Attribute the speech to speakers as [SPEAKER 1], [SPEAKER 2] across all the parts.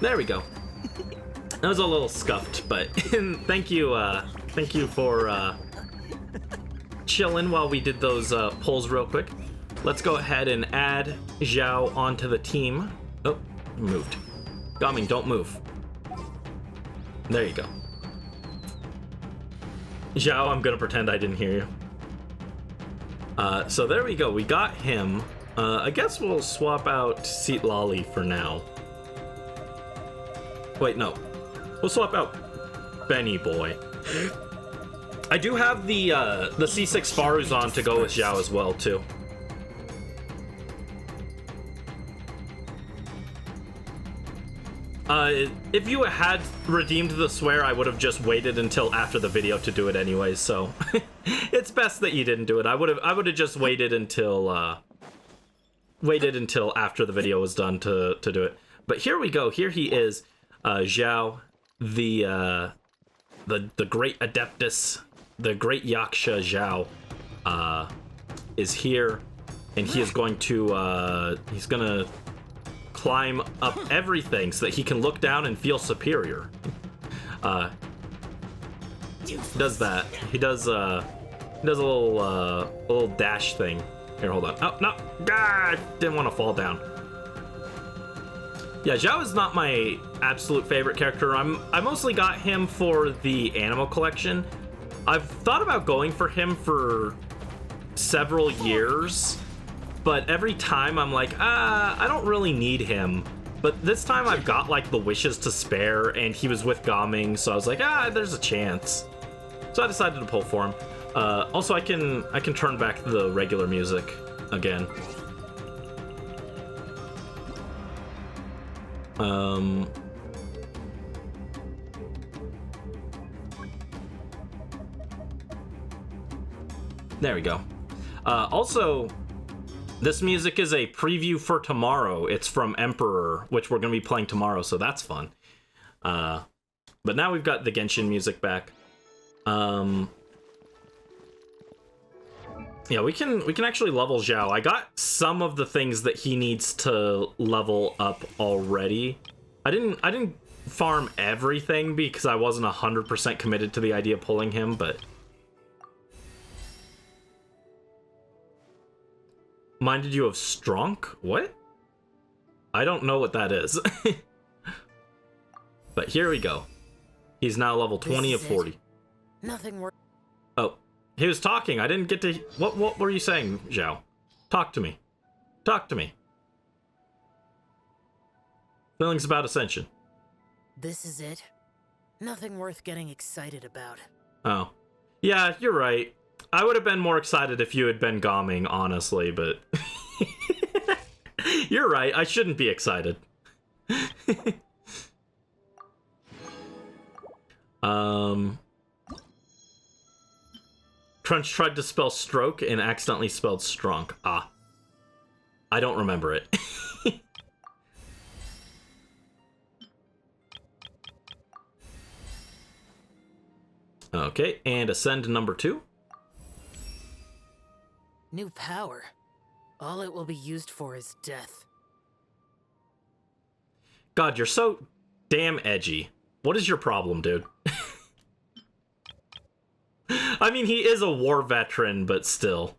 [SPEAKER 1] There we go. That was a little scuffed, but thank you for chilling while we did those polls real quick. Let's go ahead and add Zhao onto the team. Oh, moved. Gaming, don't move. There you go. Zhao, I'm gonna pretend I didn't hear you. So there we go. We got him. I guess we'll swap out Seat Lolly for now. Wait, no. We'll swap out Benny Boy. I do have the C6 Faruzan to go with Zhao as well, too. If you had redeemed the swear, I would have just waited until after the video to do it anyways, so it's best that you didn't do it. I would have just waited until after the video was done to do it. But here we go. Here he is, Zhao, the great Adeptus, the great Yaksha Zhao, is here, and he is going to he's gonna climb up everything so that he can look down and feel superior. Does that? He does a little dash thing. Here, hold on. Oh no! Ah, I didn't want to fall down. Yeah, Zhao is not my absolute favorite character. I mostly got him for the animal collection. I've thought about going for him for several years, but every time I'm like, I don't really need him. But this time I've got like the wishes to spare, and he was with Gaming, so I was like, there's a chance. So I decided to pull for him. Also, I can turn back the regular music again. There we go. Also, this music is a preview for tomorrow. It's from Emperor, which we're going to be playing tomorrow, so that's fun. But now we've got the Genshin music back. Yeah, we can actually level Zhao. I got some of the things that he needs to level up already. I didn't farm everything because I wasn't 100% committed to the idea of pulling him, but minded you of Stronk? What? I don't know what that is. But here we go. He's now level 20 of 40.
[SPEAKER 2] Nothing works.
[SPEAKER 1] Oh, he was talking. I didn't get to... What were you saying, Zhao? Talk to me. Talk to me. Feelings about Ascension.
[SPEAKER 2] This is it? Nothing worth getting excited about.
[SPEAKER 1] Oh. Yeah, you're right. I would have been more excited if you had been Gaming, honestly, but... You're right, I shouldn't be excited. Crunch tried to spell stroke and accidentally spelled strong. Ah. I don't remember it. Okay, and ascend number 2.
[SPEAKER 2] New power. All it will be used for is death.
[SPEAKER 1] God, you're so damn edgy. What is your problem, dude? I mean, he is a war veteran, but still.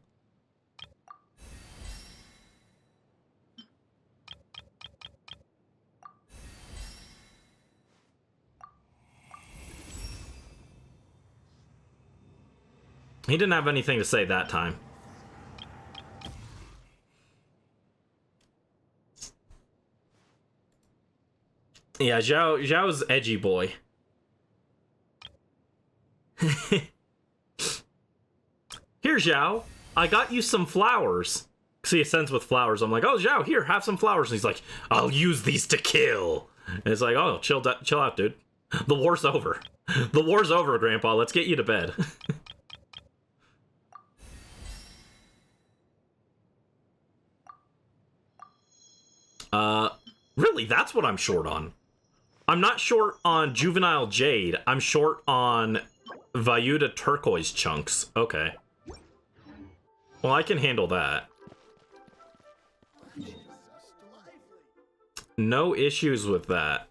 [SPEAKER 1] He didn't have anything to say that time. Yeah, Zhao's edgy boy. Here, Zhao, I got you some flowers. So he ascends with flowers. I'm like, oh, Zhao, here, have some flowers. And he's like, I'll use these to kill. And it's like, oh, chill out, dude. The war's over. The war's over, Grandpa. Let's get you to bed. Really, that's what I'm short on. I'm not short on Juvenile Jade. I'm short on Vayuta Turquoise chunks. Okay. Well, I can handle that. No issues with that.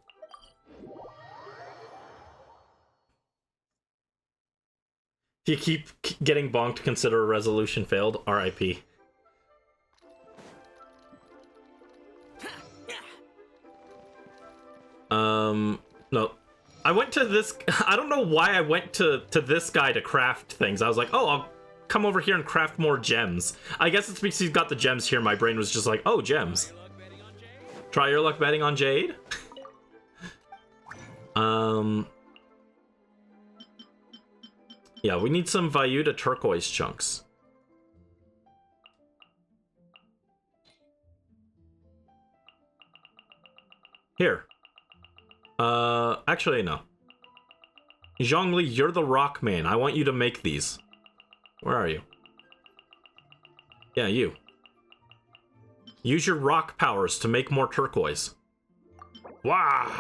[SPEAKER 1] If you keep getting bonked, consider a resolution failed. RIP. No. I went to this... I don't know why I went to this guy to craft things. I was like, oh, I'll come over here and craft more gems. I guess it's because he's got the gems here. My brain was just like, oh, gems. Try your luck betting on Jade? Yeah, we need some Vyuda turquoise chunks. Here. Actually, no. Zhongli, you're the rock man. I want you to make these. Where are you? Yeah, you. Use your rock powers to make more turquoise. Wow!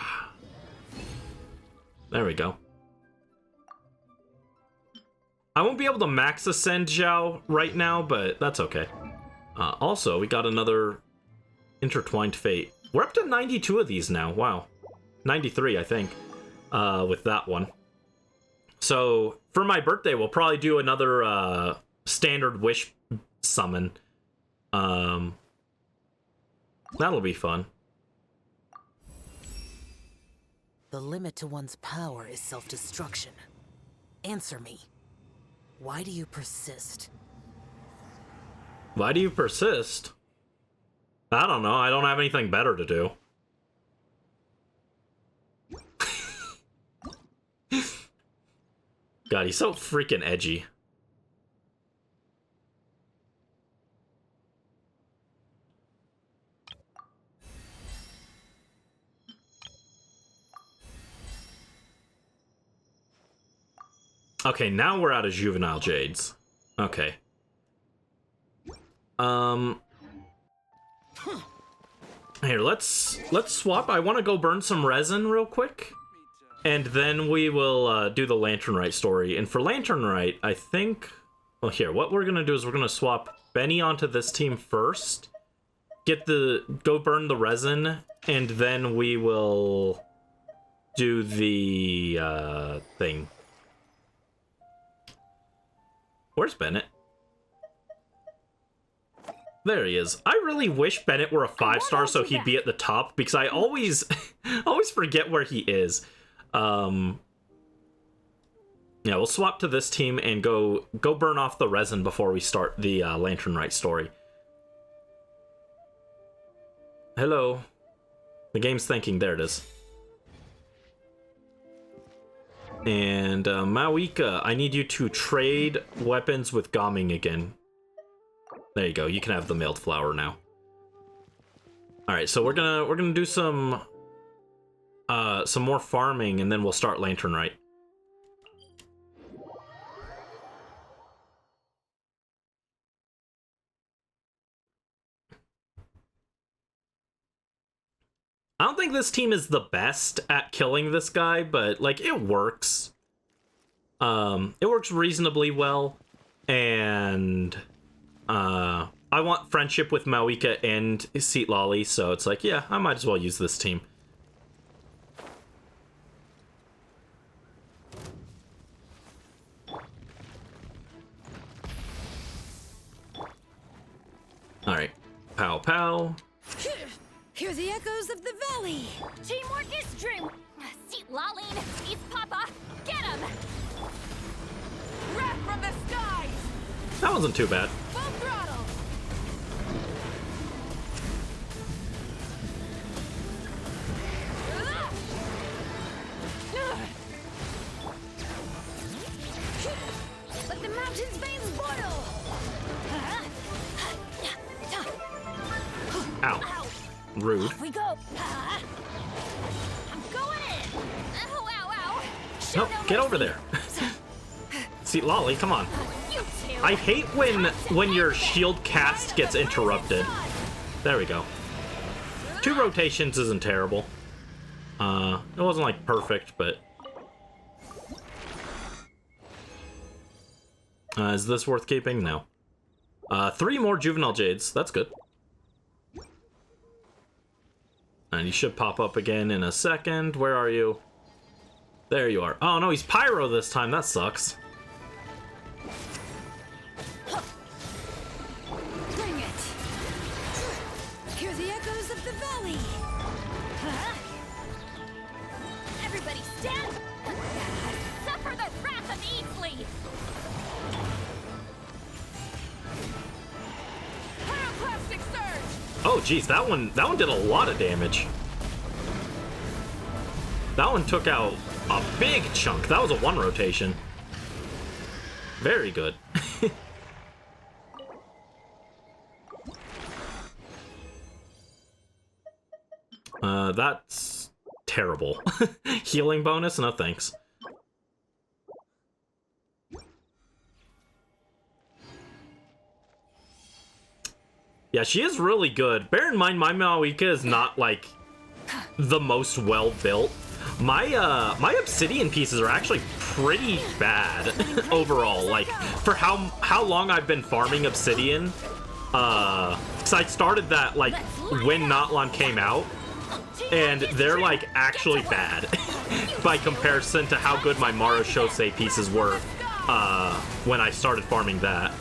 [SPEAKER 1] There we go. I won't be able to max ascend Zhao right now, but that's okay. Also, we got another intertwined fate. We're up to 92 of these now. Wow. 93, I think, with that one. So, for my birthday, we'll probably do another standard wish summon. That'll be fun.
[SPEAKER 2] The limit to one's power is self-destruction. Answer me. Why do you persist?
[SPEAKER 1] Why do you persist? I don't know. I don't have anything better to do. God, he's so freaking edgy. Okay, now we're out of juvenile jades. Okay. Here, let's swap. I want to go burn some resin real quick. And then we will do the Lantern Rite story. And for Lantern Rite, I think... Well, here, what we're going to do is we're going to swap Benny onto this team first. Go burn the resin. And then we will do the thing. Where's Bennett? There he is. I really wish Bennett were a 5-star so he'd be at the top. Because I always forget where he is. Yeah, we'll swap to this team and go burn off the resin before we start the Lantern Rite story. Hello. The game's thinking. There it is. And Mawika, I need you to trade weapons with Gaming again. There you go. You can have the mailed flower now. All right, so we're gonna do some more farming, and then we'll start Lantern Rite. I don't think this team is the best at killing this guy, but like it works. It works reasonably well, and I want friendship with Mawika and Seatlali, so it's like, yeah, I might as well use this team. All right, pow pow.
[SPEAKER 3] Hear the echoes of the valley.
[SPEAKER 4] Teamwork is dream. Seat Laline, it's Papa. Get him!
[SPEAKER 3] Wrath from the skies.
[SPEAKER 1] That wasn't too bad.
[SPEAKER 3] Full throttle. Let the mountain's veins boil.
[SPEAKER 1] Ow. Rude.
[SPEAKER 4] Off we go. I'm going in. Ow, ow, ow.
[SPEAKER 1] No, get over there. Seatlali, come on.
[SPEAKER 4] You two.
[SPEAKER 1] I hate when your shield cast gets interrupted. There we go. 2 rotations isn't terrible. It wasn't like perfect, but is this worth keeping? No. 3 more juvenile jades. That's good. And you should pop up again in a second. Where are you? There you are. Oh no, he's pyro this time. That sucks. geez, that one did a lot of damage. That one took out a big chunk. That was a 1 rotation. Very good. That's terrible. Healing bonus? No thanks. Yeah, she is really good. Bear in mind, my Maoika is not, like, the most well-built. My obsidian pieces are actually pretty bad overall. Like, for how long I've been farming obsidian, because I started that, like, when Natlan came out, and they're, like, actually bad by comparison to how good my Maro Shosei pieces were when I started farming that.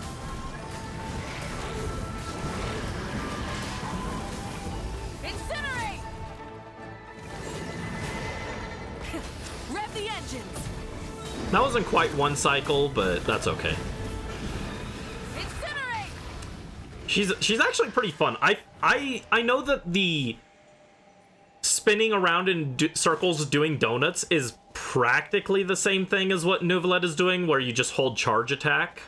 [SPEAKER 1] That wasn't quite 1 cycle, but that's okay. She's actually pretty fun. I know that the spinning around in circles doing donuts is practically the same thing as what Neuvillette is doing, where you just hold charge attack.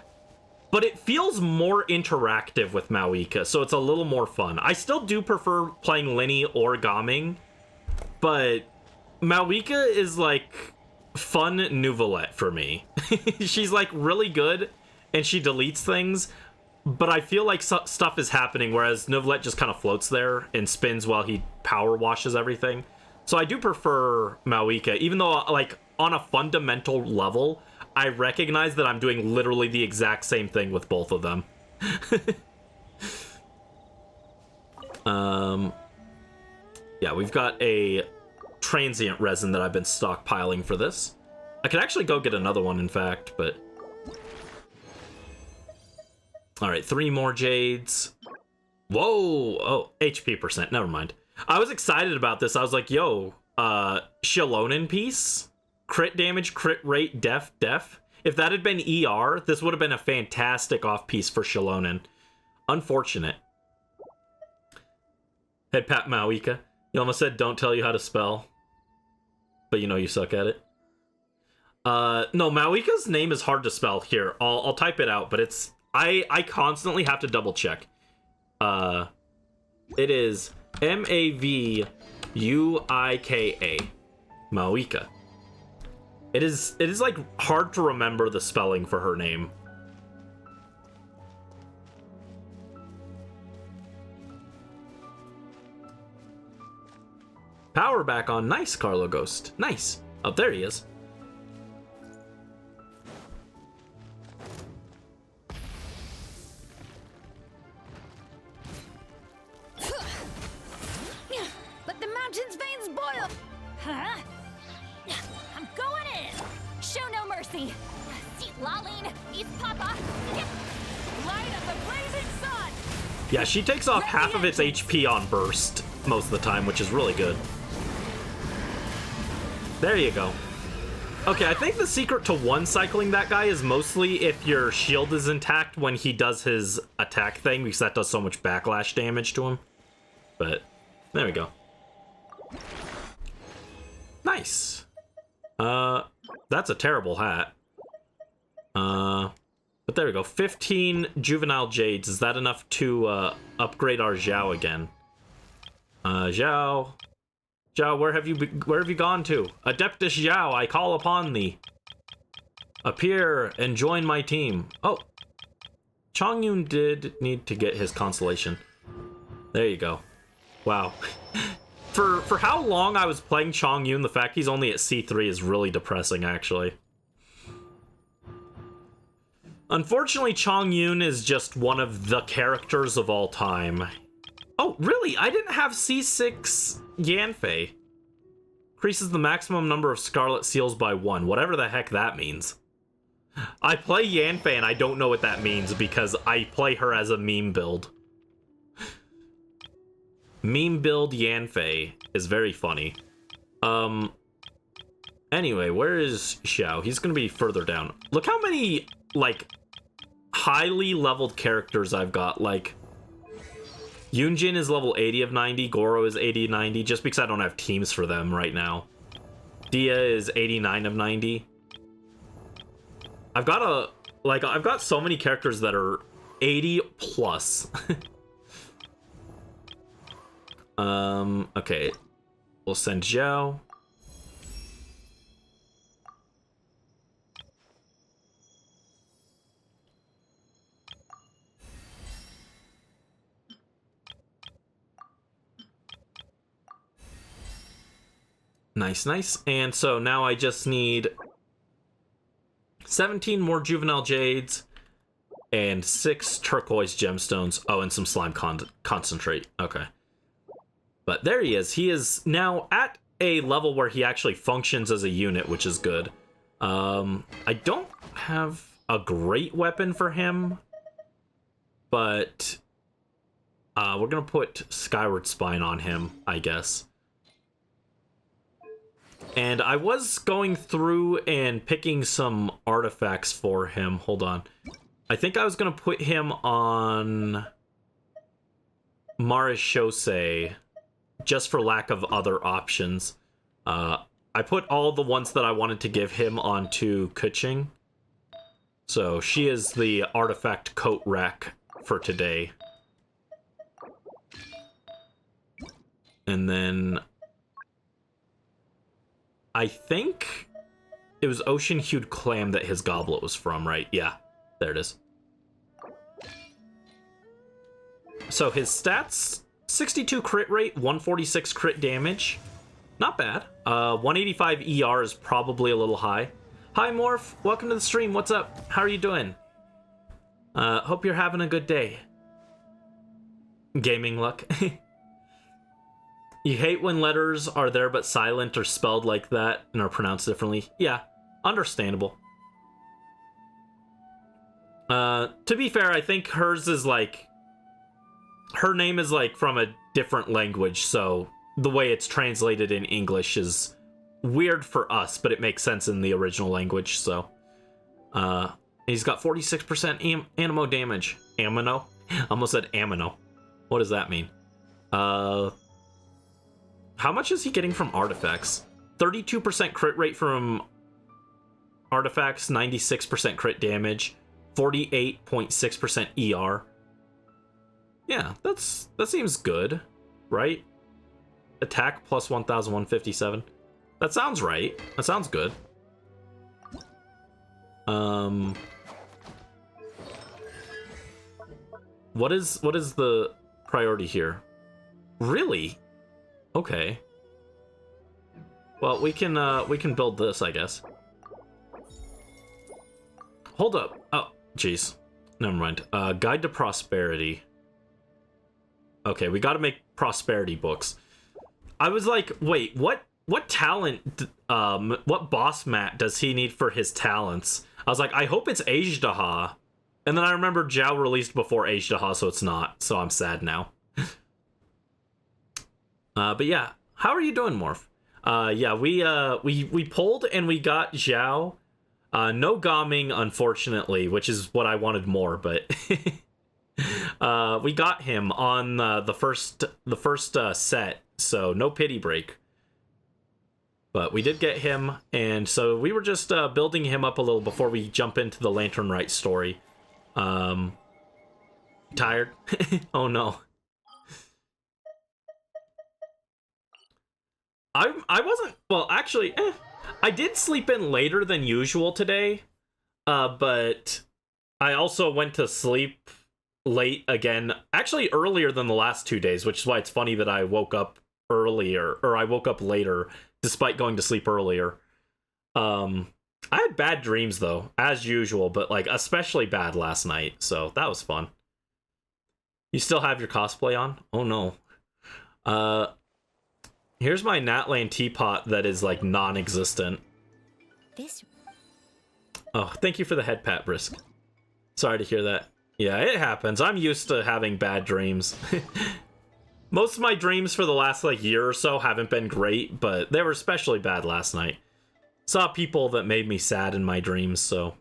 [SPEAKER 1] But it feels more interactive with Maoika, so it's a little more fun. I still do prefer playing Linny or Gaming, but Maoika is like fun Neuvillette for me. She's like really good and she deletes things, but I feel like stuff is happening, whereas Neuvillette just kind of floats there and spins while he power washes everything. So I do prefer Maoika, even though like on a fundamental level I recognize that I'm doing literally the exact same thing with both of them. Yeah, we've got a transient resin that I've been stockpiling for this. I could actually go get another one, in fact, but... Alright, 3 more jades. Whoa! Oh, HP percent, never mind. I was excited about this. I was like, yo, Shilonen piece? Crit damage, crit rate, def. If that had been ER, this would have been a fantastic off-piece for Shilonen. Unfortunate. Head pat Maoika. You almost said don't tell you how to spell, but you know you suck at it. No, Maoika's name is hard to spell. Here, I'll type it out, but it's... I constantly have to double check. It is Mavuika. Maoika. It is like hard to remember the spelling for her name. Power back on. Nice, Carlo Ghost. Nice. Oh, there he is.
[SPEAKER 3] Let the mountain's veins boil!
[SPEAKER 4] Huh? I'm going in! Show no mercy! See, Laline, East Papa!
[SPEAKER 3] Light of the blazing sun!
[SPEAKER 1] Yeah, she takes off half of its HP on burst most of the time, which is really good. There you go. Okay, I think the secret to one-cycling that guy is mostly if your shield is intact when he does his attack thing, because that does so much backlash damage to him. But, there we go. Nice. That's a terrible hat. But there we go. 15 juvenile jades. Is that enough to upgrade our Zhao again? Zhao, where have you gone to? Adeptus Zhao, I call upon thee. Appear and join my team. Oh, Chongyun did need to get his constellation. There you go. Wow. For how long I was playing Chongyun, the fact he's only at C3 is really depressing, actually. Unfortunately, Chongyun is just one of the characters of all time. Oh, really? I didn't have C6 Yanfei. Increases the maximum number of Scarlet Seals by 1. Whatever the heck that means. I play Yanfei and I don't know what that means because I play her as a meme build. Meme build Yanfei is very funny. Anyway, where is Xiao? He's gonna be further down. Look how many, like, highly leveled characters I've got. Like, Yunjin is level 80 of 90. Goro is 80 90, just because I don't have teams for them right now. Dia is 89 of 90. I've got so many characters that are 80 plus. Okay. We'll send Zhao. Nice, nice. And so now I just need 17 more Juvenile Jades and 6 Turquoise Gemstones. Oh, and some Slime Concentrate. Okay. But there he is. He is now at a level where he actually functions as a unit, which is good. I don't have a great weapon for him, but we're going to put Skyward Spine on him, I guess. And I was going through and picking some artifacts for him. Hold on. I think I was going to put him on Marishose just for lack of other options. I put all the ones that I wanted to give him onto Kuching. So she is the artifact coat rack for today. And then I think it was Ocean Hued Clam that his goblet was from, right? Yeah, there it is. So his stats, 62 crit rate, 146 crit damage. Not bad. 185 ER is probably a little high. Hi, Morph. Welcome to the stream. What's up? How are you doing? Hope you're having a good day. Gaming luck. You hate when letters are there but silent or spelled like that and are pronounced differently. Yeah, understandable. To be fair, I think hers is like... Her name is like from a different language, so the way it's translated in English is weird for us, but it makes sense in the original language, so... he's got 46% animo damage. Amino? Almost said amino. What does that mean? How much is he getting from artifacts? 32% crit rate from artifacts, 96% crit damage, 48.6% ER. Yeah, that seems good, right? Attack plus 1,157. That sounds right. That sounds good. What is the priority here? Really? Okay. Well, we can build this, I guess. Hold up. Oh, jeez. Never mind. Guide to Prosperity. Okay, we gotta make prosperity books. I was like, wait, what talent, what boss mat does he need for his talents? I was like, I hope it's Ajdaha. And then I remember Zhao released before Ajdaha, so it's not. So I'm sad now. But yeah, how are you doing, Morph? Yeah, we pulled and we got Zhao. No Gaming, unfortunately, which is what I wanted more, but we got him on the first set, so no pity break. But we did get him, and so we were just building him up a little before we jump into the Lantern Rite story. Tired? Oh no. I wasn't, well, actually, I did sleep in later than usual today, but I also went to sleep late again, actually earlier than the last 2 days, which is why it's funny that I woke up earlier, or I woke up later, despite going to sleep earlier. I had bad dreams, though, as usual, but, like, especially bad last night, so that was fun. You still have your cosplay on? Oh, no. Here's my Natlan teapot that is, like, non-existent. Oh, thank you for the head pat, Brisk. Sorry to hear that. Yeah, it happens. I'm used to having bad dreams. Most of my dreams for the last, like, year or so haven't been great, but they were especially bad last night. Saw people that made me sad in my dreams, so...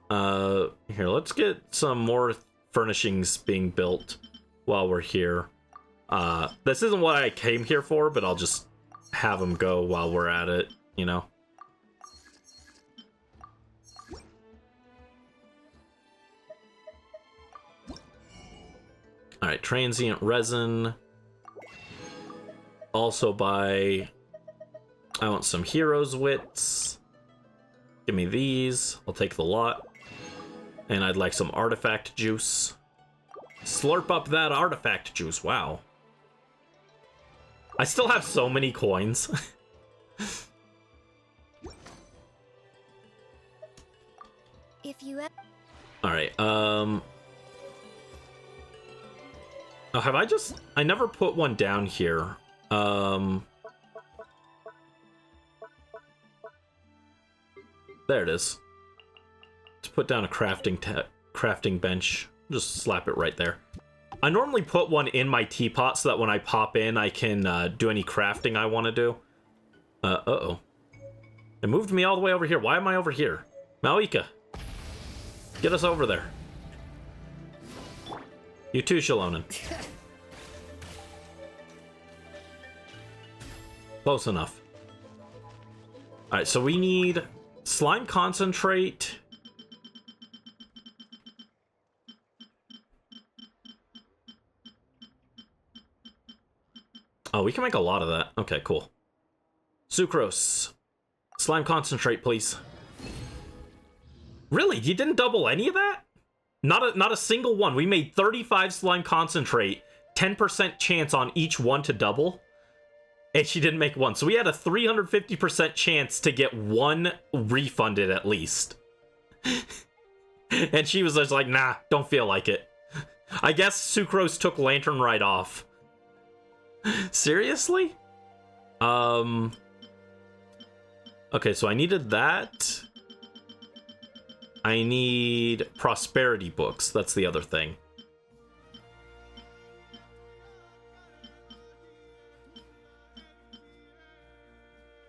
[SPEAKER 1] Here, let's get some more furnishings being built. while we're here. This isn't what I came here for, but I'll just have them go while we're at it, you know? Alright, transient resin. Also buy... I want some heroes wits. Give me these. I'll take the lot. And I'd like some artifact juice. Slurp up that artifact juice. Wow. I still have so many coins.
[SPEAKER 4] If you
[SPEAKER 1] Alright, Oh, have I just... I never put one down here. There it is. Let's put down a crafting bench. Just slap it right there. I normally put one in my teapot so that when I pop in, I can do any crafting I want to do. Uh-oh. It moved me all the way over here. Why am I over here? Malika, get us over there. You too, Shalonen. Close enough. Alright, so we need slime concentrate. Oh, we can make a lot of that. Okay, cool. Sucrose. Slime concentrate, please. Really? You didn't double any of that? Not a single one. We made 35 slime concentrate, 10% chance on each one to double, and she didn't make one. So we had a 350% chance to get one refunded at least. And she was just like, nah, don't feel like it. I guess Sucrose took Lantern Rite off. Seriously? Okay, so I needed that. I need prosperity books. That's the other thing.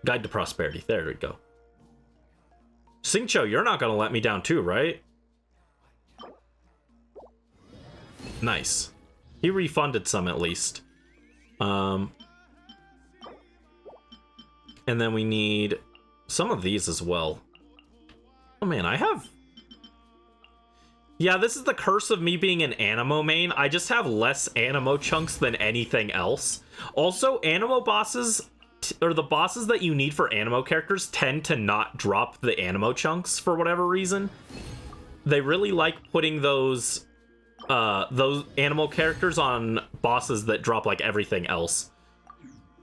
[SPEAKER 1] Guide to prosperity. There we go. Singcho, you're not gonna let me down too, right? Nice. He refunded some at least. And then we need some of these as well. Oh man, I have... Yeah, this is the curse of me being an Anemo main. I just have less Anemo chunks than anything else. Also, Anemo bosses, or the bosses that you need for Anemo characters, tend to not drop the Anemo chunks for whatever reason. They really like putting those Anemo characters on bosses that drop like everything else.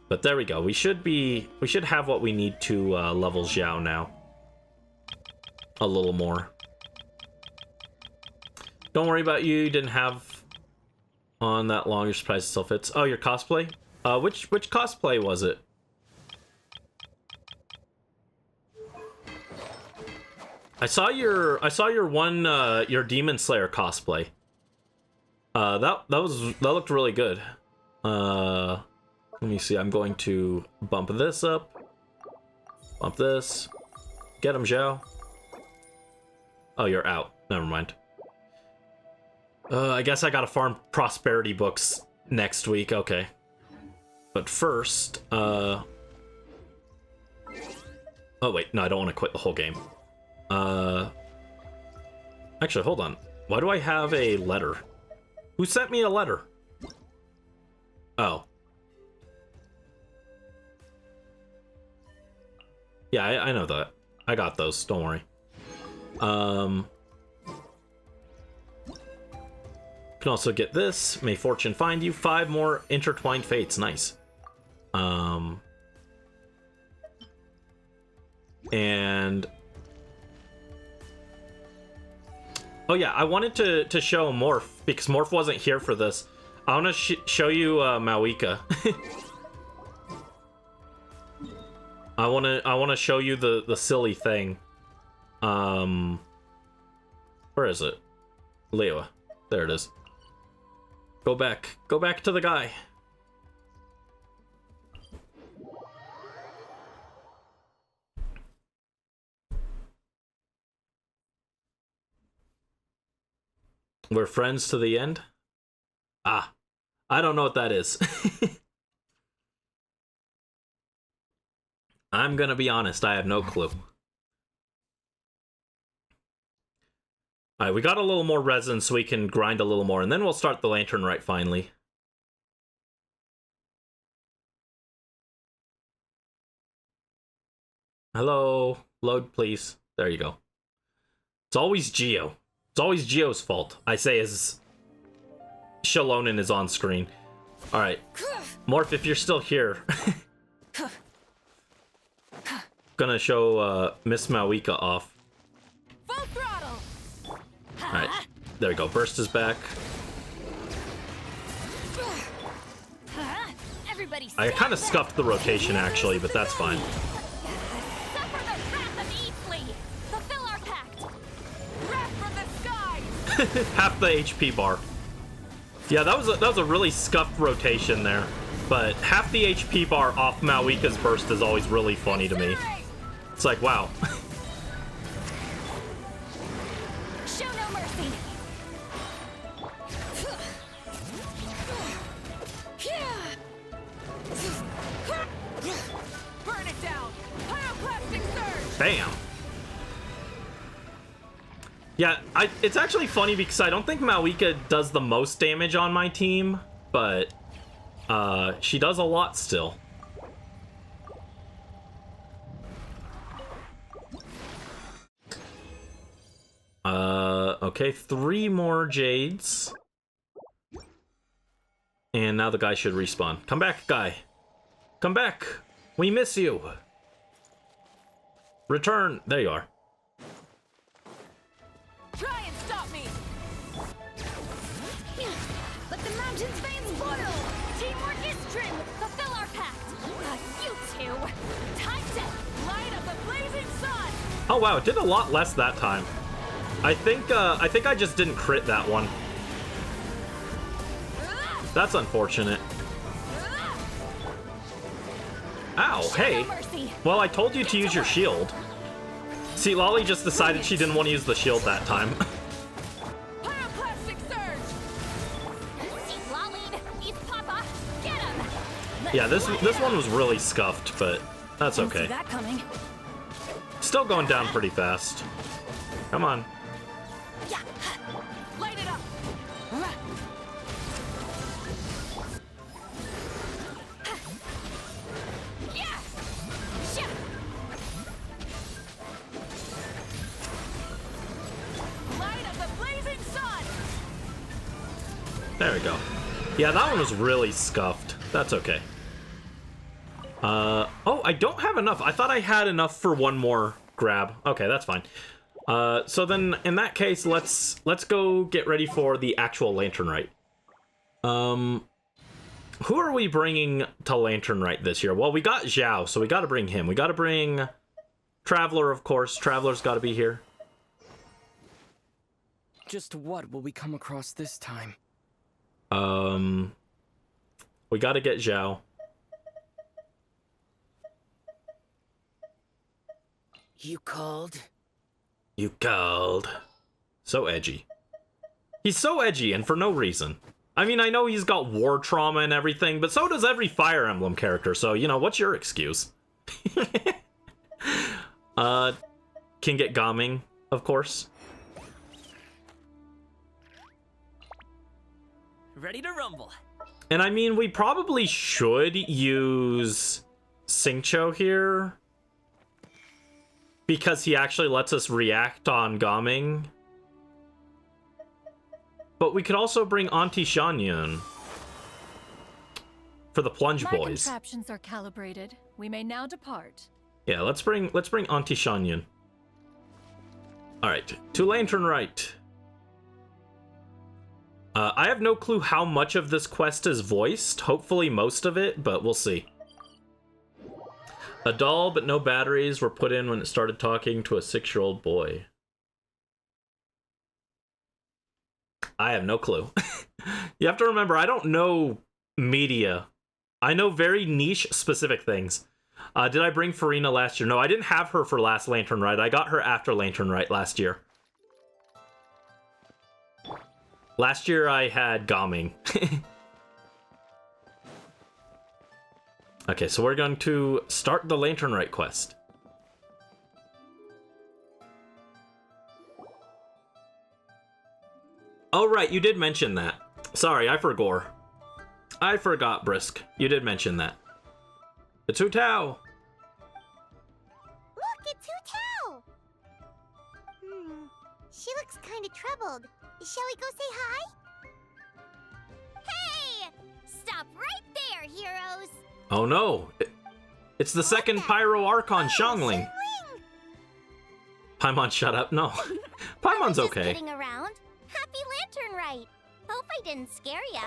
[SPEAKER 1] But there we go. We should have what we need to level Xiao now. A little more. Don't worry about you. You didn't have on that long. Your surprise still fits. Oh, your cosplay? Which cosplay was it? I saw your one your Demon Slayer cosplay. That looked really good. Let me see. I'm going to bump this up. Bump this. Get him, Zhao. Oh, you're out. Never mind. I guess I gotta farm prosperity books next week. Okay. But first, oh wait, no, I don't want to quit the whole game. Actually, hold on. Why do I have a letter? Who sent me a letter? Oh. Yeah, I know that. I got those, don't worry. Can also get this. May fortune find you. 5 more intertwined fates. Nice. And oh yeah, I wanted to show Morph because Morph wasn't here for this. I want to show you Malika. I want to show you the silly thing. Where is it? Lewa. There it is. Go back to the guy. We're friends to the end? Ah, I don't know what that is. I'm gonna be honest, I have no clue. Alright, we got a little more resin so we can grind a little more, and then we'll start the Lantern Rite finally. Hello? Load, please. There you go. It's always Geo. It's always Geo's fault, I say as Shalonen is on screen. Alright. Morph, if you're still here. Gonna show Miss Mawika off.
[SPEAKER 3] Full throttle.
[SPEAKER 1] Alright. There we go. Burst is back.
[SPEAKER 4] Everybody
[SPEAKER 1] I kind of
[SPEAKER 4] stand
[SPEAKER 1] scuffed the rotation actually, but that's fine.
[SPEAKER 4] back. Suffer the wrath of Eatflea. Fulfill our pact.
[SPEAKER 3] Wrath from the sky.
[SPEAKER 1] Half the HP bar. Yeah, that was a really scuffed rotation there. But half the HP bar off Mawika's burst is always really funny to me. It's like, wow.
[SPEAKER 4] Show no mercy.
[SPEAKER 3] Burn it down. Pyroclastic surge.
[SPEAKER 1] Bam. Yeah, it's actually funny because I don't think Mawika does the most damage on my team, but she does a lot still. Okay, 3 more Jades. And now the guy should respawn. Come back, guy. Come back. We miss you. Return. There you are.
[SPEAKER 3] Try and stop me.
[SPEAKER 4] Let the mountain's veins boil. Teamwork is trim. Fulfill our pact. You two. Time to
[SPEAKER 3] Light of the blazing sun.
[SPEAKER 1] Oh wow, it did a lot less that time. I think I just didn't crit that one. That's unfortunate. Ow, hey. Well, I told you to use your shield. See, Lolly just decided she didn't want to use the shield that time.
[SPEAKER 3] Pyroclastic surge.
[SPEAKER 4] See Laline, eat Papa. Get him.
[SPEAKER 1] Yeah, this one was really scuffed, but that's
[SPEAKER 4] Didn't see
[SPEAKER 1] okay.
[SPEAKER 4] that coming.
[SPEAKER 1] Still going down pretty fast. Come on.
[SPEAKER 4] Yeah.
[SPEAKER 3] Light it up.
[SPEAKER 4] Yeah. Shit.
[SPEAKER 3] Light of the blazing sun.
[SPEAKER 1] There we go. Yeah, that one was really scuffed. That's okay. Oh, I don't have enough. I thought I had enough for one more grab. Okay, that's fine. So then, in that case, let's go get ready for the actual Lantern Rite. Who are we bringing to Lantern Rite this year? Well, we got Zhao, so we got to bring him. We got to bring Traveler, of course. Traveler's got to be here.
[SPEAKER 5] Just what will we come across this time?
[SPEAKER 1] We got to get Zhao.
[SPEAKER 2] You called?
[SPEAKER 1] You called. So edgy. He's so edgy, and for no reason. I mean, I know he's got war trauma and everything, but so does every Fire Emblem character, so, you know, what's your excuse? Can get Gaming, of course.
[SPEAKER 5] Ready to rumble.
[SPEAKER 1] And I mean, we probably should use Xingqiu here, because he actually lets us react on Gaming. But we could also bring Auntie Shanyun for the Plunge
[SPEAKER 3] My
[SPEAKER 1] Boys.
[SPEAKER 3] contraptions are calibrated. We may now depart.
[SPEAKER 1] Yeah, let's bring Auntie Shanyun. All right, to Lantern Rite. I have no clue how much of this quest is voiced. Hopefully most of it, but we'll see. A doll, but no batteries, were put in when it started talking to a 6-year-old boy. I have no clue. You have to remember, I don't know media. I know very niche, specific things. Did I bring Farina last year? No, I didn't have her for last Lantern Rite. I got her after Lantern Rite last year. Last year I had Gaming. Okay, so we're going to start the Lantern Rite quest. Oh, right, you did mention that. Sorry, I forgot. I forgot, Brisk. You did mention that. It's Hu Tao.
[SPEAKER 4] Look, it's Hu Tao! She looks kind of troubled. Shall we go say hi? Hey! Stop right there, heroes!
[SPEAKER 1] Oh no. It's the second Pyro Archon, Xiangling. Paimon, shut up. No. Paimon's
[SPEAKER 4] Just
[SPEAKER 1] okay.
[SPEAKER 4] kidding around. Happy Lantern Rite. Hope I didn't scare ya.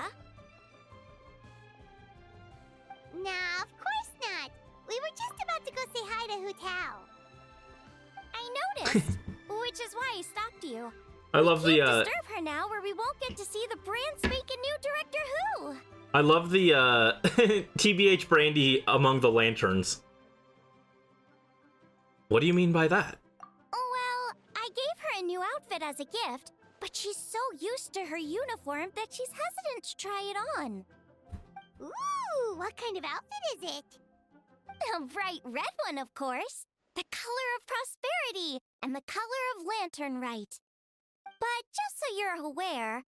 [SPEAKER 4] Nah, of course not. We were just about to go say hi to Hu Tao. I noticed, which is why I stopped you.
[SPEAKER 1] I love
[SPEAKER 4] Can't
[SPEAKER 1] the
[SPEAKER 4] disturb her now, where we won't get to see the brand spanking new Director Who.
[SPEAKER 1] I love the TBH Brandie among the lanterns. What do you mean by that?
[SPEAKER 4] Well, I gave her a new outfit as a gift, but she's so used to her uniform that she's hesitant to try it on. Ooh, what kind of outfit is it? A bright red one, of course. The color of prosperity and the color of Lantern Rite. But just so you're aware,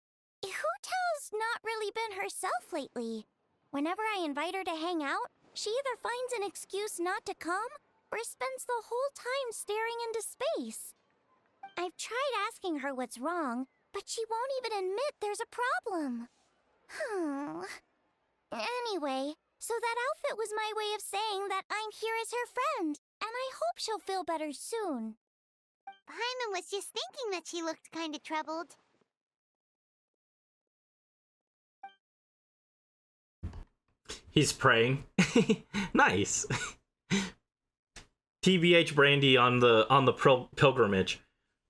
[SPEAKER 4] Hu Tao's not really been herself lately. Whenever I invite her to hang out, she either finds an excuse not to come or spends the whole time staring into space. I've tried asking her what's wrong, but she won't even admit there's a problem. Anyway, so that outfit was my way of saying that I'm here as her friend, and I hope she'll feel better soon. Paimon was just thinking that she looked kind of troubled.
[SPEAKER 1] He's praying. Nice. TBH Brandie on the pilgrimage.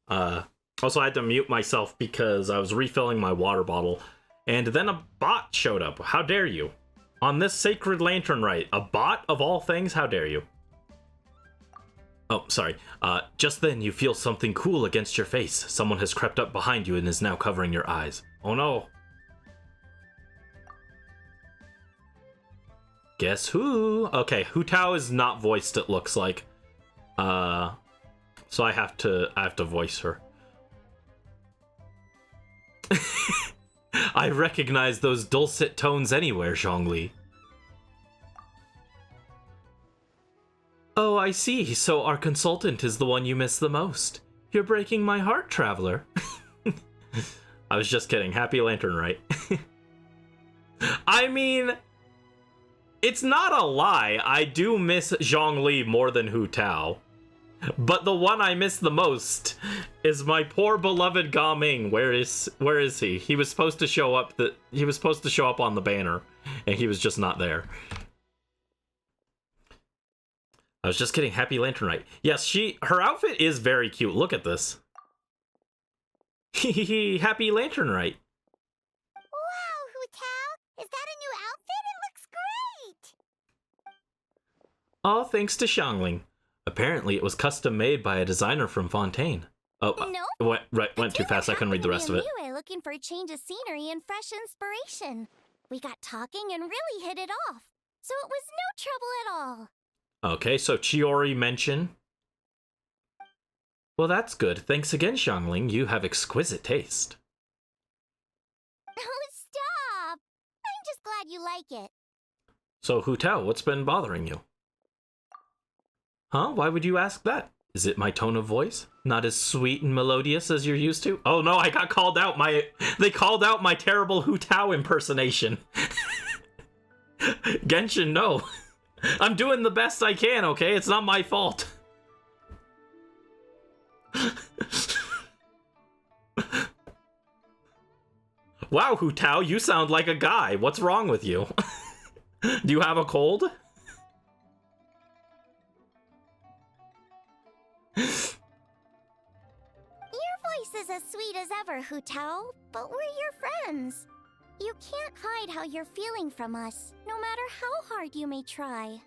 [SPEAKER 1] Also, I had to mute myself because I was refilling my water bottle, and then a bot showed up. How dare you? On this sacred Lantern Rite, a bot of all things. How dare you? Oh, sorry. Just then you feel something cool against your face. Someone has crept up behind you and is now covering your eyes. Oh no. Guess who? Okay, Hu Tao is not voiced, it looks like. So I have to voice her. I recognize those dulcet tones anywhere, Zhongli. Oh, I see. So our consultant is the one you miss the most. You're breaking my heart, traveler. I was just kidding. Happy Lantern Rite. I mean, it's not a lie. I do miss Zhongli more than Hu Tao. But the one I miss the most is my poor beloved Ga Ming. Where is he? He was supposed to show up on the banner, and he was just not there. I was just kidding. Happy Lantern Rite. Yes, her outfit is very cute. Look at this. Happy Lantern Rite.
[SPEAKER 4] Wow, Hu Tao! Is that a new outfit? It looks great!
[SPEAKER 1] All thanks to Xiangling. Apparently, it was custom made by a designer from Fontaine. Oh,
[SPEAKER 4] No.
[SPEAKER 1] Went too fast. I couldn't read the rest of it.
[SPEAKER 4] We were looking for a change of scenery and fresh inspiration. We got talking and really hit it off. So it was no trouble at all.
[SPEAKER 1] Okay, so Chiori mentioned. Well, that's good. Thanks again, Xiangling. You have exquisite taste.
[SPEAKER 4] Oh, stop! I'm just glad you like it.
[SPEAKER 1] So, Hu Tao, what's been bothering you? Huh? Why would you ask that? Is it my tone of voice? Not as sweet and melodious as you're used to? Oh no, I got called out. They called out my terrible Hu Tao impersonation. Genshin, no. I'm doing the best I can, okay? It's not my fault. Wow, Hu Tao, you sound like a guy. What's wrong with you? Do you have a cold?
[SPEAKER 4] Your voice is as sweet as ever, Hu Tao, but we're your friends. You can't hide how you're feeling from us, no matter how hard you may try.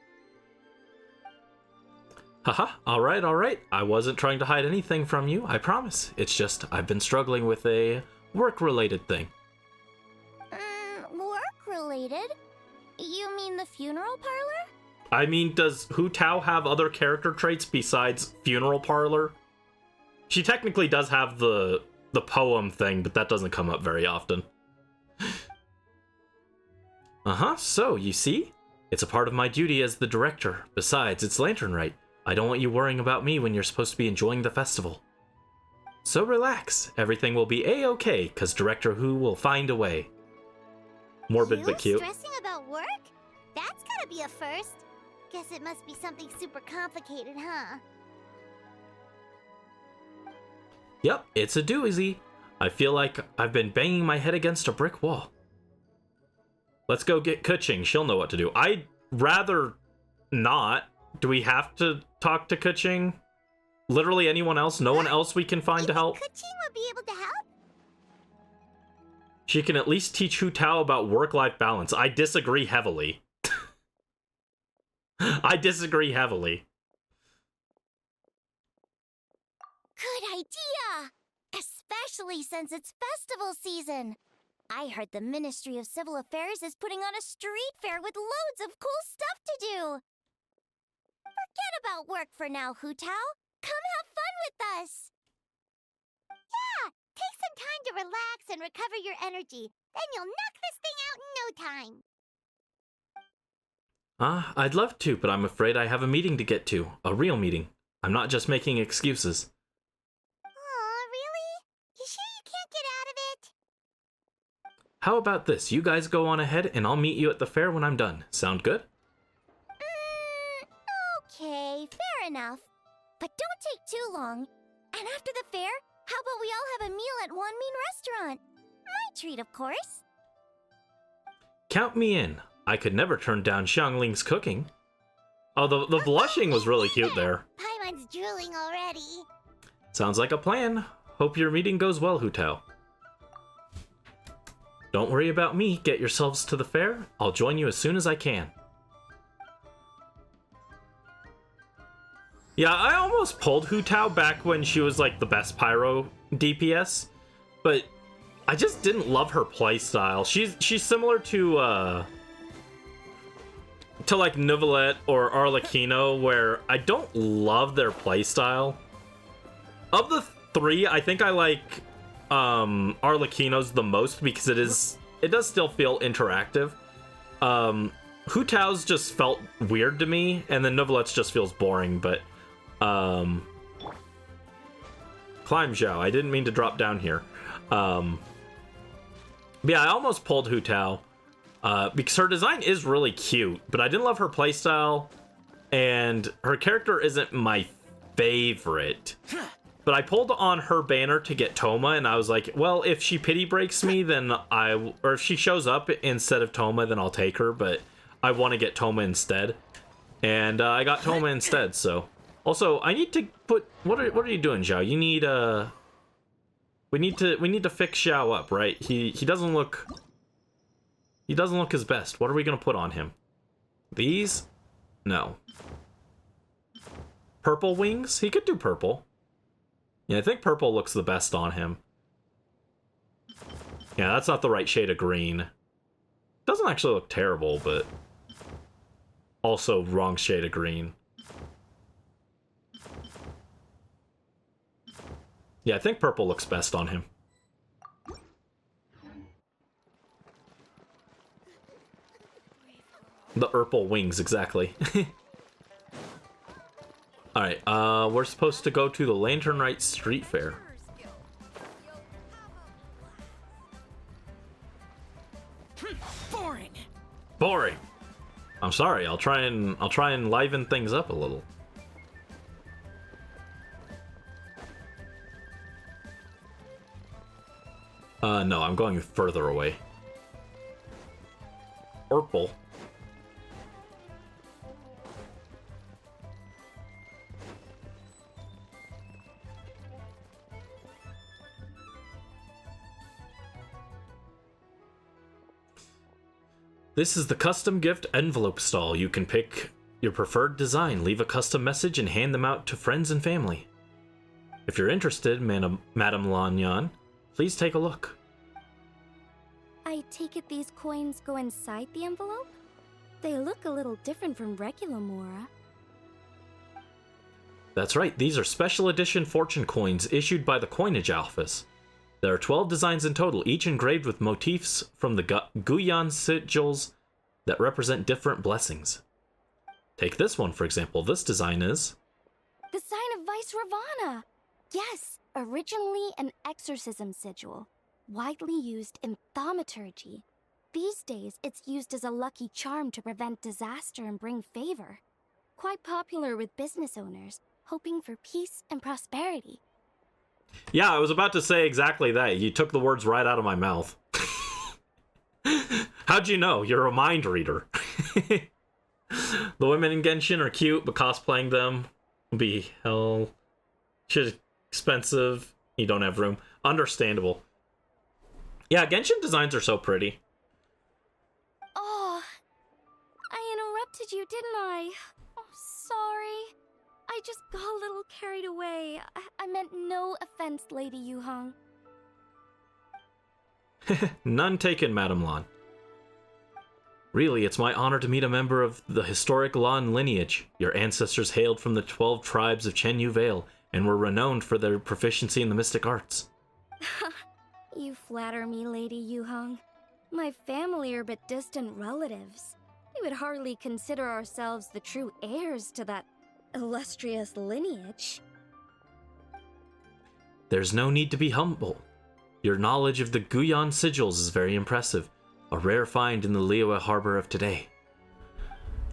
[SPEAKER 1] Haha, alright. I wasn't trying to hide anything from you, I promise. It's just, I've been struggling with a work-related thing.
[SPEAKER 4] Work-related? You mean the funeral parlor?
[SPEAKER 1] I mean, does Hu Tao have other character traits besides funeral parlor? She technically does have the poem thing, but that doesn't come up very often. Uh-huh, so, you see? It's a part of my duty as the director. Besides, it's Lantern Rite. I don't want you worrying about me when you're supposed to be enjoying the festival. So relax. Everything will be A-okay, because Director Hu will find a way. Morbid but cute.
[SPEAKER 4] Stressing about work? That's gotta be a first. Guess it must be something super complicated, huh?
[SPEAKER 1] Yep, it's a doozy. I feel like I've been banging my head against a brick wall. Let's go get Kuching. She'll know what to do. I'd rather not. Do we have to talk to Kuching? Literally anyone else? No one else we can find to help?
[SPEAKER 4] Kuching would be able to help?
[SPEAKER 1] She can at least teach Hu Tao about work-life balance. I disagree heavily. I disagree heavily.
[SPEAKER 4] Good idea! Especially since it's festival season. I heard the Ministry of Civil Affairs is putting on a street fair with loads of cool stuff to do. Forget about work for now, Hu Tao. Come have fun with us. Yeah, take some time to relax and recover your energy. Then you'll knock this thing out in no time.
[SPEAKER 1] I'd love to, but I'm afraid I have a meeting to get to. A real meeting. I'm not just making excuses.
[SPEAKER 4] Aw, really? You sure you can't get out of it?
[SPEAKER 1] How about this? You guys go on ahead and I'll meet you at the fair when I'm done. Sound good?
[SPEAKER 4] Okay, fair enough. But don't take too long. And after the fair, how about we all have a meal at Wanmin Restaurant? My treat, of course.
[SPEAKER 1] Count me in. I could never turn down Xiangling's cooking. Oh, the blushing was really cute there.
[SPEAKER 4] Paimon's drooling already.
[SPEAKER 1] Sounds like a plan. Hope your meeting goes well, Hu Tao. Don't worry about me. Get yourselves to the fair. I'll join you as soon as I can. Yeah, I almost pulled Hu Tao back when she was like the best pyro DPS, but I just didn't love her playstyle. She's similar to like Neuvillette or Arlecchino, where I don't love their playstyle. Of the three, I think I like Arlecchino's the most because it does still feel interactive. Hu Tao's just felt weird to me, and then Neuvillette's just feels boring, but Climb Zhao, I didn't mean to drop down here. But yeah, I almost pulled Hu Tao. Because her design is really cute, but I didn't love her playstyle, and her character isn't my favorite. But I pulled on her banner to get Toma, and I was like, well, if she pity breaks me, then or if she shows up instead of Toma, then I'll take her, but I want to get Toma instead. And I got Toma instead, so. Also, I need to put, what are you doing, Zhao? You need, we need to fix Zhao up, right? He doesn't look his best. What are we gonna put on him? These? No. Purple wings? He could do purple. Yeah, I think purple looks the best on him. Yeah, that's not the right shade of green. Doesn't actually look terrible, but also wrong shade of green. Yeah, I think purple looks best on him. The purple wings, exactly. Alright, we're supposed to go to the Lantern Rite Street Fair.
[SPEAKER 5] Boring.
[SPEAKER 1] Boring. I'm sorry. I'll try and liven things up a little. No, I'm going further away. Purple. This is the custom gift envelope stall. You can pick your preferred design, leave a custom message, and hand them out to friends and family. If you're interested, Madame Lanyan, please take a look.
[SPEAKER 6] I take it these coins go inside the envelope? They look a little different from regular Mora.
[SPEAKER 1] That's right, these are special edition fortune coins issued by the Coinage Office. There are 12 designs in total, each engraved with motifs from the Guyan sigils that represent different blessings. Take this one, for example. This design is...
[SPEAKER 6] The sign of Vice Ravana! Yes, originally an exorcism sigil, widely used in thaumaturgy. These days, it's used as a lucky charm to prevent disaster and bring favor. Quite popular with business owners, hoping for peace and prosperity.
[SPEAKER 1] Yeah, I was about to say exactly that. You took the words right out of my mouth. How'd you know? You're a mind reader. The women in Genshin are cute, but cosplaying them would be hell shit expensive. You don't have room. Understandable. Yeah, Genshin designs are so pretty.
[SPEAKER 6] Oh, I interrupted you, didn't I? Oh, sorry. I just got a little carried away. I meant no offense, Lady Yuhong.
[SPEAKER 1] None taken, Madame Lan. Really, it's my honor to meet a member of the historic Lan lineage. Your ancestors hailed from the 12 tribes of Chenyu Vale and were renowned for their proficiency in the mystic arts.
[SPEAKER 6] You flatter me, Lady Yuhong. My family are but distant relatives. We would hardly consider ourselves the true heirs to that illustrious lineage.
[SPEAKER 1] There's no need to be humble. Your knowledge of the Guyan sigils is very impressive, a rare find in the Liyue harbor of today.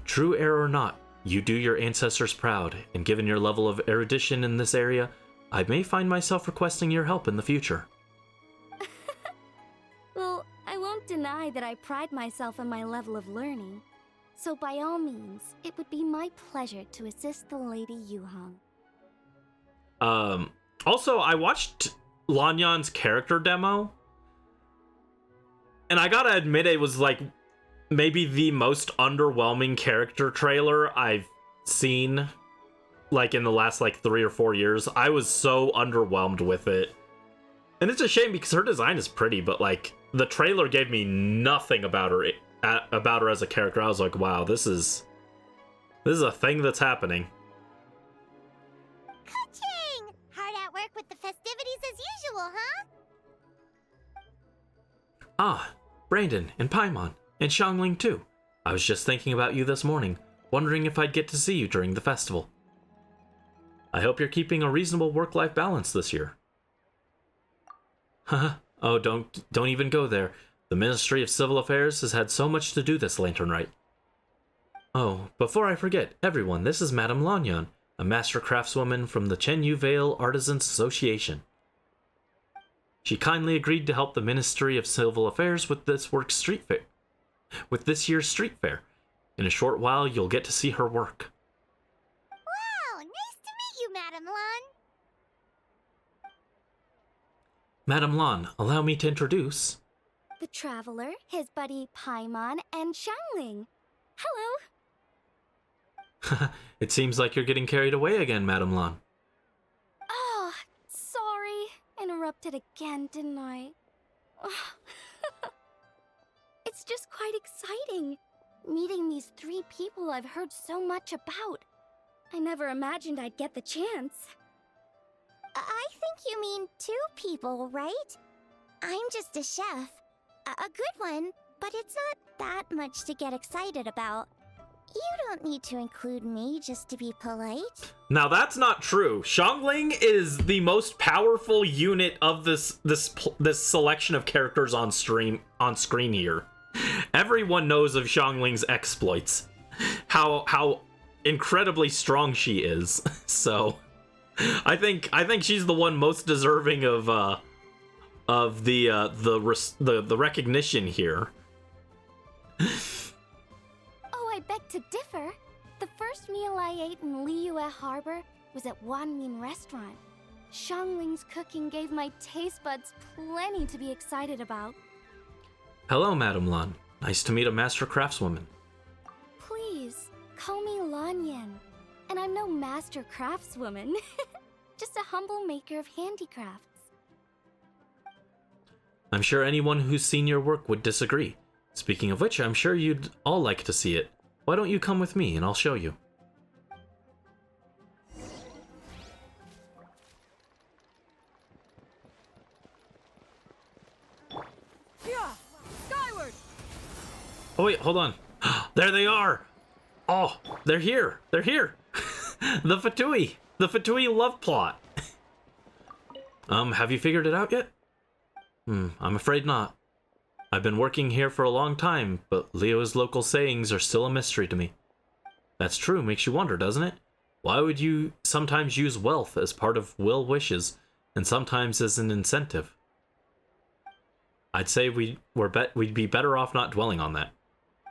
[SPEAKER 1] True heir or not, you do your ancestors proud, and given your level of erudition in this area, I may find myself requesting your help in the future.
[SPEAKER 6] Well, I won't deny that I pride myself on my level of learning. So by all means, it would be my pleasure to assist the Lady Yuhong.
[SPEAKER 1] Also, I watched Lanyan's character demo, and I gotta admit it was like maybe the most underwhelming character trailer I've seen like in the last like 3 or 4 years. I was so underwhelmed with it. And it's a shame because her design is pretty, but like the trailer gave me nothing about her as a character. I was like, wow, this is a thing that's happening.
[SPEAKER 4] Ka-ching! Hard at work with the festivities as usual, huh?
[SPEAKER 1] Ah, Brandon and Paimon and Xiangling too. I was just thinking about you this morning, wondering if I'd get to see you during the festival. I hope you're keeping a reasonable work-life balance this year. Haha. Oh, don't even go there. The Ministry of Civil Affairs has had so much to do this Lantern Rite. Oh, before I forget, everyone, this is Madame Lanyan, a master craftswoman from the Chenyu Vale Artisans Association. She kindly agreed to help the Ministry of Civil Affairs with this year's street fair. In a short while, you'll get to see her work.
[SPEAKER 4] Wow, nice to meet you, Madame Lan.
[SPEAKER 1] Madame Lan, allow me to introduce...
[SPEAKER 6] The Traveler, his buddy Paimon, and Xiangling. Hello.
[SPEAKER 1] It seems like you're getting carried away again, Madame Lan.
[SPEAKER 6] Oh, sorry. Interrupted again, didn't I? It's just quite exciting. Meeting these 3 people I've heard so much about. I never imagined I'd get the chance.
[SPEAKER 4] I think you mean 2 people, right? I'm just a chef. A good one, but it's not that much to get excited about. You don't need to include me just to be polite.
[SPEAKER 1] Now that's not true. Xiangling is the most powerful unit of this selection of characters on screen here. Everyone knows of Xiangling's exploits, how incredibly strong she is. So, I think she's the one most deserving of the recognition here.
[SPEAKER 6] Oh, I beg to differ. The first meal I ate in Liyue Harbor was at Wanmin Restaurant. Xiangling's cooking gave my taste buds plenty to be excited about.
[SPEAKER 1] Hello, Madame Lan. Nice to meet a master craftswoman.
[SPEAKER 6] Please, call me Lanyan. And I'm no master craftswoman. Just a humble maker of handicrafts.
[SPEAKER 1] I'm sure anyone who's seen your work would disagree. Speaking of which, I'm sure you'd all like to see it. Why don't you come with me and I'll show you?
[SPEAKER 3] Yeah! Skyward!
[SPEAKER 1] Oh wait, hold on. There they are! Oh, they're here! They're here! The Fatui! The Fatui love plot! Have you figured it out yet? I'm afraid not. I've been working here for a long time, but Leo's local sayings are still a mystery to me. That's true, makes you wonder, doesn't it? Why would you sometimes use wealth as part of will wishes, and sometimes as an incentive? I'd say we'd be better off not dwelling on that.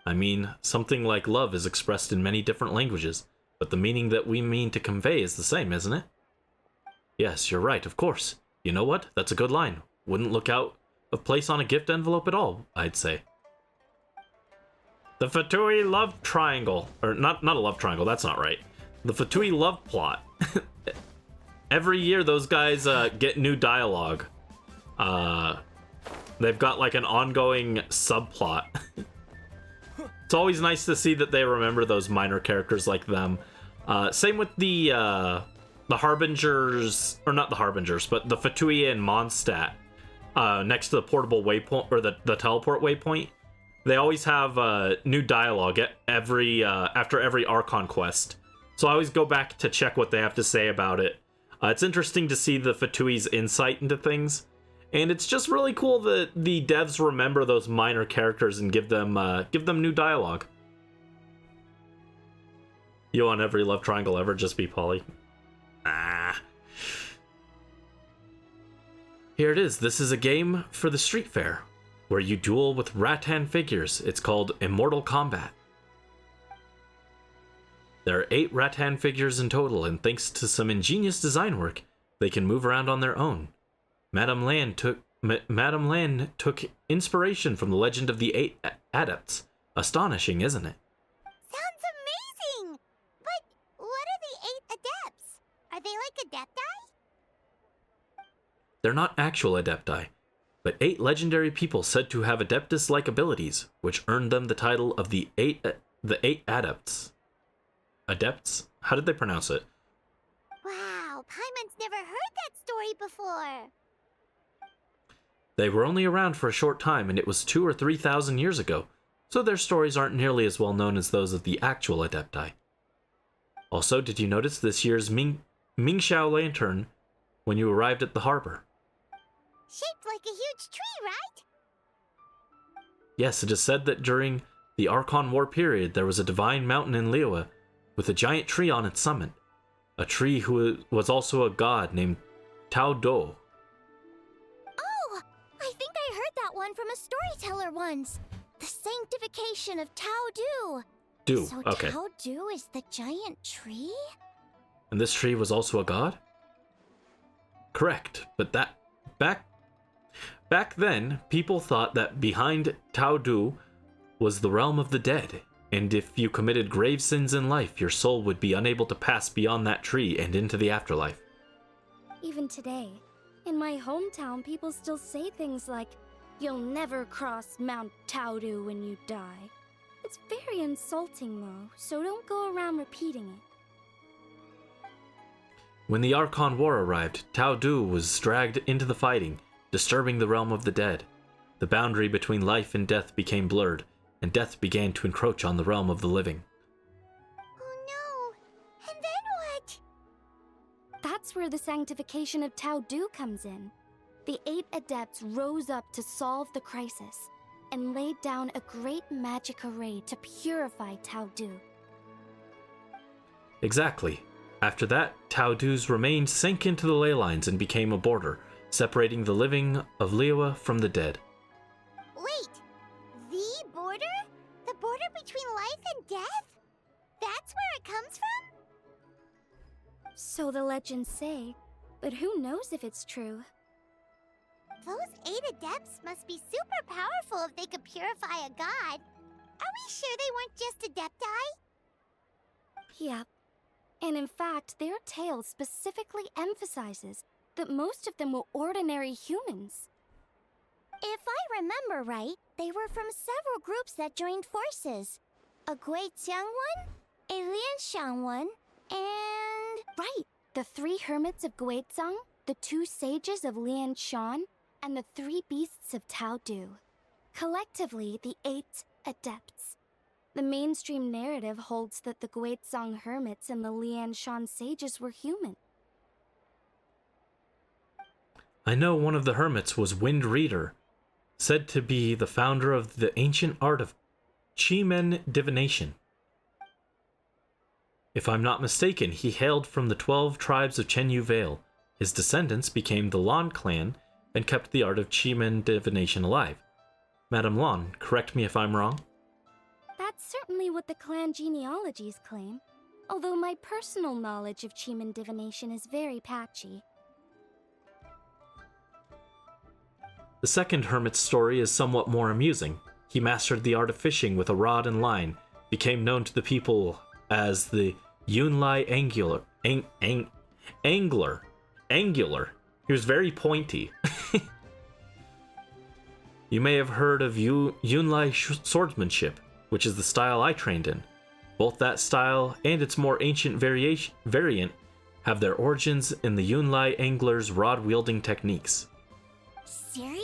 [SPEAKER 1] I mean, something like love is expressed in many different languages, but the meaning that we mean to convey is the same, isn't it? Yes, you're right, of course. You know what? That's a good line. Wouldn't look out of place on a gift envelope at all, I'd say. The Fatui love triangle. Or, not a love triangle, that's not right. The Fatui love plot. Every year, those guys get new dialogue. They've got, like, an ongoing subplot. It's always nice to see that they remember those minor characters like them. Same with the Harbingers, or not the Harbingers, but the Fatui and Mondstadt, next to the portable waypoint, or the teleport waypoint. They always have new dialogue after every Archon quest. So I always go back to check what they have to say about it. It's interesting to see the Fatui's insight into things. And it's just really cool that the devs remember those minor characters and give them new dialogue. You want every love triangle ever just be Polly? Ah. Here it is. This is a game for the street fair, where you duel with rattan figures. It's called Immortal Combat. There are 8 rattan figures in total, and thanks to some ingenious design work, they can move around on their own. Madame Lan took inspiration from the legend of the 8 adepts. Astonishing, isn't it?
[SPEAKER 4] Sounds amazing! But what are the 8 adepts? Are they like adepti?
[SPEAKER 1] They're not actual adepti, but 8 legendary people said to have adeptus-like abilities, which earned them the title of the eight adepts. Adepts? How did they pronounce it?
[SPEAKER 4] Wow, Paimon's never heard that story before.
[SPEAKER 1] They were only around for a short time, and it was 2,000 or 3,000 years ago, so their stories aren't nearly as well known as those of the actual adepti. Also, did you notice this year's Mingxiao lantern when you arrived at the harbor?
[SPEAKER 4] Shaped like a huge tree, right?
[SPEAKER 1] Yes, it is said that during the Archon War period, there was a divine mountain in Liyue with a giant tree on its summit. A tree who was also a god named Tao Do.
[SPEAKER 4] Oh, I think I heard that one from a storyteller once. The sanctification of Tao Du. So
[SPEAKER 1] Okay.
[SPEAKER 4] Tao Du is the giant tree?
[SPEAKER 1] And this tree was also a god? Correct, but that back then, people thought that behind Tao Du was the realm of the dead, and if you committed grave sins in life, your soul would be unable to pass beyond that tree and into the afterlife.
[SPEAKER 6] Even today, in my hometown, people still say things like, "You'll never cross Mount Taudu when you die." It's very insulting, though, so don't go around repeating it.
[SPEAKER 1] When the Archon War arrived, Tao Du was dragged into the fighting, disturbing the realm of the dead. The boundary between life and death became blurred, and death began to encroach on the realm of the living.
[SPEAKER 4] Oh no! And then what?
[SPEAKER 6] That's where the sanctification of Tao Du comes in. The 8 adepts rose up to solve the crisis, and laid down a great magic array to purify Tao Du.
[SPEAKER 1] Exactly. After that, Tao Du's remains sank into the ley lines and became a border, separating the living of Liyue from the dead.
[SPEAKER 4] Wait! The border? The border between life and death? That's where it comes from?
[SPEAKER 6] So the legends say, but who knows if it's true?
[SPEAKER 4] Those 8 adepts must be super powerful if they could purify a god. Are we sure they weren't just adepti?
[SPEAKER 6] Yep. And in fact, their tale specifically emphasizes that most of them were ordinary humans.
[SPEAKER 4] If I remember right, they were from several groups that joined forces. A Guixiang one, a Lianxiang one, and...
[SPEAKER 6] Right! The 3 hermits of Guizhang, the 2 sages of Lianshan, and the 3 beasts of Taodu. Collectively, the 8 adepts. The mainstream narrative holds that the Guizhang hermits and the Lianshan sages were human.
[SPEAKER 1] I know one of the hermits was Wind Reader, said to be the founder of the ancient art of Chi-Men divination. If I'm not mistaken, he hailed from the 12 tribes of Chenyu Vale. His descendants became the Lan clan and kept the art of Chi-Men divination alive. Madame Lan, correct me if I'm wrong?
[SPEAKER 6] That's certainly what the clan genealogies claim, although my personal knowledge of Chi-Men divination is very patchy.
[SPEAKER 1] The second hermit's story is somewhat more amusing. He mastered the art of fishing with a rod and line, became known to the people as the Yunlai Angler. He was very pointy. You may have heard of Yunlai swordsmanship, which is the style I trained in. Both that style and its more ancient variant have their origins in the Yunlai Angler's rod-wielding techniques.
[SPEAKER 4] Seriously?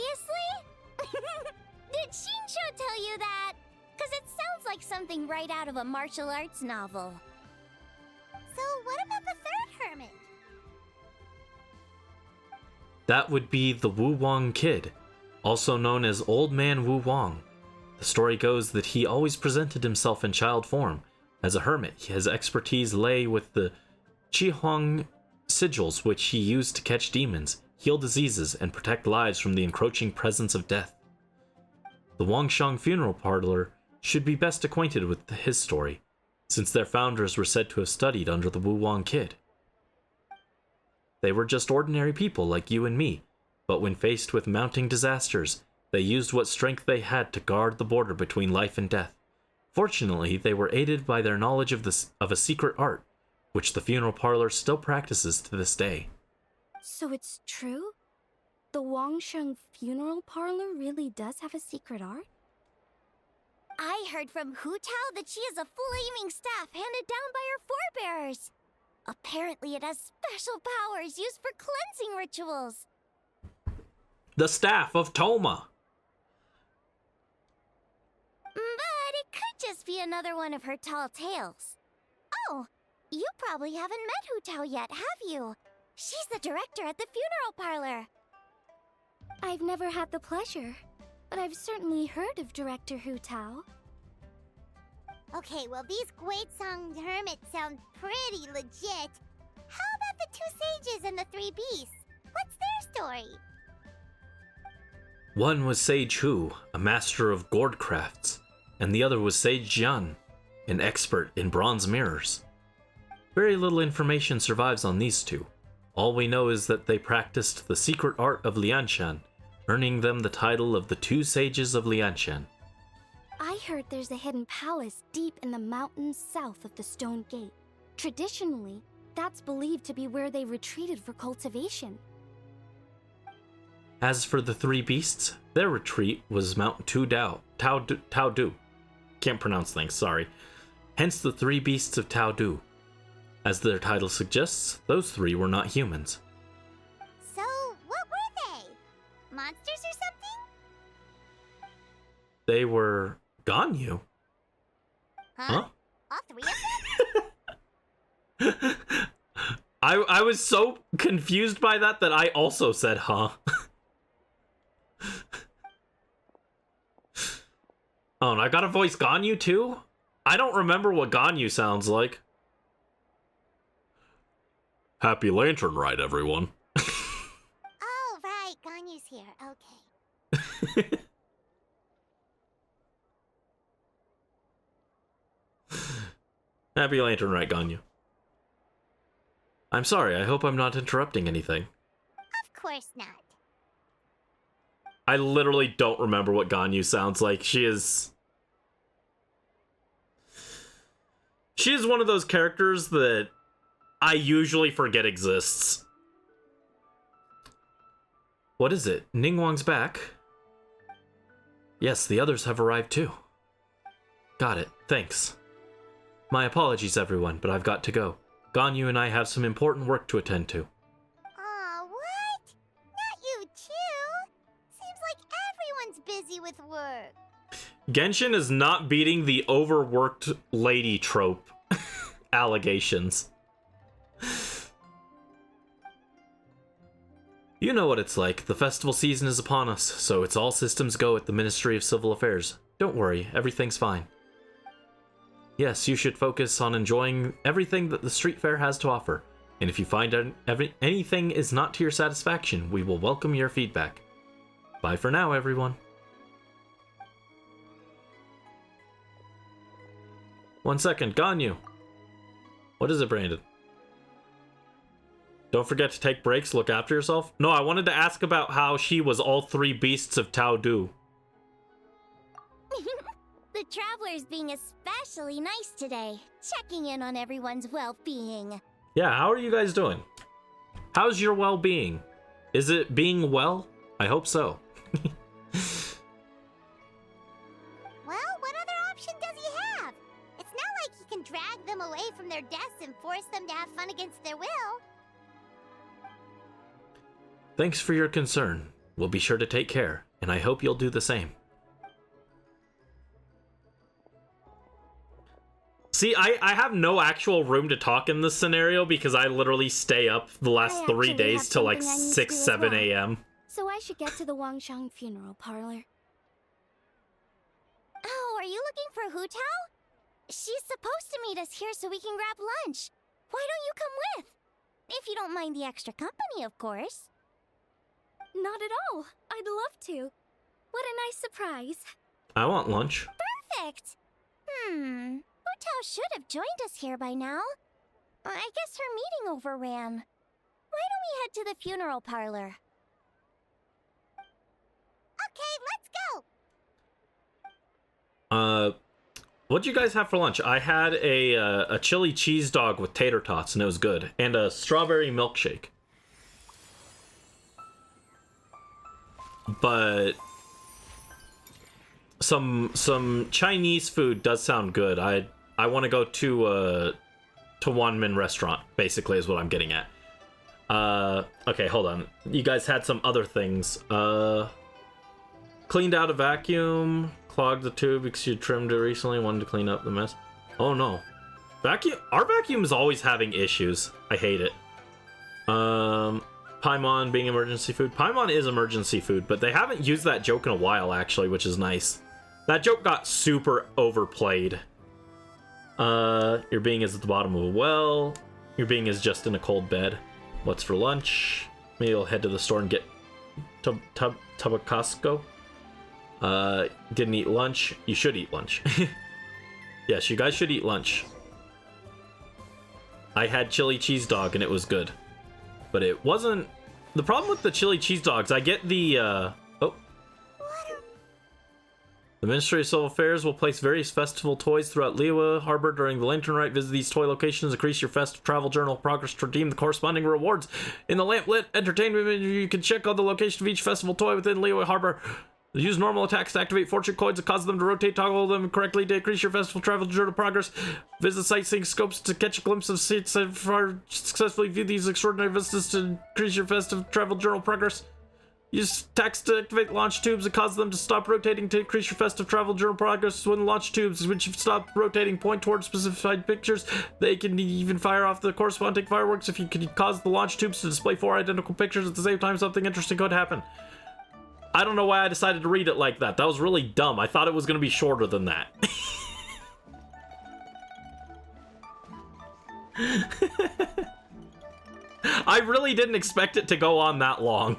[SPEAKER 4] Did Shinsho tell you that? Because it sounds like something right out of a martial arts novel. So what about the 3rd hermit?
[SPEAKER 1] That would be the Wu Wang Kid, also known as Old Man Wu Wang. The story goes that he always presented himself in child form. As a hermit, his expertise lay with the Qihong sigils, which he used to catch demons, heal diseases, and protect lives from the encroaching presence of death. The Wangshang Funeral Parlor should be best acquainted with his story, since their founders were said to have studied under the Wu Wang Kid. They were just ordinary people like you and me, but when faced with mounting disasters, they used what strength they had to guard the border between life and death. Fortunately, they were aided by their knowledge of a secret art, which the funeral parlor still practices to this day.
[SPEAKER 6] So it's true? The Wangsheng Funeral Parlor really does have a secret art?
[SPEAKER 4] I heard from Hu Tao that she has a flaming staff handed down by her forebears. Apparently it has special powers used for cleansing rituals.
[SPEAKER 1] The Staff of Toma!
[SPEAKER 4] But it could just be another one of her tall tales. Oh, you probably haven't met Hu Tao yet, have you? She's the director at the funeral parlor.
[SPEAKER 6] I've never had the pleasure, but I've certainly heard of Director Hu Tao.
[SPEAKER 4] Okay, well these Guizhang hermits sound pretty legit. How about the 2 sages and the 3 beasts? What's their story?
[SPEAKER 1] One was Sage Hu, a master of gourd crafts, and the other was Sage Jian, an expert in bronze mirrors. Very little information survives on these 2. All we know is that they practiced the secret art of Lianshan, earning them the title of the 2 sages of Lianshan.
[SPEAKER 6] I heard there's a hidden palace deep in the mountains south of the Stone Gate. Traditionally, that's believed to be where they retreated for cultivation.
[SPEAKER 1] As for the 3 beasts, their retreat was Mount Taodu. Can't pronounce things, sorry. Hence the 3 beasts of Taodu. As their title suggests, those 3 were not humans.
[SPEAKER 4] So, what were they? Monsters or something?
[SPEAKER 1] They were Ganyu. Huh?
[SPEAKER 4] All 3 of them?
[SPEAKER 1] I was so confused by that I also said, huh? Oh, and I gotta voice Ganyu too? I don't remember what Ganyu sounds like. Happy Lantern Rite, everyone.
[SPEAKER 4] Oh, right, Ganyu's here. Okay.
[SPEAKER 1] Happy Lantern Rite, Ganyu. I'm sorry, I hope I'm not interrupting anything.
[SPEAKER 4] Of course not.
[SPEAKER 1] I literally don't remember what Ganyu sounds like. She is one of those characters that I usually forget exists. What is it? Ningguang's back? Yes, the others have arrived too. Got it. Thanks. My apologies, everyone, but I've got to go. Ganyu and I have some important work to attend to.
[SPEAKER 4] Aw, what? Not you too? Seems like everyone's busy with work.
[SPEAKER 1] Genshin is not beating the overworked lady trope allegations. You know what it's like. The festival season is upon us, so it's all systems go at the Ministry of Civil Affairs. Don't worry, everything's fine. Yes, you should focus on enjoying everything that the street fair has to offer. And if you find anything is not to your satisfaction, we will welcome your feedback. Bye for now, everyone. One second, Ganyu. What is it, Brandon? Don't forget to take breaks, look after yourself. No, I wanted to ask about how she was all three beasts of Tao Du.
[SPEAKER 4] The traveler's being especially nice today, checking in on everyone's well-being.
[SPEAKER 1] Yeah, how are you guys doing? How's your well-being? Is it being well? I hope so.
[SPEAKER 4] Well, what other option does he have? It's not like he can drag them away from their desks and force them to have fun against their will.
[SPEAKER 1] Thanks for your concern. We'll be sure to take care, and I hope you'll do the same. See, I have no actual room to talk in this scenario because I literally stay up the last 3 days till like 6, 7 a.m.
[SPEAKER 6] So I should get to the Wangshang funeral parlor.
[SPEAKER 4] Oh, are you looking for Hu Tao? She's supposed to meet us here so we can grab lunch. Why don't you come with? If you don't mind the extra company, of course.
[SPEAKER 6] Not at all. I'd love to. What a nice surprise.
[SPEAKER 1] I want lunch.
[SPEAKER 4] Perfect. Hu Tao should have joined us here by now. I guess her meeting overran. Why don't we head to the funeral parlor? Okay, let's go!
[SPEAKER 1] What'd you guys have for lunch? I had a chili cheese dog with tater tots, and it was good. And a strawberry milkshake. But some Chinese food does sound good. I want to go to Wanmin restaurant, basically, is what I'm getting at. Okay, hold on. You guys had some other things. Cleaned out a vacuum, clogged the tube because you trimmed it recently, wanted to clean up the mess. Oh no. Our vacuum is always having issues. I hate it. Paimon being emergency food. Paimon is emergency food, but they haven't used that joke in a while, actually, which is nice. That joke got super overplayed. Your being is at the bottom of a well. Your being is just in a cold bed. What's for lunch? Maybe you'll head to the store and get Tabasco. Didn't eat lunch. You should eat lunch. Yes, you guys should eat lunch. I had chili cheese dog and it was good. But it wasn't... The problem with the chili cheese dogs, I get the, The Ministry of Civil Affairs will place various festival toys throughout Liyue Harbor during the Lantern Rite. Visit these toy locations, increase your festive travel journal progress to redeem the corresponding rewards. In the Lamplit Entertainment menu, you can check on the location of each festival toy within Liyue Harbor. Use normal attacks to activate fortune coins and cause them to rotate, toggle them correctly to increase your festival travel journal progress. Visit sightseeing scopes to catch a glimpse of seats and successfully view these extraordinary vistas to increase your festive travel journal progress. Use attacks to activate launch tubes and cause them to stop rotating to increase your festive travel journal progress. When launch tubes, which have stopped rotating, point towards specified pictures, they can even fire off the corresponding fireworks. If you can cause the launch tubes to display 4 identical pictures at the same time, something interesting could happen. I don't know why I decided to read it like that. That was really dumb. I thought it was going to be shorter than that. I really didn't expect it to go on that long.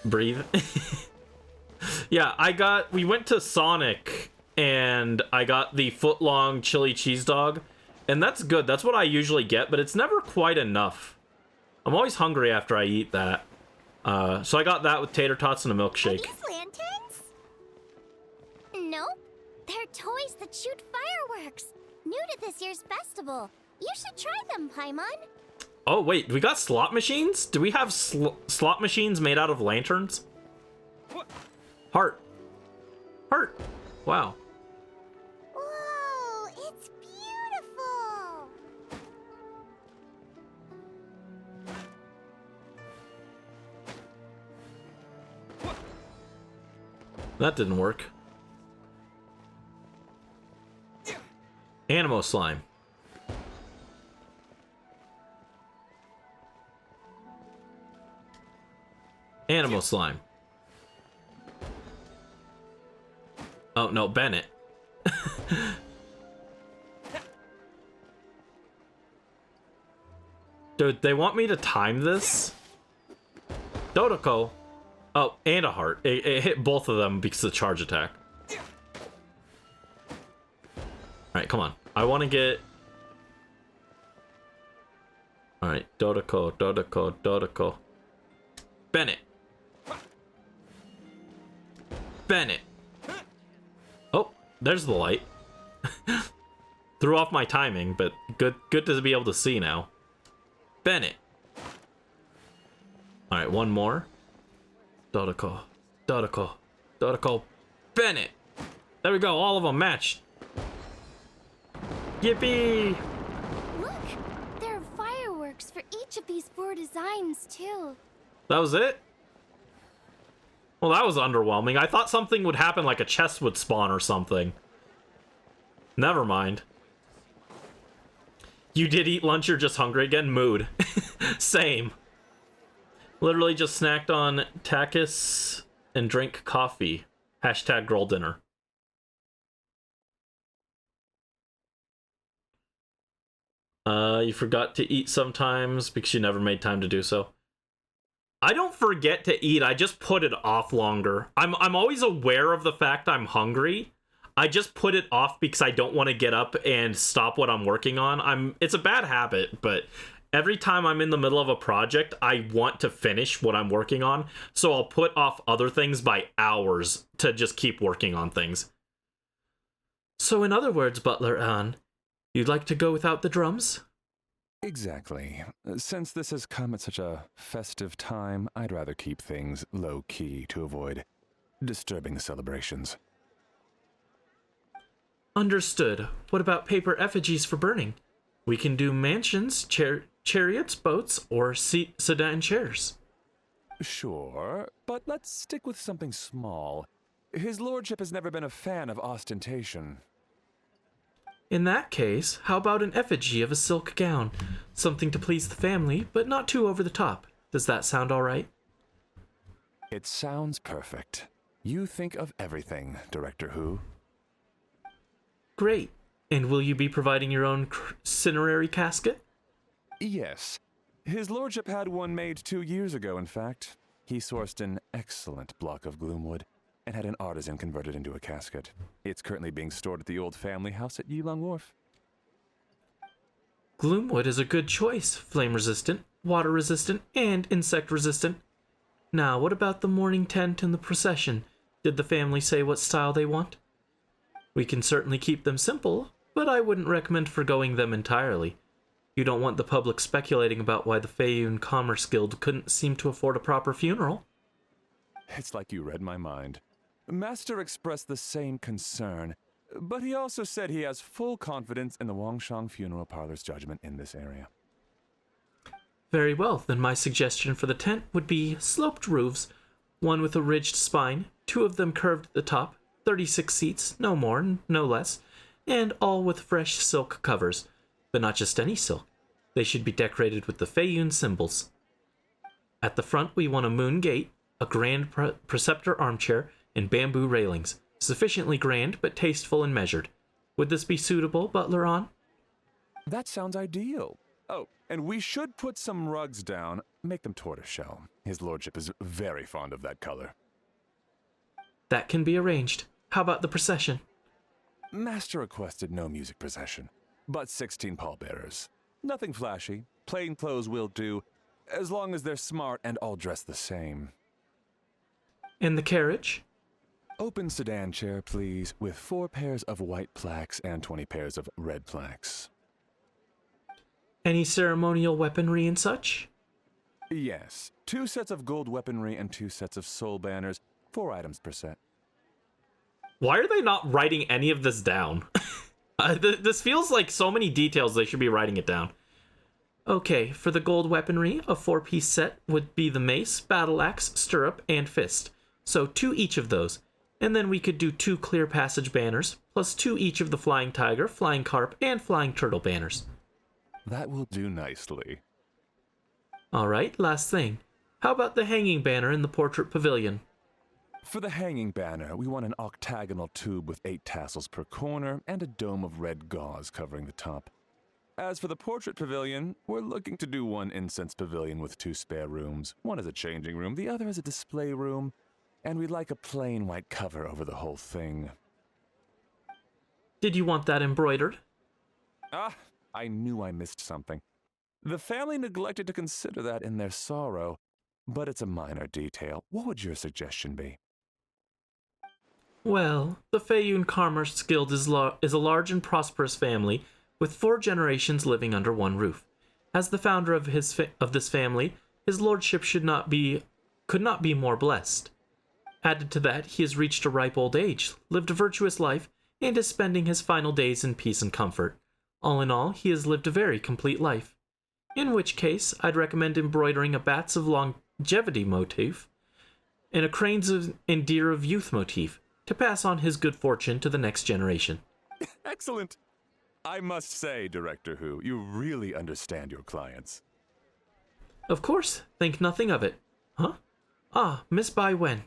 [SPEAKER 1] Breathe. Yeah, we went to Sonic and I got the foot-long chili cheese dog, and that's good. That's what I usually get, but it's never quite enough. I'm always hungry after I eat that. So I got that with tater tots and a milkshake.
[SPEAKER 4] Are these lanterns? Nope. They're toys that shoot fireworks. New to this year's festival. You should try them, Paimon.
[SPEAKER 1] Oh, wait, we got slot machines? Do we have slot machines made out of lanterns? Heart. Heart. Wow.
[SPEAKER 4] Whoa, it's beautiful!
[SPEAKER 1] That didn't work. Animo slime. Animal slime. Oh, no, Bennett. Dude, they want me to time this? Dodoko. Oh, and a heart. It hit both of them because of the charge attack. Alright, come on. I want to get... Alright, Dodoko, Dodoko, Dodoko. Bennett. Bennett. Oh, there's the light. Threw off my timing, but good to be able to see now. Bennett. Alright, one more. Dodoko. Dodoko. Dodoko. Bennett. There we go, all of them matched. Yippee!
[SPEAKER 6] Look! There are fireworks for each of these 4 designs, too.
[SPEAKER 1] That was it? Well, that was underwhelming. I thought something would happen, like a chest would spawn or something. Never mind. You did eat lunch, you're just hungry again? Mood. Same. Literally just snacked on takis and drank coffee. Hashtag girl dinner. You forgot to eat sometimes because you never made time to do so. I don't forget to eat, I just put it off longer. I'm always aware of the fact I'm hungry. I just put it off because I don't want to get up and stop what I'm working on. It's a bad habit, but every time I'm in the middle of a project, I want to finish what I'm working on, so I'll put off other things by hours to just keep working on things. So in other words, Butler Ann, you'd like to go without the drums?
[SPEAKER 7] Exactly. Since this has come at such a festive time, I'd rather keep things low-key to avoid disturbing the celebrations.
[SPEAKER 1] Understood. What about paper effigies for burning? We can do mansions, chariots, boats, or sedan chairs.
[SPEAKER 7] Sure, but let's stick with something small. His lordship has never been a fan of ostentation.
[SPEAKER 1] In that case, how about an effigy of a silk gown? Something to please the family, but not too over the top. Does that sound all right?
[SPEAKER 7] It sounds perfect. You think of everything, Director Who.
[SPEAKER 1] Great. And will you be providing your own cinerary casket?
[SPEAKER 7] Yes. His lordship had one made 2 years ago, in fact. He sourced an excellent block of gloomwood and had an artisan convert it into a casket. It's currently being stored at the old family house at Yilong Wharf.
[SPEAKER 1] Gloomwood is a good choice. Flame-resistant, water-resistant, and insect-resistant. Now, what about the morning tent and the procession? Did the family say what style they want? We can certainly keep them simple, but I wouldn't recommend forgoing them entirely. You don't want the public speculating about why the Feiyun Commerce Guild couldn't seem to afford a proper funeral.
[SPEAKER 7] It's like you read my mind. Master expressed the same concern, but he also said he has full confidence in the Wangshang Funeral Parlor's judgment in this area.
[SPEAKER 1] Very well, then my suggestion for the tent would be sloped roofs, one with a ridged spine, 2 of them curved at the top, 36 seats, no more, no less, and all with fresh silk covers. But not just any silk. They should be decorated with the Feiyun symbols. At the front, we want a moon gate, a grand preceptor armchair, and bamboo railings. Sufficiently grand, but tasteful and measured. Would this be suitable, Butler Ann?
[SPEAKER 7] That sounds ideal. Oh, and we should put some rugs down. Make them tortoiseshell. His lordship is very fond of that color.
[SPEAKER 1] That can be arranged. How about the procession?
[SPEAKER 7] Master requested no music procession, but 16 pallbearers. Nothing flashy. Plain clothes will do, as long as they're smart and all dressed the same.
[SPEAKER 1] And the carriage?
[SPEAKER 7] Open sedan chair, please, with 4 pairs of white plaques and 20 pairs of red plaques.
[SPEAKER 1] Any ceremonial weaponry and such?
[SPEAKER 7] Yes, 2 sets of gold weaponry and 2 sets of soul banners, 4 items per set.
[SPEAKER 1] Why are they not writing any of this down? This feels like so many details, they should be writing it down. Okay, for the gold weaponry, a 4-piece set would be the mace, battle axe, stirrup, and fist. So 2 each of those. And then we could do 2 clear passage banners, plus 2 each of the flying tiger, flying carp, and flying turtle banners.
[SPEAKER 7] That will do nicely.
[SPEAKER 1] Alright, last thing. How about the hanging banner in the portrait pavilion?
[SPEAKER 7] For the hanging banner, we want an octagonal tube with 8 tassels per corner and a dome of red gauze covering the top. As for the portrait pavilion, we're looking to do 1 incense pavilion with 2 spare rooms. One is a changing room, the other is a display room, and we'd like a plain white cover over the whole thing.
[SPEAKER 1] Did you want that embroidered?
[SPEAKER 7] Ah, I knew I missed something. The family neglected to consider that in their sorrow, but it's a minor detail. What would your suggestion be?
[SPEAKER 1] Well, the Feiyun Commerce Guild is a large and prosperous family with 4 generations living under one roof. As the founder of this family, his lordship could not be more blessed. Added to that, he has reached a ripe old age, lived a virtuous life, and is spending his final days in peace and comfort. All in all, he has lived a very complete life. In which case, I'd recommend embroidering a bats of longevity motif and a cranes and deer of youth motif to pass on his good fortune to the next generation.
[SPEAKER 7] Excellent! I must say, Director Who, you really understand your clients.
[SPEAKER 1] Of course, think nothing of it. Huh? Ah, Miss Bai Wen.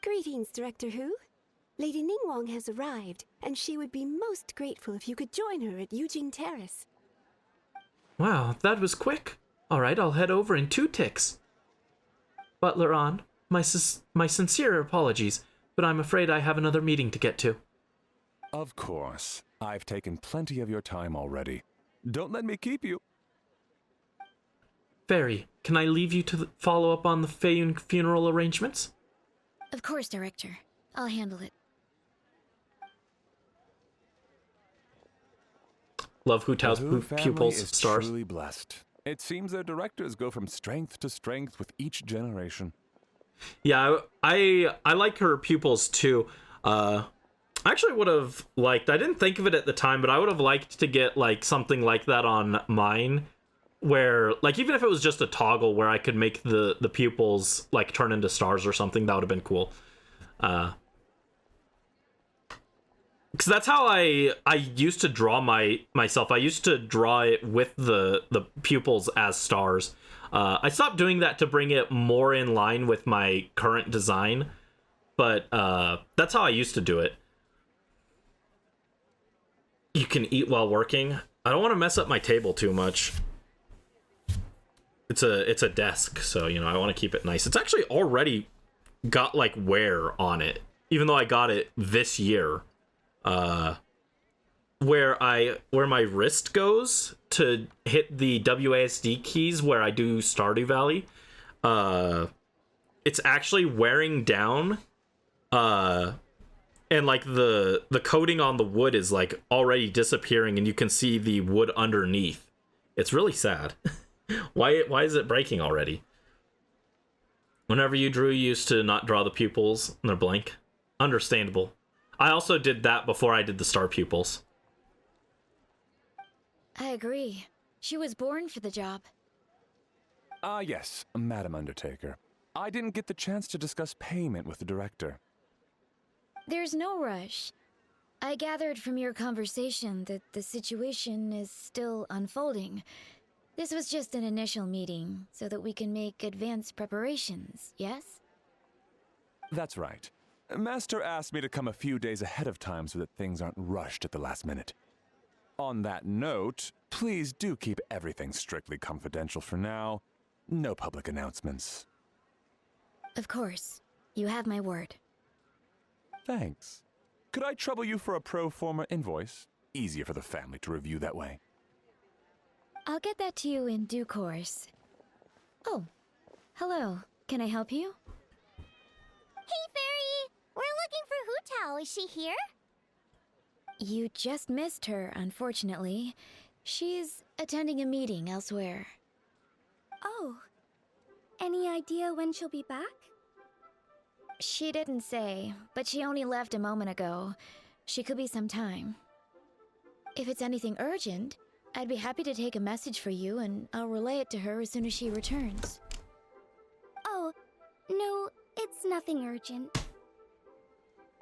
[SPEAKER 8] Greetings, Director Who. Lady Ningguang has arrived, and she would be most grateful if you could join her at Yujing Terrace.
[SPEAKER 1] Wow, that was quick. Alright, I'll head over in 2 ticks. Butler on, my sincere apologies, but I'm afraid I have another meeting to get to.
[SPEAKER 7] Of course. I've taken plenty of your time already. Don't let me keep you.
[SPEAKER 1] Fairy, can I leave you to follow up on the Feiyun funeral arrangements?
[SPEAKER 9] Of course, Director. I'll handle it.
[SPEAKER 1] Love Hu Tao's
[SPEAKER 7] The Hu family
[SPEAKER 1] pupils,
[SPEAKER 7] is
[SPEAKER 1] stars.
[SPEAKER 7] truly blessed. It seems their directors go from strength to strength with each generation.
[SPEAKER 1] Yeah, I like her pupils too. I actually would have liked, I didn't think of it at the time, but I would have liked to get like something like that on mine, where like even if it was just a toggle where I could make the pupils like turn into stars or something, that would have been cool. Because that's how I used to draw myself. I used to draw it with the pupils as stars. I stopped doing that to bring it more in line with my current design, but that's how I used to do it. You can eat while working. I don't want to mess up my table too much. It's a desk, so you know I want to keep it nice. It's actually already got like wear on it, even though I got it this year. Where my wrist goes to hit the WASD keys where I do Stardew Valley, it's actually wearing down, and like the coating on the wood is like already disappearing, and you can see the wood underneath. It's really sad. Why is it breaking already? Whenever you drew, you used to not draw the pupils and they're blank. Understandable. I also did that before I did the star pupils.
[SPEAKER 9] I agree. She was born for the job.
[SPEAKER 7] Yes, Madam Undertaker. I didn't get the chance to discuss payment with the director.
[SPEAKER 9] There's no rush. I gathered from your conversation that the situation is still unfolding. This was just an initial meeting, so that we can make advanced preparations, yes?
[SPEAKER 7] That's right. Master asked me to come a few days ahead of time so that things aren't rushed at the last minute. On that note, please do keep everything strictly confidential for now. No public announcements.
[SPEAKER 9] Of course. You have my word.
[SPEAKER 7] Thanks. Could I trouble you for a pro forma invoice? Easier for the family to review that way.
[SPEAKER 9] I'll get that to you in due course. Oh, hello. Can I help you?
[SPEAKER 4] Hey, Fairy! We're looking for Hu Tao. Is she here?
[SPEAKER 9] You just missed her, unfortunately. She's attending a meeting elsewhere.
[SPEAKER 6] Oh. Any idea when she'll be back?
[SPEAKER 9] She didn't say, but she only left a moment ago. She could be some time. If it's anything urgent, I'd be happy to take a message for you and I'll relay it to her as soon as she returns.
[SPEAKER 6] Oh, no, it's nothing urgent.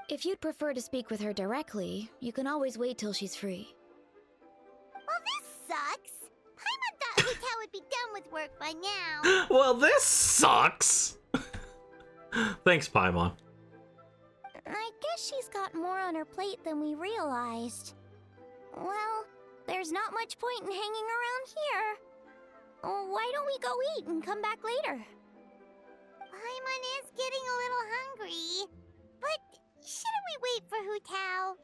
[SPEAKER 9] If you'd prefer to speak with her directly, you can always wait till she's free.
[SPEAKER 4] Well, this sucks. Paimon thought Huta would be done with work by now.
[SPEAKER 1] Well, this sucks. Thanks, Paimon.
[SPEAKER 4] I guess she's got more on her plate than we realized. Well, there's not much point in hanging around here. Why don't we go eat and come back later? Paimon is getting a little hungry. But shouldn't we wait for Hutao?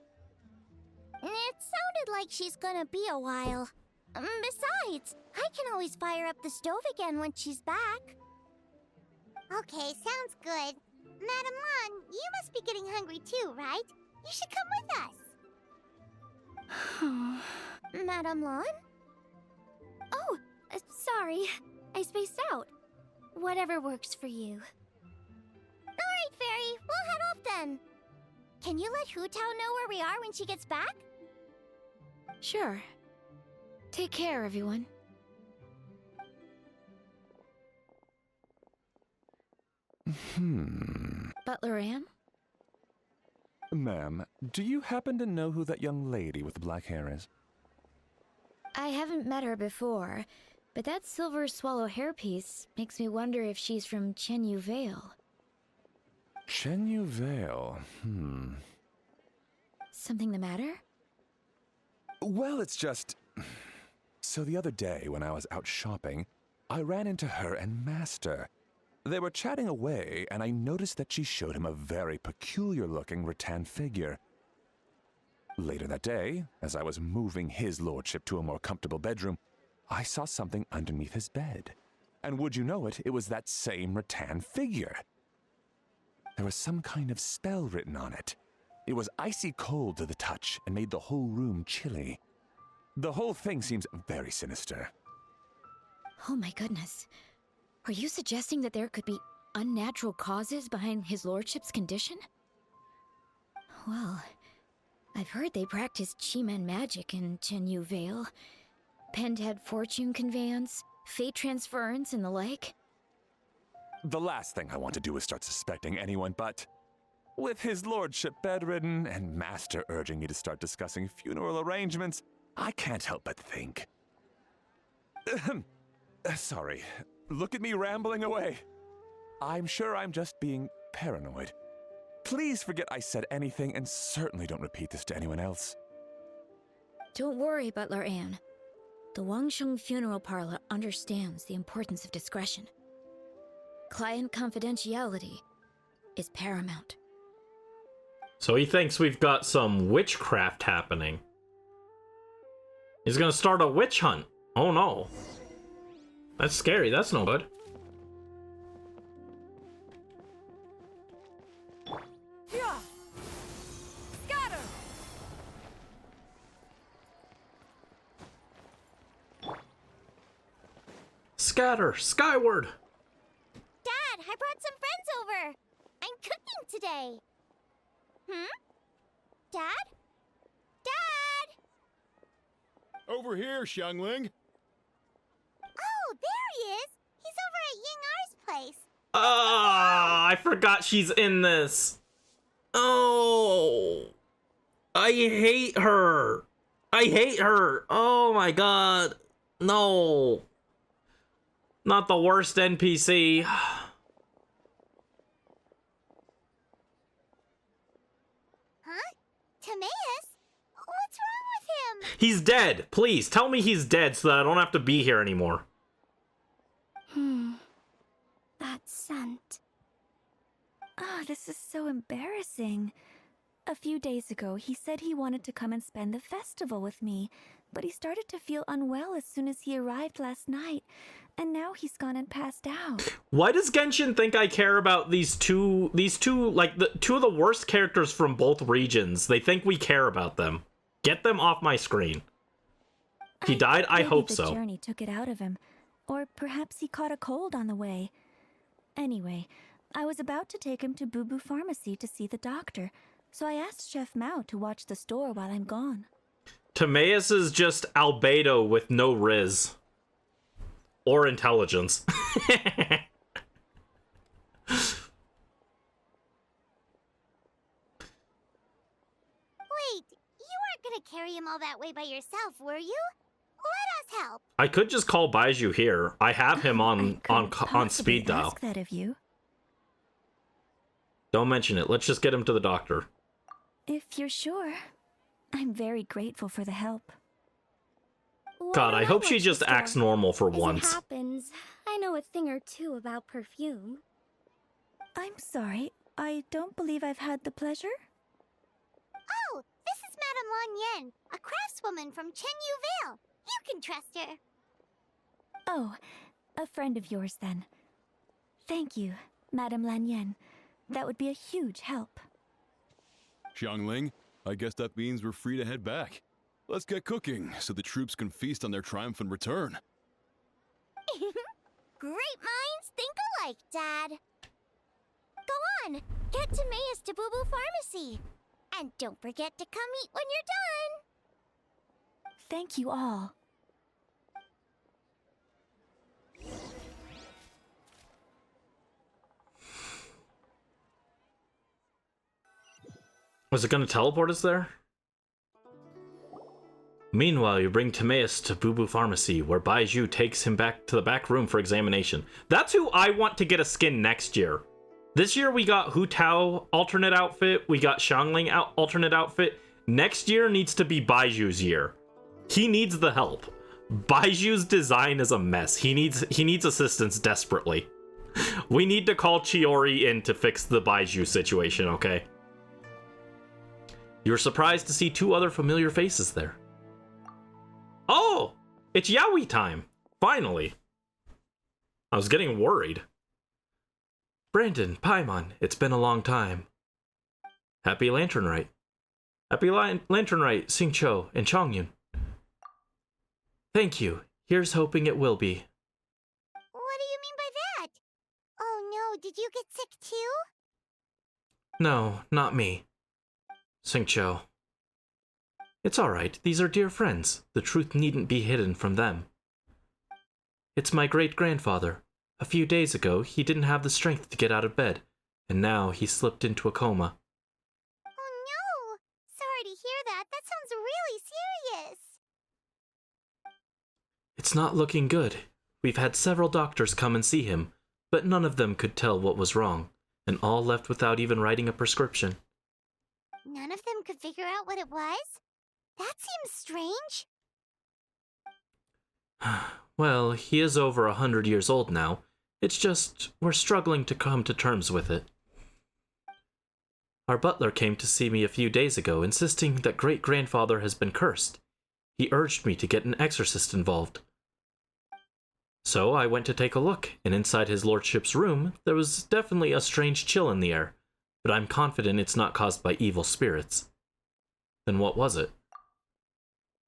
[SPEAKER 4] It sounded like she's gonna be a while. Besides, I can always fire up the stove again when she's back. Okay, sounds good. Madame Lan, you must be getting hungry too, right? You should come with us. Madame Lan?
[SPEAKER 6] Oh, sorry. I spaced out. Whatever works for you.
[SPEAKER 4] Alright, Fairy, we'll head off then. Can you let Hutao know where we are when she gets back?
[SPEAKER 9] Sure. Take care, everyone. Butler Anne?
[SPEAKER 7] Ma'am, do you happen to know who that young lady with the black hair is?
[SPEAKER 9] I haven't met her before, but that silver swallow hairpiece makes me wonder if she's from Chenyu Vale.
[SPEAKER 7] Chenyu Vale,
[SPEAKER 9] Something the matter?
[SPEAKER 7] Well, it's just... So the other day, when I was out shopping, I ran into her and Master. They were chatting away, and I noticed that she showed him a very peculiar-looking rattan figure. Later that day, as I was moving his lordship to a more comfortable bedroom, I saw something underneath his bed. And would you know it, it was that same rattan figure. There was some kind of spell written on it. It was icy cold to the touch and made the whole room chilly. The whole thing seems very sinister.
[SPEAKER 9] Oh my goodness. Are you suggesting that there could be unnatural causes behind his lordship's condition? Well, I've heard they practice Chi-Man magic in Chenyu Vale. Pentad fortune conveyance, fate transference, and the like.
[SPEAKER 7] The last thing I want to do is start suspecting anyone, but... with his lordship bedridden and Master urging me to start discussing funeral arrangements, I can't help but think. Sorry. Look at me rambling away. I'm sure I'm just being paranoid. Please forget I said anything and certainly don't repeat this to anyone else.
[SPEAKER 9] Don't worry, Butler Anne. The Wangsheng Funeral Parlor understands the importance of discretion. Client confidentiality is paramount.
[SPEAKER 1] So he thinks we've got some witchcraft happening. He's gonna start a witch hunt. Oh no. That's scary, that's no good.
[SPEAKER 3] Yeah. Scatter.
[SPEAKER 1] Scatter, skyward!
[SPEAKER 4] Dad, I brought some friends over. I'm cooking today. Dad? Dad!
[SPEAKER 10] Over here, Xiangling.
[SPEAKER 4] Oh, there he is. He's over at Ying R's place.
[SPEAKER 1] Ah, I forgot she's in this. Oh, I hate her. I hate her. Oh my god. No. Not the worst NPC.
[SPEAKER 4] Timaeus? What's wrong with him?
[SPEAKER 1] He's dead. Please, tell me he's dead so that I don't have to be here anymore.
[SPEAKER 6] That scent. Oh, this is so embarrassing. A few days ago, he said he wanted to come and spend the festival with me, but he started to feel unwell as soon as he arrived last night, and now he's gone and passed out.
[SPEAKER 1] Why does Genshin think I care about these two, like, the two of the worst characters from both regions? They think we care about them. Get them off my screen. He died? I hope
[SPEAKER 11] the
[SPEAKER 1] so.
[SPEAKER 11] journey took it out of him. Or perhaps he caught a cold on the way. Anyway, I was about to take him to Boo Boo Pharmacy to see the doctor, so I asked Chef Mao to watch the store while I'm gone.
[SPEAKER 1] Timaeus is just albedo with no riz. Or intelligence.
[SPEAKER 4] Wait, you weren't gonna carry him all that way by yourself, were you? Let us help.
[SPEAKER 1] I could just call Baiju here. I have him on speed dial.
[SPEAKER 11] Ask that of you.
[SPEAKER 1] Don't mention it. Let's just get him to the doctor.
[SPEAKER 11] If you're sure, I'm very grateful for the help.
[SPEAKER 1] God, I hope she just acts normal for once.
[SPEAKER 6] As it happens, I know a thing or two about perfume.
[SPEAKER 11] I'm sorry, I don't believe I've had the pleasure.
[SPEAKER 4] Oh, this is Madame Lan Yen, a craftswoman from Chen Yu Vale. You can trust her.
[SPEAKER 11] Oh, a friend of yours then. Thank you, Madame Lan Yen. That would be a huge help.
[SPEAKER 10] Xiangling, I guess that means we're free to head back. Let's get cooking so the troops can feast on their triumphant return.
[SPEAKER 4] Great minds think alike, Dad. Go on, get Timaeus to Boo Boo Pharmacy. And don't forget to come eat when you're done.
[SPEAKER 11] Thank you all.
[SPEAKER 1] Was it going to teleport us there? Meanwhile, you bring Timaeus to Boo Boo Pharmacy, where Baiju takes him back to the back room for examination. That's who I want to get a skin next year. This year we got Hu Tao alternate outfit, we got Xiangling alternate outfit. Next year needs to be Baiju's year. He needs the help. Baiju's design is a mess. He needs assistance desperately. We need to call Chiori in to fix the Baiju situation, okay? You were surprised to see two other familiar faces there. Oh! It's Yaoi time! Finally! I was getting worried. Brandon, Paimon, it's been a long time. Happy Lantern Rite. Happy Lantern Rite, Xingqiu and Chongyun. Thank you. Here's hoping it will be.
[SPEAKER 4] What do you mean by that? Oh no, did you get sick too?
[SPEAKER 1] No, not me. Xingqiu. It's alright, these are dear friends. The truth needn't be hidden from them. It's my great-grandfather. A few days ago, he didn't have the strength to get out of bed, and now he slipped into a coma.
[SPEAKER 4] Oh no! Sorry to hear that. That sounds really serious.
[SPEAKER 1] It's not looking good. We've had several doctors come and see him, but none of them could tell what was wrong, and all left without even writing a prescription.
[SPEAKER 4] None of them could figure out what it was? That seems strange.
[SPEAKER 1] Well, he is over 100 years old now. It's just, we're struggling to come to terms with it. Our butler came to see me a few days ago, insisting that great-grandfather has been cursed. He urged me to get an exorcist involved. So I went to take a look, and inside his lordship's room, there was definitely a strange chill in the air, but I'm confident it's not caused by evil spirits. Then what was it?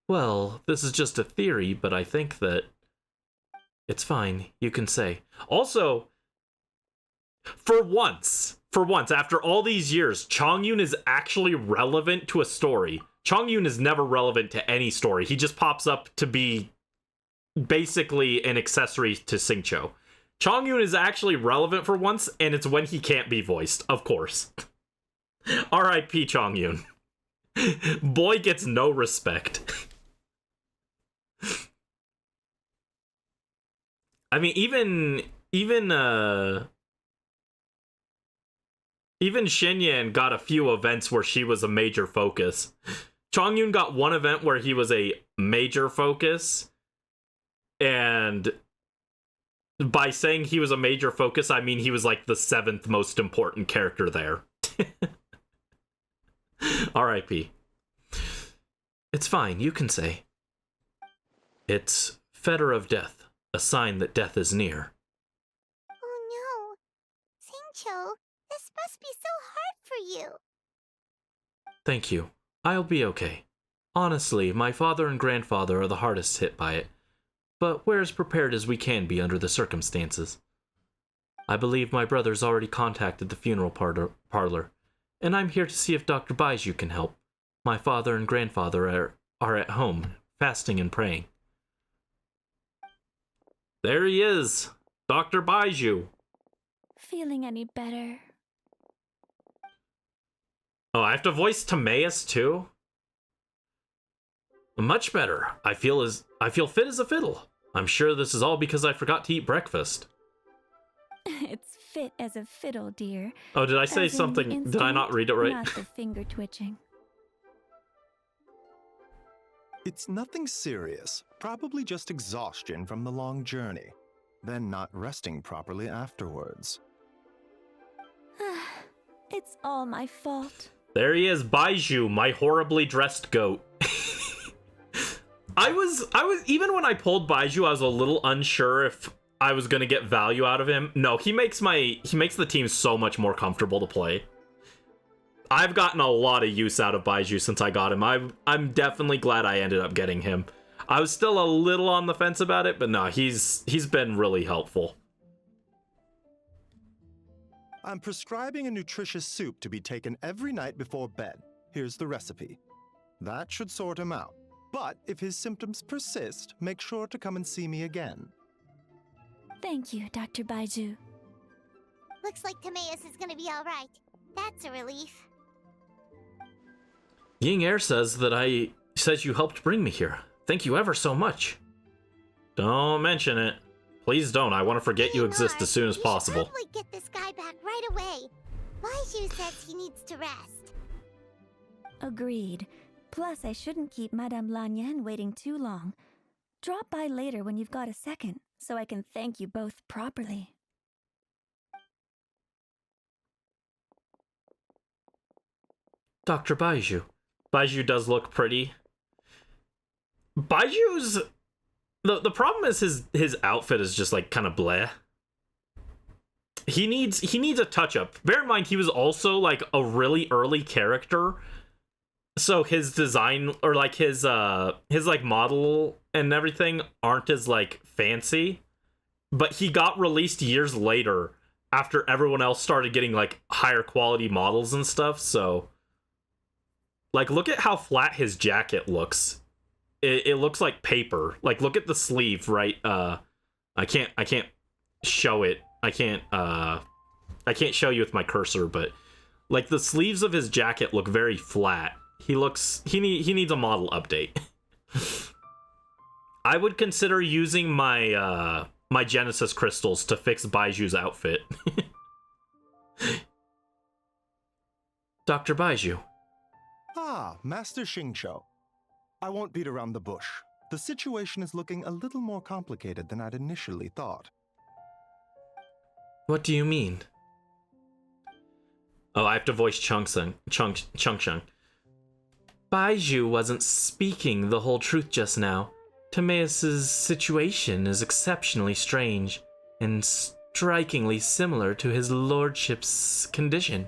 [SPEAKER 1] Well, this is just a theory, but I think that... It's fine, you can say. Also, for once, after all these years, Chongyun is actually relevant to a story. Chongyun is never relevant to any story. He just pops up to be basically an accessory to Xingqiu. Chongyun is actually relevant for once, and it's when he can't be voiced, of course. R.I.P. Chongyun. Boy gets no respect. I mean, even Shenyan got a few events where she was a major focus. Chongyun got one event where he was a major focus, and by saying he was a major focus, I mean he was like the 7th most important character there. R.I.P. It's fine, you can say. It's Fetter of Death, a sign that death is near.
[SPEAKER 4] Oh no. Xingqiu, this must be so hard for you.
[SPEAKER 1] Thank you. I'll be okay. Honestly, my father and grandfather are the hardest hit by it, but we're as prepared as we can be under the circumstances. I believe my brother's already contacted the funeral parlor, and I'm here to see if Dr. Baiju can help. My father and grandfather are at home, fasting and praying. There he is, Dr. Baiju.
[SPEAKER 11] Feeling any better?
[SPEAKER 1] Oh, I have to voice Timaeus too? Much better. I feel fit as a fiddle. I'm sure this is all because I forgot to eat breakfast.
[SPEAKER 11] It's fit as a fiddle, dear.
[SPEAKER 1] Oh, did I say
[SPEAKER 11] As in
[SPEAKER 1] something?
[SPEAKER 11] the
[SPEAKER 1] Did I not
[SPEAKER 11] instinct,
[SPEAKER 1] read it right?
[SPEAKER 11] Not the finger twitching.
[SPEAKER 12] It's nothing serious. Probably just exhaustion from the long journey. Then not resting properly afterwards.
[SPEAKER 11] It's all my fault.
[SPEAKER 1] There he is, Baiju, my horribly dressed goat. I was even when I pulled Baiju, I was a little unsure if I was gonna get value out of him. No, he makes the team so much more comfortable to play. I've gotten a lot of use out of Baiju since I got him. I'm definitely glad I ended up getting him. I was still a little on the fence about it, but no, he's been really helpful.
[SPEAKER 12] I'm prescribing a nutritious soup to be taken every night before bed. Here's the recipe. That should sort him out. But if his symptoms persist, make sure to come and see me again.
[SPEAKER 11] Thank you, Dr. Baiju.
[SPEAKER 4] Looks like Timaeus is gonna be alright. That's a relief.
[SPEAKER 1] Ying Air says you helped bring me here. Thank you ever so much. Don't mention it. Please don't. I want to forget you exist as soon as possible.
[SPEAKER 4] We should probably get this guy back right away. Baiju says he needs to rest.
[SPEAKER 11] Agreed. Plus, I shouldn't keep Madame Lanyan waiting too long. Drop by later when you've got a second, so I can thank you both properly.
[SPEAKER 1] Dr. Baiju. Baiju does look pretty. Baiju's... The problem is his outfit is just like kind of bleh. He needs a touch-up. Bear in mind, he was also like a really early character. So his design, or like his like model and everything aren't as like fancy. But he got released years later after everyone else started getting like higher quality models and stuff, so like look at how flat his jacket looks. It looks like paper. Like look at the sleeve, right? I can't show it. I can't show you with my cursor, but like the sleeves of his jacket look very flat. He needs a model update. I would consider using my my Genesis crystals to fix Baiju's outfit. Dr. Baiju.
[SPEAKER 12] Ah, Master Xingqiu. I won't beat around the bush. The situation is looking a little more complicated than I'd initially thought.
[SPEAKER 1] What do you mean? Oh, I have to voice Chung. Baiju wasn't speaking the whole truth just now. Timaeus' situation is exceptionally strange and strikingly similar to his lordship's condition.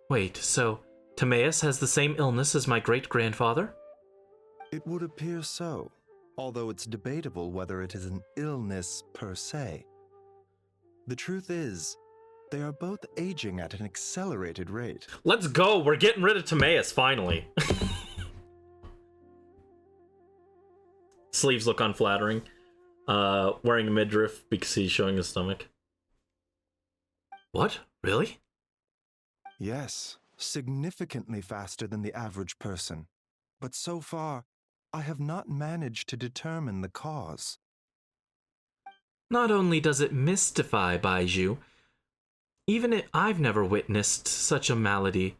[SPEAKER 1] Wait, so Timaeus has the same illness as my great-grandfather?
[SPEAKER 12] It would appear so, although it's debatable whether it is an illness per se. The truth is, they are both aging at an accelerated rate.
[SPEAKER 1] Let's go! We're getting rid of Timaeus, finally. Sleeves look unflattering. Wearing a midriff because he's showing his stomach. What? Really?
[SPEAKER 12] Yes, significantly faster than the average person. But so far, I have not managed to determine the cause.
[SPEAKER 1] Not only does it mystify Baiju, I've never witnessed such a malady.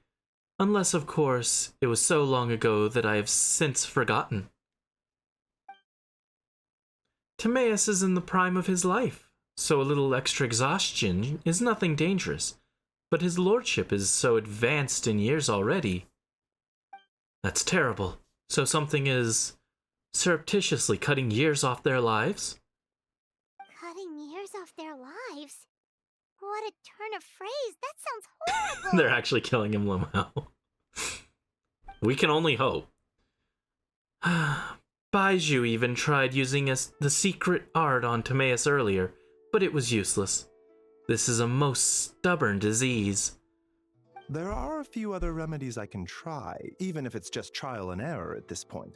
[SPEAKER 1] Unless, of course, it was so long ago that I have since forgotten. Timaeus is in the prime of his life, so a little extra exhaustion is nothing dangerous. But his lordship is so advanced in years already. That's terrible. So something is surreptitiously cutting years off their lives?
[SPEAKER 4] Cutting years off their lives? What a turn of phrase. That sounds horrible.
[SPEAKER 1] They're actually killing him, Lamau. We can only hope. Baiju even tried using the secret art on Timaeus earlier, but it was useless. This is a most stubborn disease.
[SPEAKER 12] There are a few other remedies I can try, even if it's just trial and error at this point.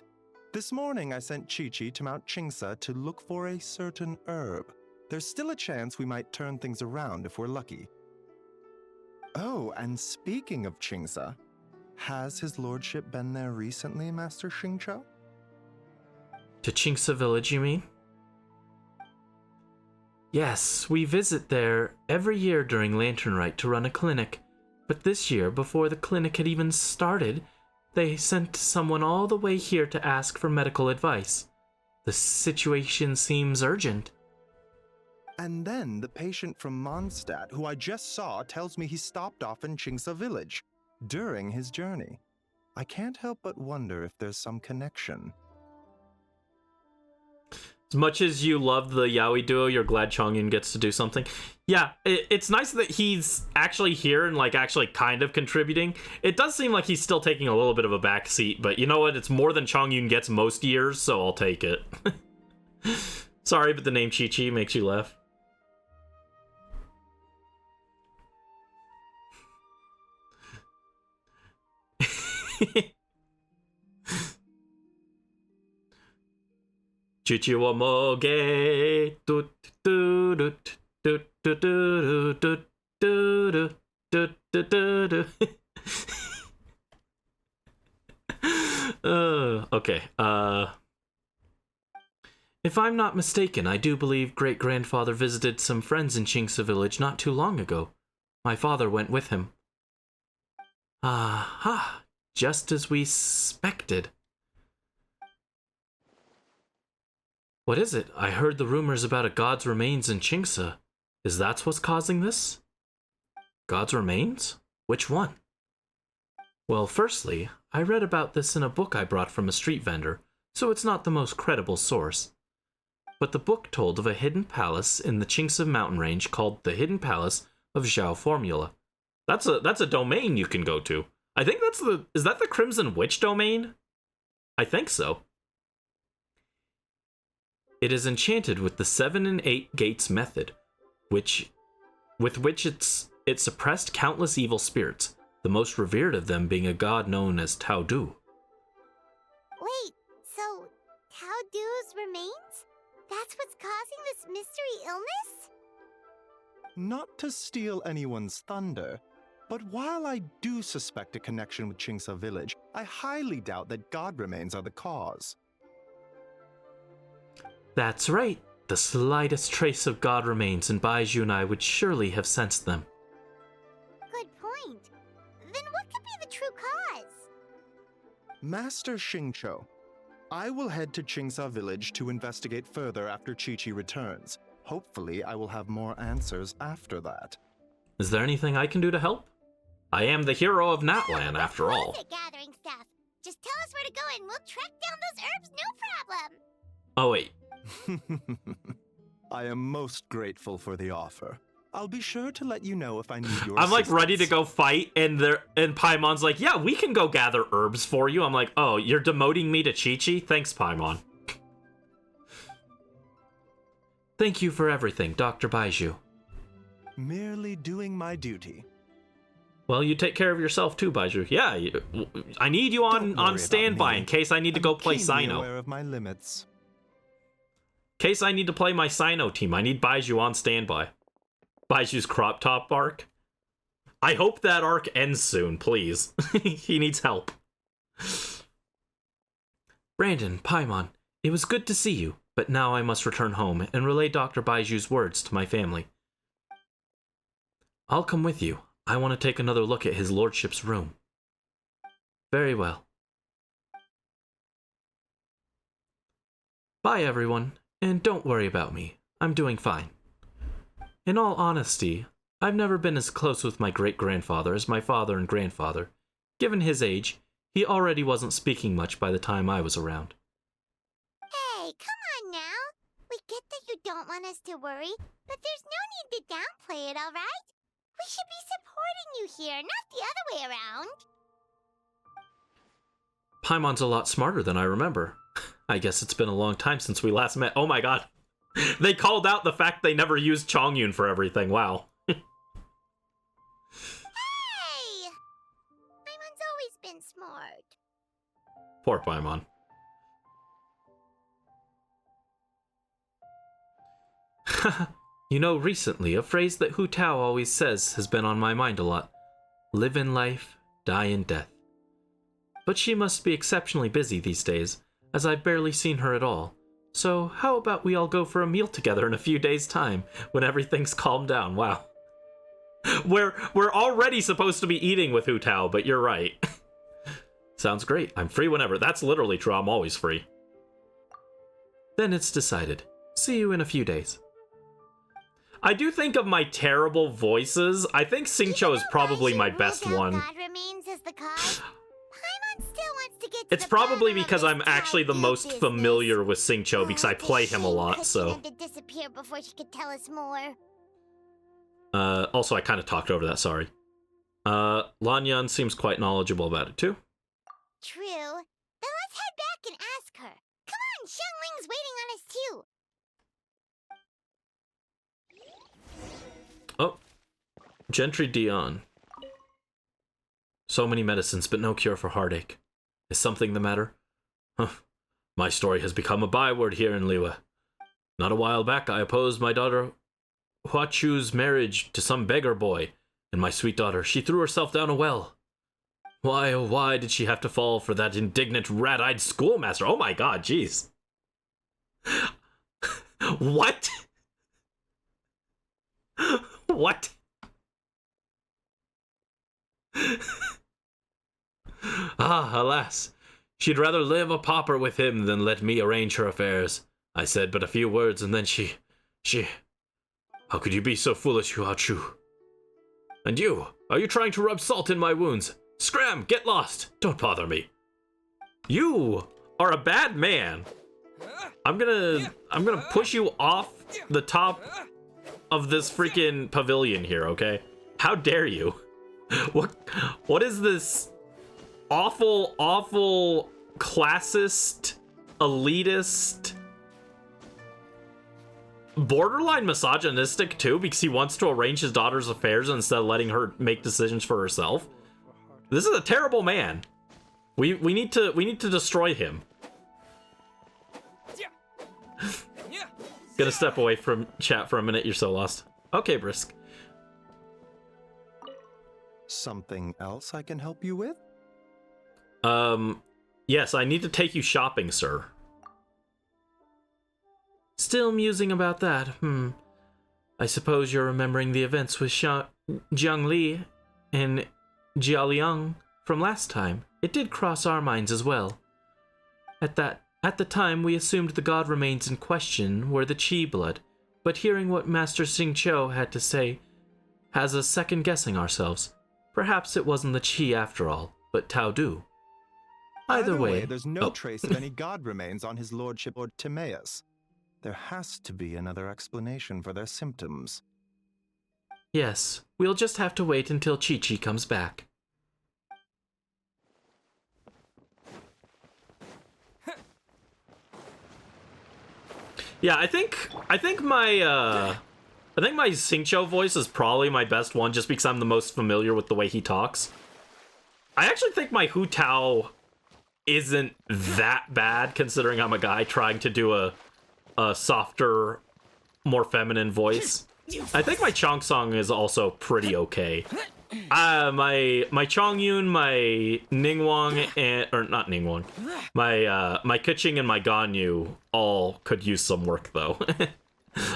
[SPEAKER 12] This morning I sent Chi-Chi to Mount Chingsa to look for a certain herb. There's still a chance we might turn things around if we're lucky. Oh, and speaking of Chingsa, has his lordship been there recently, Master Xingqiu?
[SPEAKER 1] To Chingsa Village, you mean? Yes, we visit there every year during Lantern Rite to run a clinic. But this year, before the clinic had even started, they sent someone all the way here to ask for medical advice. The situation seems urgent.
[SPEAKER 12] And then the patient from Mondstadt, who I just saw, tells me he stopped off in Chingsa Village during his journey. I can't help but wonder if there's some connection.
[SPEAKER 1] As much as you love the Yaoi duo, you're glad Chongyun gets to do something. Yeah, it's nice that he's actually here and like actually kind of contributing. It does seem like he's still taking a little bit of a back seat, but you know what? It's more than Chongyun gets most years, so I'll take it. Sorry, but the name Chi-Chi makes you laugh. Chi-Chi wa moge do do do do do do do do do do do. Okay. If I'm not mistaken, I do believe great-grandfather visited some friends in Chingsa Village not too long ago. My father went with him. Aha, just as we suspected. What is it? I heard the rumors about a god's remains in Chingsa. Is that what's causing this? God's remains? Which one? Well, firstly, I read about this in a book I brought from a street vendor, so it's not the most credible source. But the book told of a hidden palace in the Chingsa mountain range called the Hidden Palace of Zhao Formula. That's a domain you can go to. I think is that the Crimson Witch domain? I think so. It is enchanted with the 7 and 8 gates method, with which it suppressed countless evil spirits, the most revered of them being a god known as Tao Du.
[SPEAKER 4] Wait, so Tao Du's remains? That's what's causing this mystery illness?
[SPEAKER 12] Not to steal anyone's thunder, but while I do suspect a connection with Chingsa Village, I highly doubt that god remains are the cause.
[SPEAKER 1] That's right. The slightest trace of God remains, and Baiju and I would surely have sensed them.
[SPEAKER 4] Good point. Then what could be the true cause?
[SPEAKER 12] Master Xingqiu, I will head to Chingsa Village to investigate further after Chi-Chi returns. Hopefully, I will have more answers after that.
[SPEAKER 1] Is there anything I can do to help? I am the hero of Natlan, after all.
[SPEAKER 4] Gathering stuff. Just tell us where to go and we'll track down those herbs, no problem.
[SPEAKER 1] Oh, wait.
[SPEAKER 12] I am most grateful for the offer. I'll be sure to let you know if I need your
[SPEAKER 1] I'm like
[SPEAKER 12] assistance.
[SPEAKER 1] ready to go fight, and Paimon's like, yeah, we can go gather herbs for you. I'm like, oh, you're demoting me to Chi-Chi? Thanks, Paimon. Thank you for everything, Dr. Baiju.
[SPEAKER 12] Merely doing my duty.
[SPEAKER 1] Well, you take care of yourself too, Baiju. Yeah, I need you on standby in case I need to go play Sino.
[SPEAKER 12] Aware of my limits.
[SPEAKER 1] Case I need to play my Sino team, I need Baiju on standby. Baiju's crop top arc. I hope that arc ends soon, please. He needs help. Brandon, Paimon, it was good to see you, but now I must return home and relay Dr. Baiju's words to my family. I'll come with you. I want to take another look at his lordship's room. Very well. Bye, everyone. And don't worry about me. I'm doing fine. In all honesty, I've never been as close with my great-grandfather as my father and grandfather. Given his age, he already wasn't speaking much by the time I was around.
[SPEAKER 4] Hey, come on now. We get that you don't want us to worry, but there's no need to downplay it, all right? We should be supporting you here, not the other way around.
[SPEAKER 1] Paimon's a lot smarter than I remember. I guess it's been a long time since we last met. Oh my god. They called out the fact they never used Chongyun for everything. Wow.
[SPEAKER 4] Hey! Paimon's always been smart.
[SPEAKER 1] Poor Paimon. You know, recently, a phrase that Hu Tao always says has been on my mind a lot. Live in life, die in death. But she must be exceptionally busy these days, as I've barely seen her at all. So how about we all go for a meal together in a few days' time, when everything's calmed down? Wow. We're already supposed to be eating with Hu Tao, but you're right. Sounds great. I'm free whenever. That's literally true. I'm always free. Then it's decided. See you in a few days. I do think of my terrible voices. I think Xingqiu is probably my best one.
[SPEAKER 4] God remains as the cause. Paimon still wants to get to
[SPEAKER 1] It's
[SPEAKER 4] the
[SPEAKER 1] probably
[SPEAKER 4] bottom of
[SPEAKER 1] because
[SPEAKER 4] this
[SPEAKER 1] I'm actually the
[SPEAKER 4] Tao
[SPEAKER 1] most
[SPEAKER 4] business.
[SPEAKER 1] familiar with Xingqiu because I
[SPEAKER 4] It's a
[SPEAKER 1] play him a
[SPEAKER 4] shame
[SPEAKER 1] lot,
[SPEAKER 4] Cushion
[SPEAKER 1] so.
[SPEAKER 4] had to disappear before she could tell us more.
[SPEAKER 1] Also, I kind of talked over that, sorry. Lanyan seems quite knowledgeable about it, too.
[SPEAKER 4] True. Then let's head back and ask her. Come on, Xiangling's waiting on us too.
[SPEAKER 1] Oh. Gentry Dion. So many medicines, but no cure for heartache. Is something the matter? Huh. My story has become a byword here in Liyue. Not a while back, I opposed my daughter Huachu's marriage to some beggar boy, and my sweet daughter, she threw herself down a well. Why, oh why did she have to fall for that indignant rat-eyed schoolmaster? Oh my god, jeez. What? What? Ah, alas. She'd rather live a pauper with him than let me arrange her affairs. I said but a few words, and then she... How could you be so foolish, Huachu? And you, are you trying to rub salt in my wounds? Scram, get lost. Don't bother me. You are a bad man. I'm gonna push you off the top of this freaking pavilion here, okay? How dare you? What is this awful, awful, classist, elitist, borderline misogynistic too, because he wants to arrange his daughter's affairs instead of letting her make decisions for herself? This is a terrible man. We need to destroy him. Gonna step away from chat for a minute. You're so lost. Okay, Brisk.
[SPEAKER 12] Something else I can help you with?
[SPEAKER 1] Yes, I need to take you shopping, sir. Still musing about that. I suppose you're remembering the events with Jiang Li and Jialiang from last time. It did cross our minds as well. At the time, we assumed the god remains in question were the Qi blood, but hearing what Master Xingqiu had to say has us second-guessing ourselves. Perhaps it wasn't the Qi after all, but Tao Du. Either way,
[SPEAKER 12] there's no trace of any god remains on his lordship or Timaeus. There has to be another explanation for their symptoms.
[SPEAKER 1] Yes, we'll just have to wait until Chi-Chi comes back. Yeah, I think my Xingqiu voice is probably my best one just because I'm the most familiar with the way he talks. I actually think my Hu Tao isn't that bad considering I'm a guy trying to do a softer, more feminine voice. I think my Chongsong is also pretty okay. My Chongyun, my Ningguang, or not Ningguang, my Keqing and my Ganyu all could use some work though.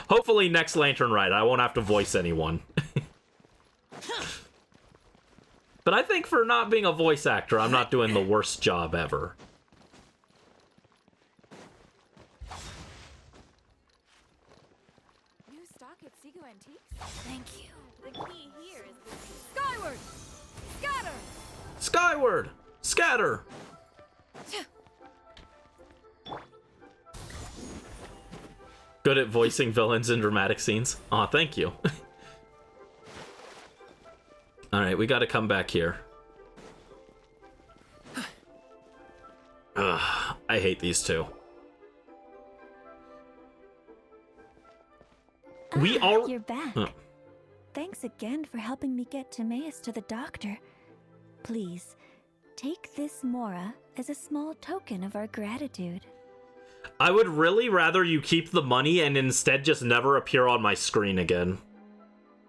[SPEAKER 1] Hopefully next Lantern Rite I won't have to voice anyone. But I think for not being a voice actor, I'm not doing the worst job ever.
[SPEAKER 3] New stock at Seago Antiques? Thank you. The key here is skyward! Scatter!
[SPEAKER 1] Skyward! Scatter! Good at voicing villains in dramatic scenes. Aw, thank you. Alright, we gotta come back here. Ugh, I hate these two. We all.
[SPEAKER 11] You're back. Thanks again for helping me get Timaeus to the doctor. Please, take this Mora as a small token of our gratitude.
[SPEAKER 1] I would really rather you keep the money and instead just never appear on my screen again.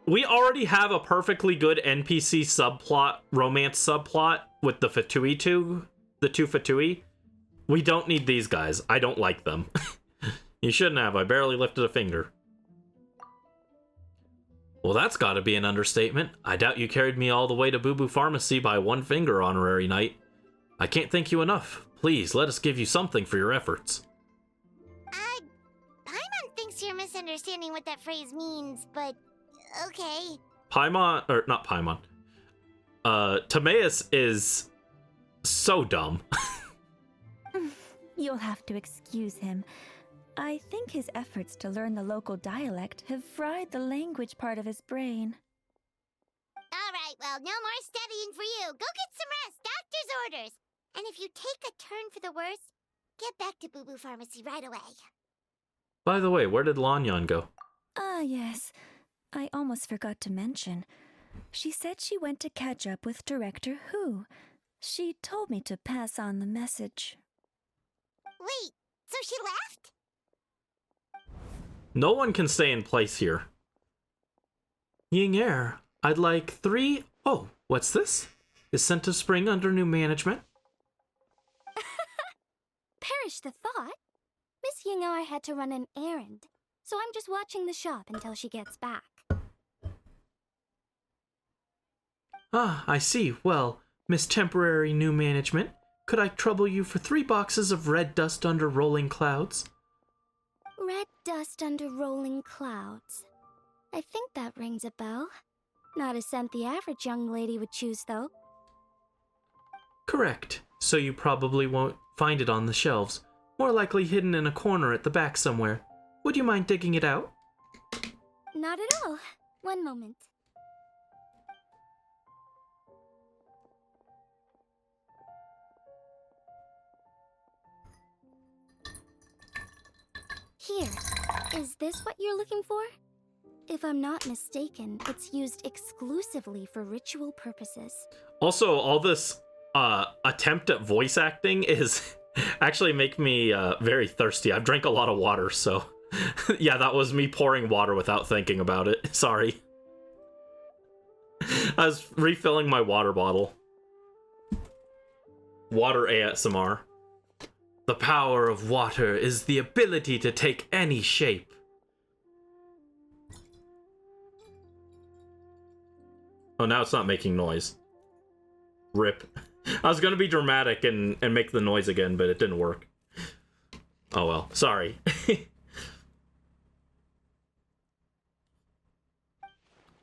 [SPEAKER 1] We already have a perfectly good NPC subplot, romance subplot with the Fatui the two Fatui. We don't need these guys. I don't like them. You shouldn't have. I barely lifted a finger. Well, that's gotta be an understatement. I doubt you carried me all the way to Boo Boo Pharmacy by one finger, Honorary Knight. I can't thank you enough. Please, let us give you something for your efforts.
[SPEAKER 4] Paimon thinks you're misunderstanding what that phrase means, but okay.
[SPEAKER 1] Paimon, or not Paimon. Timaeus is so dumb.
[SPEAKER 11] You'll have to excuse him. I think his efforts to learn the local dialect have fried the language part of his brain.
[SPEAKER 4] All right, well, no more studying for you. Go get some rest. Doctor's orders. And if you take a turn for the worse, get back to Boo Boo Pharmacy right away.
[SPEAKER 1] By the way, where did Lanyan go?
[SPEAKER 11] Ah, yes. I almost forgot to mention. She said she went to catch up with Director Hu. She told me to pass on the message.
[SPEAKER 4] Wait, so she left?
[SPEAKER 1] No one can stay in place here. Ying Air, I'd like 3... Oh, what's this? Is Scent of Spring under new management?
[SPEAKER 6] Perish the thought. Miss Ying'ar had to run an errand, so I'm just watching the shop until she gets back.
[SPEAKER 1] Ah, I see. Well, Miss Temporary New Management, could I trouble you for 3 boxes of red dust under rolling clouds?
[SPEAKER 6] Red dust under rolling clouds. I think that rings a bell. Not a scent the average young lady would choose, though.
[SPEAKER 1] Correct. So you probably won't find it on the shelves. More likely hidden in a corner at the back somewhere. Would you mind digging it out?
[SPEAKER 6] Not at all. One moment. Here. Is this what you're looking for? If I'm not mistaken, it's used exclusively for ritual purposes.
[SPEAKER 1] Also, all this attempt at voice acting is actually make me very thirsty. I've drank a lot of water, so yeah, that was me pouring water without thinking about it. Sorry. I was refilling my water bottle. Water ASMR. The power of water is the ability to take any shape. Oh, now it's not making noise. Rip. I was gonna be dramatic and make the noise again, but it didn't work. Oh well, sorry.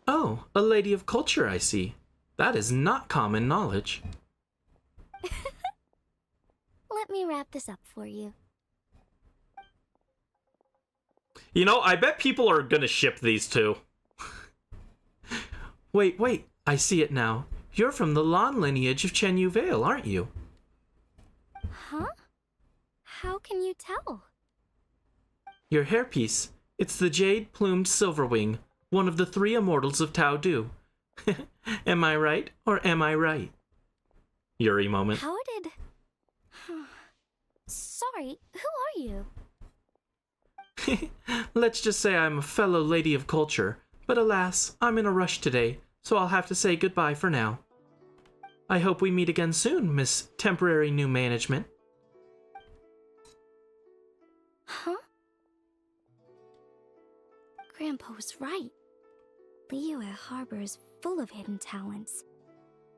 [SPEAKER 1] Oh, a lady of culture, I see. That is not common knowledge.
[SPEAKER 6] Let me wrap this up for you.
[SPEAKER 1] You know, I bet people are gonna ship these two. Wait, I see it now. You're from the Lan lineage of Chen Yu Vale, aren't you?
[SPEAKER 6] Huh? How can you tell?
[SPEAKER 1] Your hairpiece. It's the jade-plumed Silverwing, one of the 3 immortals of Tao Du. Am I right, or am I right? Yuri moment.
[SPEAKER 6] How did... Sorry, who are you?
[SPEAKER 1] Let's just say I'm a fellow lady of culture, but alas, I'm in a rush today, so I'll have to say goodbye for now. I hope we meet again soon, Miss Temporary New Management.
[SPEAKER 6] Huh? Grandpa was right. Liyue Harbor is full of hidden talents.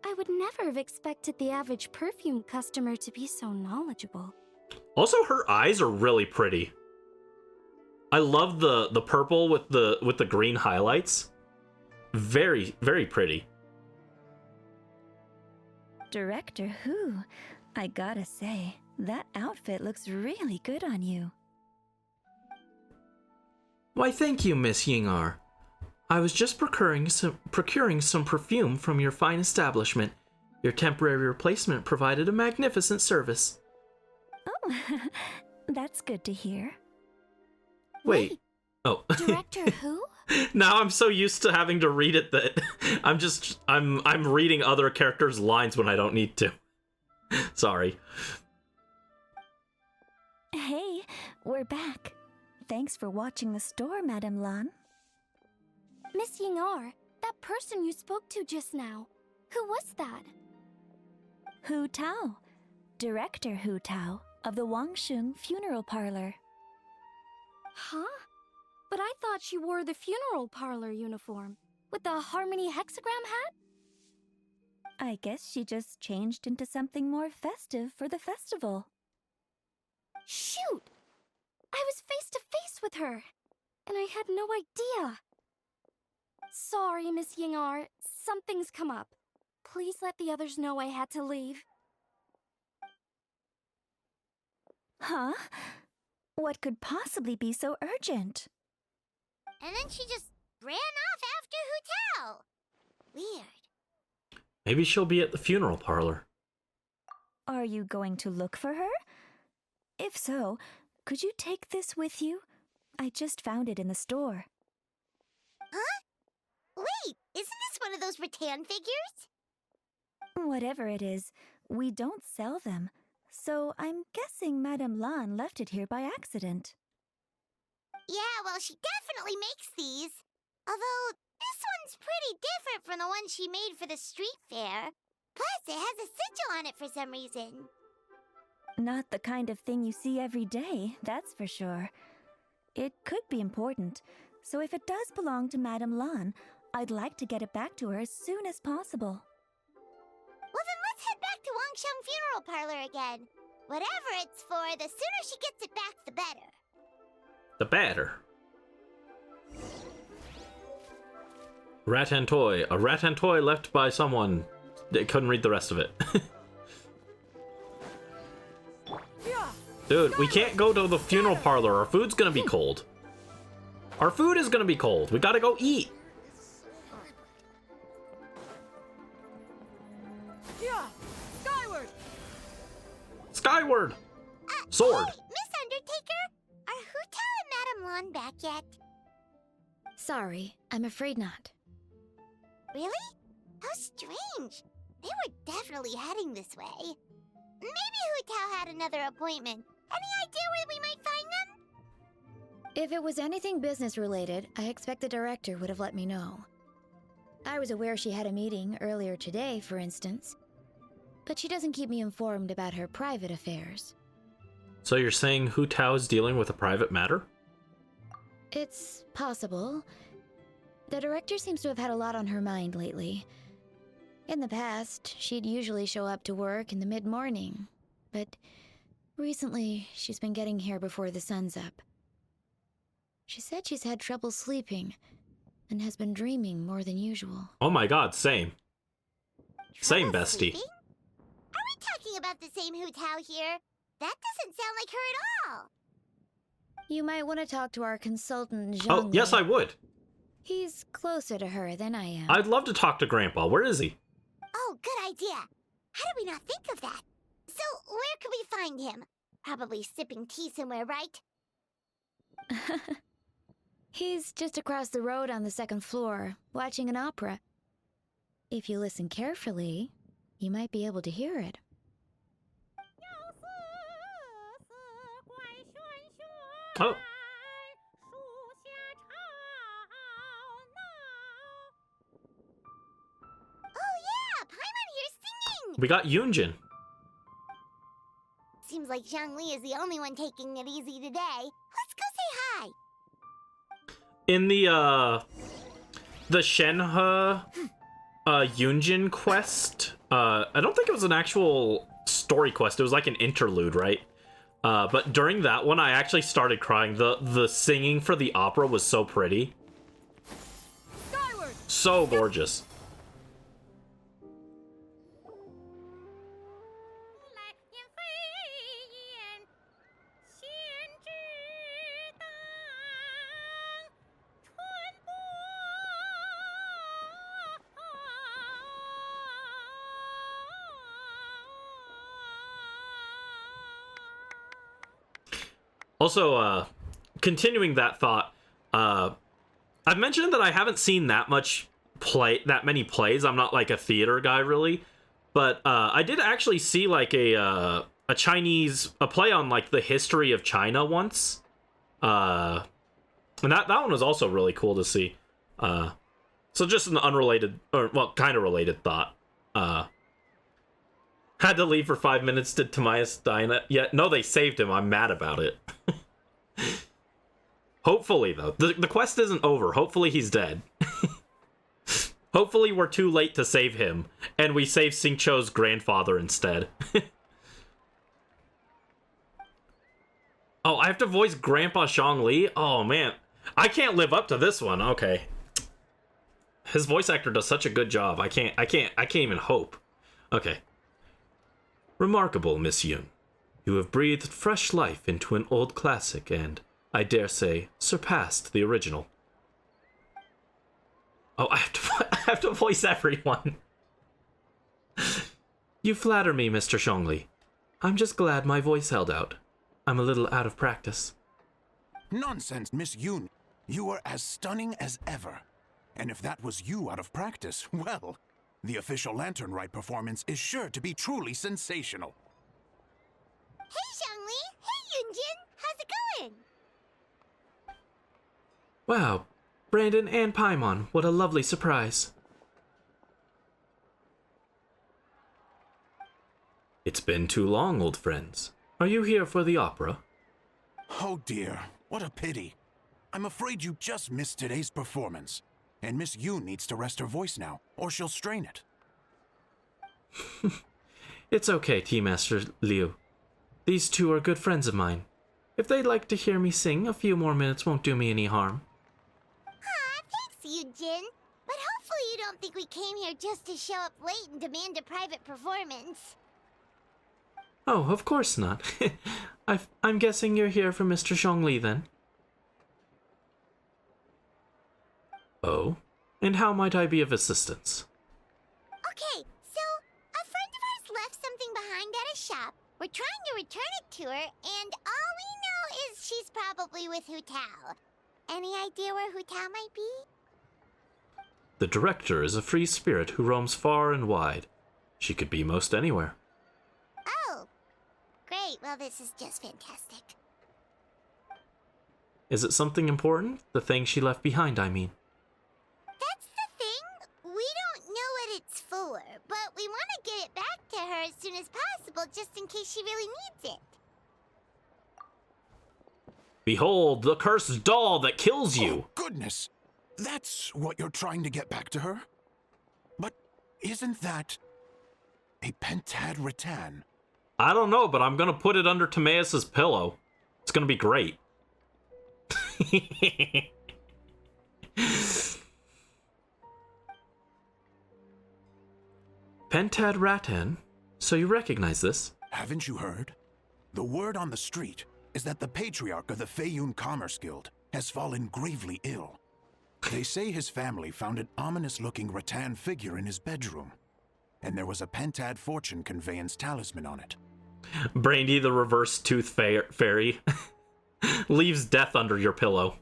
[SPEAKER 6] I would never have expected the average perfume customer to be so knowledgeable.
[SPEAKER 1] Also, her eyes are really pretty. I love the purple with the green highlights. Very, very pretty.
[SPEAKER 11] Director Hu, I gotta say, that outfit looks really good on you.
[SPEAKER 1] Why, thank you, Miss Ying'ar. I was just procuring some perfume from your fine establishment. Your temporary replacement provided a magnificent service.
[SPEAKER 11] Oh, that's good to hear.
[SPEAKER 1] Wait. Oh.
[SPEAKER 6] Director who?
[SPEAKER 1] Now I'm so used to having to read it that I'm reading other characters' lines when I don't need to. Sorry.
[SPEAKER 11] Hey, we're back. Thanks for watching the store, Madame Lan.
[SPEAKER 6] Miss Ying'ar, that person you spoke to just now. Who was that?
[SPEAKER 11] Hu Tao, Director Hu Tao of the Wangsheng Funeral Parlor.
[SPEAKER 6] Huh? But I thought she wore the funeral parlor uniform with the Harmony hexagram hat?
[SPEAKER 11] I guess she just changed into something more festive for the festival.
[SPEAKER 6] Shoot! I was face to face with her, and I had no idea. Sorry, Miss Ying'ar. Something's come up. Please let the others know I had to leave.
[SPEAKER 11] Huh? What could possibly be so urgent?
[SPEAKER 4] And then she just ran off after Hu Tao. Weird.
[SPEAKER 1] Maybe she'll be at the funeral parlor.
[SPEAKER 11] Are you going to look for her? If so, could you take this with you? I just found it in the store.
[SPEAKER 4] Huh? Wait, isn't this one of those rattan figures?
[SPEAKER 11] Whatever it is, we don't sell them. So I'm guessing Madame Lan left it here by accident.
[SPEAKER 4] Yeah, well, she definitely makes these. Although, this one's pretty different from the one she made for the street fair. Plus, it has a sigil on it for some reason.
[SPEAKER 11] Not the kind of thing you see every day, that's for sure. It could be important, so if it does belong to Madame Lan, I'd like to get it back to her as soon as possible.
[SPEAKER 4] Well, then let's head back to Wangsheng Funeral Parlor again. Whatever it's for, the sooner she gets it back, the better.
[SPEAKER 1] The batter. Rattan toy. A rattan toy left by someone. They couldn't read the rest of it. Dude, we can't go to the funeral parlor. Our food's gonna be cold. Our food is gonna be cold. We gotta go eat.
[SPEAKER 3] Skyward!
[SPEAKER 1] Skyward! Sword!
[SPEAKER 4] Hey, Miss Undertaker, are Hu Tao and Madame Lan back yet?
[SPEAKER 9] Sorry, I'm afraid not.
[SPEAKER 4] Really? How strange. They were definitely heading this way. Maybe Hu Tao had another appointment. Any idea where we might find them?
[SPEAKER 9] If it was anything business related, I expect the director would have let me know. I was aware she had a meeting earlier today, for instance, but she doesn't keep me informed about her private affairs.
[SPEAKER 1] So you're saying Hu Tao is dealing with a private matter?
[SPEAKER 9] It's possible. The director seems to have had a lot on her mind lately. In the past, she'd usually show up to work in the mid-morning, but recently she's been getting here before the sun's up. She said she's had trouble sleeping and has been dreaming more than usual.
[SPEAKER 1] Oh my god, same. Same,
[SPEAKER 4] Trouble
[SPEAKER 1] bestie.
[SPEAKER 4] sleeping? Are we talking about the same Hu Tao here? That doesn't sound like her at all.
[SPEAKER 9] You might want to talk to our consultant, Zhang.
[SPEAKER 1] Oh, yes, I would.
[SPEAKER 9] He's closer to her than I am.
[SPEAKER 1] I'd love to talk to Grandpa. Where is he?
[SPEAKER 4] Oh, good idea. How did we not think of that? So, where could we find him? Probably sipping tea somewhere, right?
[SPEAKER 9] He's just across the road on the second floor, watching an opera. If you listen carefully, you might be able to hear it.
[SPEAKER 1] Oh.
[SPEAKER 4] Oh yeah, Paimon here's singing!
[SPEAKER 1] We got Yunjin.
[SPEAKER 4] Seems like Zhangli is the only one taking it easy today. Let's go say hi.
[SPEAKER 1] In the Shenhe Yunjin quest, I don't think it was an actual story quest. It was like an interlude, right? But during that one, I actually started crying. The singing for the opera was so pretty.
[SPEAKER 3] Skyward!
[SPEAKER 1] So gorgeous. Also, continuing that thought, I've mentioned that I haven't seen that many plays. I'm not like a theater guy really, but I did actually see like a play on like the history of China once, and that one was also really cool to see. So just an unrelated, or well, kind of related thought. Had to leave for 5 minutes. Did Timaeus die yet? No, they saved him. I'm mad about it. Hopefully, though. The quest isn't over. Hopefully he's dead. Hopefully we're too late to save him, and we save Xingqiu's grandfather instead. Oh, I have to voice Grandpa Zhongli? Oh, man. I can't live up to this one. Okay. His voice actor does such a good job. I can't even hope. Okay. Remarkable, Miss Yun. You have breathed fresh life into an old classic and, I dare say, surpassed the original. Oh, I have to voice everyone. You flatter me, Mr. Zhongli. I'm just glad my voice held out. I'm a little out of practice.
[SPEAKER 13] Nonsense, Miss Yun. You are as stunning as ever. And if that was you out of practice, well, the official Lantern Rite performance is sure to be truly sensational.
[SPEAKER 4] Hey, Zhongli! Hey, Yunjin! How's it going?
[SPEAKER 1] Wow, Brandon and Paimon, what a lovely surprise. It's been too long, old friends. Are you here for the opera?
[SPEAKER 13] Oh dear, what a pity. I'm afraid you just missed today's performance. And Miss Yun needs to rest her voice now, or she'll strain it.
[SPEAKER 1] It's okay, Tea-Master Liu. These two are good friends of mine. If they'd like to hear me sing, a few more minutes won't do me any harm.
[SPEAKER 4] Thanks, Yunjin. But hopefully you don't think we came here just to show up late and demand a private performance.
[SPEAKER 1] Oh, of course not. I'm guessing you're here for Mr. Zhongli, then? Oh? And how might I be of assistance?
[SPEAKER 4] Okay, so a friend of ours left something behind at a shop. We're trying to return it to her, and all we know is she's probably with Hu Tao. Any idea where Hu Tao might be?
[SPEAKER 1] The director is a free spirit who roams far and wide. She could be most anywhere.
[SPEAKER 4] Oh, great. Well, this is just fantastic.
[SPEAKER 1] Is it something important? The thing she left behind, I mean.
[SPEAKER 4] That's the thing. We don't know what it's for, but we want to get it back to her as soon as possible just in case she really needs it.
[SPEAKER 1] Behold, the cursed doll that kills you!
[SPEAKER 13] Oh, goodness! That's what you're trying to get back to her? But isn't that a pentad rattan?
[SPEAKER 1] I don't know, but I'm gonna put it under Timaeus' pillow. It's gonna be great. Pentad rattan? So you recognize this?
[SPEAKER 13] Haven't you heard? The word on the street is that the patriarch of the Feiyun Commerce Guild has fallen gravely ill. They say his family found an ominous-looking rattan figure in his bedroom, and there was a pentad fortune conveyance talisman on it.
[SPEAKER 1] Brandie, the reverse tooth fairy, leaves death under your pillow.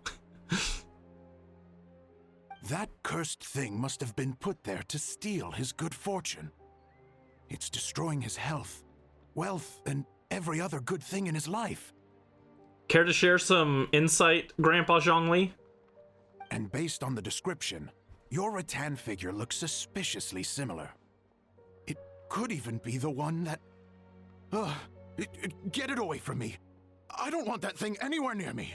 [SPEAKER 13] That cursed thing must have been put there to steal his good fortune. It's destroying his health, wealth, and every other good thing in his life.
[SPEAKER 1] Care to share some insight, Grandpa Zhongli?
[SPEAKER 13] And based on the description, your rattan figure looks suspiciously similar. It could even be the one that... get it away from me. I don't want that thing anywhere near me.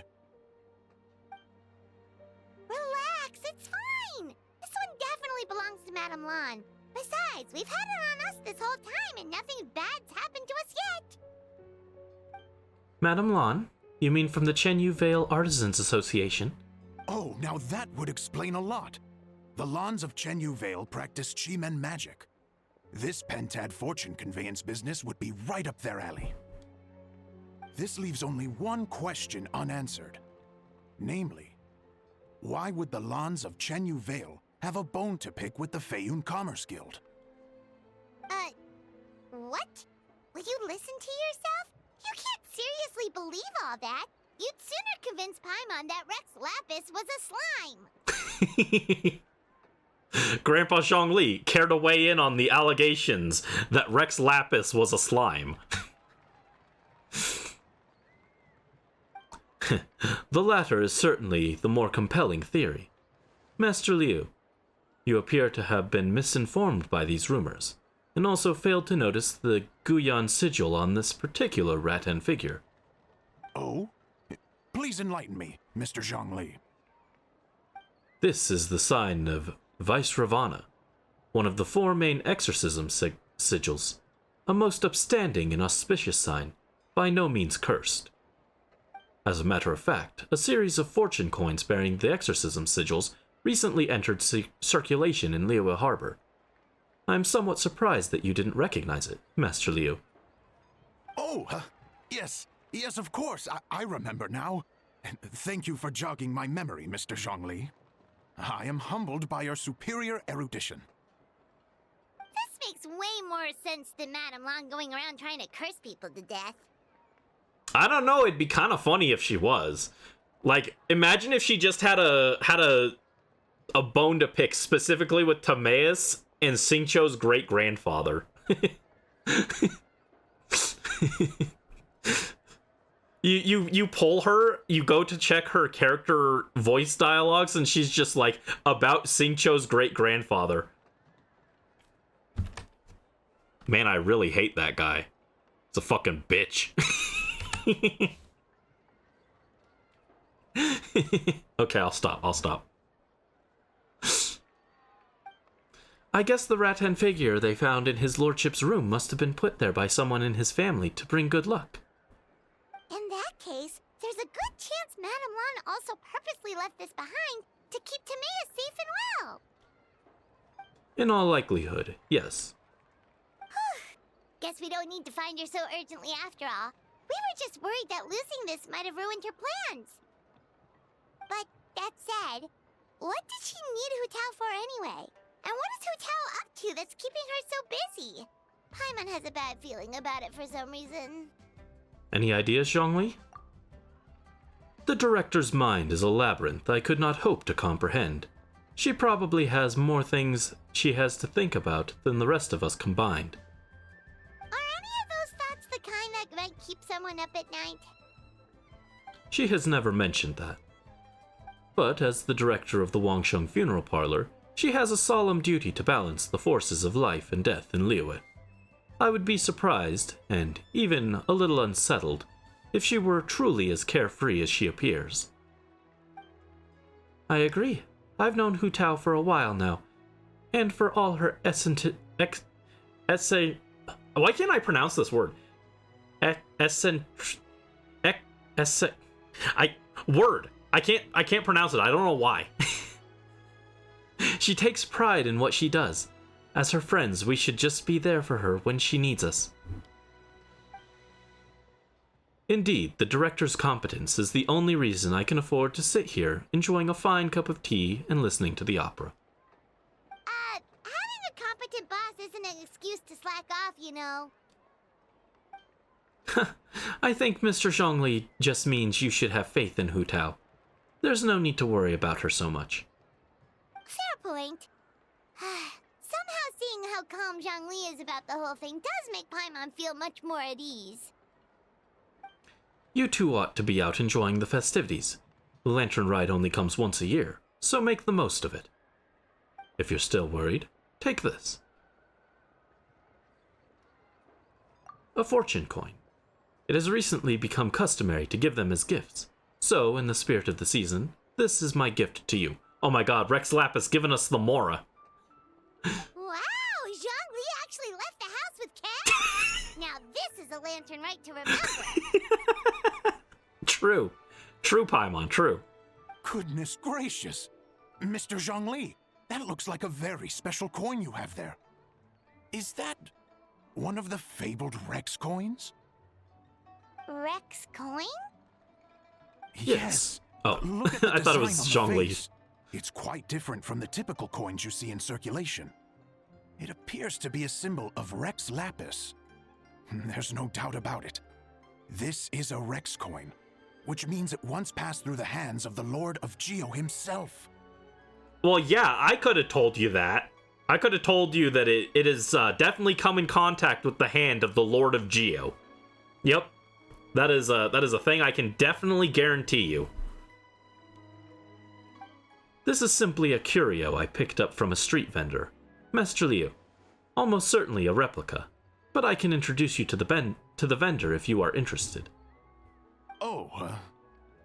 [SPEAKER 4] Relax, it's fine. This one definitely belongs to Madame Lan. Besides, we've had it on us this whole time and nothing bad's happened to us yet.
[SPEAKER 1] Madame Lan? You mean from the Chenyu Vale Artisans Association?
[SPEAKER 13] Oh, now that would explain a lot. The Lans of Chenyu Vale practice Chi-Men magic. This pentad fortune conveyance business would be right up their alley. This leaves only one question unanswered. Namely, why would the Lans of Chenyu Vale have a bone to pick with the Feiyun Commerce Guild?
[SPEAKER 4] What? Will you listen to yourself? You can't seriously believe all that. You'd sooner convince Paimon that Rex Lapis was a slime.
[SPEAKER 1] Grandpa Zhongli, care to weigh in on the allegations that Rex Lapis was a slime? The latter is certainly the more compelling theory. Master Liu, you appear to have been misinformed by these rumors, and also failed to notice the Guyan sigil on this particular rattan figure.
[SPEAKER 13] Oh? Please enlighten me, Mr. Zhongli.
[SPEAKER 1] This is the sign of Vice Ravana, one of the 4 main exorcism sigils, a most upstanding and auspicious sign, by no means cursed. As a matter of fact, a series of fortune coins bearing the exorcism sigils recently entered circulation in Liyue Harbor. I am somewhat surprised that you didn't recognize it, Master Liu.
[SPEAKER 13] Oh, yes, of course, I remember now. Thank you for jogging my memory, Mr. Zhongli. I am humbled by your superior erudition.
[SPEAKER 4] This makes way more sense than Madame Long going around trying to curse people to death.
[SPEAKER 1] I don't know, it'd be kind of funny if she was. Like, imagine if she just had a bone to pick specifically with Timaeus and Xingqiu's great-grandfather. You pull her, you go to check her character voice dialogues, and she's just like, about Xingqiu's great-grandfather. Man, I really hate that guy. It's a fucking bitch. Okay, I'll stop. I guess the rattan figure they found in his lordship's room must have been put there by someone in his family to bring good luck.
[SPEAKER 4] In that case, there's a good chance Madame Long also purposely left this behind to keep Timaeus safe and well.
[SPEAKER 1] In all likelihood, yes.
[SPEAKER 4] Guess we don't need to find her so urgently after all. We were just worried that losing this might have ruined her plans. But that said, what did she need Hu Tao for anyway? And what is Hu Tao up to that's keeping her so busy? Paimon has a bad feeling about it for some reason.
[SPEAKER 1] Any ideas, Zhongli? The director's mind is a labyrinth I could not hope to comprehend. She probably has more things she has to think about than the rest of us combined.
[SPEAKER 4] Are any of those thoughts the kind that might keep someone up at night?
[SPEAKER 1] She has never mentioned that. But as the director of the Wangsheng Funeral Parlor, she has a solemn duty to balance the forces of life and death in Liyue. I would be surprised, and even a little unsettled, if she were truly as carefree as she appears. I agree. I've known Hu Tao for a while now, and for all her why can't I pronounce this word? I can't pronounce it. I don't know why. She takes pride in what she does. As her friends, we should just be there for her when she needs us. Indeed, the director's competence is the only reason I can afford to sit here enjoying a fine cup of tea and listening to the opera.
[SPEAKER 4] Having a competent boss isn't an excuse to slack off, you know.
[SPEAKER 1] I think Mr. Zhongli just means you should have faith in Hu Tao. There's no need to worry about her so much.
[SPEAKER 4] Fair point. Somehow seeing how calm Zhongli is about the whole thing does make Paimon feel much more at ease.
[SPEAKER 1] You two ought to be out enjoying the festivities. The Lantern Rite only comes once a year, so make the most of it. If you're still worried, take this. A fortune coin. It has recently become customary to give them as gifts. So, in the spirit of the season, this is my gift to you. Oh my god, Rex Lapis giving us the Mora.
[SPEAKER 4] Wow, Zhongli actually left the house with cash? Now this is a Lantern Rite to remember.
[SPEAKER 1] True. True, Paimon, true.
[SPEAKER 13] Goodness gracious. Mr. Zhongli, that looks like a very special coin you have there. Is that one of the fabled Rex coins?
[SPEAKER 4] Rex coin?
[SPEAKER 1] Yes. Oh,
[SPEAKER 13] Look at the
[SPEAKER 1] I thought it was
[SPEAKER 13] design on the
[SPEAKER 1] Zhongli.
[SPEAKER 13] face. It's quite different from the typical coins you see in circulation. It appears to be a symbol of Rex Lapis. There's no doubt about it. This is a Rex coin. which means it once passed through the hands of the Lord of Geo himself.
[SPEAKER 1] Well, yeah, I could have told you that. I could have told you that it has definitely come in contact with the hand of the Lord of Geo. Yep, that is a thing I can definitely guarantee you. This is simply a curio I picked up from a street vendor, Master Liu. Almost certainly a replica, but I can introduce you to the vendor if you are interested.
[SPEAKER 13] Oh,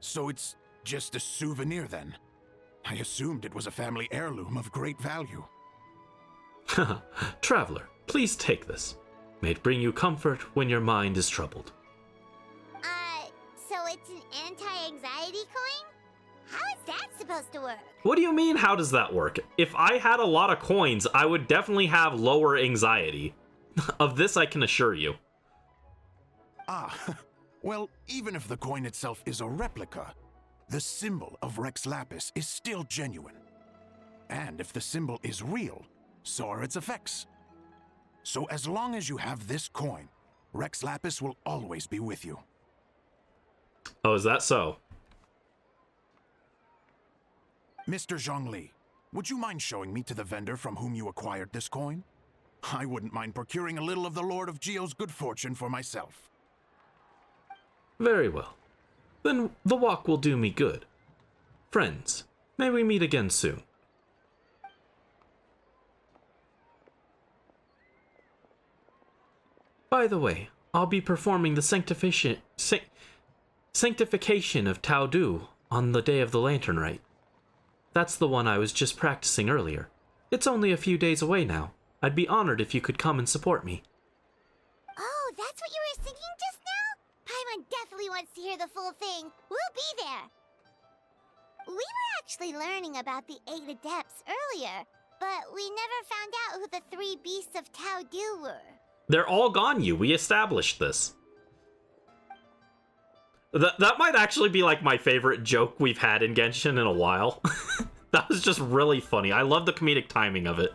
[SPEAKER 13] so it's just a souvenir then? I assumed it was a family heirloom of great value.
[SPEAKER 1] Haha, traveler, please take this. May it bring you comfort when your mind is troubled.
[SPEAKER 4] So it's an anti-anxiety coin? How is that supposed to work?
[SPEAKER 1] What do you mean, how does that work? If I had a lot of coins, I would definitely have lower anxiety. Of this I can assure you.
[SPEAKER 13] Ah, well, even if the coin itself is a replica, the symbol of Rex Lapis is still genuine. And if the symbol is real, so are its effects. So as long as you have this coin, Rex Lapis will always be with you.
[SPEAKER 1] Oh, is that so?
[SPEAKER 13] Mr. Zhongli, would you mind showing me to the vendor from whom you acquired this coin? I wouldn't mind procuring a little of the Lord of Geo's good fortune for myself.
[SPEAKER 1] Very well. Then the walk will do me good. Friends, may we meet again soon. By the way, I'll be performing the sanctification of Tao Du on the day of the Lantern Rite. That's the one I was just practicing earlier. It's only a few days away now. I'd be honored if you could come and support me.
[SPEAKER 4] Oh, that's what you were singing just now? Paimon definitely wants to hear the full thing. We'll be there. We were actually learning about the 8 adepts earlier, but we never found out who the 3 beasts of Tao Du were.
[SPEAKER 1] They're all gone, you. We established this. That might actually be like my favorite joke we've had in Genshin in a while. That was just really funny. I love the comedic timing of it.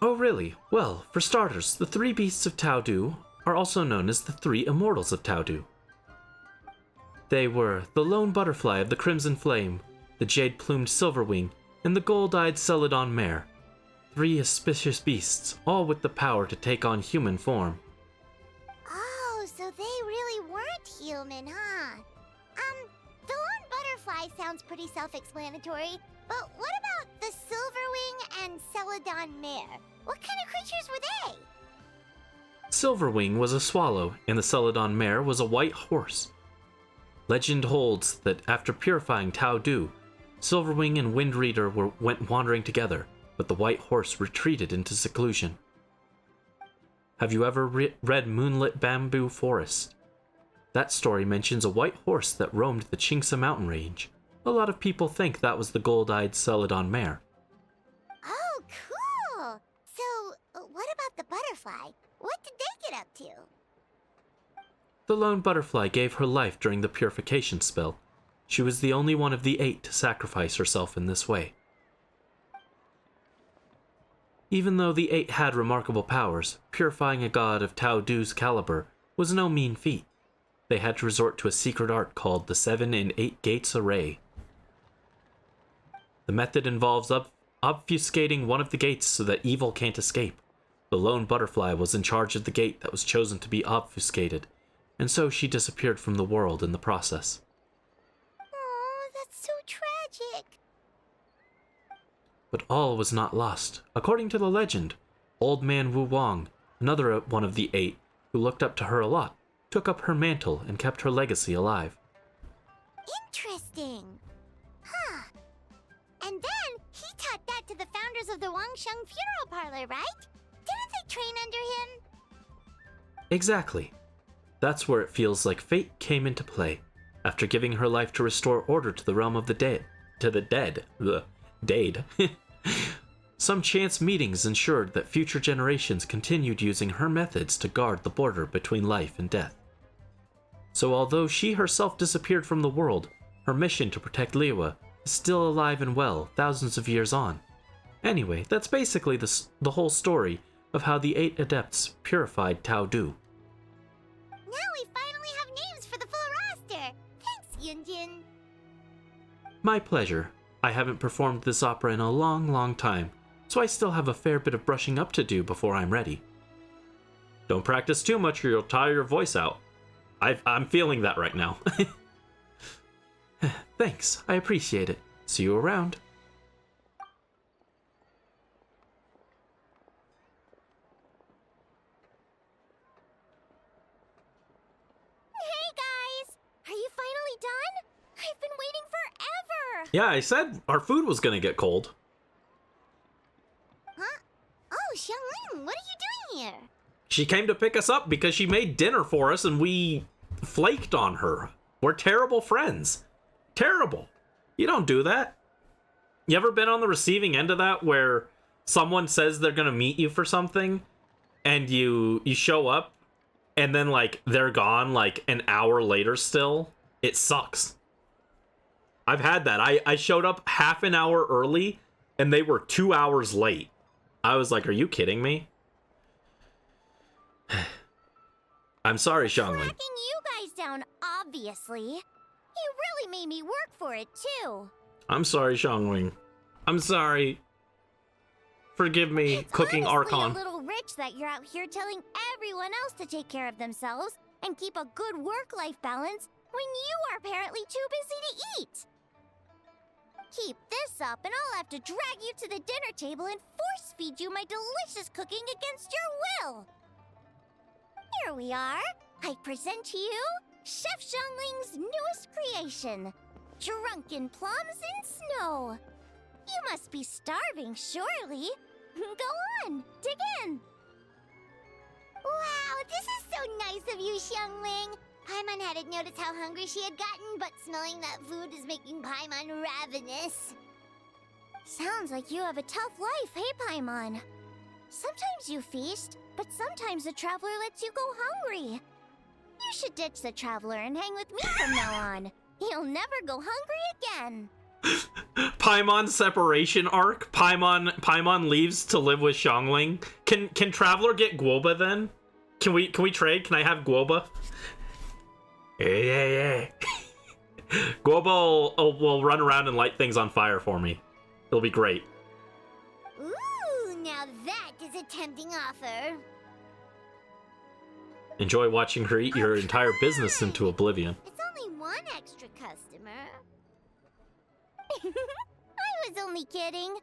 [SPEAKER 1] Oh, really? Well, for starters, the 3 beasts of Tao Du are also known as the 3 immortals of Tao Du. They were the lone butterfly of the Crimson Flame, the jade-plumed Silverwing, and the gold-eyed Celadon Mare. 3 auspicious beasts, all with the power to take on human form.
[SPEAKER 4] Oh, so they really weren't human, huh? The lone butterfly sounds pretty self-explanatory, but what about the Silverwing and Celadon Mare? What kind of creatures were they?
[SPEAKER 1] Silverwing was a swallow, and the Celadon Mare was a white horse. Legend holds that after purifying Tao Du, Silverwing and Windreader went wandering together, but the white horse retreated into seclusion. Have you ever read Moonlit Bamboo Forest? That story mentions a white horse that roamed the Chingsa mountain range. A lot of people think that was the gold-eyed Celadon Mare.
[SPEAKER 4] Oh, cool! So, what about the butterfly? What did they get up to?
[SPEAKER 1] The lone butterfly gave her life during the purification spell. She was the only one of the 8 to sacrifice herself in this way. Even though the 8 had remarkable powers, purifying a god of Tao Du's caliber was no mean feat. They had to resort to a secret art called the 7 and 8 Gates Array. The method involves obfuscating one of the gates so that evil can't escape. The lone butterfly was in charge of the gate that was chosen to be obfuscated, and so she disappeared from the world in the process.
[SPEAKER 4] Oh, that's so tragic.
[SPEAKER 1] But all was not lost. According to the legend, Old Man Wu Wang, another one of the 8, who looked up to her a lot, took up her mantle and kept her legacy alive.
[SPEAKER 4] Interesting. Huh. And then he taught that to the founders of the Wangsheng Funeral Parlor, right? Didn't they train under him?
[SPEAKER 1] Exactly. That's where it feels like fate came into play. After giving her life to restore order to the realm of the dead, Dade. Some chance meetings ensured that future generations continued using her methods to guard the border between life and death. So although she herself disappeared from the world, her mission to protect Liyue is still alive and well thousands of years on. Anyway, that's basically the whole story of how the 8 adepts purified Tao Du.
[SPEAKER 4] Now we finally Yunjin.
[SPEAKER 1] My pleasure. I haven't performed this opera in a long, long time, so I still have a fair bit of brushing up to do before I'm ready. Don't practice too much or you'll tire your voice out. I'm feeling that right now. Thanks, I appreciate it. See you around.
[SPEAKER 4] Hey guys! Are you finally done? I've been waiting forever!
[SPEAKER 1] Yeah, I said our food was gonna get cold.
[SPEAKER 4] Huh? Oh, Xiangling, what are you doing here?
[SPEAKER 1] She came to pick us up because she made dinner for us and we flaked on her. We're terrible friends. Terrible. You don't do that. You ever been on the receiving end of that where someone says they're gonna meet you for something and you show up and then like they're gone like an hour later still? It sucks. I've had that. I showed up half an hour early and they were 2 hours late. I was like, are you kidding me? I'm sorry, Xiangling.
[SPEAKER 4] Tracking you guys down, obviously. You really made me work for it, too.
[SPEAKER 1] I'm sorry, Xiangling. I'm sorry. Forgive me,
[SPEAKER 4] It's
[SPEAKER 1] cooking
[SPEAKER 4] honestly
[SPEAKER 1] Archon.
[SPEAKER 4] a little rich that you're out here telling everyone else to take care of themselves and keep a good work-life balance when you are apparently too busy to eat. Keep this up and I'll have to drag you to the dinner table and force-feed you my delicious cooking against your will. Here we are. I present to you Chef Xiangling's newest creation, Drunken Plums in Snow. You must be starving, surely. Go on, dig in. Wow, this is so nice of you, Xiangling. Paimon hadn't noticed how hungry she had gotten, but smelling that food is making Paimon ravenous. Sounds like you have a tough life, hey, Paimon? Sometimes you feast, but sometimes the Traveler lets you go hungry. You should ditch the Traveler and hang with me from now on. You'll never go hungry again.
[SPEAKER 1] Paimon separation arc. Paimon leaves to live with Xiangling. Can Traveler get Guoba then? Can we trade? Can I have Guoba? Yeah. Guoba will run around and light things on fire for me. It'll be great.
[SPEAKER 4] Ooh, now that is a tempting offer.
[SPEAKER 1] Enjoy watching her eat your entire business into oblivion.
[SPEAKER 4] It's only one extra customer. I was only kidding.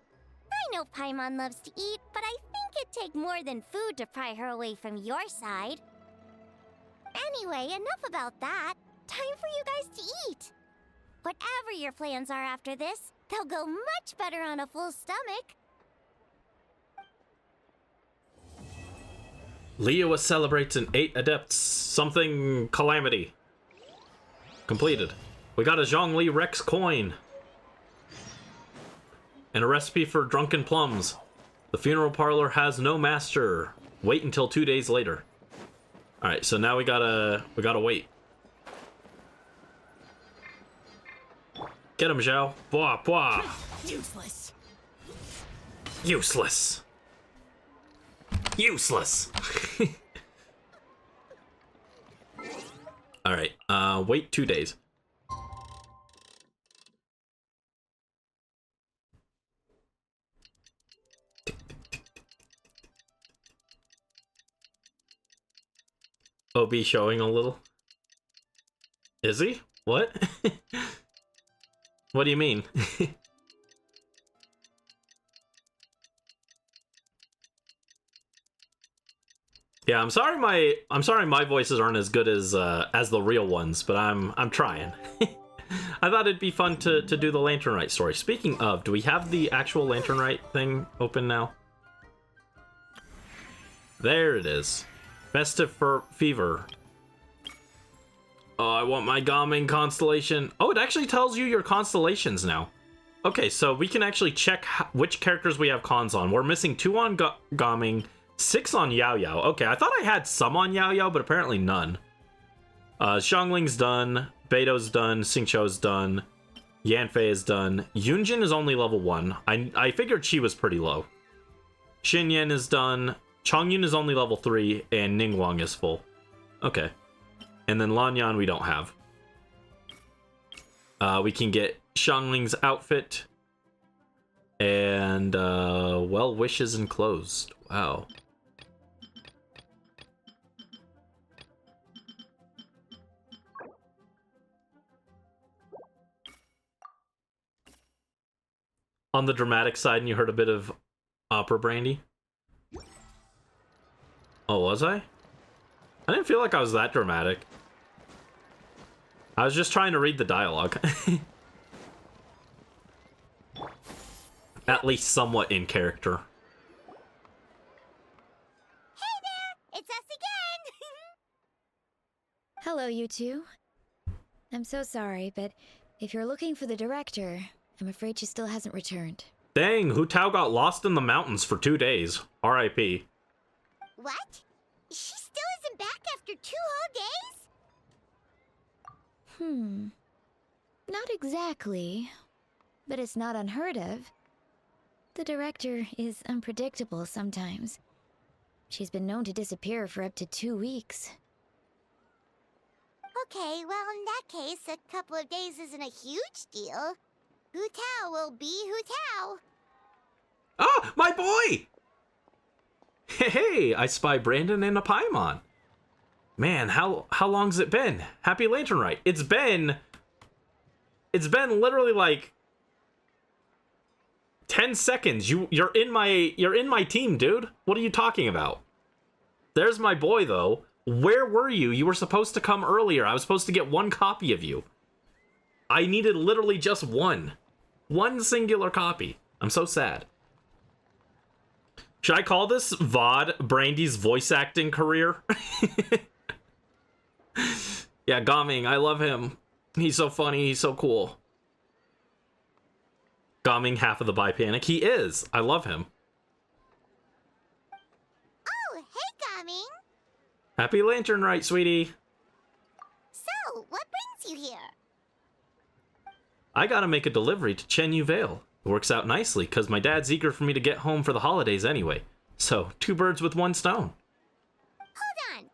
[SPEAKER 4] I know Paimon loves to eat, but I think it'd take more than food to pry her away from your side. Anyway, enough about that. Time for you guys to eat. Whatever your plans are after this, they'll go much better on a full stomach.
[SPEAKER 1] Liyue celebrates an 8 Adepts something calamity. Completed. We got a Zhongli Rex coin. And a recipe for drunken plums. The funeral parlor has no master. Wait until 2 days later. Alright, so now we gotta wait. Get him, Zhao. Blah, blah.
[SPEAKER 2] Useless.
[SPEAKER 1] Useless. Useless. Alright, wait 2 days. OB showing a little. Is he? What? What do you mean? Yeah, I'm sorry my voices aren't as good as the real ones, but I'm trying. I thought it'd be fun to do the Lantern Rite story. Speaking of, do we have the actual Lantern Rite thing open now? There it is. Festive Fever. Oh, I want my Gaming constellation. Oh, it actually tells you your constellations now. Okay, so we can actually check which characters we have cons on. We're missing 2 on Gaming, 6 on Yao Yao. Okay, I thought I had some on Yao Yao, but apparently none. Xiangling's done. Beto's done. Xingqiu's done. Yanfei is done. Yunjin is only level 1. I figured she was pretty low. Xinyan is done. Chongyun is only level 3, and Ningguang is full. Okay. And then Lanyan we don't have. We can get Xiangling's outfit. And, well wishes enclosed. Wow. On the dramatic side, and you heard a bit of opera, Brandie? Oh, was I? I didn't feel like I was that dramatic. I was just trying to read the dialogue. At least somewhat in character.
[SPEAKER 4] Hey there! It's us again!
[SPEAKER 9] Hello, you two. I'm so sorry, but if you're looking for the director, I'm afraid she still hasn't returned.
[SPEAKER 1] Dang, Hu Tao got lost in the mountains for 2 days. R.I.P.
[SPEAKER 4] What? She still isn't back after 2 whole days?
[SPEAKER 9] Not exactly. But it's not unheard of. The director is unpredictable sometimes. She's been known to disappear for up to 2 weeks.
[SPEAKER 4] Okay, well, in that case, a couple of days isn't a huge deal. Hu Tao will be Hu Tao.
[SPEAKER 1] Ah, my boy! Hey, I spy Brandon and a Paimon. Man, how long's it been? Happy Lantern Rite. It's been literally like 10 seconds. You're in my team, dude. What are you talking about? There's my boy though. Where were you? You were supposed to come earlier. I was supposed to get 1 copy of you. I needed literally just one singular copy. I'm so sad. Should I call this VOD Brandie's voice acting career? Yeah, Gaming, I love him. He's so funny, he's so cool. Gaming, half of the Bi Panic. He is. I love him.
[SPEAKER 4] Oh, hey, Gaming.
[SPEAKER 1] Happy Lantern Rite, sweetie.
[SPEAKER 4] So, what brings you here?
[SPEAKER 1] I gotta make a delivery to Chenyu Vale. It works out nicely, because my dad's eager for me to get home for the holidays anyway. So, 2 birds with 1 stone.
[SPEAKER 4] Hold on.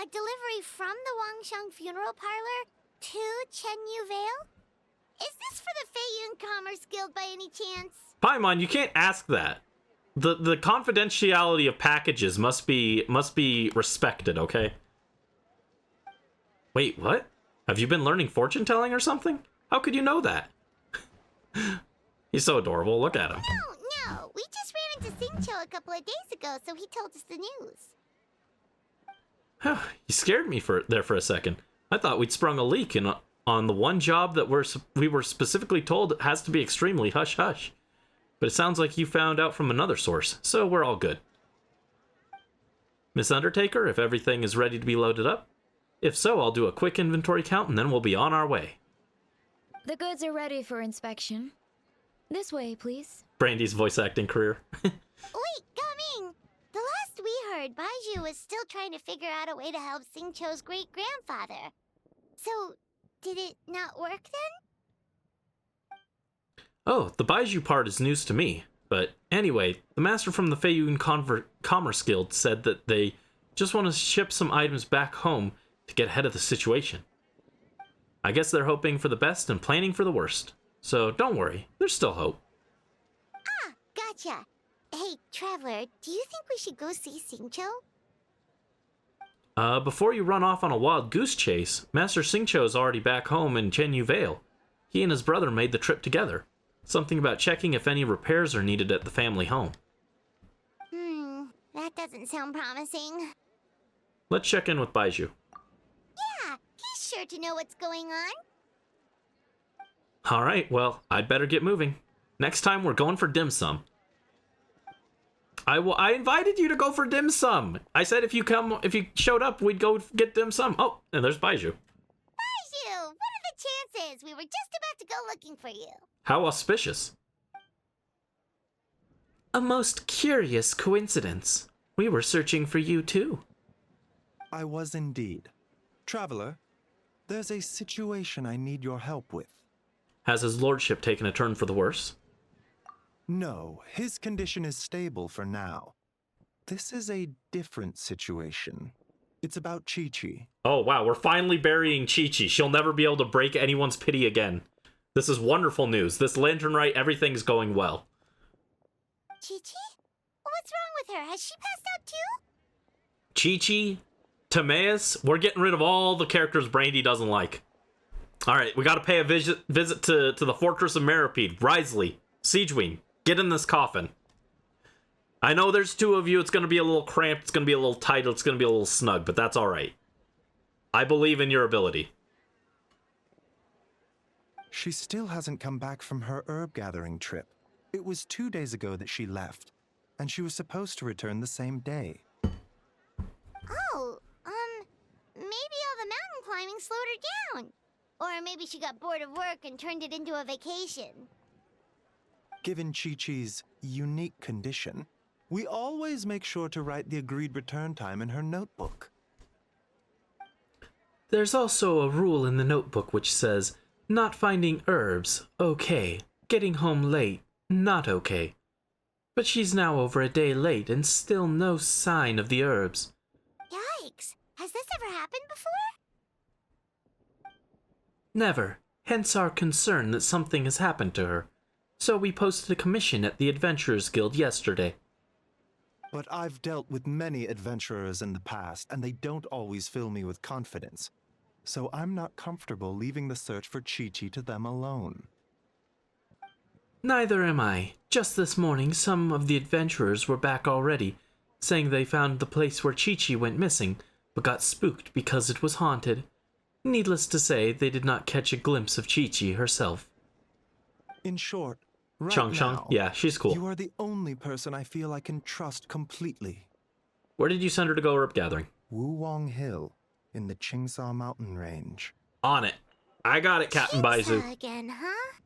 [SPEAKER 4] A delivery from the Wangsheng Funeral Parlor to Chenyu Vale? Is this for the Feiyun Commerce Guild by any chance?
[SPEAKER 1] Paimon, you can't ask that. The confidentiality of packages must be respected, okay? Wait, what? Have you been learning fortune telling or something? How could you know that? He's so adorable. Look at him.
[SPEAKER 4] No. We just ran into Xingqiu a couple of days ago, so he told us the news.
[SPEAKER 1] You scared me for a second. I thought we'd sprung a leak on the one job that we were specifically told has to be extremely hush-hush. But it sounds like you found out from another source, so we're all good. Miss Undertaker, if everything is ready to be loaded up. If so, I'll do a quick inventory count and then we'll be on our way.
[SPEAKER 9] The goods are ready for inspection. This way, please.
[SPEAKER 1] Brandie's voice acting career.
[SPEAKER 4] Wait, Gaming! The last we heard, Baiju was still trying to figure out a way to help Xingqiu's great-grandfather. So, did it not work then?
[SPEAKER 1] Oh, the Baiju part is news to me. But anyway, the master from the Feiyun Commerce Guild said that they just want to ship some items back home to get ahead of the situation. I guess they're hoping for the best and planning for the worst. So don't worry, there's still hope.
[SPEAKER 4] Ah, gotcha. Hey, Traveler, do you think we should go see Xingqiu?
[SPEAKER 1] Before you run off on a wild goose chase, Master Xingqiu is already back home in Chenyu Vale. He and his brother made the trip together. Something about checking if any repairs are needed at the family home.
[SPEAKER 4] That doesn't sound promising.
[SPEAKER 1] Let's check in with Baiju.
[SPEAKER 4] Yeah, he's sure to know what's going on.
[SPEAKER 1] Alright, well, I'd better get moving. Next time we're going for dim sum. I invited you to go for dim sum. I said if you showed up, we'd go get dim sum. Oh, and there's Baiju.
[SPEAKER 4] Baiju, what are the chances? We were just about to go looking for you.
[SPEAKER 1] How auspicious. A most curious coincidence. We were searching for you too.
[SPEAKER 12] I was indeed. Traveler, there's a situation I need your help with.
[SPEAKER 1] Has his lordship taken a turn for the worse?
[SPEAKER 12] No, his condition is stable for now. This is a different situation. It's about Chi-Chi.
[SPEAKER 1] Oh wow, we're finally burying Chi-Chi. She'll never be able to break anyone's pity again. This is wonderful news. This Lantern Rite, everything's going well.
[SPEAKER 4] Chi-Chi? What's wrong with her? Has she passed out too?
[SPEAKER 1] Chi-Chi, Timaeus, we're getting rid of all the characters Brandie doesn't like. All right, we got to pay a visit to the Fortress of Meripede. Risley, Siegeween, get in this coffin. I know there's two of you. It's going to be a little cramped. It's going to be a little tight. It's going to be a little snug, but that's all right. I believe in your ability.
[SPEAKER 12] She still hasn't come back from her herb gathering trip. It was 2 days ago that she left, and she was supposed to return the same day.
[SPEAKER 4] Oh, maybe all the mountain climbing slowed her down. Or maybe she got bored of work and turned it into a vacation.
[SPEAKER 12] Given Chi-Chi's unique condition, we always make sure to write the agreed return time in her notebook.
[SPEAKER 1] There's also a rule in the notebook which says, not finding herbs, okay. Getting home late, not okay. But she's now over a day late and still no sign of the herbs.
[SPEAKER 4] Yikes! Has this ever happened before?
[SPEAKER 1] Never. Hence our concern that something has happened to her. So we posted a commission at the Adventurers Guild yesterday.
[SPEAKER 12] But I've dealt with many adventurers in the past, and they don't always fill me with confidence. So I'm not comfortable leaving the search for Chi-Chi to them alone.
[SPEAKER 1] Neither am I. Just this morning, some of the adventurers were back already, saying they found the place where Chi-Chi went missing, but got spooked because it was haunted. Needless to say, they did not catch a glimpse of Chi-Chi herself.
[SPEAKER 12] In short, right
[SPEAKER 1] Chung,
[SPEAKER 12] now,
[SPEAKER 1] yeah, she's cool.
[SPEAKER 12] You are the only person I feel I can trust completely.
[SPEAKER 1] Where did you send her to go herb gathering?
[SPEAKER 12] Wulong Hill, in the Chingsa mountain range.
[SPEAKER 1] On it. I got it, Captain Baizu.
[SPEAKER 4] Again, huh?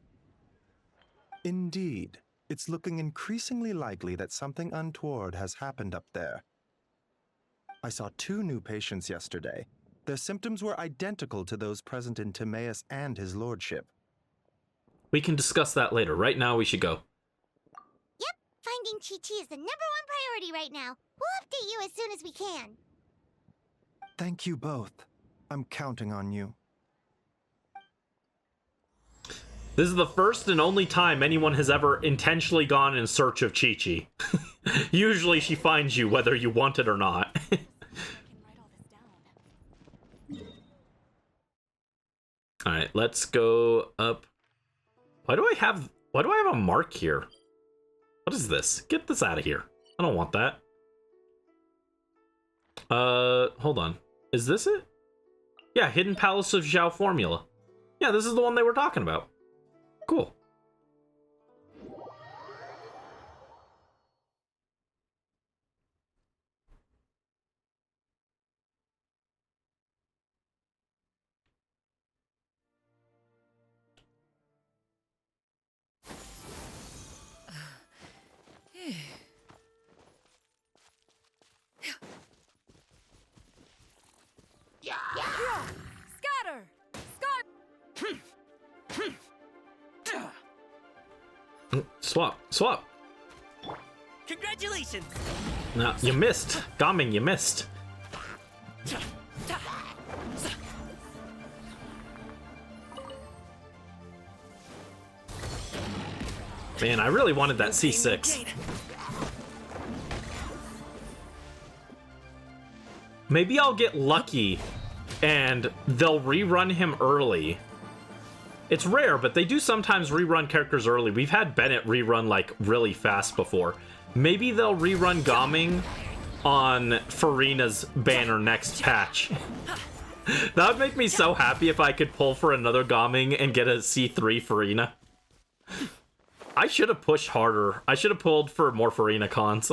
[SPEAKER 12] Indeed. It's looking increasingly likely that something untoward has happened up there. I saw 2 new patients yesterday. Their symptoms were identical to those present in Timaeus and his lordship.
[SPEAKER 1] We can discuss that later. Right now, we should go.
[SPEAKER 4] Yep, finding Chi-Chi is the #1 priority right now. We'll update you as soon as we can.
[SPEAKER 12] Thank you both. I'm counting on you.
[SPEAKER 1] This is the first and only time anyone has ever intentionally gone in search of Chi-Chi. Usually she finds you whether you want it or not. Alright, let's go up. Why do I have a mark here? What is this? Get this out of here. I don't want that. Hold on. Is this it? Yeah, Hidden Palace of Zhao Formula. Yeah, this is the one they were talking about. Cool.
[SPEAKER 3] Scatter!
[SPEAKER 1] Swap.
[SPEAKER 5] Congratulations!
[SPEAKER 1] No, you missed. Gaming, you missed. Man, I really wanted that C6. Maybe I'll get lucky and they'll rerun him early. It's rare, but they do sometimes rerun characters early. We've had Bennett rerun like really fast before. Maybe they'll rerun Gaming on Farina's banner next patch. That would make me so happy if I could pull for another Gaming and get a C3 Farina. I should have pushed harder. I should have pulled for more Farina cons.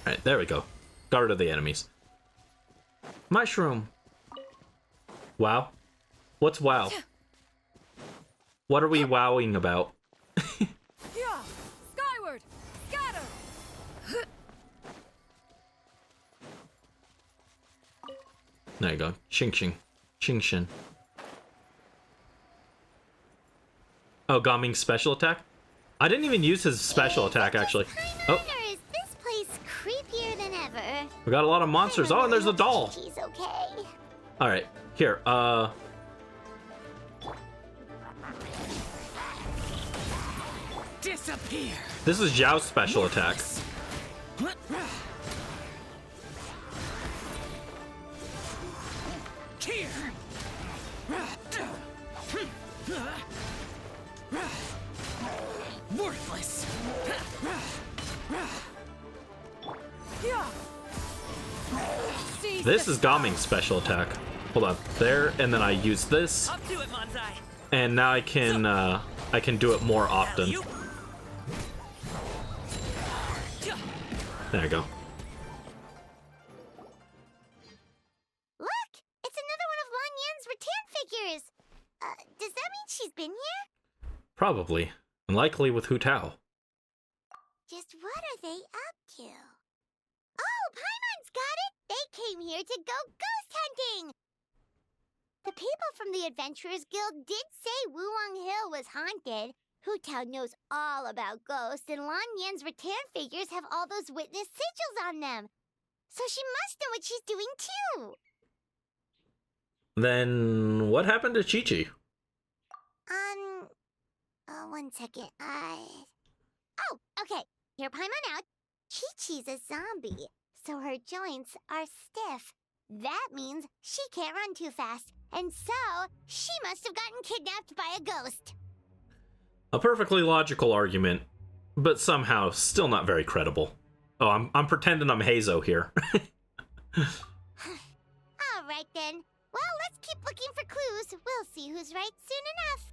[SPEAKER 1] Alright, there we go. Guard of the enemies. Mushroom. Wow. What's wow? What are we wowing about?
[SPEAKER 3] Skyward! Scatter!
[SPEAKER 1] There you go. Xing. Oh, Gaming's special attack? I didn't even use his special attack, actually. Oh,
[SPEAKER 4] Or is this place creepier than ever?
[SPEAKER 1] we got a lot of monsters. Oh, and there's a doll.
[SPEAKER 4] She's okay.
[SPEAKER 1] All right, here.
[SPEAKER 5] Disappear.
[SPEAKER 1] This is Zhao's special attack.
[SPEAKER 5] Here. Worthless.
[SPEAKER 1] This is Gaming's special attack. Hold on, there, and then I use this,
[SPEAKER 5] Up to it, Manzai.
[SPEAKER 1] and now I can do it more often. There you go.
[SPEAKER 4] Look! It's another one of Lan Yan's rattan figures! Does that mean she's been here?
[SPEAKER 1] Probably, and likely with Hu Tao.
[SPEAKER 4] Just what are they up to? Oh, Paimon's got it! They came here to go ghost hunting! The people from the Adventurers Guild did say Wuwang Hill was haunted. Hu Tao knows all about ghosts, and Lan Yan's rattan figures have all those witness sigils on them. So she must know what she's doing too.
[SPEAKER 1] Then what happened to Chi-Chi?
[SPEAKER 4] One second. Oh, okay. Hear Paimon out. Chi-Chi's a zombie, so her joints are stiff. That means she can't run too fast, and so she must have gotten kidnapped by a ghost.
[SPEAKER 1] A perfectly logical argument, but somehow still not very credible. Oh, I'm pretending I'm Hazo here.
[SPEAKER 4] All right then. Well, let's keep looking for clues. We'll see who's right soon enough.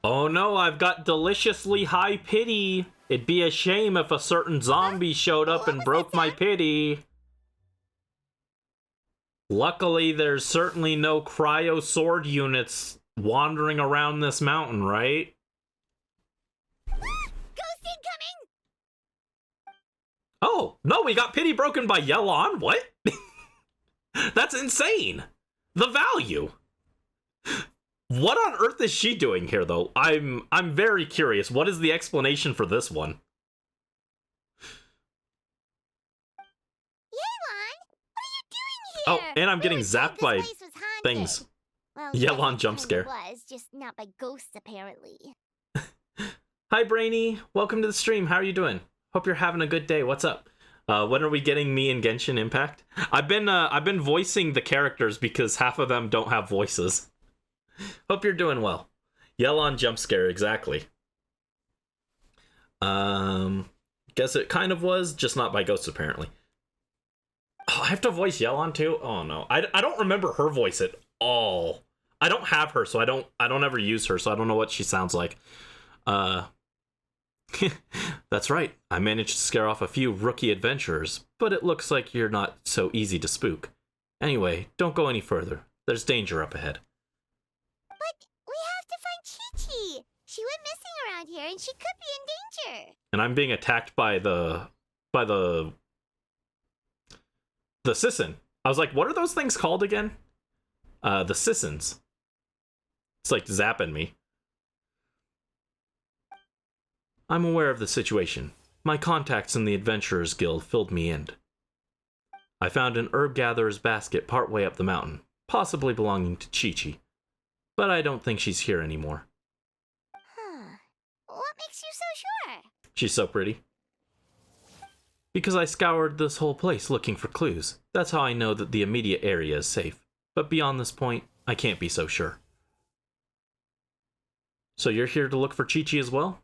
[SPEAKER 1] Oh no, I've got deliciously high pity. It'd be a shame if a certain zombie showed up and broke my pity. Luckily, there's certainly no cryo sword units wandering around this mountain, right?
[SPEAKER 4] Ghost incoming!
[SPEAKER 1] Oh, no, we got pity broken by Yelon? What? That's insane. The value. What on earth is she doing here, though? I'm very curious. What is the explanation for this one?
[SPEAKER 4] Yelon, what are you doing
[SPEAKER 1] Oh,
[SPEAKER 4] here?
[SPEAKER 1] and I'm getting
[SPEAKER 4] We were told
[SPEAKER 1] zapped
[SPEAKER 4] this
[SPEAKER 1] by
[SPEAKER 4] place was haunted.
[SPEAKER 1] things.
[SPEAKER 4] Well,
[SPEAKER 1] Yelon
[SPEAKER 4] yes,
[SPEAKER 1] jump
[SPEAKER 4] it
[SPEAKER 1] scare.
[SPEAKER 4] was, just not by ghosts, apparently.
[SPEAKER 1] Hi, Brandie. Welcome to the stream. How are you doing? Hope you're having a good day. What's up? When are we getting me and Genshin Impact? I've been voicing the characters because half of them don't have voices. Hope you're doing well. Yelon jump scare, exactly. Guess it kind of was, just not by ghosts apparently. Oh, I have to voice Yelon too? Oh no. I don't remember her voice at all. I don't have her, so I don't ever use her, so I don't know what she sounds like. That's right. I managed to scare off a few rookie adventurers, but it looks like you're not so easy to spook. Anyway, don't go any further. There's danger up ahead.
[SPEAKER 4] But we have to find Chi-Chi. She went missing around here, and she could be in danger.
[SPEAKER 1] And I'm being attacked by the Sisson. I was like, what are those things called again? The Sissons. It's like zapping me. I'm aware of the situation. My contacts in the Adventurers Guild filled me in. I found an herb gatherer's basket partway up the mountain, possibly belonging to Chi-Chi. But I don't think she's here anymore.
[SPEAKER 4] Huh. What makes you so sure?
[SPEAKER 1] She's so pretty. Because I scoured this whole place looking for clues. That's how I know that the immediate area is safe. But beyond this point, I can't be so sure. So you're here to look for Chi-Chi as well?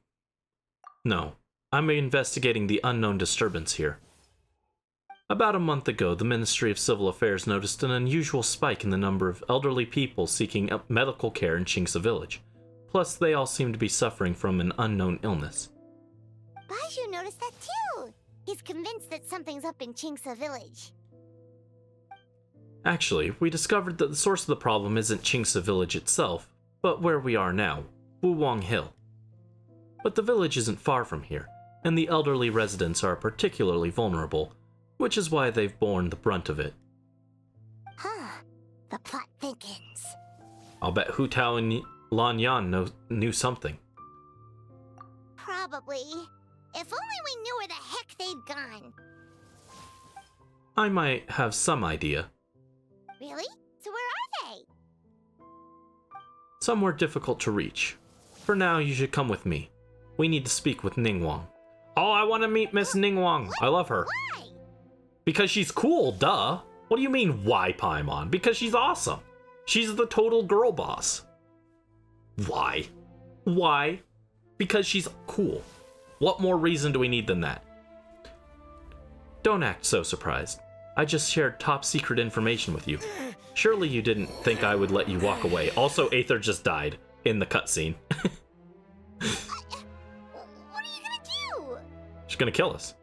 [SPEAKER 1] No, I'm investigating the unknown disturbance here. About a month ago, the Ministry of Civil Affairs noticed an unusual spike in the number of elderly people seeking medical care in Qingce Village. Plus, they all seem to be suffering from an unknown illness.
[SPEAKER 4] Baiju noticed that too. He's convinced that something's up in Qingce Village.
[SPEAKER 1] Actually, we discovered that the source of the problem isn't Qingce Village itself, but where we are now, Wuwang Hill. But the village isn't far from here, and the elderly residents are particularly vulnerable, which is why they've borne the brunt of it.
[SPEAKER 4] Huh. The plot thickens.
[SPEAKER 1] I'll bet Hu Tao and Lan Yan knew something.
[SPEAKER 4] Probably. If only we knew where the heck they'd gone.
[SPEAKER 1] I might have some idea.
[SPEAKER 4] Really? So where are they?
[SPEAKER 1] Somewhere difficult to reach. For now, you should come with me. We need to speak with Ningguang. Oh, I want to meet Miss Ningguang. I love her.
[SPEAKER 4] Why?
[SPEAKER 1] Because she's cool, duh. What do you mean, why, Paimon? Because she's awesome. She's the total girl boss. Why? Why? Because she's cool. What more reason do we need than that? Don't act so surprised. I just shared top secret information with you. Surely you didn't think I would let you walk away. Also, Aether just died in the cutscene.
[SPEAKER 4] What are you gonna do?
[SPEAKER 1] She's gonna kill us.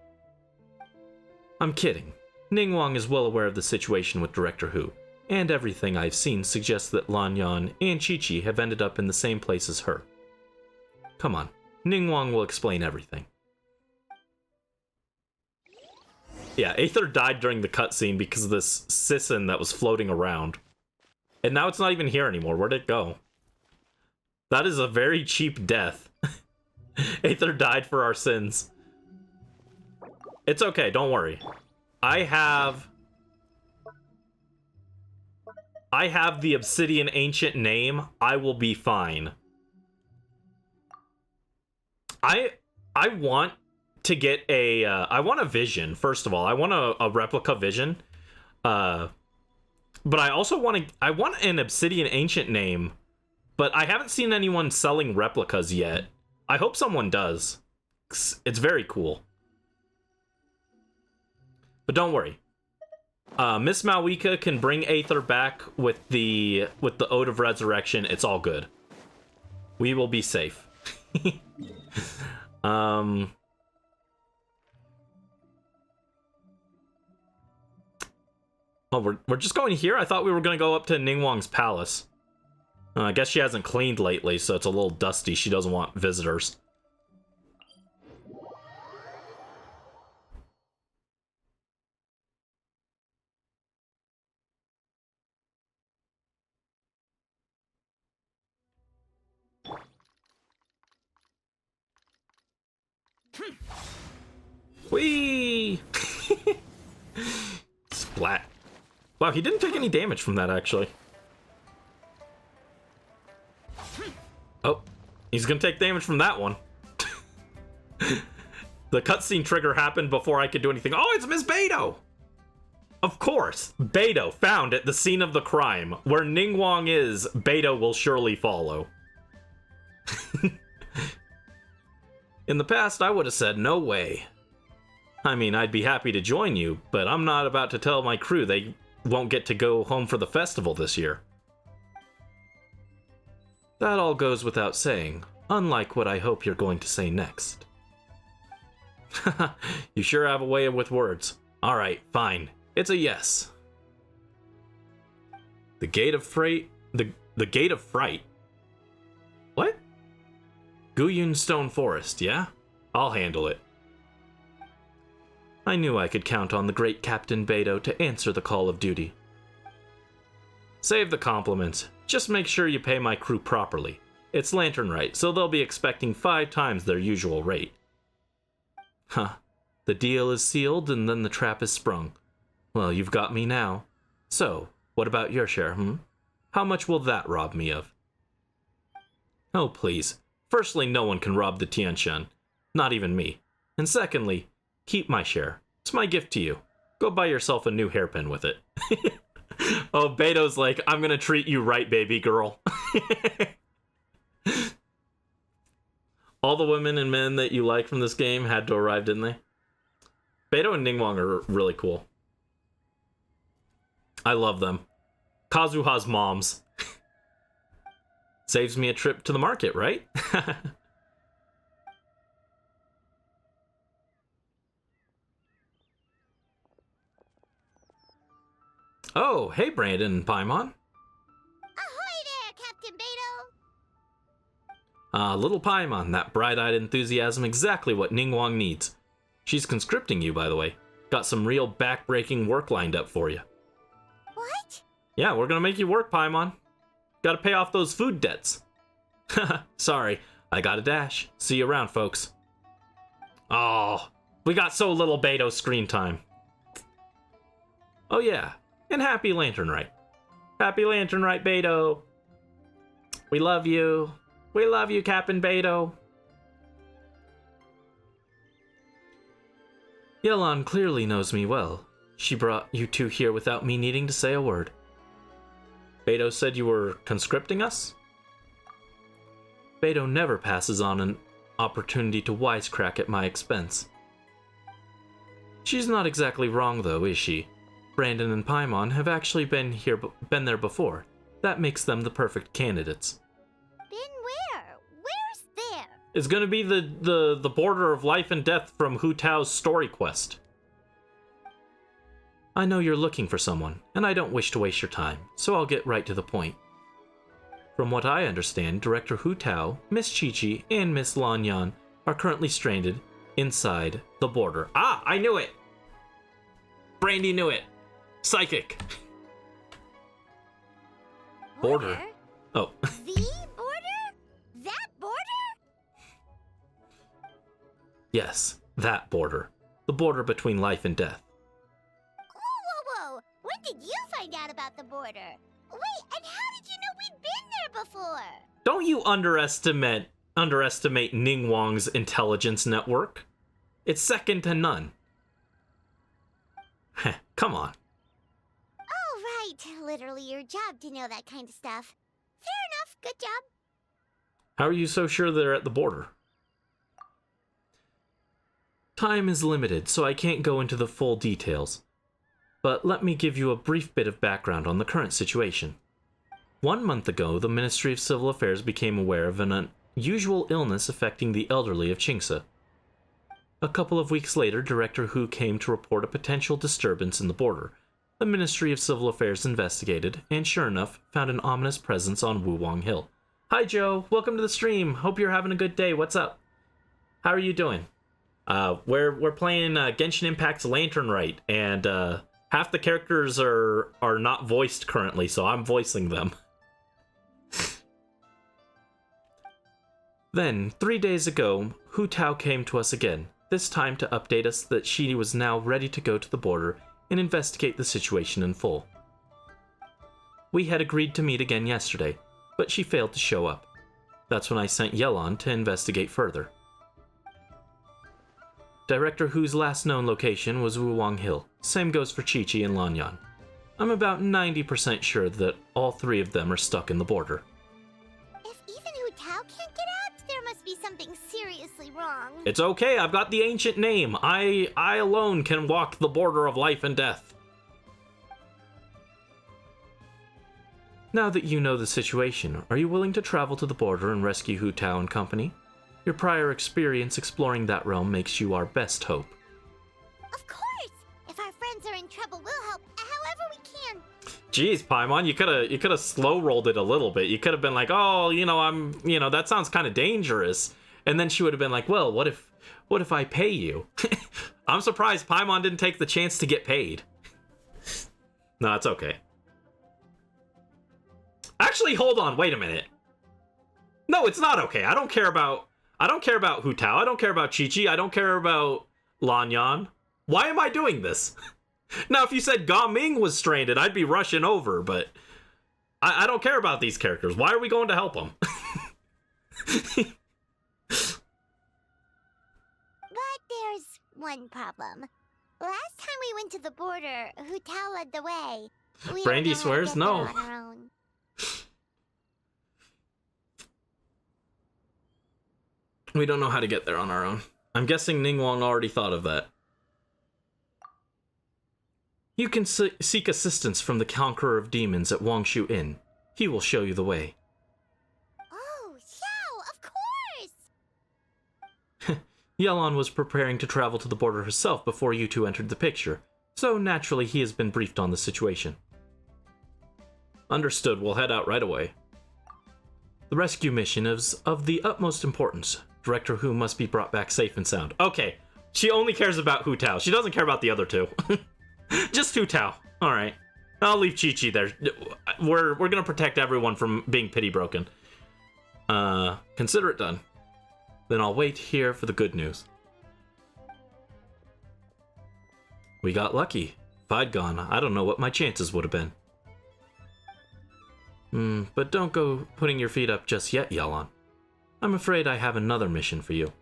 [SPEAKER 1] I'm kidding. Ningguang is well aware of the situation with Director Hu, and everything I've seen suggests that Lan Yan and Chi-Chi have ended up in the same place as her. Come on, Ningguang will explain everything. Yeah, Aether died during the cutscene because of this Sisson that was floating around. And now it's not even here anymore. Where'd it go? That is a very cheap death. Aether died for our sins. It's okay, don't worry. I have the Obsidian Ancient name. I will be fine. I want to get a I want a vision. First of all, I want a replica vision. But I also want an Obsidian Ancient name, but I haven't seen anyone selling replicas yet. I hope someone does. It's very cool. But don't worry. Miss Malwika can bring Aether back with the Ode of Resurrection. It's all good. We will be safe. Oh, we're just going here? I thought we were going to go up to Ningguang's palace. I guess she hasn't cleaned lately, so it's a little dusty. She doesn't want visitors. Whee! Splat. Wow, he didn't take any damage from that, actually. Oh, he's gonna take damage from that one. The cutscene trigger happened before I could do anything. Oh, it's Miss Beidou! Of course, Beidou found at the scene of the crime. Where Ningguang is, Beidou will surely follow. In the past, I would have said no way. I mean, I'd be happy to join you, but I'm not about to tell my crew they won't get to go home for the festival this year. That all goes without saying, unlike what I hope you're going to say next. You sure have a way with words. Alright, fine. It's a yes. The Gate of Fright? The Gate of Fright? What? Guyun Stone Forest, yeah? I'll handle it. I knew I could count on the great Captain Beidou to answer the call of duty. Save the compliments. Just make sure you pay my crew properly. It's Lantern Rite, so they'll be expecting 5 times their usual rate. Huh. The deal is sealed and then the trap is sprung. Well, you've got me now. So, what about your share, How much will that rob me of? Oh, please. Firstly, no one can rob the Tianshan. Not even me. And secondly, keep my share. It's my gift to you. Go buy yourself a new hairpin with it. Oh, Beidou's like, I'm gonna treat you right, baby girl. All the women and men that you like from this game had to arrive, didn't they? Beidou and Ningguang are really cool. I love them. Kazuha's moms. Saves me a trip to the market, right? Oh, hey Brandon and Paimon.
[SPEAKER 4] Ahoy there, Captain Beidou!
[SPEAKER 1] Little Paimon, that bright-eyed enthusiasm, exactly what Ningguang needs. She's conscripting you, by the way. Got some real back-breaking work lined up for you.
[SPEAKER 4] What?
[SPEAKER 1] Yeah, we're gonna make you work, Paimon. Gotta pay off those food debts. Sorry, I gotta dash. See you around, folks. Oh, we got so little Beto screen time. Oh yeah, and happy Lantern Rite. Happy Lantern Rite, Beto. We love you. We love you, Captain Beto. Yelan clearly knows me well. She brought you two here without me needing to say a word. Beto said you were conscripting us? Beto never passes on an opportunity to wisecrack at my expense. She's not exactly wrong though, is she? Brandon and Paimon have actually been there before. That makes them the perfect candidates.
[SPEAKER 4] Been where? Where's there?
[SPEAKER 1] It's gonna be the border of life and death from Hu Tao's story quest. I know you're looking for someone, and I don't wish to waste your time, so I'll get right to the point. From what I understand, Director Hu Tao, Miss Chi-Chi, and Miss Lan Yan are currently stranded inside the border. Ah, I knew it! Brandie knew it. Psychic. Border. Oh.
[SPEAKER 4] The border? That border?
[SPEAKER 1] Yes, that border. The border between life and death.
[SPEAKER 4] Whoa. When did you find out about the border? Wait, and how did you know we'd been there before?
[SPEAKER 1] Don't you underestimate Ningguang's intelligence network? It's second to none. Heh, come on.
[SPEAKER 4] Oh, right. Literally your job to know that kind of stuff. Fair enough. Good job.
[SPEAKER 1] How are you so sure they're at the border? Time is limited, so I can't go into the full details. But let me give you a brief bit of background on the current situation. 1 month ago, the Ministry of Civil Affairs became aware of an unusual illness affecting the elderly of Qingce. A couple of weeks later, Director Hu came to report a potential disturbance in the border. The Ministry of Civil Affairs investigated, and sure enough, found an ominous presence on Wuwang Hill. Hi Joe, welcome to the stream. Hope you're having a good day. What's up? How are you doing? We're playing Genshin Impact's Lantern Rite, and half the characters are not voiced currently, so I'm voicing them. Then, 3 days ago, Hu Tao came to us again, this time to update us that she was now ready to go to the border and investigate the situation in full. We had agreed to meet again yesterday, but she failed to show up. That's when I sent Yelan to investigate further. Director Hu's last known location was Wuwang Hill. Same goes for Chi-Chi and Lan Yan. I'm about 90% sure that all three of them are stuck in the border.
[SPEAKER 4] If even Hu Tao can't get out, there must be something seriously wrong.
[SPEAKER 1] It's okay, I've got the ancient name. I alone can walk the border of life and death. Now that you know the situation, are you willing to travel to the border and rescue Hu Tao and company? Your prior experience exploring that realm makes you our best hope.
[SPEAKER 4] Of course! If our friends are in trouble, we'll help however we can.
[SPEAKER 1] Jeez, Paimon, you could have slow rolled it a little bit. You could have been like, oh, that sounds kind of dangerous. And then she would have been like, well, what if I pay you? I'm surprised Paimon didn't take the chance to get paid. No, it's okay. Actually, hold on, wait a minute. No, it's not okay. I don't care about Hu Tao. I don't care about Chi-Chi. I don't care about Lan Yan. Why am I doing this? Now, if you said Ga Ming was stranded, I'd be rushing over, but I don't care about these characters. Why are we going to help them?
[SPEAKER 4] But there's one problem. Last time we went to the border, Hu Tao led the way.
[SPEAKER 1] Brandie swears no. We don't know how to get there on our own. I'm guessing Ningguang already thought of that. You can seek assistance from the Conqueror of Demons at Wangshu Inn. He will show you the way.
[SPEAKER 4] Oh, Xiao, of course!
[SPEAKER 1] Yelan was preparing to travel to the border herself before you two entered the picture, so naturally he has been briefed on the situation. Understood, we'll head out right away. The rescue mission is of the utmost importance. Director Hu must be brought back safe and sound. Okay, She only cares about Hu Tao. She doesn't care about the other two. Just Hu Tao. All right. I'll leave Chi-Chi there. We're gonna protect everyone from being pity broken. Consider it done. Then I'll wait here for the good news. We got lucky. If I'd gone, I don't know what my chances would have been. But don't go putting your feet up just yet, Yelan. I'm afraid I have another mission for you.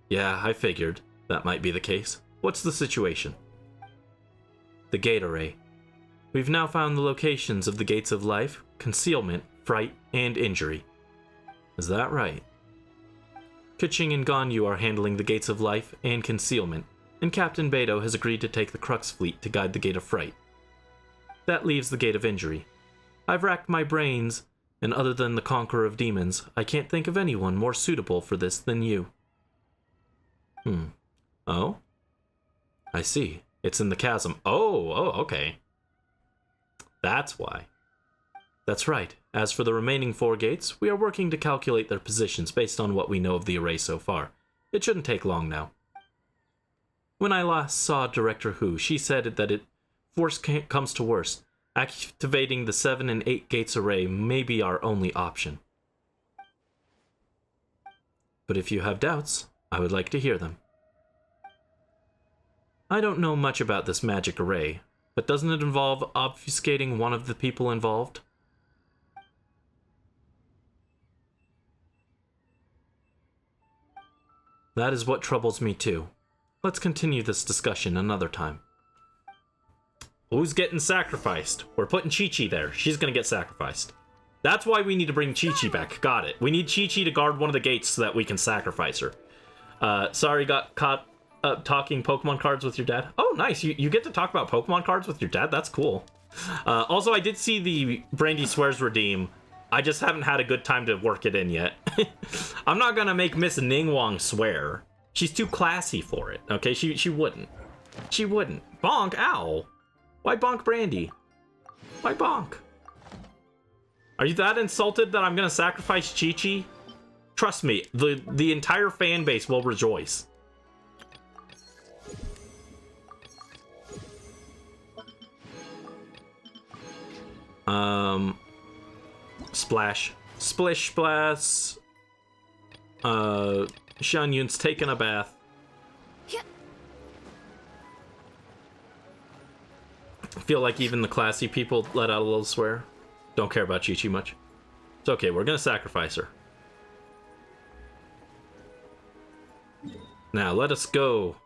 [SPEAKER 1] Yeah, I figured that might be the case. What's the situation? The gate array. We've now found the locations of the gates of life, concealment, fright, and injury. Is that right? Keqing and Ganyu are handling the gates of life and concealment, and Captain Beidou has agreed to take the Crux fleet to guide the gate of fright. That leaves the gate of injury. I've racked my brains, and other than the Conqueror of Demons, I can't think of anyone more suitable for this than you. Oh? I see. It's in the chasm. Oh, okay. That's why. That's right. As for the remaining 4 gates, we are working to calculate their positions based on what we know of the array so far. It shouldn't take long now. When I last saw Director Hu, she said that if worst comes to worst, activating the 7 and 8 gates array may be our only option. But if you have doubts, I would like to hear them. I don't know much about this magic array, but doesn't it involve obfuscating one of the people involved? That is what troubles me too. Let's continue this discussion another time. Who's getting sacrificed? We're putting Chi-Chi there. She's gonna get sacrificed. That's why we need to bring Chi-Chi back. Got it. We need Chi-Chi to guard one of the gates so that we can sacrifice her. Sorry, got caught talking Pokemon cards with your dad. Oh, nice. You get to talk about Pokemon cards with your dad? That's cool. Also, I did see the Brandie Swears redeem. I just haven't had a good time to work it in yet. I'm not gonna make Miss Ningguang swear. She's too classy for it, okay? She wouldn't. She wouldn't. Bonk, ow. Why bonk Brandie? Why bonk? Are you that insulted that I'm gonna sacrifice Chi-Chi? Trust me, the entire fan base will rejoice. Splash. Splish splash. Shan Yun's taking a bath. I feel like even the classy people let out a little swear. Don't care about Chi-Chi much. It's okay, we're gonna sacrifice her. Now, let us go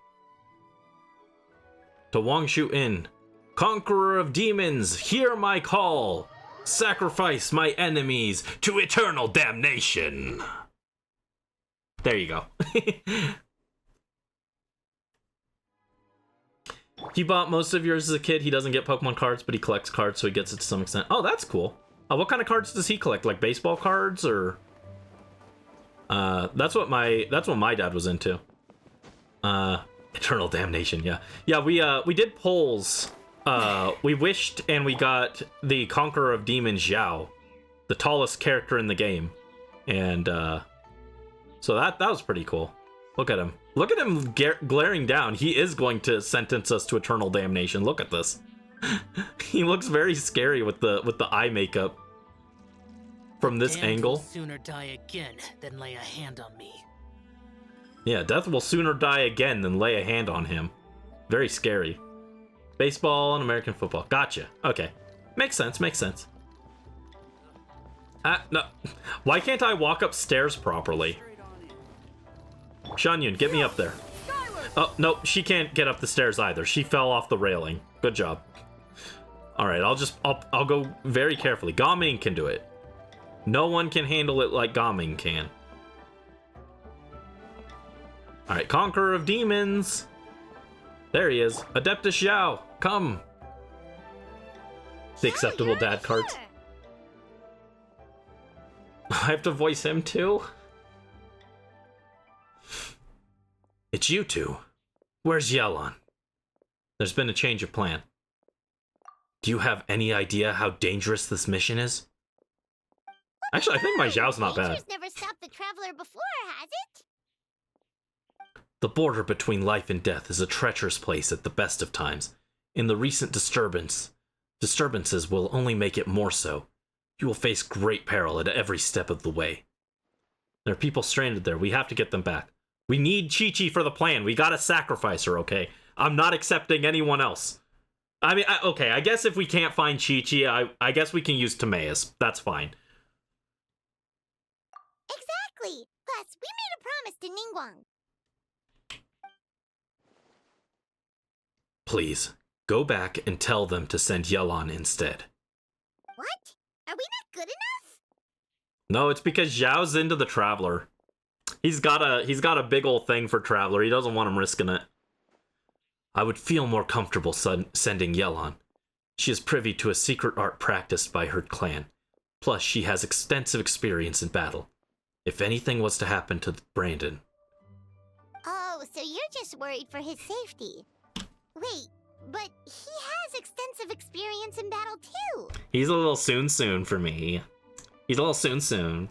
[SPEAKER 1] to Wangshu Inn. Conqueror of demons, hear my call! Sacrifice my enemies to eternal damnation! There you go. He bought most of yours as a kid. He doesn't get Pokemon cards, but he collects cards, so he gets it to some extent. Oh, that's cool. What kind of cards does he collect? Like baseball cards, or? That's what my dad was into. Eternal damnation. Yeah. We did polls. We wished, and we got the Conqueror of Demons Xiao, the tallest character in the game, and so that was pretty cool. Look at him. Look at him glaring down. He is going to sentence us to eternal damnation. Look at this. He looks very scary with the eye makeup from this angle.
[SPEAKER 2] Will sooner die again than lay a hand on me.
[SPEAKER 1] Yeah, death will sooner die again than lay a hand on him. Very scary. Baseball and American football. Gotcha. Okay. Makes sense. No. Why can't I walk upstairs properly? Shan Yun, get me up there. Oh, no, she can't get up the stairs either. She fell off the railing. Good job. All right, I'll go very carefully. Gaming can do it. No one can handle it like Gaming can. All right, Conqueror of Demons. There he is. Adeptus Xiao, come. The acceptable dad cards. I have to voice him too? It's you two. Where's Yelan? There's been a change of plan. Do you have any idea how dangerous this mission is? Actually, I think my Xiao's not bad.
[SPEAKER 4] Nature's never stopped the traveler before, has it?
[SPEAKER 1] The border between life and death is a treacherous place at the best of times, and the recent disturbances will only make it more so. You will face great peril at every step of the way. There are people stranded there. We have to get them back. We need Chi-Chi for the plan. We gotta sacrifice her, okay? I'm not accepting anyone else. I mean, okay, I guess if we can't find Chi-Chi, I guess we can use Timaeus. That's fine.
[SPEAKER 4] Exactly! Plus, we made a promise to Ningguang.
[SPEAKER 1] Please, go back and tell them to send Yelan instead.
[SPEAKER 4] What? Are we not good enough?
[SPEAKER 1] No, it's because Zhao's into the Traveler. He's got a big old thing for Traveler. He doesn't want him risking it. I would feel more comfortable sending Yelan. She is privy to a secret art practiced by her clan. Plus, she has extensive experience in battle. If anything was to happen to Brandon.
[SPEAKER 4] Oh, so you're just worried for his safety. Wait, but he has extensive experience in battle too.
[SPEAKER 1] He's a little soon for me. He's a little soon.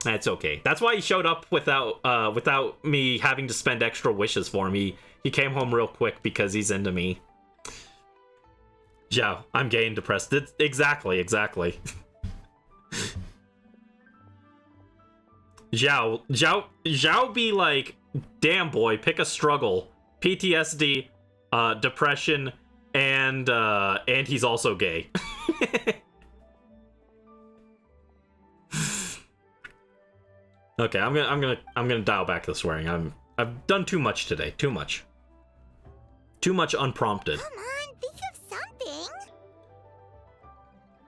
[SPEAKER 1] That's okay. That's why he showed up without me having to spend extra wishes for him. He came home real quick because he's into me. Zhao, I'm gay and depressed. Exactly. Zhao be like, damn boy, pick a struggle. PTSD, depression, and he's also gay. Okay, I'm gonna dial back the swearing. I've done too much today. Too much unprompted.
[SPEAKER 4] Come on, think of something.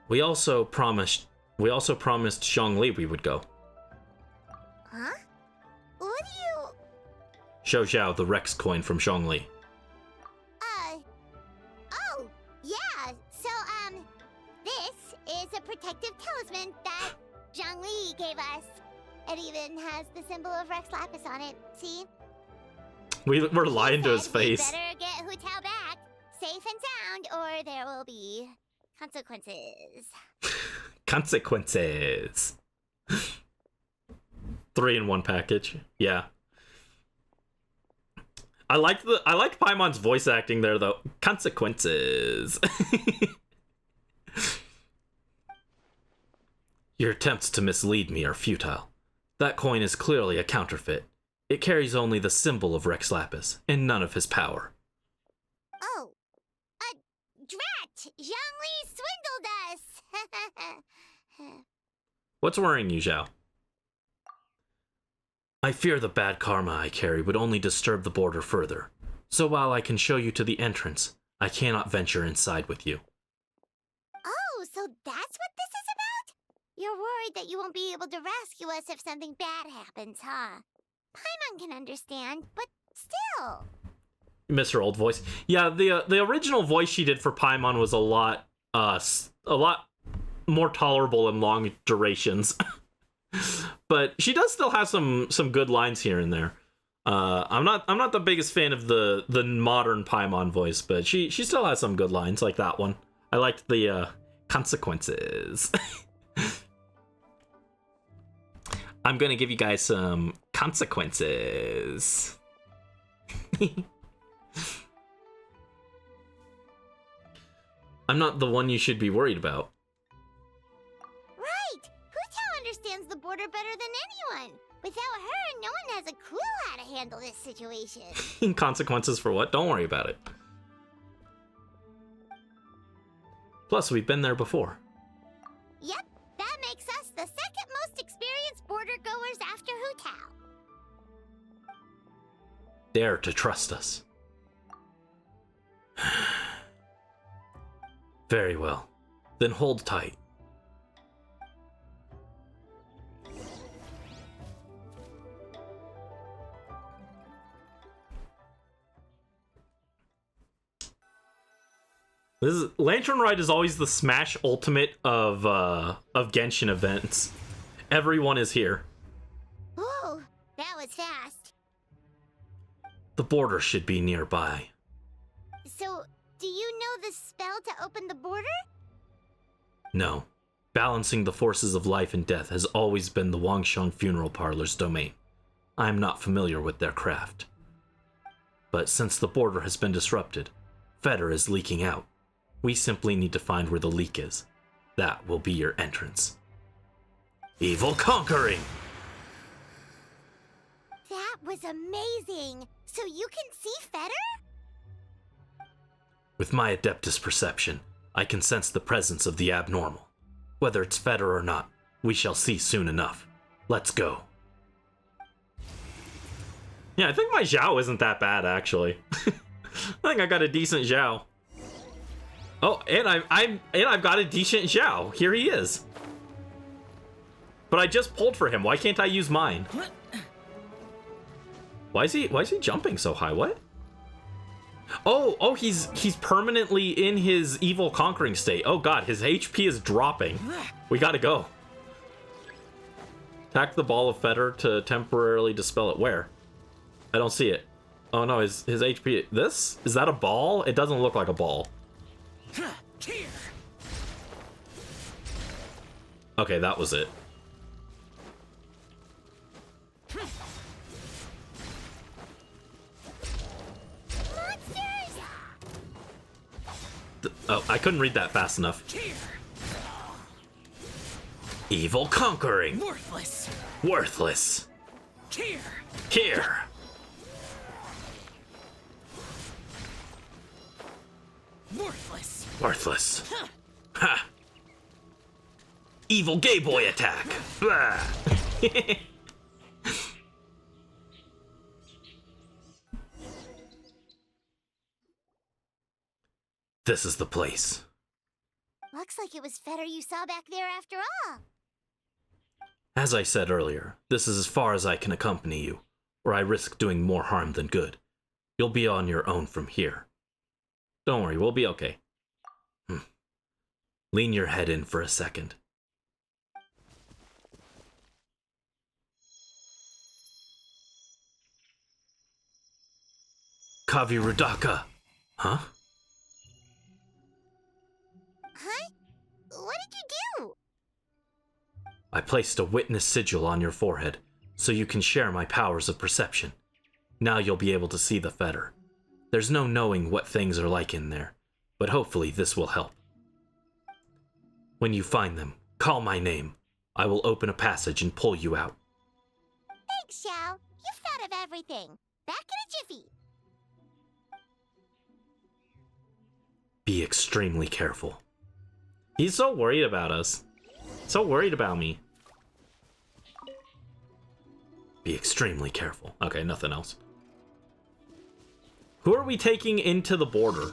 [SPEAKER 1] We also promised Zhongli we would go.
[SPEAKER 4] Huh? What do you...
[SPEAKER 1] Show Zhao the Rex coin from Zhongli.
[SPEAKER 4] Oh, yeah. So, this is a protective talisman that Zhongli gave us. It even has the symbol of Rex Lapis on it. See?
[SPEAKER 1] We're lying to his face.
[SPEAKER 4] We better get Hu Tao back, safe and sound, or there will be consequences.
[SPEAKER 1] Consequences. 3-in-1 package. Yeah. I liked Paimon's voice acting there though. Consequences. Your attempts to mislead me are futile. That coin is clearly a counterfeit. It carries only the symbol of Rex Lapis, and none of his power.
[SPEAKER 4] Oh. Drat! Zhongli swindled us!
[SPEAKER 1] What's worrying you, Zhao? I fear the bad karma I carry would only disturb the border further. So while I can show you to the entrance, I cannot venture inside with you.
[SPEAKER 4] Oh, so that's what this is about? You're worried that you won't be able to rescue us if something bad happens, huh? Paimon can understand, but still.
[SPEAKER 1] Miss her old voice. Yeah, the original voice she did for Paimon was a lot more tolerable in long durations. But she does still have some good lines here and there. I'm not the biggest fan of the modern Paimon voice, but she still has some good lines like that one. I liked the consequences. I'm gonna give you guys some consequences. I'm not the one you should be worried about.
[SPEAKER 4] Right! Hu Tao understands the border better than anyone. Without her, no one has a clue how to handle this situation.
[SPEAKER 1] Consequences for what? Don't worry about it. Plus, we've been there before.
[SPEAKER 4] Yep, that makes us the second most experienced border goers after Hu Tao.
[SPEAKER 1] Dare to trust us. Very well. Then hold tight. Lantern Rite is always the Smash Ultimate of Genshin events. Everyone is here.
[SPEAKER 4] Whoa, that was fast.
[SPEAKER 1] The border should be nearby.
[SPEAKER 4] So, do you know the spell to open the border?
[SPEAKER 1] No. Balancing the forces of life and death has always been the Wangsheng Funeral Parlor's domain. I am not familiar with their craft. But since the border has been disrupted, Fetter is leaking out. We simply need to find where the leak is. That will be your entrance. Evil conquering!
[SPEAKER 4] That was amazing! So you can see Fetter?
[SPEAKER 1] With my Adeptus perception, I can sense the presence of the abnormal. Whether it's Fetter or not, we shall see soon enough. Let's go. Yeah, I think my Zhao isn't that bad, actually. I think I got a decent Zhao. Oh, and I've got a decent Zhao. Here he is. But I just pulled for him. Why can't I use mine? Why is he jumping so high? What? Oh, he's permanently in his evil conquering state. Oh god, his HP is dropping. We gotta go. Attack the ball of Fetter to temporarily dispel it. Where? I don't see it. Oh no, his HP. This? Is that a ball? It doesn't look like a ball. Okay, that was it. Oh, I couldn't read that fast enough. Evil conquering.
[SPEAKER 5] Worthless.
[SPEAKER 1] Worthless. Here.
[SPEAKER 5] Worthless.
[SPEAKER 1] Worthless. Ha. Evil gay boy attack. Blah. This is the place.
[SPEAKER 4] Looks like it was Fetter you saw back there after all.
[SPEAKER 1] As I said earlier, this is as far as I can accompany you, or I risk doing more harm than good. You'll be on your own from here. Don't worry, we'll be okay. Lean your head in for a second. Kavi Rudaka. Huh?
[SPEAKER 4] Huh? What did you do?
[SPEAKER 1] I placed a witness sigil on your forehead, so you can share my powers of perception. Now you'll be able to see the Fetter. There's no knowing what things are like in there, but hopefully this will help. When you find them, call my name. I will open a passage and pull you out.
[SPEAKER 4] Thanks, Xiao. You've thought of everything. Back in a jiffy.
[SPEAKER 1] Be extremely careful. He's so worried about us. So worried about me. Be extremely careful. Okay, nothing else. Who are we taking into the border?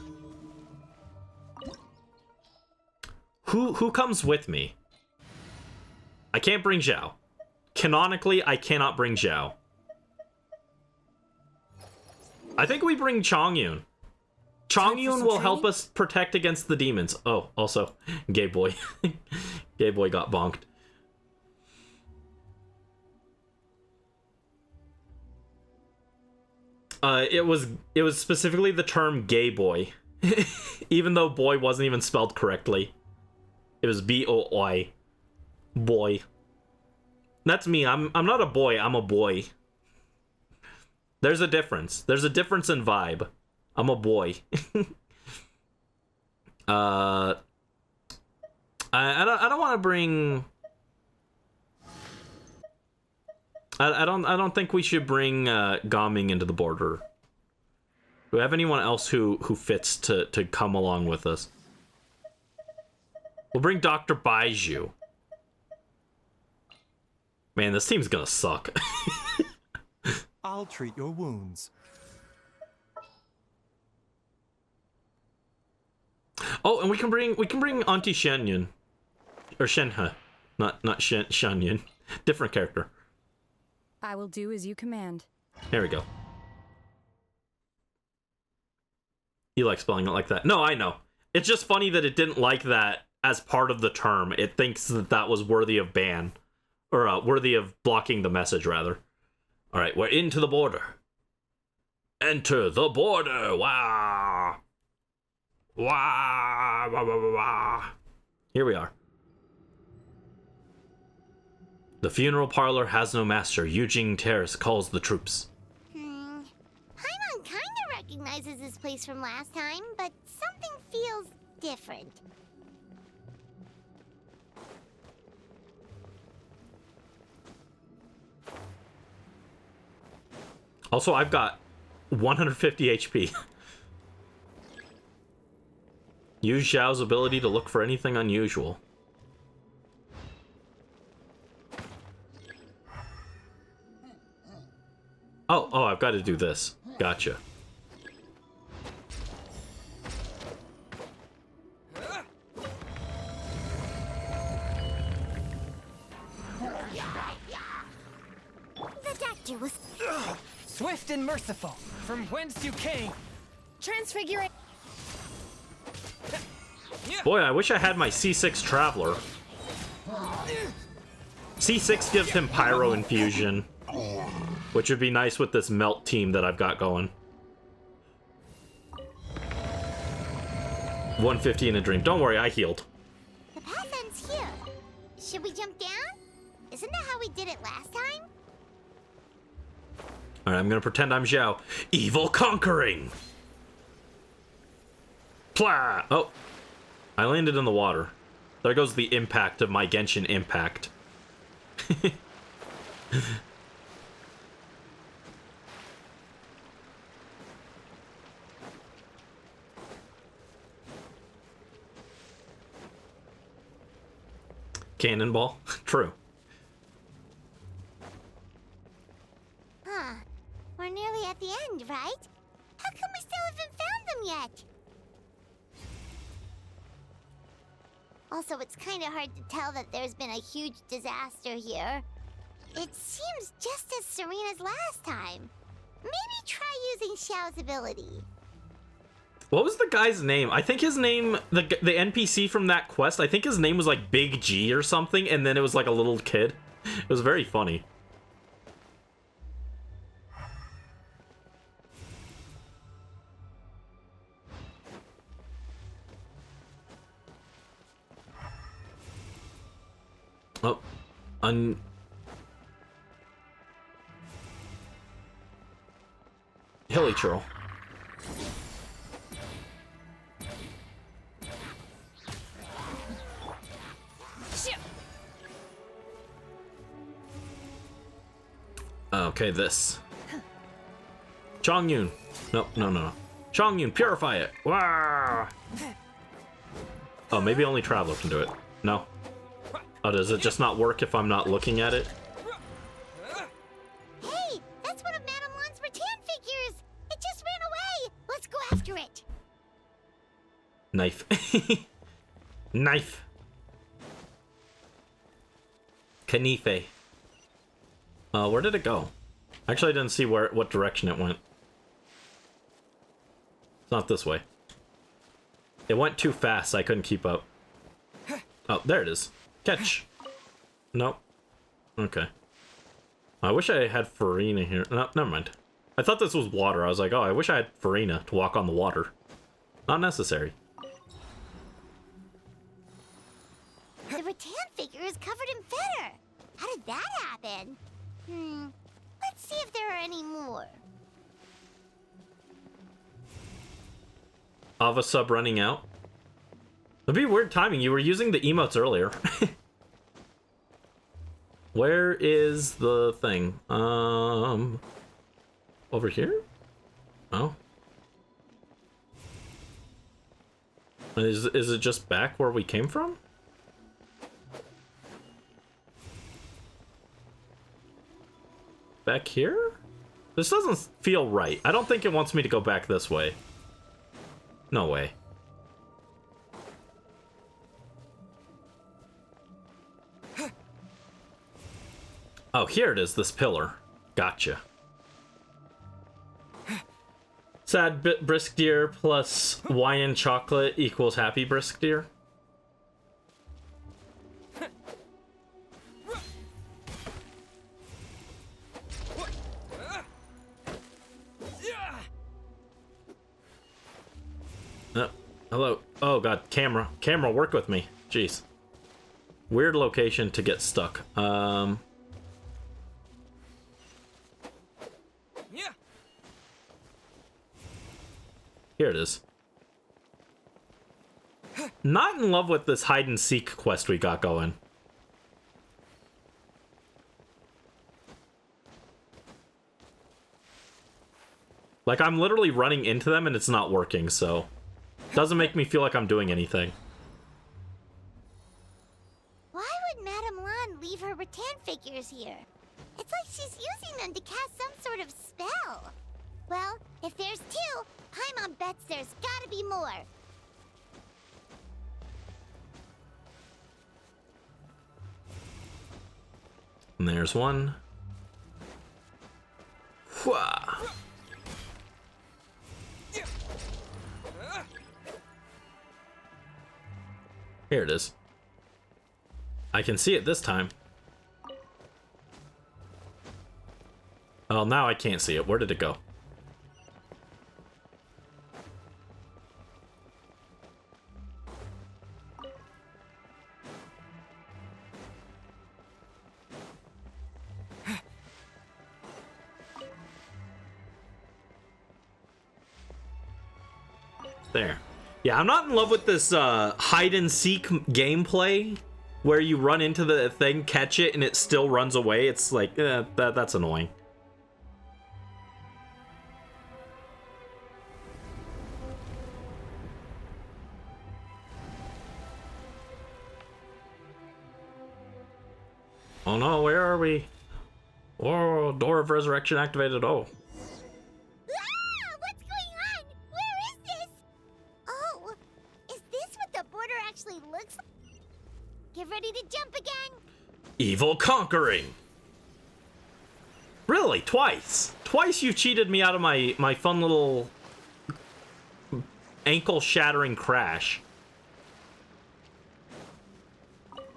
[SPEAKER 1] Who comes with me? I can't bring Zhao. Canonically, I cannot bring Zhao. I think we bring Chongyun. Chongyun will help us protect against the demons. Oh, also, gay boy. Gay boy got bonked. It was specifically the term gay boy. Even though boy wasn't even spelled correctly. It was B-O-I. Boy. That's me. I'm not a boy, I'm a boy. There's a difference. There's a difference in vibe. I'm a boy. I don't want to bring. I don't think we should bring Gaming into the border. Do we have anyone else who fits to come along with us? We'll bring Dr. Baiju. Man, this team's gonna suck.
[SPEAKER 12] I'll treat your wounds.
[SPEAKER 1] Oh, and we can bring Auntie Shenyun. Or Shenhe. Not Shenyun. Different character.
[SPEAKER 14] I will do as you command.
[SPEAKER 1] There we go. You like spelling it like that? No, I know. It's just funny that it didn't like that as part of the term. It thinks that that was worthy of ban. Or worthy of blocking the message, rather. Alright, we're into the border. Enter the border! Wow! Wow! Wah, wah, wah, wah. Here we are. The funeral parlor has no master. Eugene Terrace calls the troops.
[SPEAKER 4] Paimon kinda recognizes this place from last time, but something feels different.
[SPEAKER 1] Also, I've got 150 HP. Use Xiao's ability to look for anything unusual. Oh, I've got to do this. Gotcha.
[SPEAKER 4] The doctor was
[SPEAKER 5] Swift and merciful, from whence you came.
[SPEAKER 3] Transfiguring.
[SPEAKER 1] Boy, I wish I had my C6 Traveler. C6 gives him Pyro Infusion, which would be nice with this melt team that I've got going. 150 in a dream. Don't worry, I healed.
[SPEAKER 4] The path ends here. Should we jump down? Isn't that how we did it last time?
[SPEAKER 1] Alright, I'm gonna pretend I'm Xiao. Evil conquering! Plah! Oh. I landed in the water. There goes the impact of my Genshin impact. Cannonball? True.
[SPEAKER 4] Huh. We're nearly at the end, right? How come we still haven't found them yet? Also, it's kind of hard to tell that there's been a huge disaster here. It seems just as serene as last time. Maybe try using Xiao's ability.
[SPEAKER 1] What was the guy's name? I think his name, the NPC from that quest, I think his name was like Big G or something, and then it was like a little kid. It was very funny. Oh, Hilly Churl. Okay, this. Chongyun. No. Chongyun, purify it. Wah! Oh, maybe only Traveler can do it. No. Oh, does it just not work if I'm not looking at it?
[SPEAKER 4] Hey, that's one of Madame Lan's rattan figures! It just ran away! Let's go after it!
[SPEAKER 1] Knife. Knife. Kanife. Where did it go? Actually, I didn't see what direction it went. It's not this way. It went too fast, I couldn't keep up. Oh, there it is. Catch. Nope. Okay. I wish I had Farina here. No, never mind. I thought this was water. I was like, oh, I wish I had Farina to walk on the water. Not necessary.
[SPEAKER 4] The rattan figure is covered in feather! How did that happen? Let's see if there are any more.
[SPEAKER 1] Ava sub running out. It'd be weird timing. You were using the emotes earlier. Where is the thing? Over here? Oh. Is it just back where we came from? Back here? This doesn't feel right. I don't think it wants me to go back this way. No way. Oh, here it is, this pillar. Gotcha. Sad brisk deer plus wine and chocolate equals happy brisk deer. Hello. Oh god, camera, work with me. Jeez. Weird location to get stuck. Here it is. Not in love with this hide and seek quest we got going. Like, I'm literally running into them and it's not working, so... Doesn't make me feel like I'm doing anything.
[SPEAKER 4] Why would Madame Lan leave her rattan figures here? It's like she's using them to cast some sort of spell. Well, if there's two, Paimon bets there's gotta be more.
[SPEAKER 1] And there's one. Wha. Here it is. I can see it this time. Oh, now I can't see it. Where did it go? There. Yeah, I'm not in love with this hide and seek gameplay where you run into the thing, catch it, and it still runs away. It's like, that's annoying. Oh no, where are we? Oh, door of resurrection activated. Oh.
[SPEAKER 4] What's going on? Where is this? Oh, is this what the border actually looks like? Get ready to jump again.
[SPEAKER 1] Evil conquering. Really? Twice? Twice you've cheated me out of my fun little ankle-shattering crash.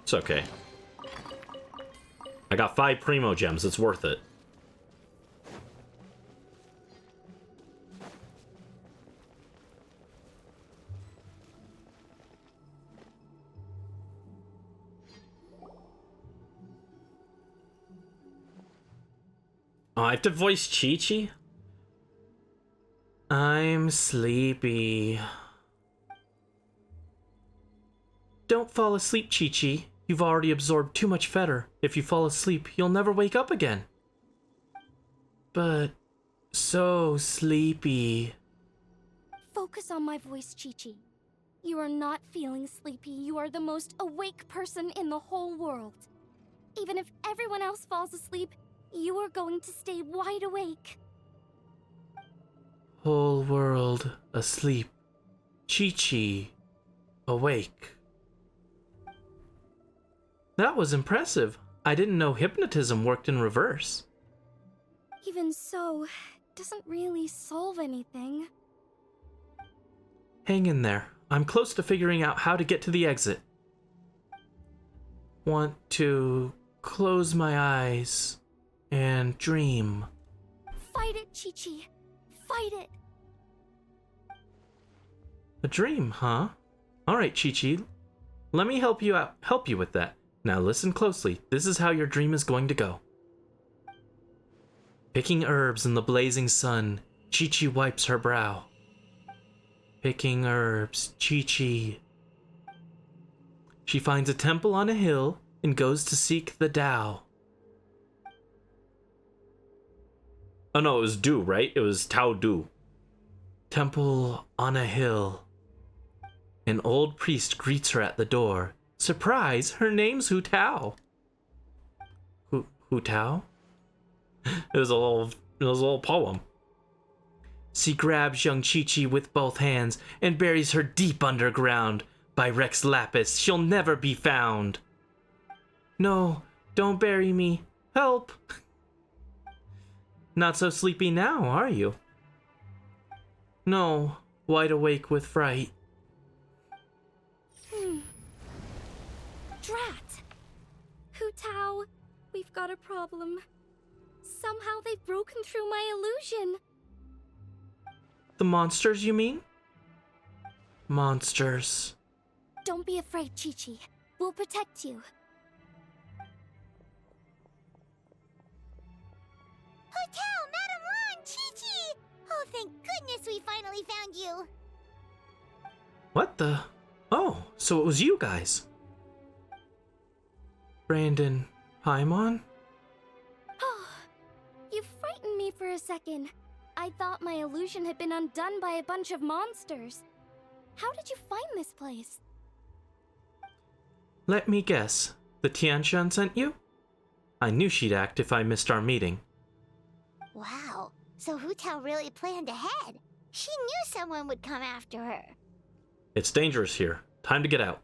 [SPEAKER 1] It's okay. I got 5 Primo Gems. It's worth it. Oh, I have to voice Chi-Chi? I'm sleepy. Don't fall asleep, Chi-Chi. You've already absorbed too much fetter. If you fall asleep, you'll never wake up again. But so sleepy.
[SPEAKER 6] Focus on my voice, Chi-Chi. You are not feeling sleepy. You are the most awake person in the whole world. Even if everyone else falls asleep, you are going to stay wide awake.
[SPEAKER 1] Whole world asleep. Chi-Chi awake. That was impressive. I didn't know hypnotism worked in reverse.
[SPEAKER 6] Even so, it doesn't really solve anything.
[SPEAKER 1] Hang in there. I'm close to figuring out how to get to the exit. Want to close my eyes and dream.
[SPEAKER 6] Fight it, Chi-Chi. Fight it.
[SPEAKER 1] A dream, huh? Alright, Chi-Chi. Let me help you with that. Now listen closely. This is how your dream is going to go. Picking herbs in the blazing sun, Chi-Chi wipes her brow. Picking herbs, Chi-Chi. She finds a temple on a hill and goes to seek the Tao. Oh no, it was Du, right? It was Tao Du. Temple on a hill. An old priest greets her at the door. Surprise, her name's Hu Tao. Hu Tao? It was a little poem. She grabs young Chi-Chi with both hands and buries her deep underground. By Rex Lapis, she'll never be found. No, don't bury me. Help! Not so sleepy now, are you? No, wide awake with fright.
[SPEAKER 6] Drat! Hu Tao, we've got a problem. Somehow they've broken through my illusion.
[SPEAKER 1] The monsters, you mean? Monsters.
[SPEAKER 6] Don't be afraid, Chi-Chi. We'll protect you.
[SPEAKER 4] Hu Tao, Madame Lan, Chi-Chi! Oh, thank goodness we finally found you.
[SPEAKER 1] the... Oh, so it was you guys. Brandon, Paimon?
[SPEAKER 6] You frightened me for a second. I thought my illusion had been undone by a bunch of monsters. How did you find this place?
[SPEAKER 1] Let me guess. The Tianshan sent you? I knew she'd act if I missed our meeting.
[SPEAKER 4] Wow, so Hu Tao really planned ahead. She knew someone would come after her.
[SPEAKER 1] It's dangerous here. Time to get out.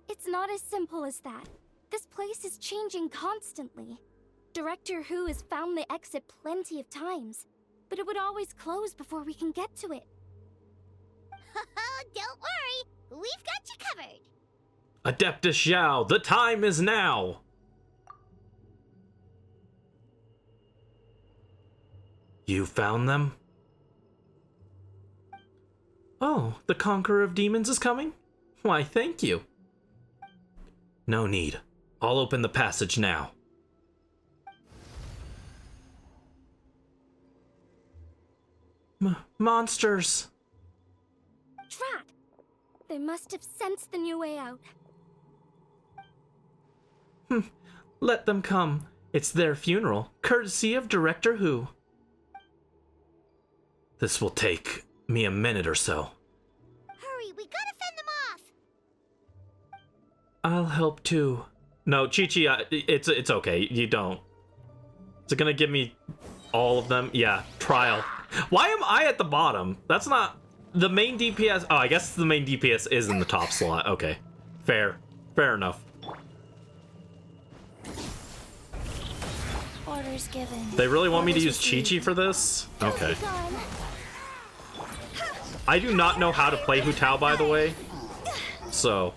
[SPEAKER 6] It's not as simple as that. This place is changing constantly. Director Hu has found the exit plenty of times, but it would always close before we can get to it.
[SPEAKER 4] Don't worry, we've got you covered.
[SPEAKER 1] Adeptus Xiao, the time is now! You found them? Oh, the Conqueror of Demons is coming? Why, thank you. No need. I'll open the passage now. Monsters!
[SPEAKER 6] Drat! They must have sensed the new way out.
[SPEAKER 1] Let them come. It's their funeral, courtesy of Director Hu. This will take me a minute or so.
[SPEAKER 4] Hurry, we gotta fend them off!
[SPEAKER 1] I'll help too. No, Chi-Chi, it's okay. You don't. Is it gonna give me all of them? Yeah, trial. Why am I at the bottom? That's not... The main DPS... Oh, I guess the main DPS is in the top slot. Okay. Fair. Fair enough.
[SPEAKER 6] Orders given.
[SPEAKER 1] They really want me to use Chi-Chi for this? Okay. I do not know how to play Hu Tao, by the way. So...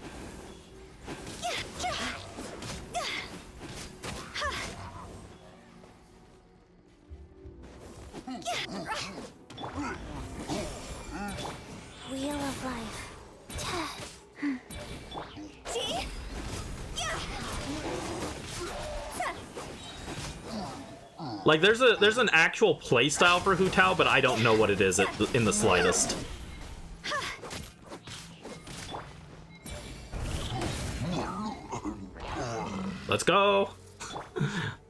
[SPEAKER 6] Wheel of Life.
[SPEAKER 1] Like, there's an actual playstyle for Hu Tao, but I don't know what it is in the slightest. Let's go!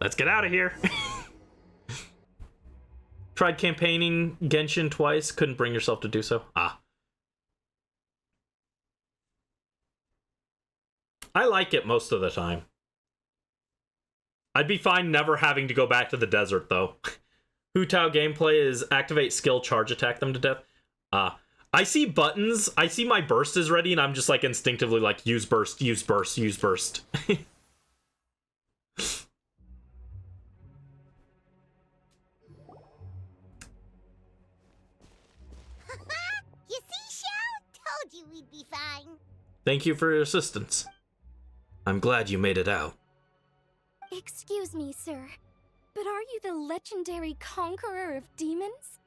[SPEAKER 1] Let's get out of here! Tried campaigning Genshin twice, couldn't bring yourself to do so. Ah. I like it most of the time. I'd be fine never having to go back to the desert, though. Hu Tao gameplay is activate skill, charge attack them to death. I see buttons, I see my burst is ready, and I'm just like instinctively like, use burst, use burst, use burst.
[SPEAKER 4] You see, Xiao? Told you we'd be fine.
[SPEAKER 1] Thank you for your assistance. I'm glad you made it out.
[SPEAKER 6] Excuse me, sir, but are you the legendary conqueror of demons?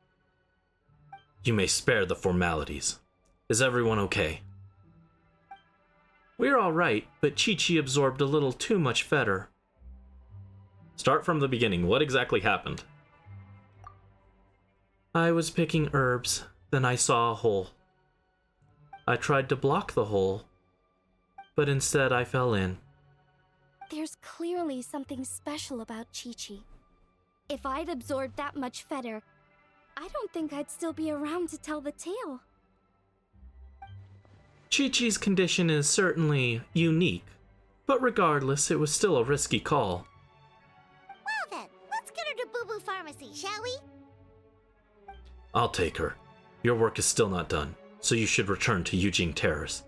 [SPEAKER 1] You may spare the formalities. Is everyone okay? We're alright, but Chi-Chi absorbed a little too much fetter. Start from the beginning. What exactly happened? I was picking herbs, then I saw a hole. I tried to block the hole, but instead I fell in.
[SPEAKER 6] There's clearly something special about Chi-Chi. If I'd absorbed that much fetter, I don't think I'd still be around to tell the tale.
[SPEAKER 1] Chi-Chi's condition is certainly unique, but regardless, it was still a risky call.
[SPEAKER 4] Well then, let's get her to Boo Boo Pharmacy, shall we?
[SPEAKER 1] I'll take her. Your work is still not done, so you should return to Yujing Terrace.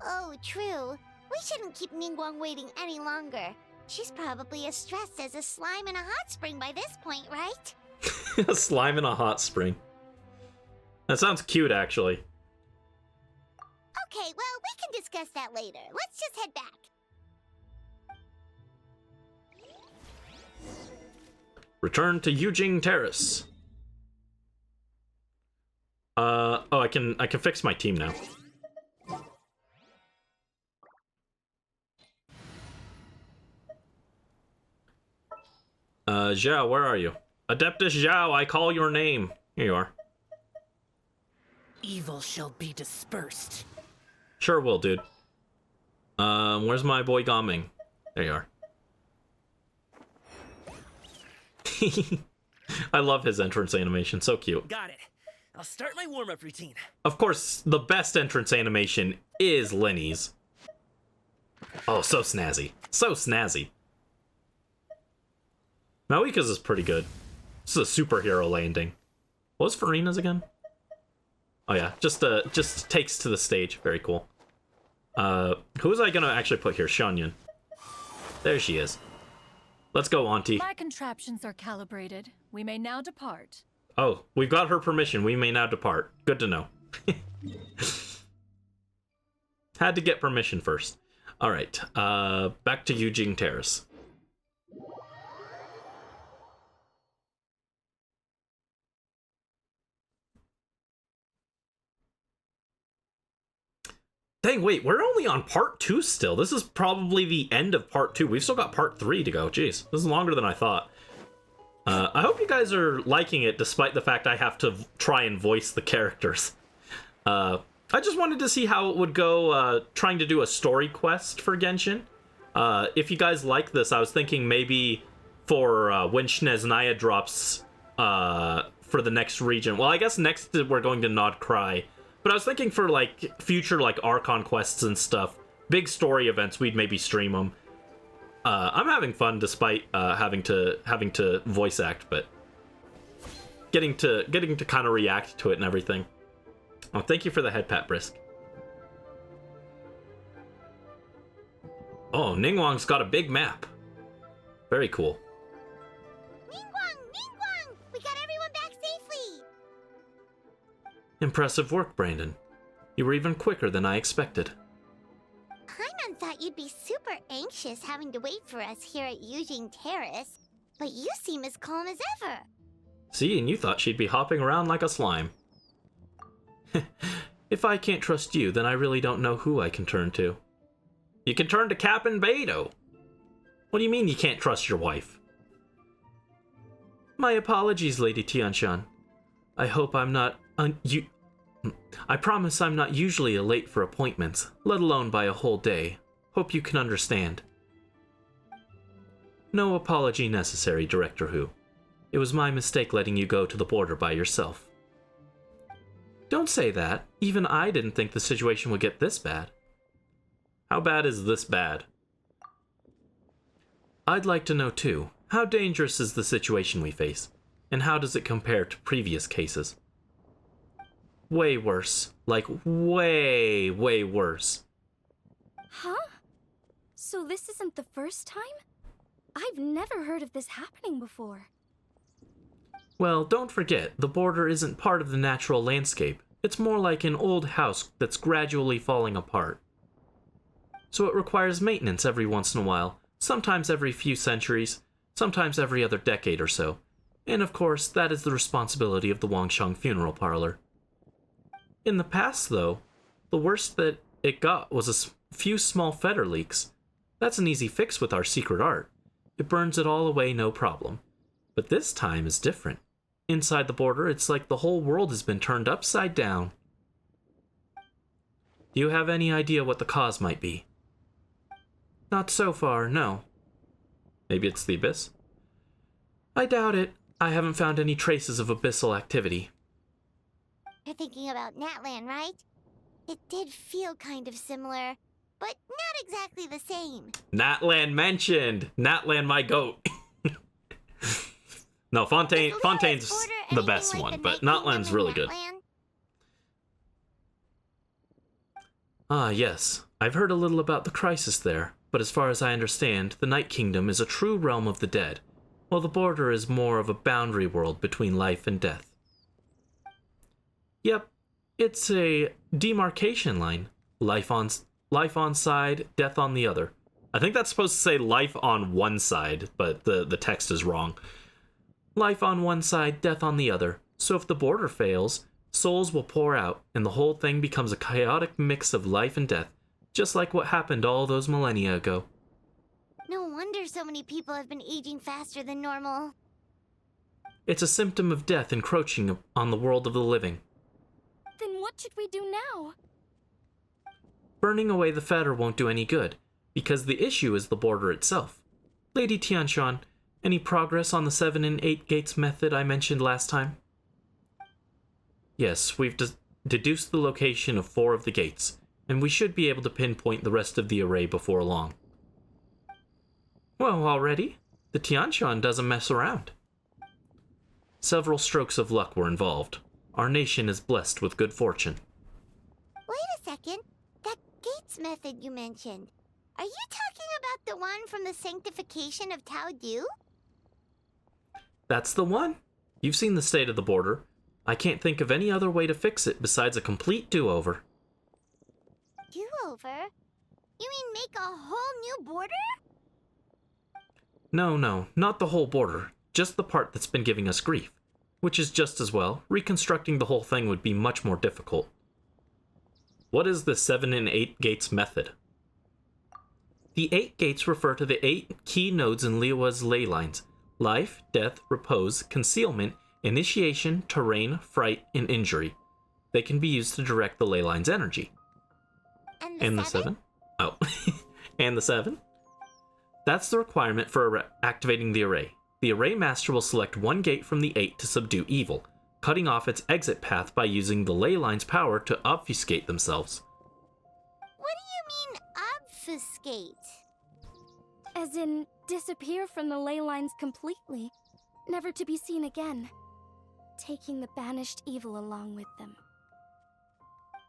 [SPEAKER 4] Oh, true. We shouldn't keep Ningguang waiting any longer. She's probably as stressed as a slime in a hot spring by this point, right?
[SPEAKER 1] A slime in a hot spring. That sounds cute, actually.
[SPEAKER 4] Okay, well, we can discuss that later. Let's just head back.
[SPEAKER 1] Return to Yujing Terrace. Oh, I can fix my team now. Zhao, where are you? Adeptus Zhao, I call your name. Here you are.
[SPEAKER 2] evil shall be dispersed.
[SPEAKER 1] Sure will, dude. Where's my boy Gaming? There you are. I love his entrance animation. So cute.
[SPEAKER 15] Got it. I'll start my warm-up routine.
[SPEAKER 1] Of course, the best entrance animation is Lenny's. Oh, so snazzy. So snazzy. Maoika's is pretty good. This is a superhero landing. What was Farina's again? Oh yeah, just takes to the stage. Very cool. Who was I gonna actually put here? Shanyan. There she is. Let's go, Auntie.
[SPEAKER 16] My contraptions are calibrated. We may now depart.
[SPEAKER 1] Oh, we've got her permission. We may now depart. Good to know. Had to get permission first. All right, back to Yujing Terrace. Dang, wait, we're only on part 2 still. This is probably the end of part 2. We've still got part 3 to go. Jeez, this is longer than I thought. I hope you guys are liking it, despite the fact I have to try and voice the characters. I just wanted to see how it would go trying to do a story quest for Genshin. If you guys like this, I was thinking maybe for when Snezhnaya drops for the next region. Well, I guess next we're going to Nod Cry. But I was thinking for like future like Archon quests and stuff, big story events, we'd maybe stream them. I'm having fun despite having to voice act, but getting to kind of react to it and everything. Oh, thank you for the head pat, Brisk. Oh, Ningguang's got a big map. Very cool.
[SPEAKER 4] Ningguang! We got everyone back safely!
[SPEAKER 1] Impressive work, Brandon. You were even quicker than I expected.
[SPEAKER 4] Paimon thought you'd be super anxious having to wait for us here at Yujing Terrace, but you seem as calm as ever.
[SPEAKER 1] See, and you thought she'd be hopping around like a slime. If I can't trust you, then I really don't know who I can turn to. You can turn to Captain Beidou. What do you mean you can't trust your wife? My apologies, Lady Tianshan. I hope I'm not I promise I'm not usually late for appointments, let alone by a whole day. Hope you can understand. No apology necessary, Director Hu. It was my mistake letting you go to the border by yourself. Don't say that. Even I didn't think the situation would get this bad. How bad is this bad? I'd like to know too, how dangerous is the situation we face, and how does it compare to previous cases? Way worse. Like, way, way worse.
[SPEAKER 6] Huh? So this isn't the first time? I've never heard of this happening before.
[SPEAKER 1] Well, don't forget, the border isn't part of the natural landscape. It's more like an old house that's gradually falling apart. So it requires maintenance every once in a while, sometimes every few centuries, sometimes every other decade or so. And of course, that is the responsibility of the Wangsheng Funeral Parlor. In the past, though, the worst that it got was a few small fetter leaks. That's an easy fix with our secret art. It burns it all away, no problem. But this time is different. Inside the border, it's like the whole world has been turned upside down. Do you have any idea what the cause might be? Not so far, no. Maybe it's the Abyss? I doubt it. I haven't found any traces of abyssal activity.
[SPEAKER 4] You're thinking about Natlan, right? It did feel kind of similar, but not exactly the same.
[SPEAKER 1] Natlan mentioned! Natlan, my goat. No, Fontaine's the best one, but Natlan's really good. Ah, yes. I've heard a little about the crisis there, but as far as I understand, the Night Kingdom is a true realm of the dead, while the border is more of a boundary world between life and death. Yep, it's a demarcation line. Life on side, death on the other. I think that's supposed to say life on one side, but the text is wrong. Life on one side, death on the other. So if the border fails, souls will pour out, and the whole thing becomes a chaotic mix of life and death, just like what happened all those millennia ago.
[SPEAKER 4] No wonder so many people have been aging faster than normal.
[SPEAKER 1] It's a symptom of death encroaching on the world of the living.
[SPEAKER 6] Then what should we do now?
[SPEAKER 1] Burning away the fetter won't do any good, because the issue is the border itself. Lady Tianshan, any progress on the 7 and 8 gates method I mentioned last time? Yes, we've deduced the location of 4 of the gates, and we should be able to pinpoint the rest of the array before long. Well, already? The Tianshan doesn't mess around. Several strokes of luck were involved. Our nation is blessed with good fortune.
[SPEAKER 4] Wait a second. That gates method you mentioned. Are you talking about the one from the sanctification of Tao Du?
[SPEAKER 1] That's the one. You've seen the state of the border. I can't think of any other way to fix it besides a complete do-over.
[SPEAKER 4] Do-over? You mean make a whole new border?
[SPEAKER 1] No, not the whole border. Just the part that's been giving us grief. Which is just as well. Reconstructing the whole thing would be much more difficult. What is the 7 and 8 gates method? The 8 gates refer to the 8 key nodes in Liyue's ley lines. Life, death, repose, concealment, initiation, terrain, fright, and injury. They can be used to direct the ley line's energy.
[SPEAKER 4] And
[SPEAKER 1] the 7? Oh. And the 7? That's the requirement for activating the array. The array master will select one gate from the 8 to subdue evil, cutting off its exit path by using the ley line's power to obfuscate themselves.
[SPEAKER 4] What do you mean, obfuscate?
[SPEAKER 6] As in, disappear from the ley lines completely, never to be seen again, taking the banished evil along with them.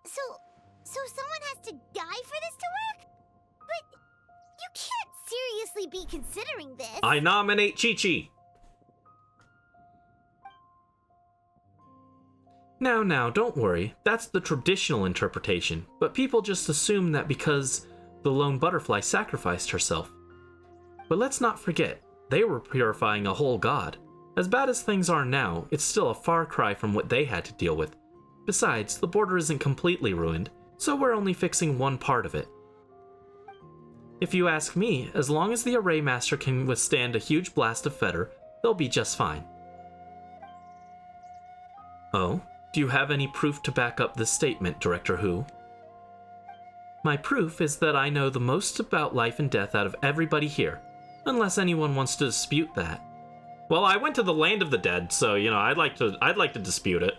[SPEAKER 4] So someone has to die for this to work? But you can't seriously be considering this.
[SPEAKER 1] I nominate Chi-Chi. Now, don't worry. That's the traditional interpretation, but people just assume that because the lone butterfly sacrificed herself. But let's not forget, they were purifying a whole god. As bad as things are now, it's still a far cry from what they had to deal with. Besides, the border isn't completely ruined, so we're only fixing one part of it. If you ask me, as long as the Array Master can withstand a huge blast of fetter, they'll be just fine. Oh? Do you have any proof to back up this statement, Director Hu? My proof is that I know the most about life and death out of everybody here, unless anyone wants to dispute that. Well, I went to the land of the dead, so, I'd like to dispute it.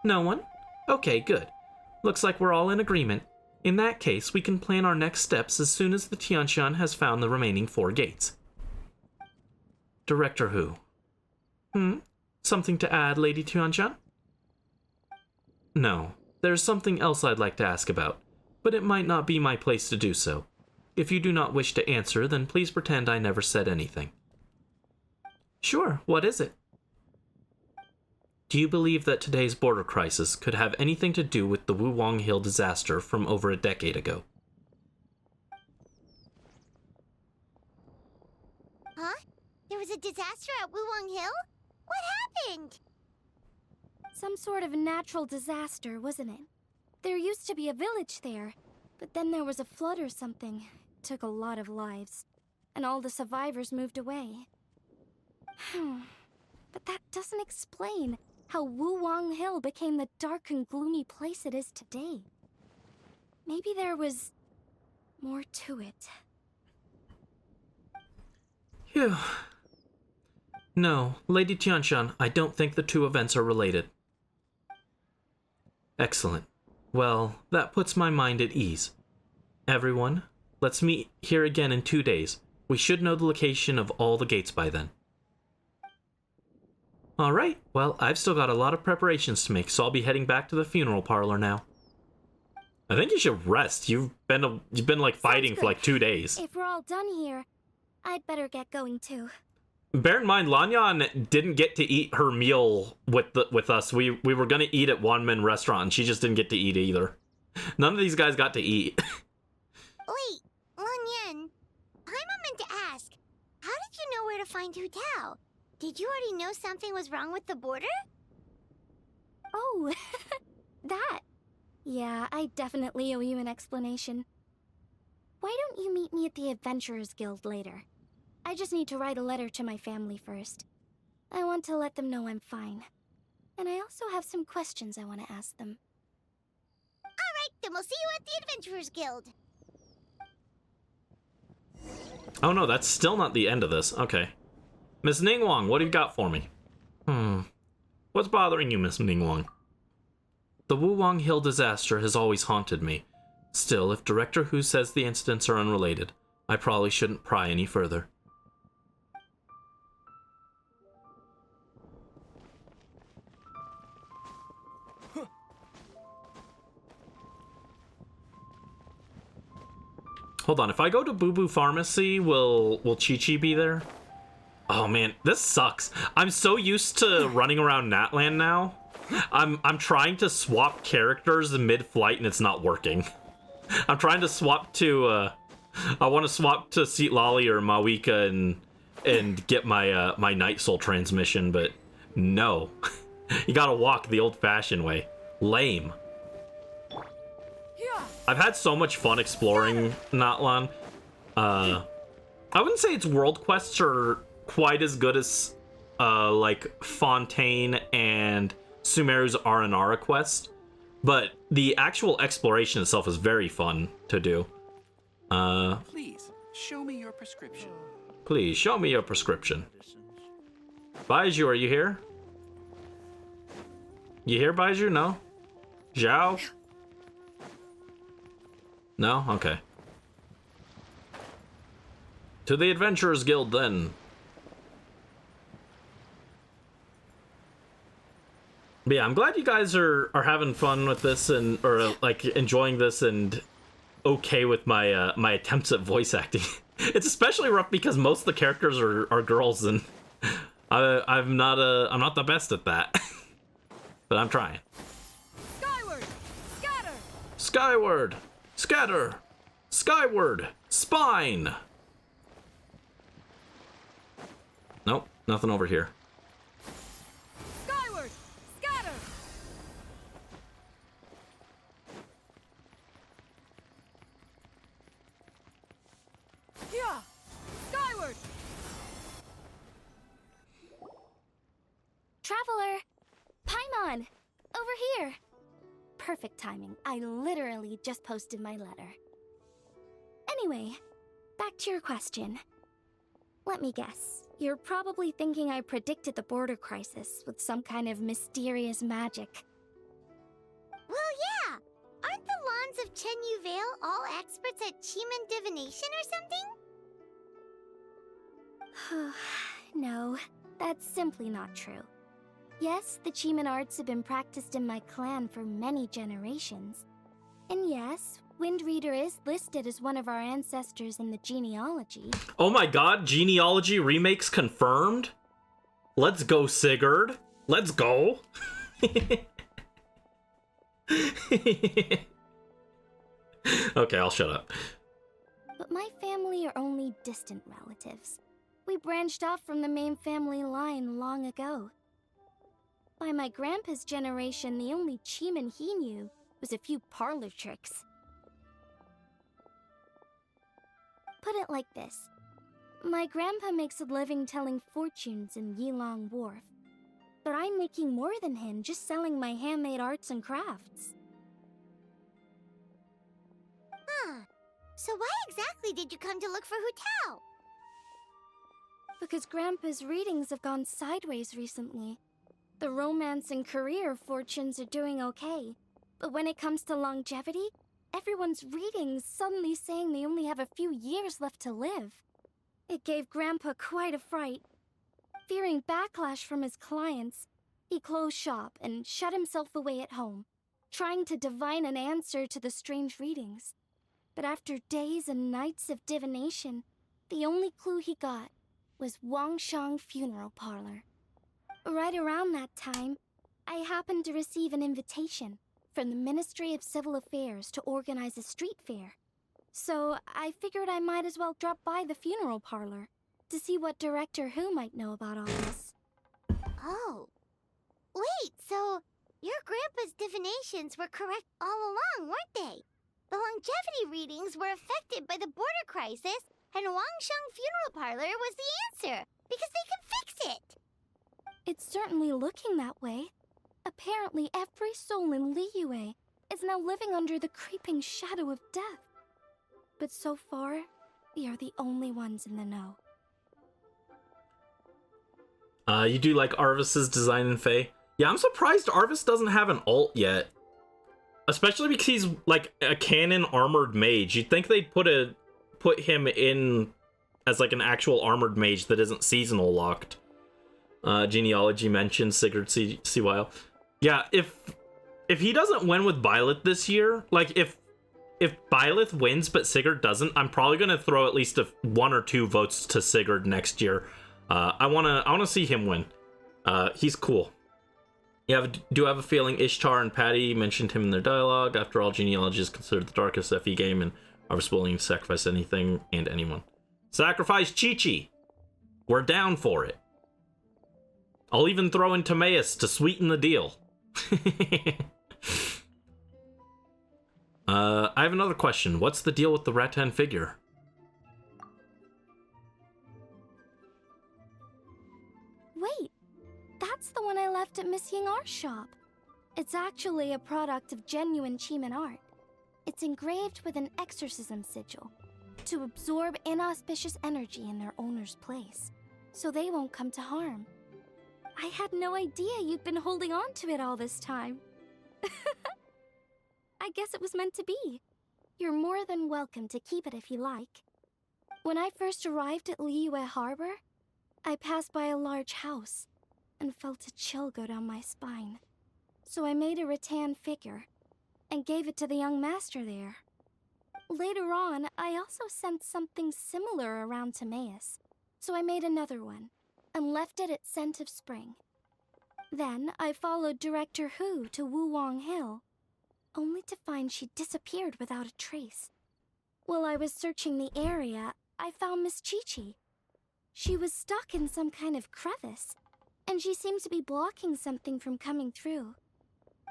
[SPEAKER 1] No one? Okay, good. Looks like we're all in agreement. In that case, we can plan our next steps as soon as the Tianshan has found the remaining 4 gates. Director Hu. Something to add, Lady Tianshan? No. There's something else I'd like to ask about, but it might not be my place to do so. If you do not wish to answer, then please pretend I never said anything. Sure, what is it? Do you believe that today's border crisis could have anything to do with the Wuwang Hill disaster from over a decade ago?
[SPEAKER 4] Huh? There was a disaster at Wuwang Hill? What happened?
[SPEAKER 6] Some sort of natural disaster, wasn't it? There used to be a village there, but then there was a flood or something. It took a lot of lives, and all the survivors moved away. But that doesn't explain how Wuwang Hill became the dark and gloomy place it is today. Maybe there was more to it.
[SPEAKER 1] Phew. No, Lady Tianshan, I don't think the two events are related. Excellent. Well, that puts my mind at ease. Everyone, let's meet here again in 2 days. We should know the location of all the gates by then. Alright, well, I've still got a lot of preparations to make, so I'll be heading back to the funeral parlor now. I think you should rest. You've been like fighting for like 2 days.
[SPEAKER 6] If we're all done here, I'd better get going too.
[SPEAKER 1] Bear in mind, Lanyan didn't get to eat her meal with us. We were gonna eat at Wanmen restaurant, and she just didn't get to eat either. None of these guys got to eat.
[SPEAKER 4] Wait, Lanyan, Paimon meant to ask, how did you know where to find Hu Tao? Did you already know something was wrong with the border?
[SPEAKER 6] Oh, that. Yeah, I definitely owe you an explanation. Why don't you meet me at the Adventurers Guild later? I just need to write a letter to my family first. I want to let them know I'm fine. And I also have some questions I want to ask them.
[SPEAKER 4] Alright, then we'll see you at the Adventurers Guild.
[SPEAKER 1] Oh no, that's still not the end of this. Okay. Miss Ningguang, what have you got for me? What's bothering you, Miss Ningguang? The Wuwang Hill disaster has always haunted me. Still, if Director Hu says the incidents are unrelated, I probably shouldn't pry any further. Hold on, if I go to Boo Boo Pharmacy, will Chi-Chi be there? Oh man, this sucks. I'm so used to running around Natland now. I'm trying to swap characters mid-flight and it's not working. I'm trying to swap to I want to swap to Seat Lolly or Mawika and get my my Night Soul transmission, but no. You gotta walk the old-fashioned way. Lame. I've had so much fun exploring Natlan. I wouldn't say its world quests are quite as good as like Fontaine and Sumeru's Aranara quest, but the actual exploration itself is very fun to do.
[SPEAKER 17] Please, show me your prescription.
[SPEAKER 1] Please, show me your prescription. Baiju, are you here? You here, Baiju? No? Zhao? No? Okay. To the Adventurers Guild, then. But yeah, I'm glad you guys are having fun with this and or like enjoying this and okay with my my attempts at voice acting. It's especially rough because most of the characters are girls and I'm not the best at that. But I'm trying.
[SPEAKER 16] Skyward! Scatter!
[SPEAKER 1] Skyward! Scatter! Skyward! Spine! Nope, nothing over here.
[SPEAKER 16] Skyward! Scatter! Yeah! Skyward!
[SPEAKER 6] Traveler! Paimon! Over here! Perfect timing. I literally just posted my letter. Anyway, back to your question. Let me guess. You're probably thinking I predicted the border crisis with some kind of mysterious magic.
[SPEAKER 4] Well, yeah! Aren't the Lawns of Chenyu Vale all experts at Chiman divination or something?
[SPEAKER 6] No, that's simply not true. Yes, the Chiman arts have been practiced in my clan for many generations. And yes, Wind Reader is listed as one of our ancestors in the genealogy.
[SPEAKER 1] Oh my god, genealogy remakes confirmed? Let's go, Sigurd. Let's go. Okay, I'll shut up.
[SPEAKER 6] But my family are only distant relatives. We branched off from the main family line long ago. By my grandpa's generation, the only Chiman he knew was a few parlor tricks. Put it like this. My grandpa makes a living telling fortunes in Yilong Wharf, but I'm making more than him just selling my handmade arts and crafts.
[SPEAKER 4] Huh. So why exactly did you come to look for Hu Tao?
[SPEAKER 6] Because Grandpa's readings have gone sideways recently. The romance and career fortunes are doing okay, but when it comes to longevity, everyone's readings suddenly saying they only have a few years left to live. It gave Grandpa quite a fright. Fearing backlash from his clients, he closed shop and shut himself away at home, trying to divine an answer to the strange readings. But after days and nights of divination, the only clue he got was Wangshang Funeral Parlor. Right around that time, I happened to receive an invitation from the Ministry of Civil Affairs to organize a street fair. So I figured I might as well drop by the funeral parlor to see what Director Hu might know about all this.
[SPEAKER 4] Oh. Wait, so your grandpa's divinations were correct all along, weren't they? The longevity readings were affected by the border crisis, and Wangshang Funeral Parlor was the answer, because they could fix it.
[SPEAKER 6] It's certainly looking that way. Apparently, every soul in Liyue is now living under the creeping shadow of death. But so far, we are the only ones in the know.
[SPEAKER 1] You do like Arvis's design in Fae? Yeah, I'm surprised Arvis doesn't have an alt yet. Especially because he's like a canon armored mage. You'd think they'd put him in as like an actual armored mage that isn't seasonal locked. Genealogy mentioned Sigurd Seawile. Yeah, if he doesn't win with Byleth this year, like if Byleth wins but Sigurd doesn't, I'm probably gonna throw at least 1 or 2 votes to Sigurd next year. I wanna see him win. He's cool. Yeah, do have a feeling Ishtar and Patty mentioned him in their dialogue. After all, Genealogy is considered the darkest FE game, and Arvis willing to sacrifice anything and anyone. Sacrifice Chi-Chi! We're down for it. I'll even throw in Timaeus to sweeten the deal. I have another question. What's the deal with the rattan figure?
[SPEAKER 6] Wait, that's the one I left at Miss Yingar's shop. It's actually a product of genuine Chiman art. It's engraved with an exorcism sigil to absorb inauspicious energy in their owner's place, so they won't come to harm. I had no idea you'd been holding on to it all this time. I guess it was meant to be. You're more than welcome to keep it if you like. When I first arrived at Liyue Harbor, I passed by a large house and felt a chill go down my spine. So I made a rattan figure and gave it to the young master there. Later on, I also sensed something similar around Timaeus, so I made another one and left it at Scent of Spring. Then I followed Director Hu to Wuwang Hill, only to find she disappeared without a trace. While I was searching the area, I found Miss Chi-Chi. She was stuck in some kind of crevice, and she seemed to be blocking something from coming through.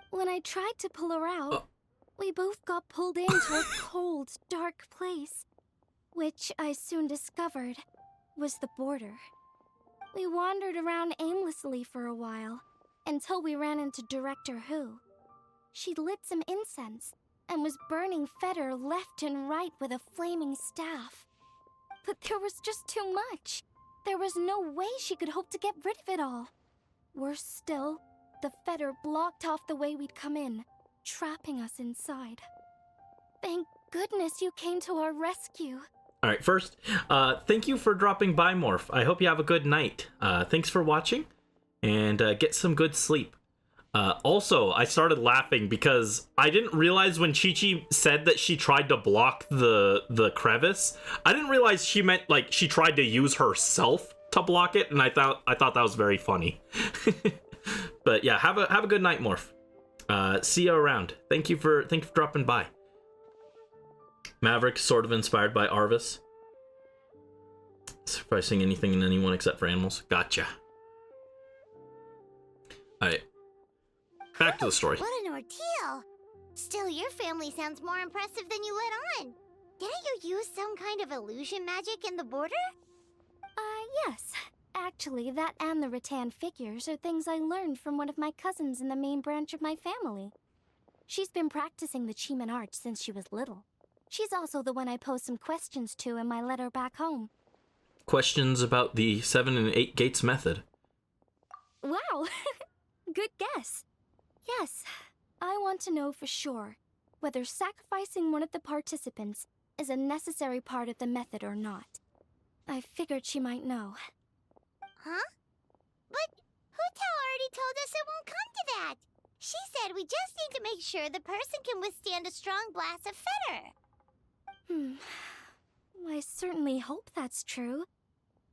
[SPEAKER 6] When I tried to pull her out, we both got pulled into a cold, dark place, which I soon discovered was the border. We wandered around aimlessly for a while, until we ran into Director Hu. She'd lit some incense, and was burning Feder left and right with a flaming staff. But there was just too much. There was no way she could hope to get rid of it all. Worse still, the Feder blocked off the way we'd come in, trapping us inside. Thank goodness you came to our rescue.
[SPEAKER 1] All right, first, thank you for dropping by, Morph. I hope you have a good night. Thanks for watching, and get some good sleep. Also, I started laughing because I didn't realize when Chi-Chi said that she tried to block the crevice, I didn't realize she meant like she tried to use herself to block it, and I thought that was very funny. But yeah, have a good night, Morph. See you around. Thank you for dropping by. Maverick, sort of inspired by Arvis. Sacrificing anything and anyone except for animals. Gotcha. Alright. Back to the story.
[SPEAKER 4] What an ordeal! Still, your family sounds more impressive than you let on. Didn't you use some kind of illusion magic in the border?
[SPEAKER 6] Yes. Actually, that and the rattan figures are things I learned from one of my cousins in the main branch of my family. She's been practicing the Chiman art since she was little. She's also the one I posed some questions to in my letter back home.
[SPEAKER 1] Questions about the 7 and 8 gates method.
[SPEAKER 6] Wow! Good guess. Yes, I want to know for sure whether sacrificing one of the participants is a necessary part of the method or not. I figured she might know.
[SPEAKER 4] Huh? But Hu-Tao already told us it won't come to that. She said we just need to make sure the person can withstand a strong blast of Feder.
[SPEAKER 6] I certainly hope that's true,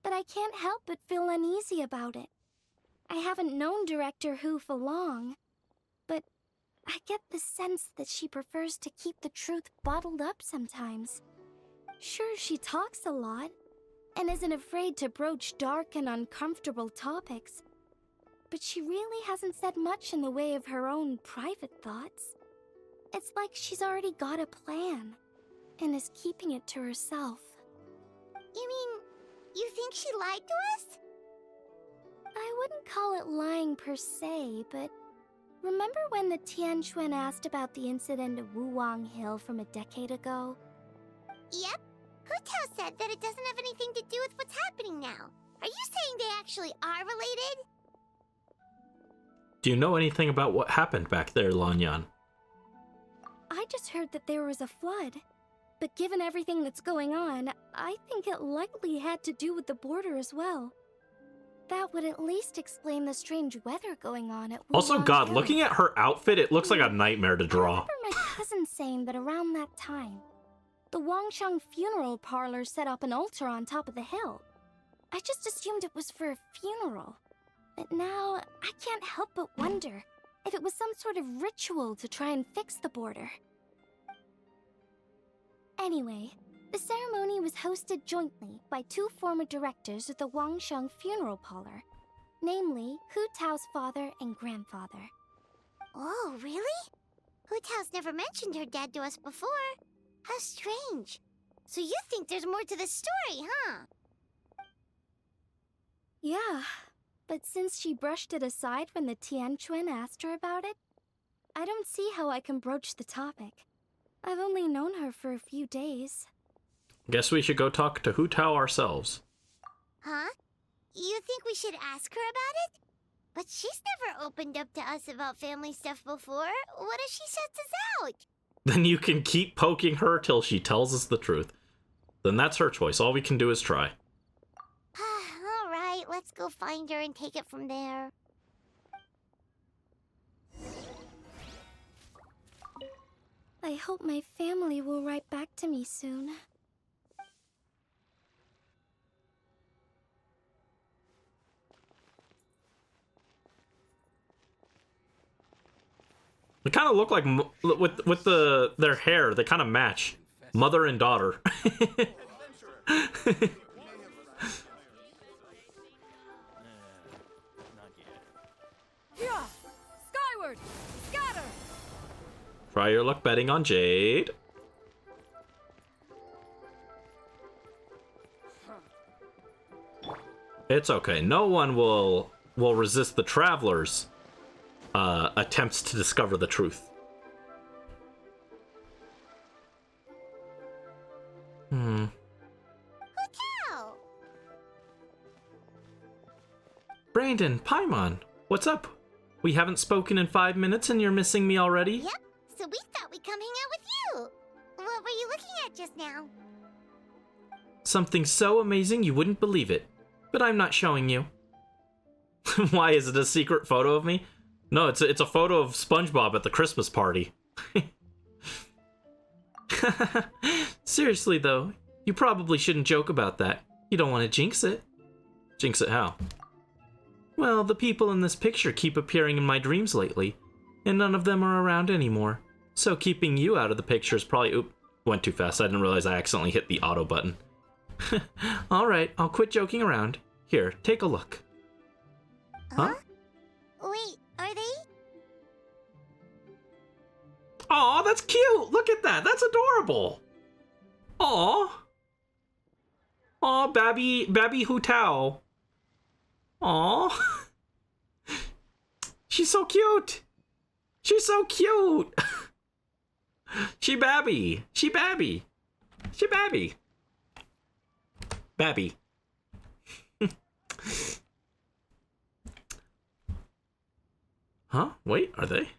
[SPEAKER 6] but I can't help but feel uneasy about it. I haven't known Director Hu for long, but I get the sense that she prefers to keep the truth bottled up sometimes. Sure, she talks a lot, and isn't afraid to broach dark and uncomfortable topics, but she really hasn't said much in the way of her own private thoughts. It's like she's already got a plan, and is keeping it to herself.
[SPEAKER 4] You mean, you think she lied to us?
[SPEAKER 6] I wouldn't call it lying per se, but Remember when the Tianquan asked about the incident at Wuwang Hill from a decade ago?
[SPEAKER 4] Yep. Hu Tao said that it doesn't have anything to do with what's happening now. Are you saying they actually are related?
[SPEAKER 1] Do you know anything about what happened back there, Lanyan?
[SPEAKER 6] I just heard that there was a flood. But given everything that's going on, I think it likely had to do with the border as well. That would at least explain the strange weather going on at Wuwang
[SPEAKER 1] Also, God,
[SPEAKER 6] Hill.
[SPEAKER 1] looking at her outfit, it looks like a nightmare to
[SPEAKER 6] I
[SPEAKER 1] draw.
[SPEAKER 6] remember my cousin saying that around that time, the Wangsheng funeral parlor set up an altar on top of the hill. I just assumed it was for a funeral. But now, I can't help but wonder if it was some sort of ritual to try and fix the border. Anyway, the ceremony was hosted jointly by two former directors of the Wangsheng funeral parlor, namely Hu Tao's father and grandfather.
[SPEAKER 4] Oh, really? Hu Tao's never mentioned her dad to us before. How strange. So you think there's more to the story, huh?
[SPEAKER 6] Yeah, but since she brushed it aside when the Tianquan asked her about it, I don't see how I can broach the topic. I've only known her for a few days.
[SPEAKER 1] Guess we should go talk to Hu Tao ourselves.
[SPEAKER 4] Huh? You think we should ask her about it? But she's never opened up to us about family stuff before. What if she shuts us out?
[SPEAKER 1] Then you can keep poking her till she tells us the truth. Then that's her choice. All we can do is try.
[SPEAKER 4] All right, let's go find her and take it from there.
[SPEAKER 6] I hope my family will write back to me soon.
[SPEAKER 1] They kind of look like, with their hair, they kind of match. Mother and daughter.
[SPEAKER 16] Yeah! Skyward! Scatter!
[SPEAKER 1] Try your luck betting on Jade. It's okay. No one will resist the traveler's attempts to discover the truth.
[SPEAKER 4] Hu Tao!
[SPEAKER 1] Brandon, Paimon, what's up? We haven't spoken in 5 minutes and you're missing me already?
[SPEAKER 4] Yep, so we thought we'd come hang out with you. What were you looking at just now?
[SPEAKER 1] Something so amazing you wouldn't believe it. But I'm not showing you. Why, is it a secret photo of me? No, it's a photo of SpongeBob at the Christmas party. Seriously though, you probably shouldn't joke about that. You don't want to jinx it. Jinx it how? Well, the people in this picture keep appearing in my dreams lately, and none of them are around anymore. So keeping you out of the picture is probably... Oop, went too fast. I didn't realize I accidentally hit the auto button. Alright, I'll quit joking around. Here, take a look. Huh?
[SPEAKER 4] Wait, are they?
[SPEAKER 1] Aw, that's cute! Look at that! That's adorable! Aw! Aw, Babby Hu Tao. Aw! She's so cute! She's so cute! She Babby! She Babby! She Babby! Babby. Huh? Wait, are they?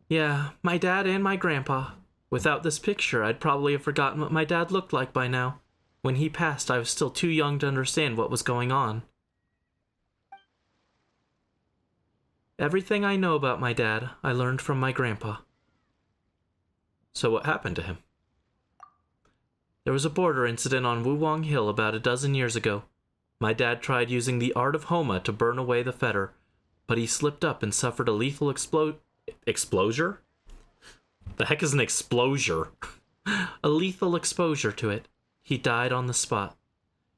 [SPEAKER 1] Yeah, my dad and my grandpa. Without this picture, I'd probably have forgotten what my dad looked like by now. When he passed, I was still too young to understand what was going on. Everything I know about my dad, I learned from my grandpa. So what happened to him? There was a border incident on Wuwang Hill about a dozen years ago. My dad tried using the art of Homa to burn away the fetter, but he slipped up and suffered a lethal exposure? The heck is an exposure? A lethal exposure to it. He died on the spot.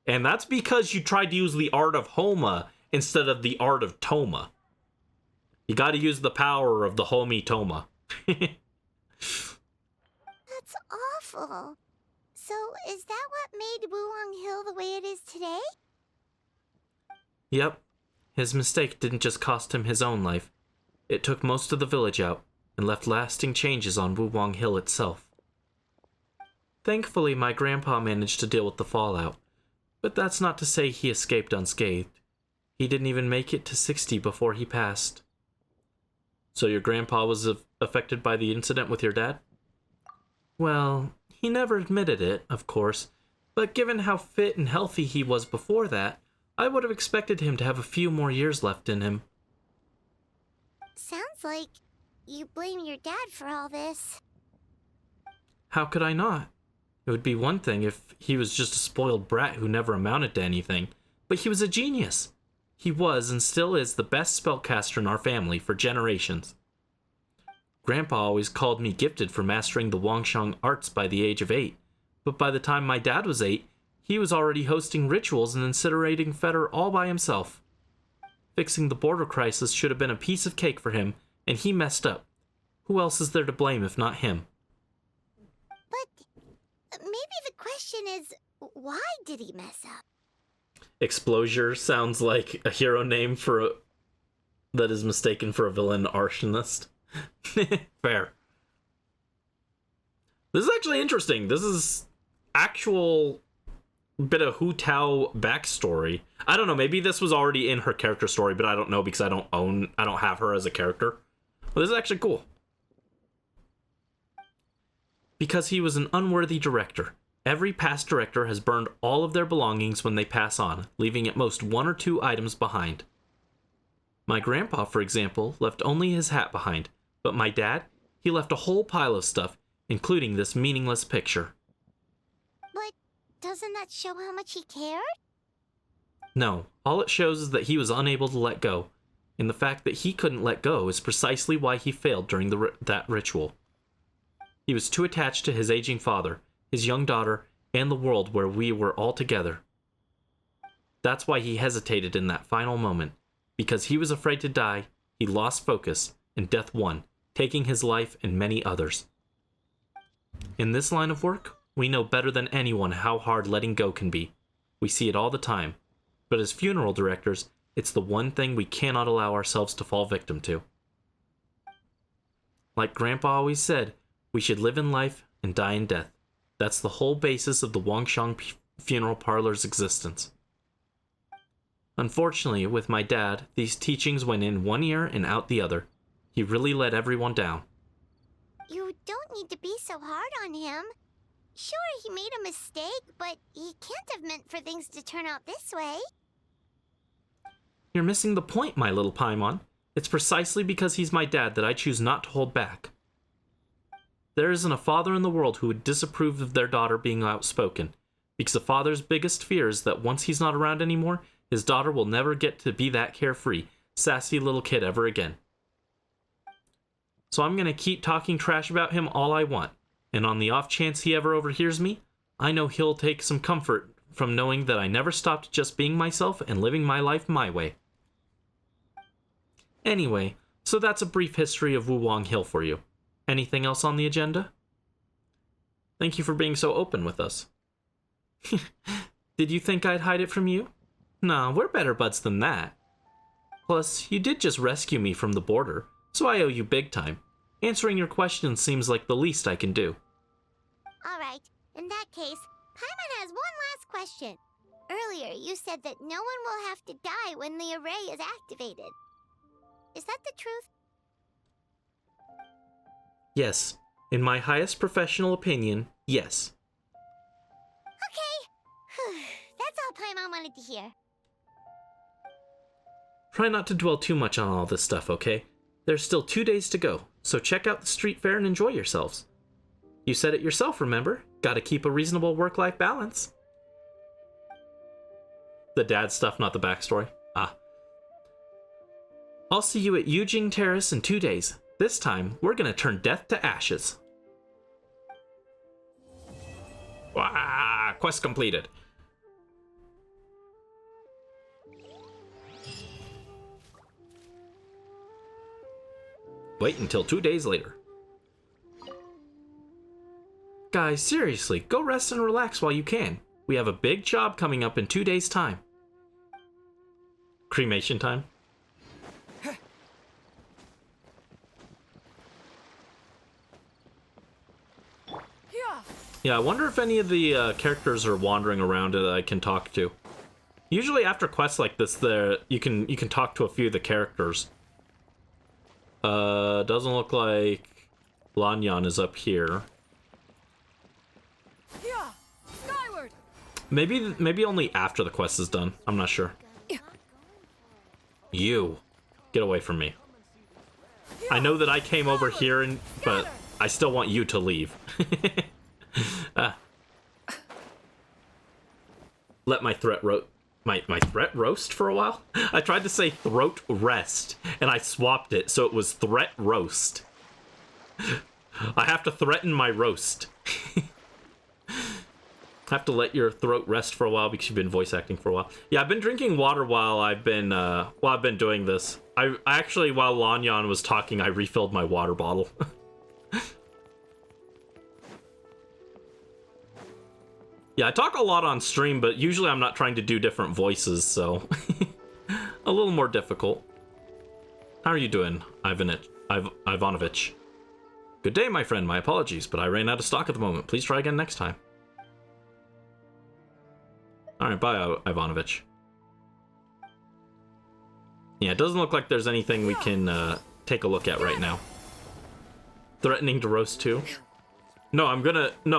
[SPEAKER 1] And that's because you tried to use the art of Homa instead of the art of Toma. You gotta use the power of the Homi Toma.
[SPEAKER 4] That's awful. So, is that what made Wuwang Hill the way it is today?
[SPEAKER 1] Yep. his mistake didn't just cost him his own life. It took most of the village out and left lasting changes on Wuwang Hill itself. Thankfully, my grandpa managed to deal with the fallout, but that's not to say he escaped unscathed. He didn't even make it to 60 before he passed. So your grandpa was affected by the incident with your dad? Well, he never admitted it, of course, but given how fit and healthy he was before that, I would have expected him to have a few more years left in him.
[SPEAKER 4] Sounds like you blame your dad for all this.
[SPEAKER 1] How could I not? It would be one thing if he was just a spoiled brat who never amounted to anything, but he was a genius. He was and still is the best spellcaster in our family for generations. Grandpa always called me gifted for mastering the Wangshang arts by the age of 8, but by the time my dad was 8, he was already hosting rituals and incinerating Feder all by himself. Fixing the border crisis should have been a piece of cake for him, and he messed up. Who else is there to blame if not him?
[SPEAKER 4] But maybe the question is, why did he mess up?
[SPEAKER 1] Explosure sounds like a hero name that is mistaken for a villain arsonist. Fair. This is actually interesting. This is actual bit of Hu Tao backstory. I don't know, maybe this was already in her character story, but I don't know because I don't have her as a character. But this is actually cool. Because he was an unworthy director. Every past director has burned all of their belongings when they pass on, leaving at most 1 or 2 items behind. My grandpa, for example, left only his hat behind, but my dad, he left a whole pile of stuff, including this meaningless picture.
[SPEAKER 4] But doesn't that show how much he cared?
[SPEAKER 1] No, all it shows is that he was unable to let go, and the fact that he couldn't let go is precisely why he failed during that ritual. He was too attached to his aging father, his young daughter, and the world where we were all together. That's why he hesitated in that final moment. Because he was afraid to die, he lost focus, and death won, taking his life and many others. In this line of work, we know better than anyone how hard letting go can be. We see it all the time. But as funeral directors, it's the one thing we cannot allow ourselves to fall victim to. Like Grandpa always said, we should live in life and die in death. That's the whole basis of the Wangshang funeral parlor's existence. Unfortunately, with my dad, these teachings went in one ear and out the other. He really let everyone down.
[SPEAKER 4] You don't need to be so hard on him. Sure, he made a mistake, but he can't have meant for things to turn out this way.
[SPEAKER 1] You're missing the point, my little Paimon. It's precisely because he's my dad that I choose not to hold back. There isn't a father in the world who would disapprove of their daughter being outspoken, because a father's biggest fear is that once he's not around anymore, his daughter will never get to be that carefree, sassy little kid ever again. So I'm gonna keep talking trash about him all I want, and on the off chance he ever overhears me, I know he'll take some comfort from knowing that I never stopped just being myself and living my life my way. Anyway, so that's a brief history of Wuwang Hill for you. Anything else on the agenda? Thank you for being so open with us. Did you think I'd hide it from you? Nah, we're better buds than that. Plus, you did just rescue me from the border, so I owe you big time. Answering your questions seems like the least I can do.
[SPEAKER 4] Alright, in that case, Paimon has one last question. Earlier, you said that no one will have to die when the array is activated. Is that the truth?
[SPEAKER 1] Yes. In my highest professional opinion, yes.
[SPEAKER 4] Okay. That's all Paimon wanted to hear.
[SPEAKER 1] Try not to dwell too much on all this stuff, okay? There's still 2 days to go, so check out the street fair and enjoy yourselves. You said it yourself, remember? Gotta keep a reasonable work-life balance. The dad stuff, not the backstory. Ah. I'll see you at Yujing Terrace in 2 days. This time, we're gonna turn death to ashes. Wow, quest completed. Wait until 2 days later. Guys, seriously, go rest and relax while you can. We have a big job coming up in 2 days' time. Cremation time. Yeah, I wonder if any of the characters are wandering around that I can talk to. Usually after quests like this, you can talk to a few of the characters. Doesn't look like Lanyan is up here.
[SPEAKER 3] Skyward.
[SPEAKER 1] Maybe only after the quest is done. I'm not sure. You, get away from me. I know that I came over here, but I still want you to leave. Let my threat roast for a while. I tried to say throat rest, and I swapped it, so it was threat roast. I have to threaten my roast. Have to let your throat rest for a while because you've been voice acting for a while. Yeah, I've been drinking water while I've been doing this. I actually, while Lanyan was talking, I refilled my water bottle. Yeah, I talk a lot on stream, but usually I'm not trying to do different voices, so a little more difficult. How are you doing, Ivanovich? Good day, my friend. My apologies, but I ran out of stock at the moment. Please try again next time. Alright, bye, Ivanovich. Yeah, it doesn't look like there's anything we can take a look at right now. Threatening to roast too? No,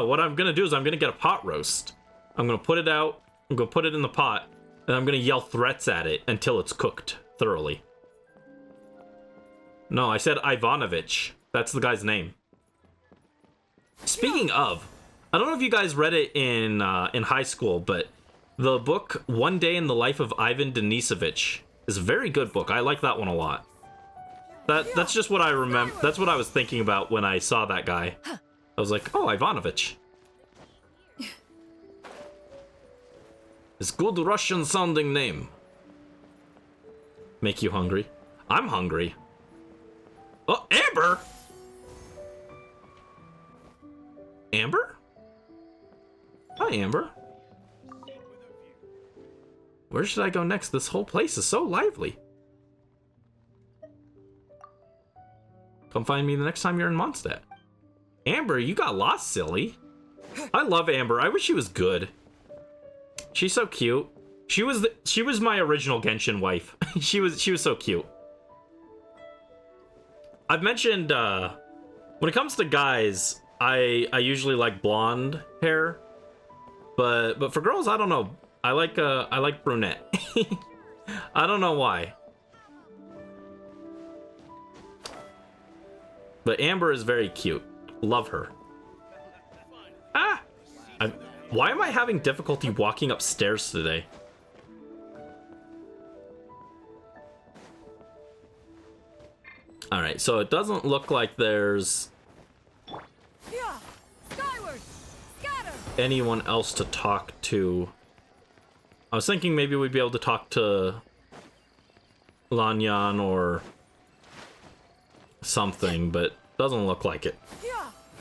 [SPEAKER 1] what I'm gonna do is I'm gonna get a pot roast. I'm gonna put it out, I'm gonna put it in the pot, and I'm gonna yell threats at it until it's cooked thoroughly. No, I said Ivanovich. That's the guy's name. Speaking of, I don't know if you guys read it in high school, but the book One Day in the Life of Ivan Denisovich is a very good book. I like that one a lot. That's just what I remember. That's what I was thinking about when I saw that guy. I was like, oh, Ivanovich. It's good Russian sounding name. Make you hungry? I'm hungry. Oh, Amber! Amber? Hi, Amber. Where should I go next? This whole place is so lively. Come find me the next time you're in Mondstadt. Amber, you got lost, silly. I love Amber. I wish she was good. She's so cute. She was my original Genshin wife. she was so cute. I've mentioned when it comes to guys, I usually like blonde hair, but for girls, I don't know. I like brunette. I don't know why. But Amber is very cute. Love her. Ah! Why am I having difficulty walking upstairs today? Alright, so it doesn't look like there's anyone else to talk to. I was thinking maybe we'd be able to talk to Lanyan or something, but doesn't look like it.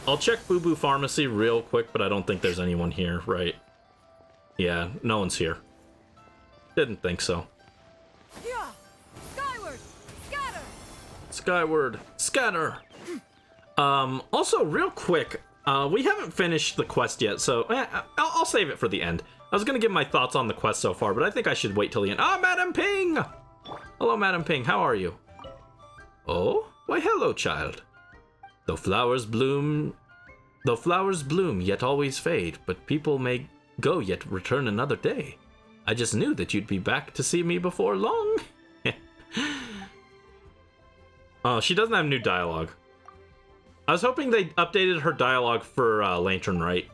[SPEAKER 1] I'll check Boo Boo Pharmacy real quick, but I don't think there's anyone here, right? Yeah, no one's here. Didn't think so.
[SPEAKER 3] Skyward, scatter.
[SPEAKER 1] Skyward, scatter. Also, real quick, we haven't finished the quest yet, so I'll save it for the end. I was gonna give my thoughts on the quest so far, but I think I should wait till the end. Ah, Madam Ping! Hello, Madam Ping, how are you? Oh, why hello, child. Though flowers bloom, yet always fade, but people may go yet return another day. I just knew that you'd be back to see me before long. Oh, she doesn't have new dialogue. I was hoping they updated her dialogue for Lantern Rite.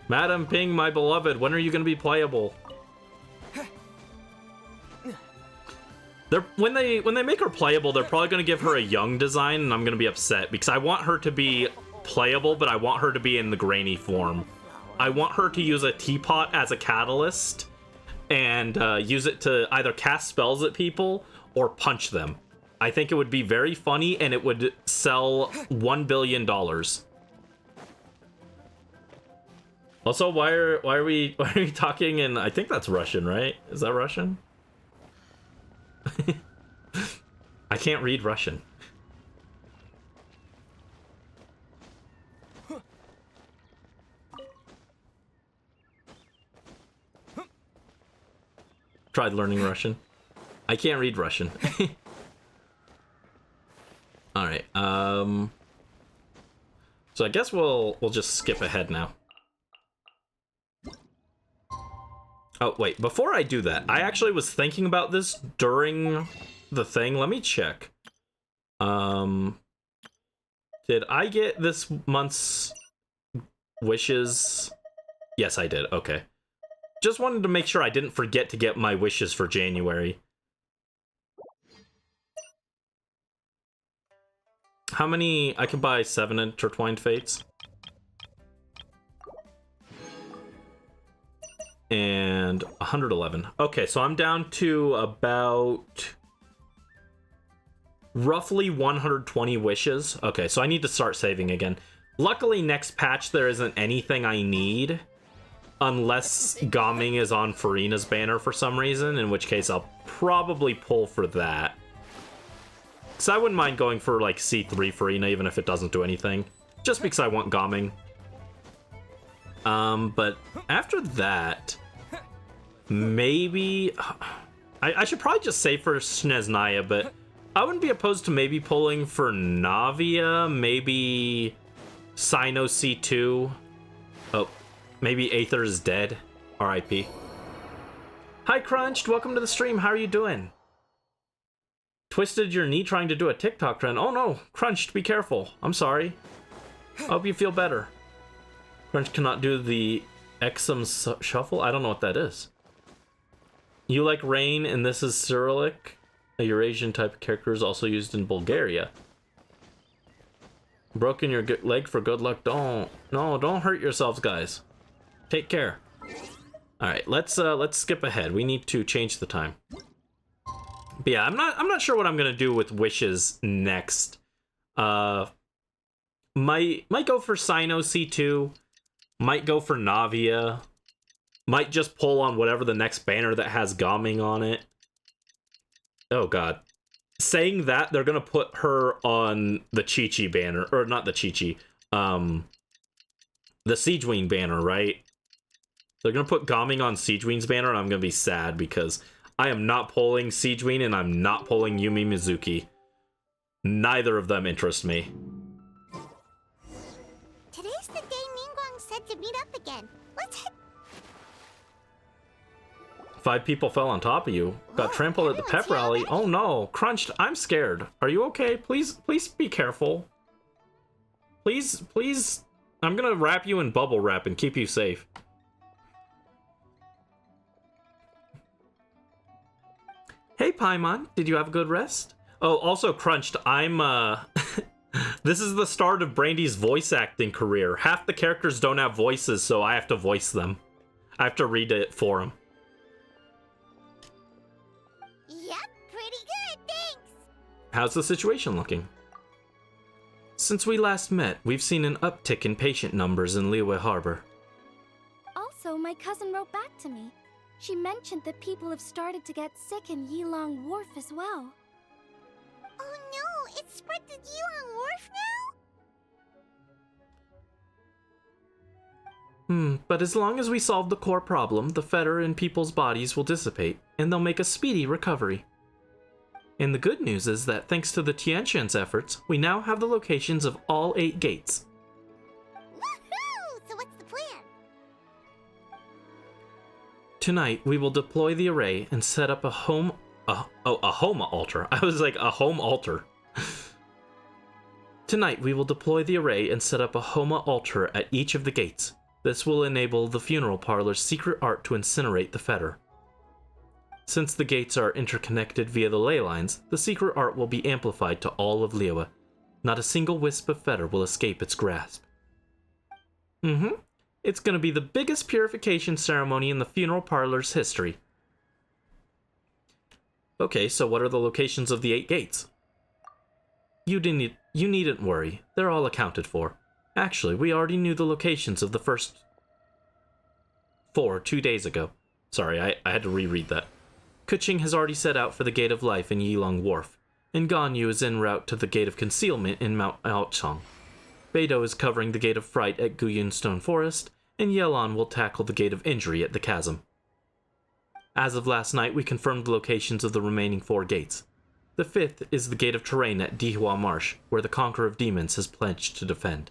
[SPEAKER 1] Madam Ping, my beloved, when are you going to be playable? When they make her playable, they're probably going to give her a young design, and I'm going to be upset because I want her to be playable, but I want her to be in the grainy form. I want her to use a teapot as a catalyst and use it to either cast spells at people or punch them. I think it would be very funny, and it would sell $1 billion. Also, why are we talking in? I think that's Russian, right? Is that Russian? I can't read Russian. Tried learning Russian. I can't read Russian. All right. So I guess we'll just skip ahead now. Oh, wait, before I do that, I actually was thinking about this during the thing. Let me check. Did I get this month's wishes? Yes, I did. Okay. Just wanted to make sure I didn't forget to get my wishes for January. How many? I can buy 7 intertwined fates. And 111. Okay, so I'm down to about roughly 120 wishes. Okay, so I need to start saving again. Luckily, next patch there isn't anything I need. Unless Gaming is on Farina's banner for some reason, in which case I'll probably pull for that. So I wouldn't mind going for like C3 Farina, even if it doesn't do anything. Just because I want Gaming. But after that, maybe... I should probably just save for Sneznaya, but I wouldn't be opposed to maybe pulling for Navia, maybe Sino C2. Oh, maybe Aether is dead. R.I.P. Hi, Crunched. Welcome to the stream. How are you doing? Twisted your knee trying to do a TikTok trend. Oh no, Crunched, be careful. I'm sorry. I hope you feel better. Crunch cannot do the Exum shuffle? I don't know what that is. You like rain, and this is Cyrillic. A Eurasian type of character is also used in Bulgaria. Broken your leg for good luck. Don't hurt yourselves, guys. Take care. All right, let's skip ahead. We need to change the time. But yeah, I'm not sure what I'm gonna do with wishes next. Might go for Sino C2. Might go for Navia. Might just pull on whatever the next banner that has Gaming on it. Oh god. Saying that, they're gonna put her on the Chi-Chi banner, or not the Chi-Chi, the Siegeween banner, right? They're gonna put Gaming on Siegeween's banner, and I'm gonna be sad because I am not pulling Siegeween and I'm not pulling Yumi Mizuki. Neither of them interest me.
[SPEAKER 4] Today's the day Ningguang said to meet up again. Let's head.
[SPEAKER 1] 5 people fell on top of you. Got trampled at the pep rally. Oh no, Crunched, I'm scared. Are you okay? Please be careful. Please, I'm gonna wrap you in bubble wrap and keep you safe. Hey Paimon, did you have a good rest? Oh, also Crunched, I'm this is the start of Brandie's voice acting career. Half the characters don't have voices, so I have to voice them. I have to read it for them.
[SPEAKER 4] Yep, pretty good, thanks.
[SPEAKER 1] How's the situation looking? Since we last met, we've seen an uptick in patient numbers in Liyue Harbor.
[SPEAKER 6] Also, my cousin wrote back to me. She mentioned that people have started to get sick in Yilong Wharf as well.
[SPEAKER 4] Oh no, it's spread to Yilong Wharf now?
[SPEAKER 1] But as long as we solve the core problem, the fetter in people's bodies will dissipate, and they'll make a speedy recovery. And the good news is that thanks to the Tianshan's efforts, we now have the locations of all 8 gates.
[SPEAKER 4] Woohoo! So what's the plan?
[SPEAKER 1] Tonight, we will deploy the array and set up a home altar. I was like, a home altar. Tonight, we will deploy the array and set up a Homa altar at each of the gates. This will enable the funeral parlor's secret art to incinerate the fetter. Since the gates are interconnected via the ley lines, the secret art will be amplified to all of Liyue. Not a single wisp of fetter will escape its grasp. It's gonna be the biggest purification ceremony in the funeral parlor's history. Okay, so what are the locations of the 8 gates? You needn't worry. They're all accounted for. Actually, we already knew the locations of the first 4 2 days ago. Sorry, I had to reread that. Keqing has already set out for the Gate of Life in Yilong Wharf, and Ganyu is en route to the Gate of Concealment in Mount Aochang. Beidou is covering the Gate of Fright at Guyun Stone Forest, and Yelan will tackle the Gate of Injury at the Chasm. As of last night, we confirmed the locations of the remaining 4 gates. The 5th is the Gate of Terrain at Dihua Marsh, where the Conqueror of Demons has pledged to defend.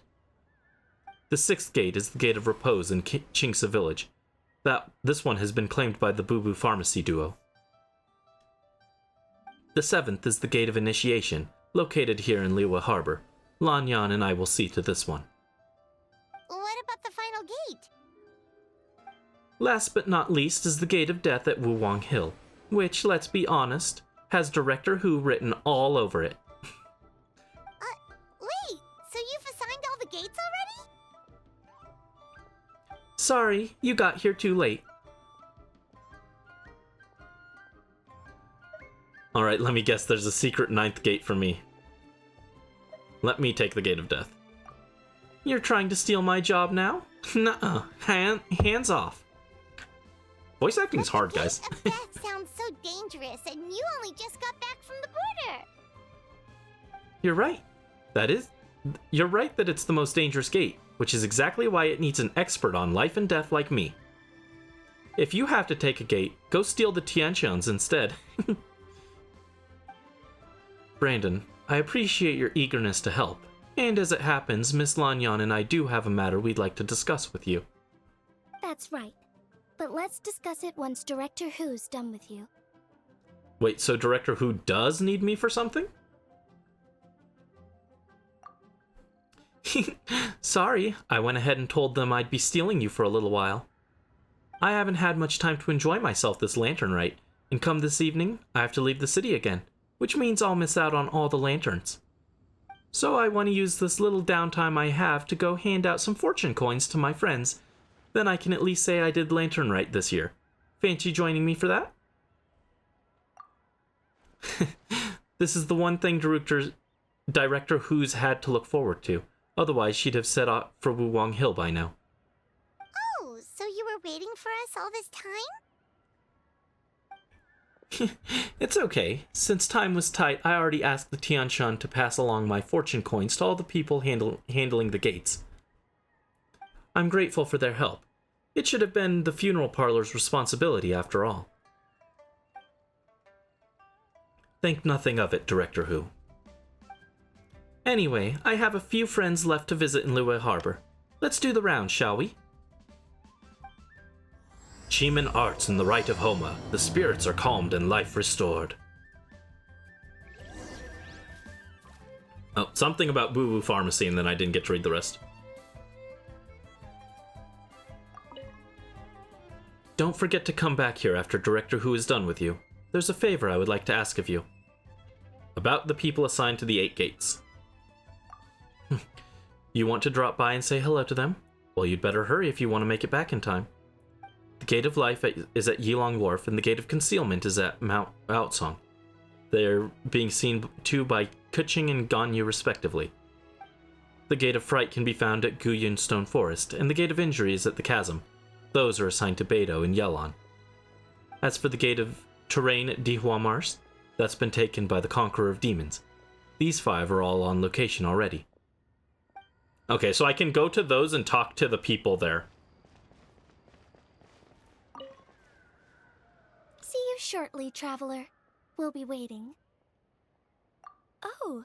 [SPEAKER 1] The 6th gate is the Gate of Repose in Qingce Village. This one has been claimed by the Boo Boo Pharmacy duo. The 7th is the Gate of Initiation, located here in Liyue Harbor. Lanyan and I will see to this one.
[SPEAKER 4] What about the final gate?
[SPEAKER 1] Last but not least is the Gate of Death at Wuwang Hill, which, let's be honest, has Director Who written all over it.
[SPEAKER 4] Wait, so you've assigned all the gates already?
[SPEAKER 1] Sorry, you got here too late. Alright, let me guess, there's a secret 9th gate for me. Let me take the Gate of Death. You're trying to steal my job now? Nuh-uh. Hands off. Voice acting's hard, guys.
[SPEAKER 4] That sounds so dangerous, and you only just got back from the border.
[SPEAKER 1] You're right. You're right that it's the most dangerous gate, which is exactly why it needs an expert on life and death like me. If you have to take a gate, go steal the Tianqians instead. Brandon, I appreciate your eagerness to help, and as it happens, Miss Lanyan and I do have a matter we'd like to discuss with you.
[SPEAKER 6] That's right. But let's discuss it once Director Who's done with you.
[SPEAKER 1] Wait, so Director Who does need me for something? Sorry, I went ahead and told them I'd be stealing you for a little while. I haven't had much time to enjoy myself this Lantern Rite, and come this evening, I have to leave the city again, which means I'll miss out on all the lanterns. So I want to use this little downtime I have to go hand out some fortune coins to my friends. Then I can at least say I did Lantern Rite this year. Fancy joining me for that? This is the one thing Director Who's had to look forward to. Otherwise, she'd have set off for Wuwang Hill by now.
[SPEAKER 4] Oh, so you were waiting for us all this time?
[SPEAKER 1] It's okay. Since time was tight, I already asked the Tianshan to pass along my fortune coins to all the people handling the gates. I'm grateful for their help. It should have been the funeral parlor's responsibility after all. Think nothing of it, Director Who. Anyway, I have a few friends left to visit in Liyue Harbor. Let's do the round, shall we? Chiman arts in the rite of Homa. The spirits are calmed and life restored. Oh, something about Boo Boo Pharmacy, and then I didn't get to read the rest. Don't forget to come back here after Director Who is done with you. There's a favor I would like to ask of you. About the people assigned to the 8 gates. You want to drop by and say hello to them? Well, you'd better hurry if you want to make it back in time. The Gate of Life is at Yilong Wharf, and the Gate of Concealment is at Mount Aochang. They're being seen to by Keqing and Ganyu respectively. The Gate of Fright can be found at Guyun Stone Forest, and the Gate of Injury is at the Chasm. Those are assigned to Beidou and Yelan. As for the Gate of Terrain at Dihua Marsh, that's been taken by the Conqueror of Demons. These 5 are all on location already. Okay, so I can go to those and talk to the people there.
[SPEAKER 6] See you shortly, traveler. We'll be waiting. Oh,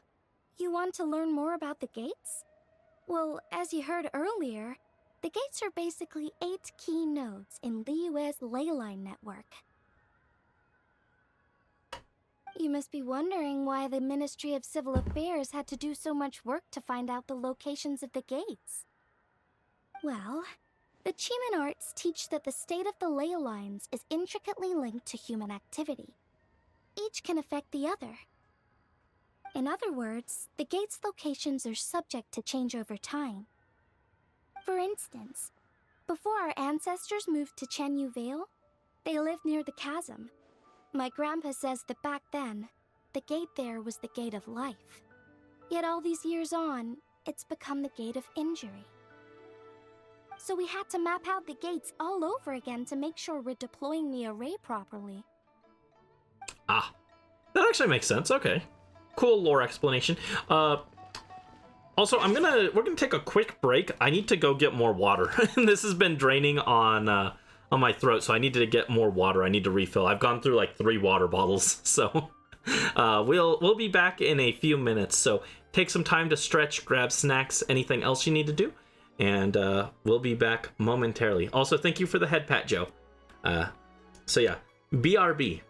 [SPEAKER 6] you want to learn more about the gates? Well, as you heard earlier, the gates are basically 8 key nodes in Liyue's ley line network. You must be wondering why the Ministry of Civil Affairs had to do so much work to find out the locations of the gates. Well, the Chiman arts teach that the state of the ley lines is intricately linked to human activity. Each can affect the other. In other words, the gate's locations are subject to change over time. For instance, before our ancestors moved to Chenyu Vale, they lived near the chasm. My grandpa says that back then, the gate there was the Gate of Life. Yet all these years on, it's become the Gate of Injury. So we had to map out the gates all over again to make sure we're deploying the array properly.
[SPEAKER 1] Ah, that actually makes sense. Okay, cool lore explanation. Also, we're gonna take a quick break. I need to go get more water. This has been draining on my throat, so I need to get more water. I need to refill. I've gone through like 3 water bottles, so we'll be back in a few minutes. So take some time to stretch, grab snacks, anything else you need to do, and we'll be back momentarily. Also, thank you for the head pat, Joe. So yeah, BRB.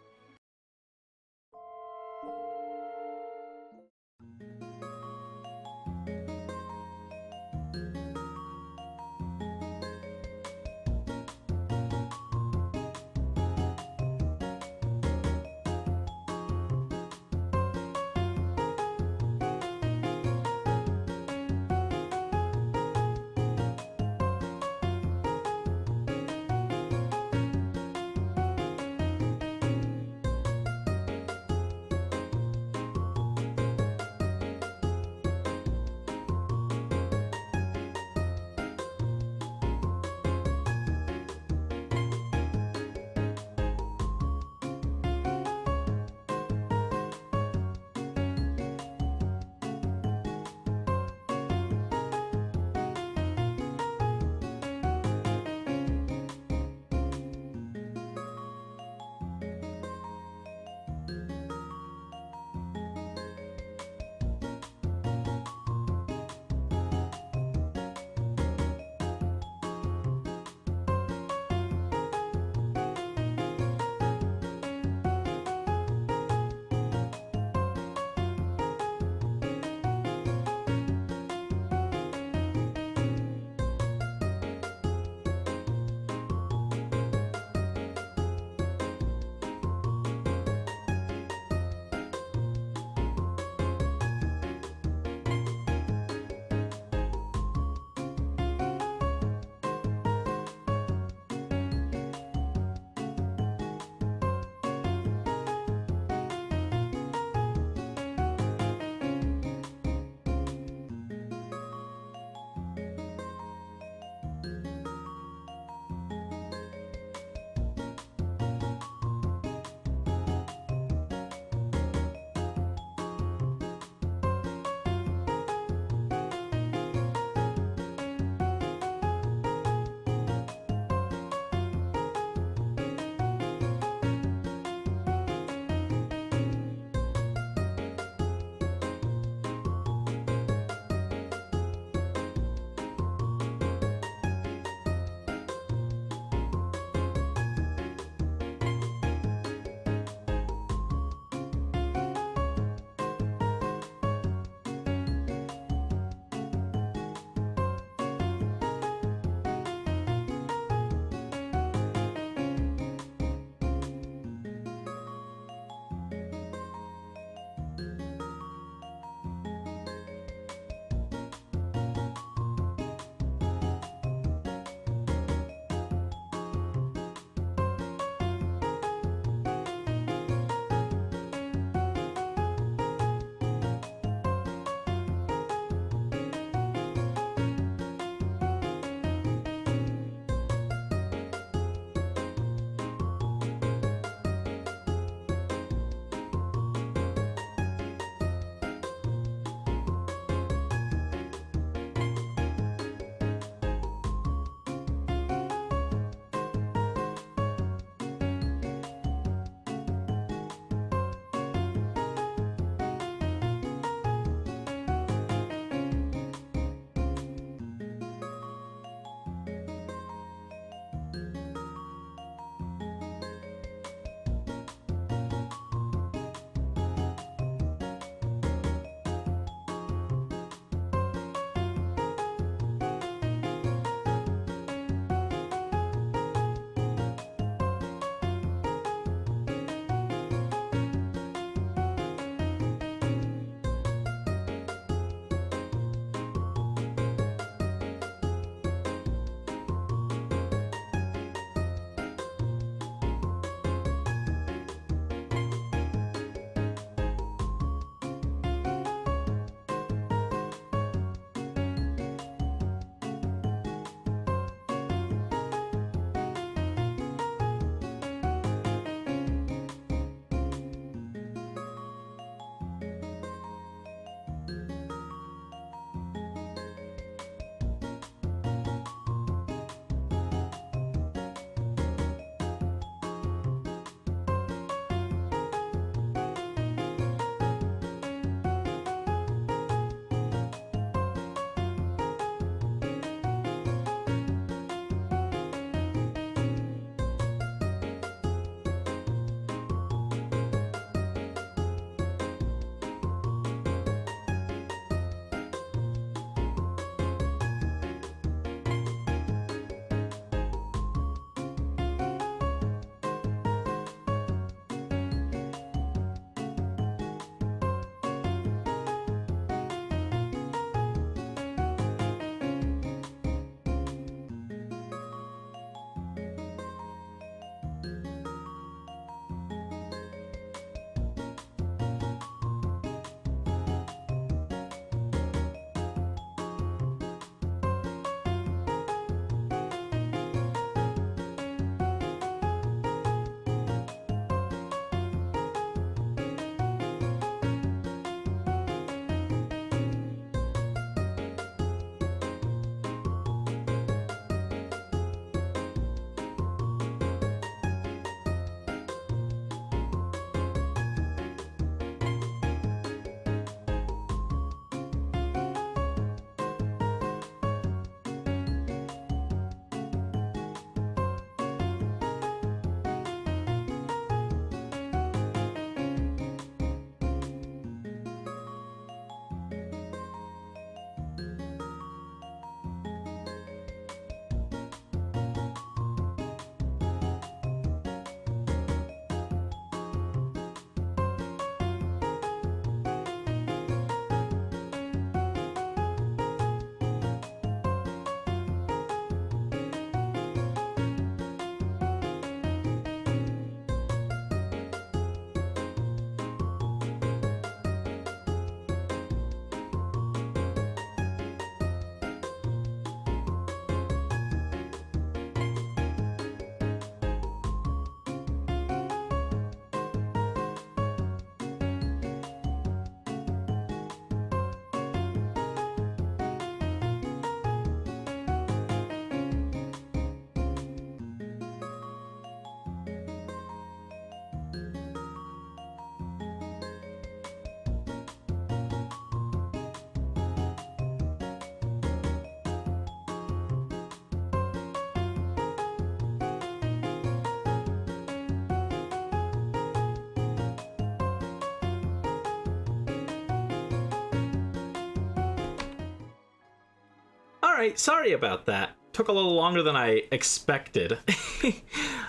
[SPEAKER 1] right, sorry about that. Took a little longer than I expected.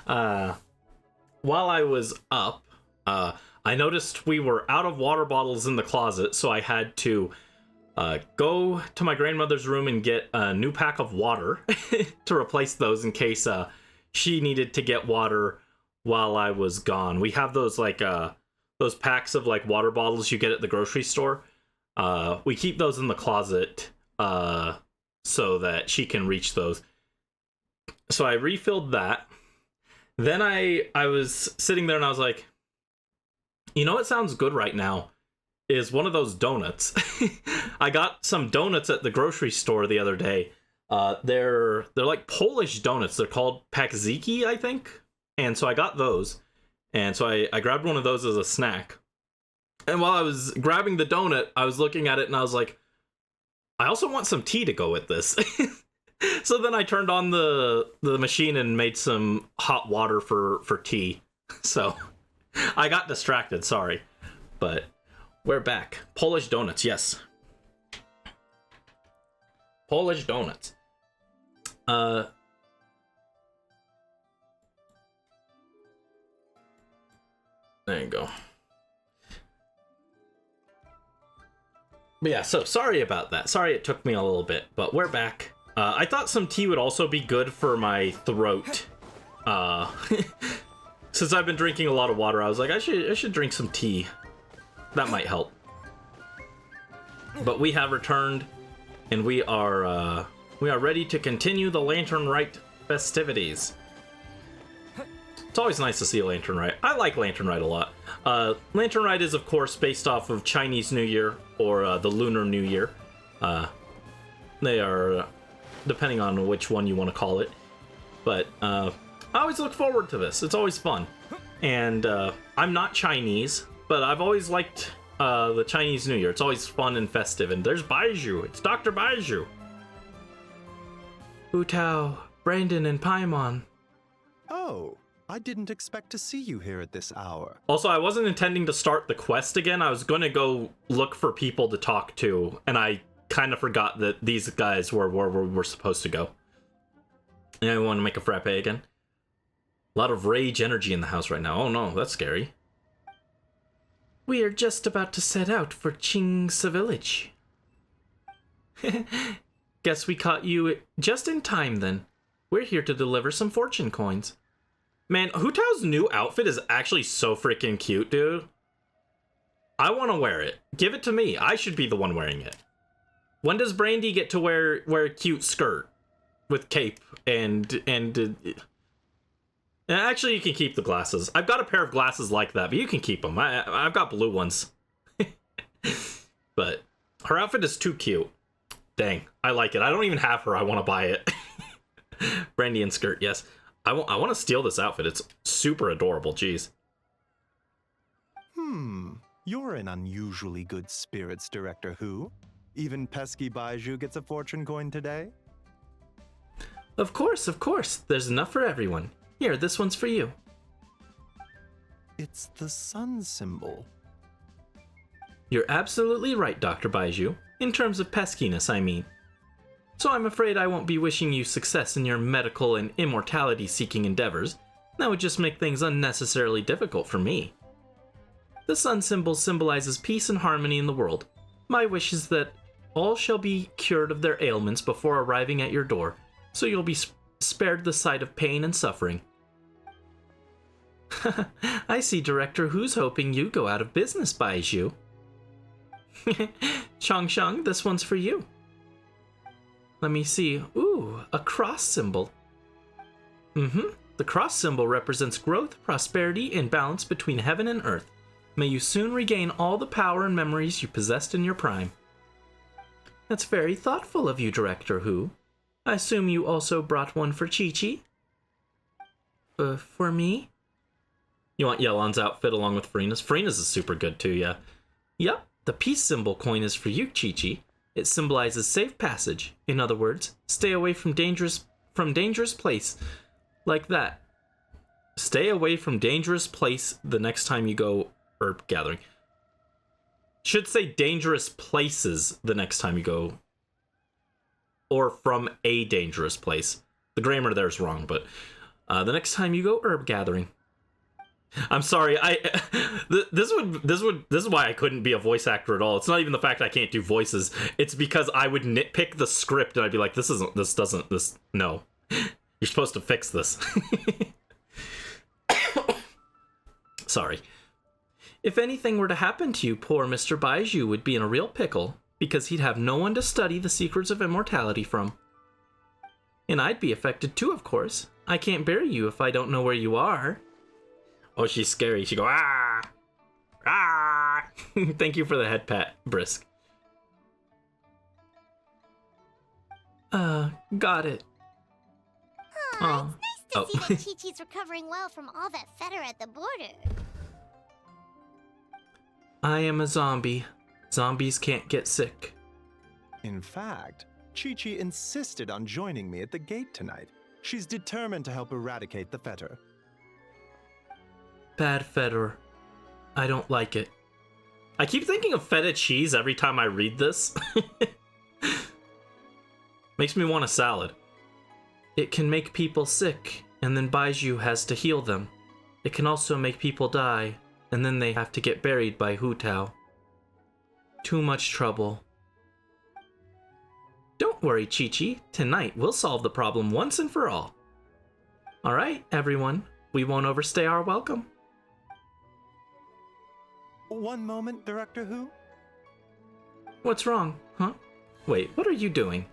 [SPEAKER 1] While I was up, I noticed we were out of water bottles in the closet, so I had to go to my grandmother's room and get a new pack of water to replace those in case she needed to get water while I was gone. We have those like those packs of like water bottles you get at the grocery store. We keep those in the closet so that she can reach those. So I refilled that. Then I was sitting there and I was like, you know what sounds good right now is one of those donuts. I got some donuts at the grocery store the other day. They're like Polish donuts. They're called Pakziki, I think. And so I got those. And so I grabbed one of those as a snack. And while I was grabbing the donut, I was looking at it and I was like, I also want some tea to go with this. So then I turned on the machine and made some hot water for tea. So I got distracted, sorry. But we're back. Polish donuts, yes. Polish donuts. There you go. But yeah, so sorry about that. Sorry it took me a little bit, but we're back. I thought some tea would also be good for my throat. Since I've been drinking a lot of water, I was like, I should drink some tea. That might help. But we have returned, and we are ready to continue the Lantern Rite festivities. It's always nice to see a Lantern Rite. I like Lantern Rite a lot. Lantern Rite is, of course, based off of Chinese New Year, or the Lunar New Year. They are, depending on which one you want to call it. But I always look forward to this. It's always fun. And I'm not Chinese, but I've always liked the Chinese New Year. It's always fun and festive. And there's Baizhu. It's Dr. Baizhu. Hu Tao, Brandon, and Paimon.
[SPEAKER 12] Oh, I didn't expect to see you here at this hour.
[SPEAKER 1] Also, I wasn't intending to start the quest again. I was going to go look for people to talk to, and I kind of forgot that these guys were where we're supposed to go. And I want to make a frappe again. A lot of rage energy in the house right now. Oh no, that's scary. We are just about to set out for Qingsa Village. Guess we caught you just in time then. We're here to deliver some fortune coins. Man, Hu Tao's new outfit is actually so freaking cute, dude. I want to wear it. Give it to me. I should be the one wearing it. When does Brandie get to wear a cute skirt with cape and actually you can keep the glasses. I've got a pair of glasses like that, but you can keep them. I've got blue ones. But her outfit is too cute. Dang, I like it. I don't even have her. I want to buy it. Brandie and skirt, yes. I want to steal this outfit. It's super adorable. Jeez.
[SPEAKER 12] You're in unusually good spirits, Director Hu. Even pesky Baizhu gets a fortune coin today?
[SPEAKER 1] Of course. There's enough for everyone. Here, this one's for you.
[SPEAKER 12] It's the sun symbol.
[SPEAKER 1] You're absolutely right, Dr. Baizhu. In terms of peskiness, I mean. So I'm afraid I won't be wishing you success in your medical and immortality-seeking endeavors. That would just make things unnecessarily difficult for me. The sun symbol symbolizes peace and harmony in the world. My wish is that all shall be cured of their ailments before arriving at your door, so you'll be spared the sight of pain and suffering. I see, Director, who's hoping you go out of business, Baizhu. Changsheng, this one's for you. Let me see. Ooh, a cross symbol. The cross symbol represents growth, prosperity, and balance between heaven and earth. May you soon regain all the power and memories you possessed in your prime. That's very thoughtful of you, Director Hu. I assume you also brought one for Chi-Chi? For me? You want Yelan's outfit along with Farina's? Farina's is super good too, yeah. Yep, the peace symbol coin is for you, Chi-Chi. It symbolizes safe passage. In other words, stay away from dangerous place. Like that. Stay away from dangerous place the next time you go herb gathering. Should say dangerous places the next time you go or from a dangerous place. The grammar there's wrong, but the next time you go herb gathering. I'm sorry, this is why I couldn't be a voice actor at all. It's not even the fact I can't do voices. It's because I would nitpick the script and I'd be like, no. You're supposed to fix this. Sorry. If anything were to happen to you, poor Mr. Baiju would be in a real pickle, because he'd have no one to study the secrets of immortality from. And I'd be affected too, of course. I can't bury you if I don't know where you are. Oh, she's scary. She go, ah! Ah! Thank you for the head pat, Brisk. Got it.
[SPEAKER 4] Aw, it's nice to see that Chi-Chi's recovering well from all that fetter at the border.
[SPEAKER 1] I am a zombie. Zombies can't get sick.
[SPEAKER 12] In fact, Chi-Chi insisted on joining me at the gate tonight. She's determined to help eradicate the fetter.
[SPEAKER 1] Bad fetter. I don't like it. I keep thinking of feta cheese every time I read this. Makes me want a salad. It can make people sick, and then Baiju has to heal them. It can also make people die, and then they have to get buried by Hu Tao. Too much trouble. Don't worry, Chi-Chi. Tonight we'll solve the problem once and for all. Alright, everyone. We won't overstay our welcome.
[SPEAKER 12] One moment, Director Who?
[SPEAKER 1] What's wrong, huh? Wait, what are you doing?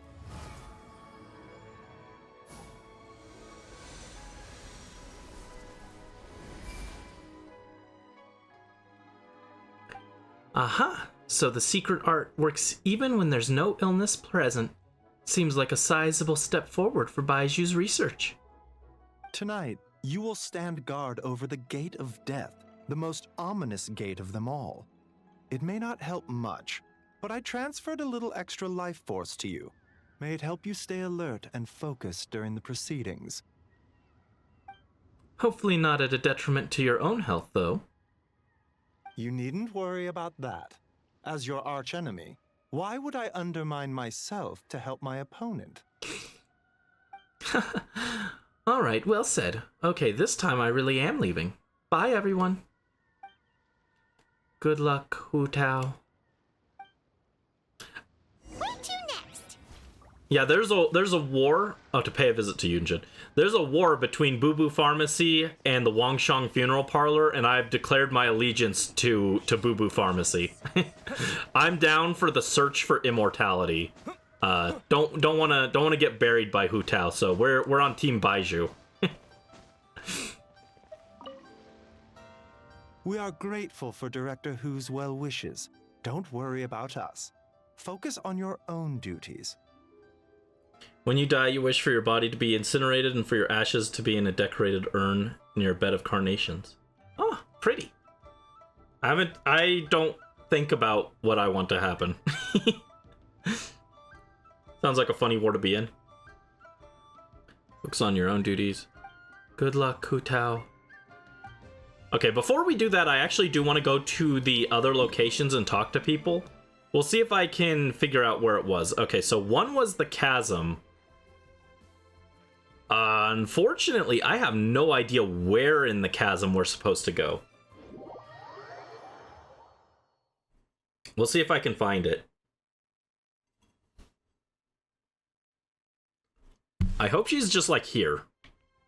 [SPEAKER 1] Aha! So the secret art works even when there's no illness present. Seems like a sizable step forward for Baiju's research.
[SPEAKER 12] Tonight, you will stand guard over the Gate of Death, the most ominous gate of them all. It may not help much, but I transferred a little extra life force to you. May it help you stay alert and focused during the proceedings.
[SPEAKER 1] Hopefully not at a detriment to your own health, though.
[SPEAKER 12] You needn't worry about that. As your archenemy, why would I undermine myself to help my opponent?
[SPEAKER 1] Alright, well said. Okay, this time I really am leaving. Bye, everyone. Good luck, Hu Tao.
[SPEAKER 4] Where to next?
[SPEAKER 1] Yeah, there's a war. Oh, to pay a visit to Yunjin. There's a war between Boo Boo Pharmacy and the Wangshang Funeral Parlor, and I've declared my allegiance to Boo Boo Pharmacy. I'm down for the search for immortality. Don't wanna get buried by Hu Tao, so we're on Team Baiju.
[SPEAKER 12] We are grateful for Director Who's well wishes. Don't worry about us. Focus on your own duties.
[SPEAKER 1] When you die, you wish for your body to be incinerated and for your ashes to be in a decorated urn near a bed of carnations. Oh, pretty. I don't think about what I want to happen. Sounds like a funny war to be in. Focus on your own duties. Good luck, Hu Tao. Okay, before we do that, I actually do want to go to the other locations and talk to people. We'll see if I can figure out where it was. Okay, so one was the chasm. Unfortunately, I have no idea where in the chasm we're supposed to go. We'll see if I can find it. I hope she's just like here.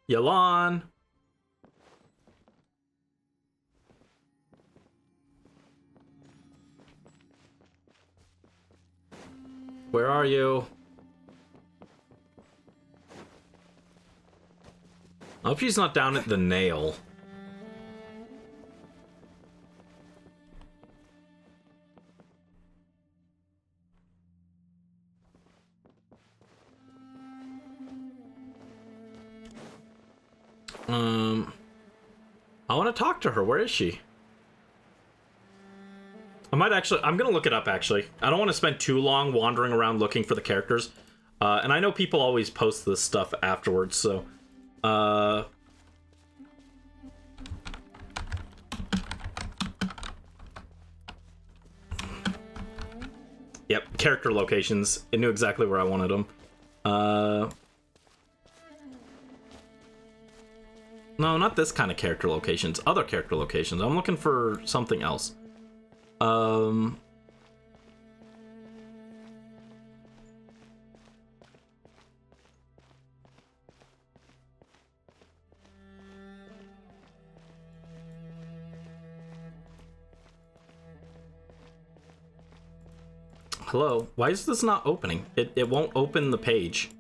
[SPEAKER 1] Yalan. Where are you? I hope she's not down at the nail. I want to talk to her. Where is she? I'm gonna look it up, actually. I don't want to spend too long wandering around looking for the characters. And I know people always post this stuff afterwards, so... Yep, character locations. It knew exactly where I wanted them. No, not this kind of character locations. Other character locations. I'm looking for something else. Hello? Why is this not opening? It won't open the page.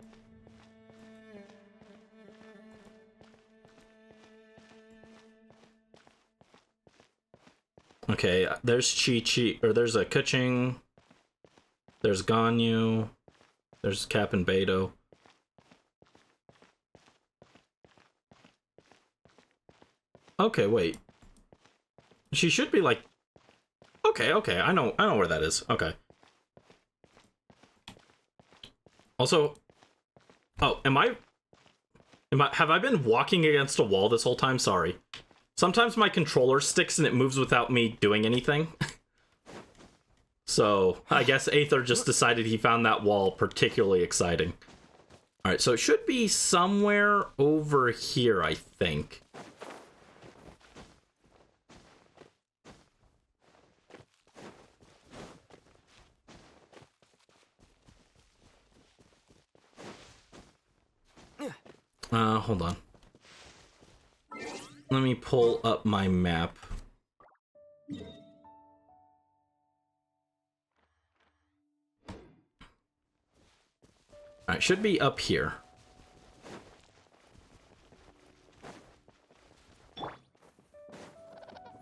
[SPEAKER 1] Okay, there's Chi-Chi, or there's a Kuching, there's Ganyu, there's Cap and Beto. Okay, wait. She should be like... Okay, I know where that is. Okay. Also... Oh, have I been walking against a wall this whole time? Sorry. Sometimes my controller sticks and it moves without me doing anything. So, I guess Aether just decided he found that wall particularly exciting. Alright, so it should be somewhere over here, I think. Hold on. Let me pull up my map. Alright, should be up here.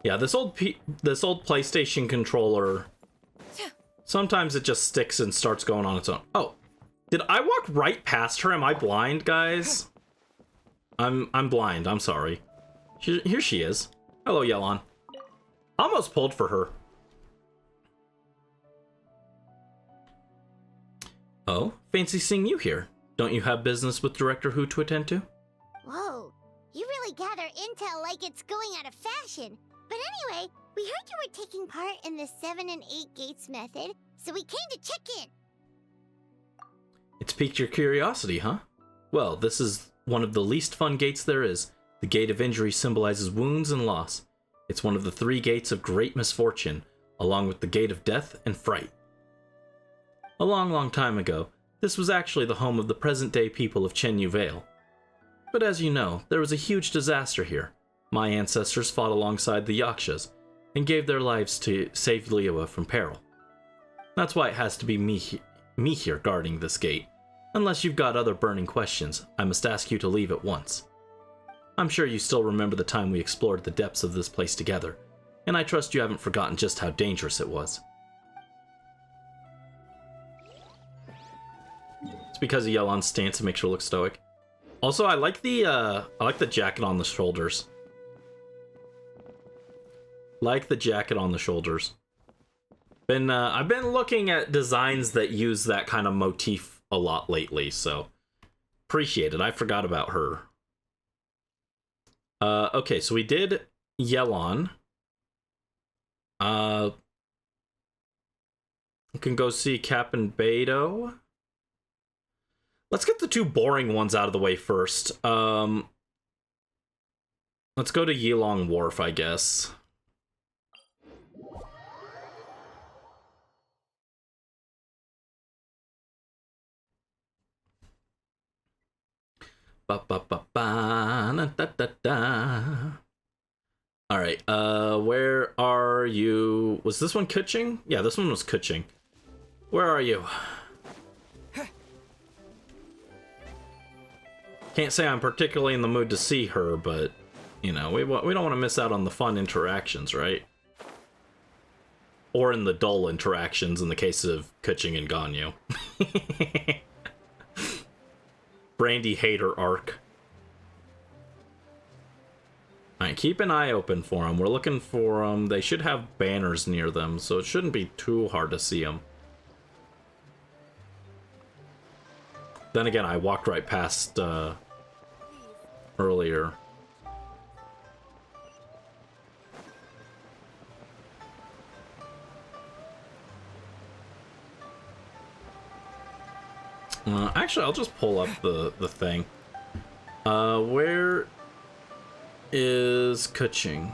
[SPEAKER 1] Yeah, this old PlayStation controller, sometimes it just sticks and starts going on its own. Oh, did I walk right past her? Am I blind, guys? I'm blind, I'm sorry. Here she is. Hello, Yelan. Almost pulled for her. Oh, fancy seeing you here. Don't you have business with Director Who to attend to?
[SPEAKER 4] Whoa, you really gather intel like it's going out of fashion. But anyway, we heard you were taking part in the 7 and 8 gates method, so we came to check in.
[SPEAKER 1] It's piqued your curiosity, huh? Well, this is one of the least fun gates there is. The Gate of Injury symbolizes wounds and loss. It's one of the 3 gates of great misfortune, along with the Gate of Death and Fright. A long, long time ago, this was actually the home of the present-day people of Chenyu Vale. But as you know, there was a huge disaster here. My ancestors fought alongside the Yakshas, and gave their lives to save Liyue from peril. That's why it has to be me here guarding this gate. Unless you've got other burning questions, I must ask you to leave at once. I'm sure you still remember the time we explored the depths of this place together, and I trust you haven't forgotten just how dangerous it was. It's because of Yelan's stance to make her look stoic. Also, I like the jacket on the shoulders. Like the jacket on the shoulders. I've been looking at designs that use that kind of motif a lot lately, so appreciate it. I forgot about her. Okay, so we did Yelan. We can go see Cap and Beto. Let's get the 2 boring ones out of the way first. Let's go to Yilong Wharf, I guess. Alright, where are you? Was this one Kuching? Yeah, this one was Kuching. Where are you? Can't say I'm particularly in the mood to see her, but, you know, we don't want to miss out on the fun interactions, right? Or in the dull interactions in the case of Kuching and Ganyu. Brandie hater arc. Alright, keep an eye open for them. We're looking for them. They should have banners near them, so it shouldn't be too hard to see them. Then again, I walked right past earlier. Actually, I'll just pull up the thing. Where is Kuching?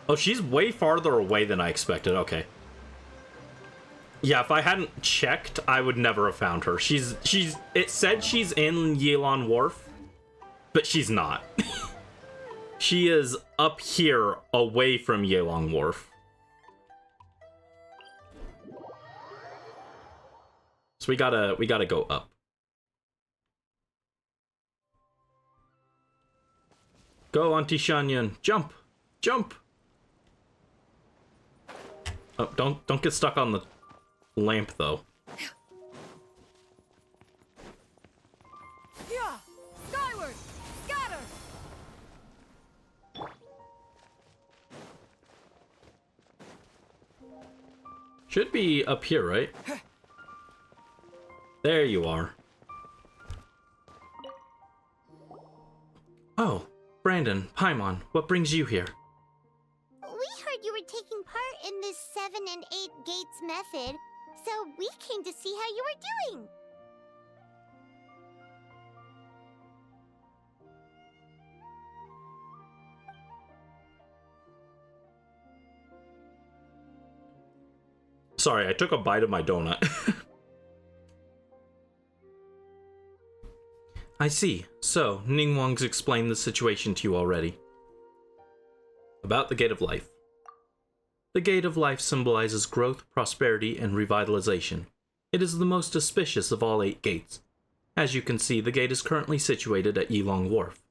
[SPEAKER 1] Oh, she's way farther away than I expected. Okay. Yeah, if I hadn't checked, I would never have found her. It said she's in Yilon Wharf, but she's not. She is up here away from Yilong Wharf. So we gotta go up. Go, Auntie Shanyan. Jump! Jump! Oh, don't get stuck on the lamp, though.
[SPEAKER 3] Yeah! Skyward! Scatter!
[SPEAKER 1] Should be up here, right? There you are. Oh, Brandon, Paimon, what brings you here?
[SPEAKER 4] We heard you were taking part in this 7 and 8 gates method, so we came to see how you were doing.
[SPEAKER 1] Sorry, I took a bite of my donut. I see. So, Ningguang's explained the situation to you already. About the Gate of Life. The Gate of Life symbolizes growth, prosperity, and revitalization. It is the most auspicious of all 8 gates. As you can see, the gate is currently situated at Yilong Wharf.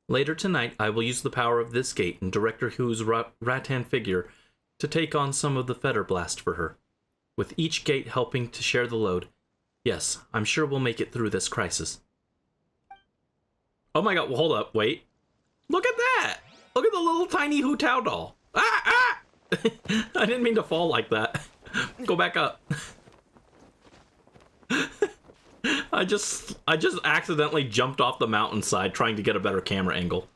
[SPEAKER 1] Later tonight, I will use the power of this gate and Director Hu's rattan figure to take on some of the Fetter Blast for her, with each gate helping to share the load. Yes, I'm sure we'll make it through this crisis. Oh my god, well, hold up, wait. Look at that! Look at the little tiny Hu Tao doll. Ah, ah! I didn't mean to fall like that. Go back up. I just accidentally jumped off the mountainside trying to get a better camera angle.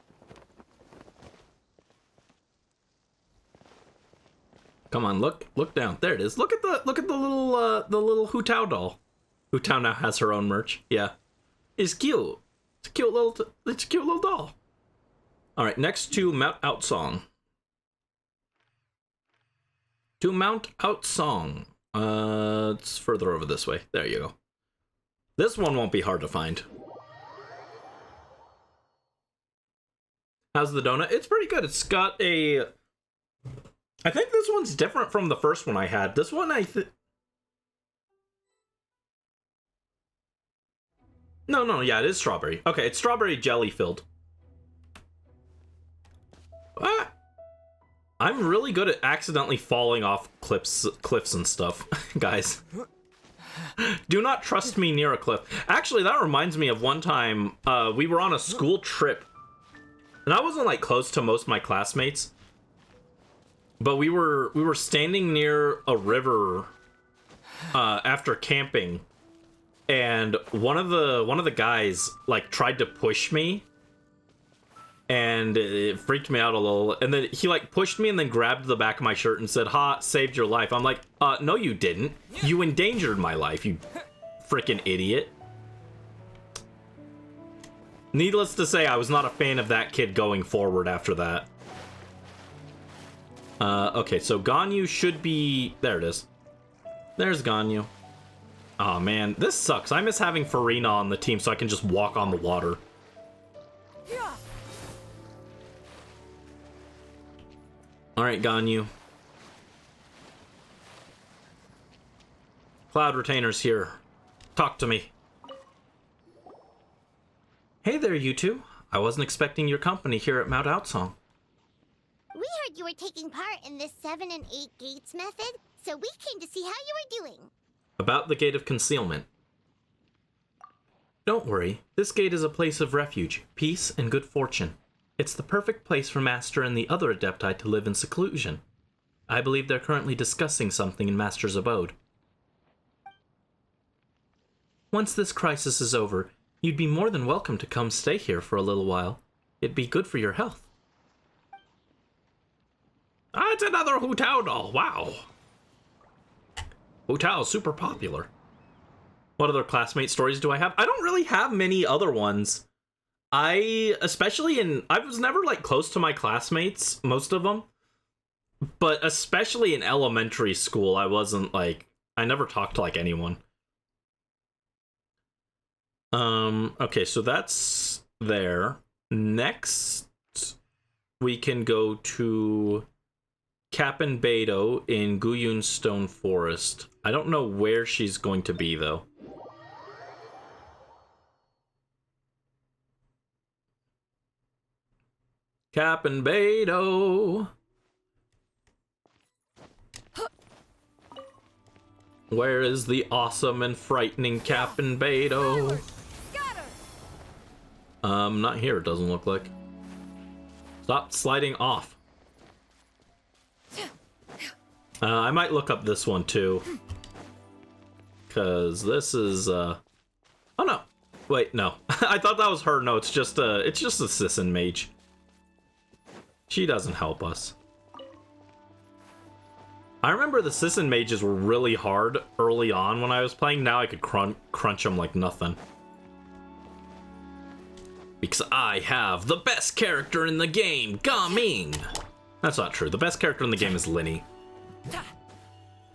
[SPEAKER 1] Come on, look down. There it is. Look at the little Hu Tao doll. Hu Tao now has her own merch. Yeah, it's cute. It's a cute little doll. All right, next to Mount Out Song. To Mount Out Song. It's further over this way. There you go. This one won't be hard to find. How's the donut? It's pretty good. It's got a... I think this one's different from the first one I had. This one, No, yeah, it is strawberry. Okay, it's strawberry jelly filled. Ah! I'm really good at accidentally falling off cliffs and stuff, guys. Do not trust me near a cliff. Actually, that reminds me of one time we were on a school trip. And I wasn't like close to most of my classmates. But we were standing near a river after camping, and one of the guys like tried to push me, and it freaked me out a little. And then he like pushed me and then grabbed the back of my shirt and said, "Ha, saved your life." I'm like, no, you didn't. You endangered my life, you freaking idiot." Needless to say, I was not a fan of that kid going forward after that. Okay, so Ganyu should be... There it is. There's Ganyu. Oh man, this sucks. I miss having Farina on the team so I can just walk on the water. Alright, Ganyu. Cloud Retainer's here. Talk to me. Hey there, you two. I wasn't expecting your company here at Mount Outsong.
[SPEAKER 4] We heard you were taking part in this 7 and 8 gates method, so we came to see how you were doing.
[SPEAKER 1] About the Gate of Concealment. Don't worry, this gate is a place of refuge, peace, and good fortune. It's the perfect place for Master and the other Adepti to live in seclusion. I believe they're currently discussing something in Master's abode. Once this crisis is over, you'd be more than welcome to come stay here for a little while. It'd be good for your health. Ah, it's another Hu Tao doll. Wow. Hu Tao is super popular. What other classmate stories do I have? I don't really have many other ones. I was never like close to my classmates, most of them. But especially in elementary school, I never talked to like anyone. Okay, so that's there. Next, we can go to Cap'n Beidou in Guyun Stone Forest. I don't know where she's going to be, though. Cap'n Beidou. Where is the awesome and frightening Cap'n Beidou? Not here, it doesn't look like. Stop sliding off. I might look up this one too. Cause this is oh no. Wait, no. I thought that was her. No, it's just a Sisson mage. She doesn't help us. I remember the Sisson mages were really hard early on when I was playing. Now I could crunch them like nothing. Because I have the best character in the game, Gaming. That's not true. The best character in the game is Linny.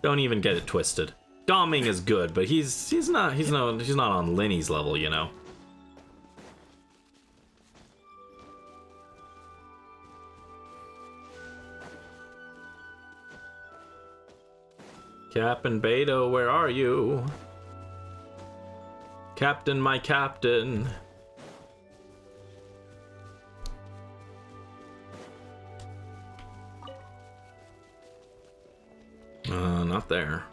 [SPEAKER 1] Don't even get it twisted. Gaming is good, but he's not on Linny's level, you know. Cap'n Beidou, where are you? Captain, my captain. Not there.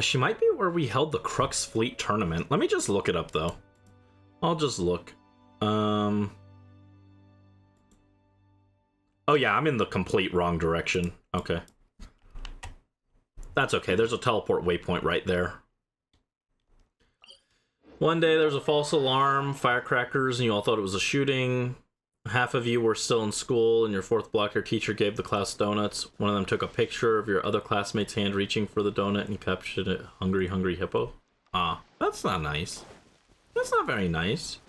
[SPEAKER 1] She might be where we held the Crux Fleet tournament. Let me just look it up, though. I'll just look. Oh yeah, I'm in the complete wrong direction. Okay. That's okay, there's a teleport waypoint right there. One day there's a false alarm, firecrackers, and you all thought it was a shooting. Half of you were still in school, and your fourth block, your teacher gave the class donuts. One of them took a picture of your other classmate's hand reaching for the donut, and you captured it, hungry, hungry hippo. Ah, that's not nice. That's not very nice.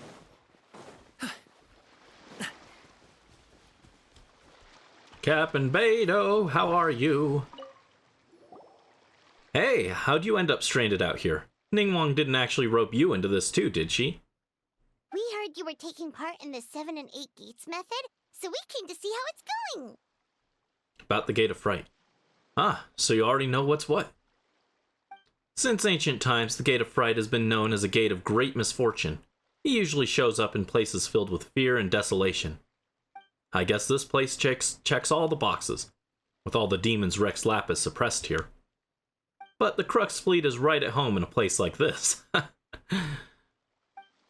[SPEAKER 1] Cap'n Beidou, how are you? Hey, how'd you end up stranded out here? Ningguang didn't actually rope you into this too, did she?
[SPEAKER 4] We heard you were taking part in the 7 and 8 gates method, so we came to see how it's going.
[SPEAKER 1] About the Gate of Fright. Ah, so you already know what's what. Since ancient times, the Gate of Fright has been known as a gate of great misfortune. It usually shows up in places filled with fear and desolation. I guess this place checks all the boxes, with all the demons Rex Lapis suppressed here. But the Crux Fleet is right at home in a place like this.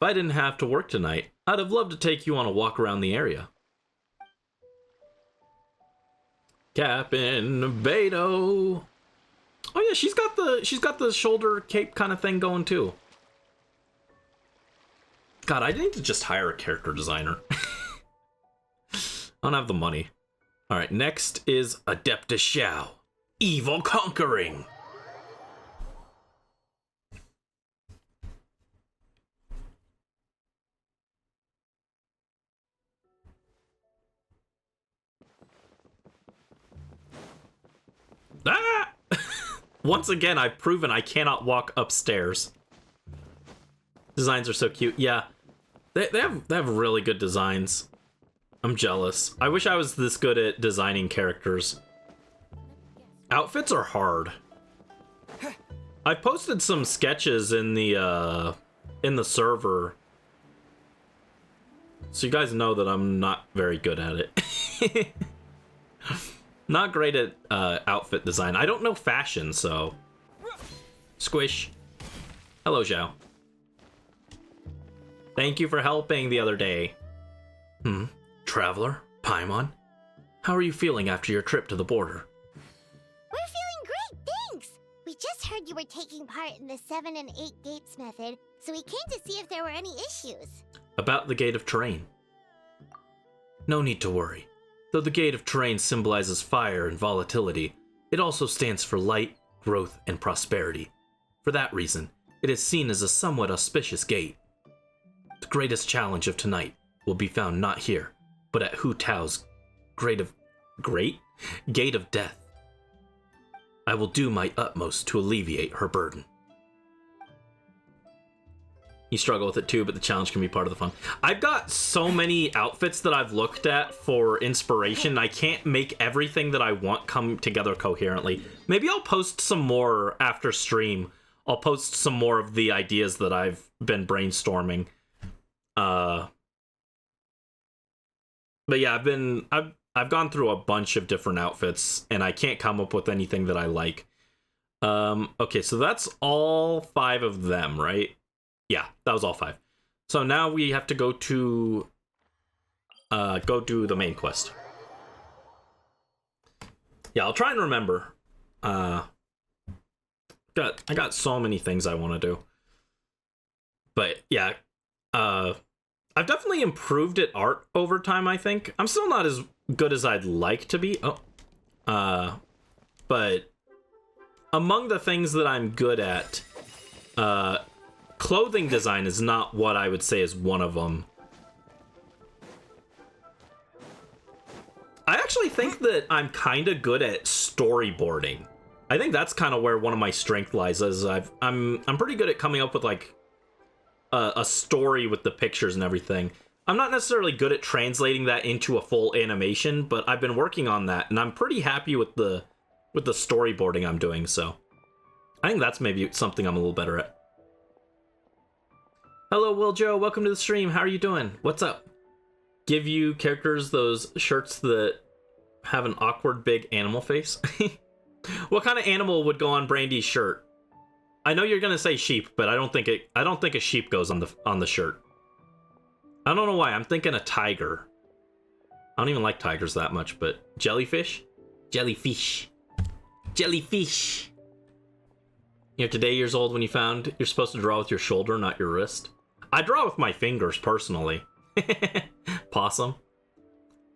[SPEAKER 1] If I didn't have to work tonight, I'd have loved to take you on a walk around the area. Cap'n Beidou. Oh yeah, she's got the shoulder cape kind of thing going too. God, I need to just hire a character designer. I don't have the money. All right, next is Adeptus Xiao, Evil Conquering. Ah! Once again, I've proven I cannot walk upstairs. Designs are so cute. Yeah, they have really good designs. I'm jealous. I wish I was this good at designing characters. Outfits are hard. I posted some sketches in the server, so you guys know that I'm not very good at it. Not great at outfit design. I don't know fashion, so... Squish. Hello, Zhao. Thank you for helping the other day. Traveler? Paimon? How are you feeling after your trip to the border?
[SPEAKER 4] We're feeling great, thanks! We just heard you were taking part in the 7 and 8 gates method, so we came to see if there were any issues.
[SPEAKER 1] About the Gate of Terrain. No need to worry. Though the gate of terrain symbolizes fire and volatility, it also stands for light, growth, and prosperity. For that reason, it is seen as a somewhat auspicious gate. The greatest challenge of tonight will be found not here, but at Hu Tao's Gate of Death. I will do my utmost to alleviate her burden. You struggle with it too, but the challenge can be part of the fun. I've got so many outfits that I've looked at for inspiration. I can't make everything that I want come together coherently. Maybe I'll post some more after stream. I'll post some more of the ideas that I've been brainstorming. But yeah, I've gone through a bunch of different outfits, and I can't come up with anything that I like. Okay, so that's all 5 of them, right? Yeah, that was all 5. So now we have to go to go do the main quest. Yeah, I'll try and remember. I got so many things I want to do. But yeah, I've definitely improved at art over time, I think. I'm still not as good as I'd like to be. But among the things that I'm good at, clothing design is not what I would say is one of them. I actually think that I'm kind of good at storyboarding. I think that's kind of where one of my strengths lies. Is I'm pretty good at coming up with like a story with the pictures and everything. I'm not necessarily good at translating that into a full animation, but I've been working on that, and I'm pretty happy with the storyboarding I'm doing. So I think that's maybe something I'm a little better at. Hello, Will Joe. Welcome to the stream. How are you doing? What's up? Give you characters those shirts that have an awkward big animal face. What kind of animal would go on Brandie's shirt? I know you're gonna say sheep, but I don't think a sheep goes on the shirt. I don't know why. I'm thinking a tiger. I don't even like tigers that much, but jellyfish? Jellyfish. Jellyfish. You're today years old when you found you're supposed to draw with your shoulder, not your wrist. I draw with my fingers, personally. Possum.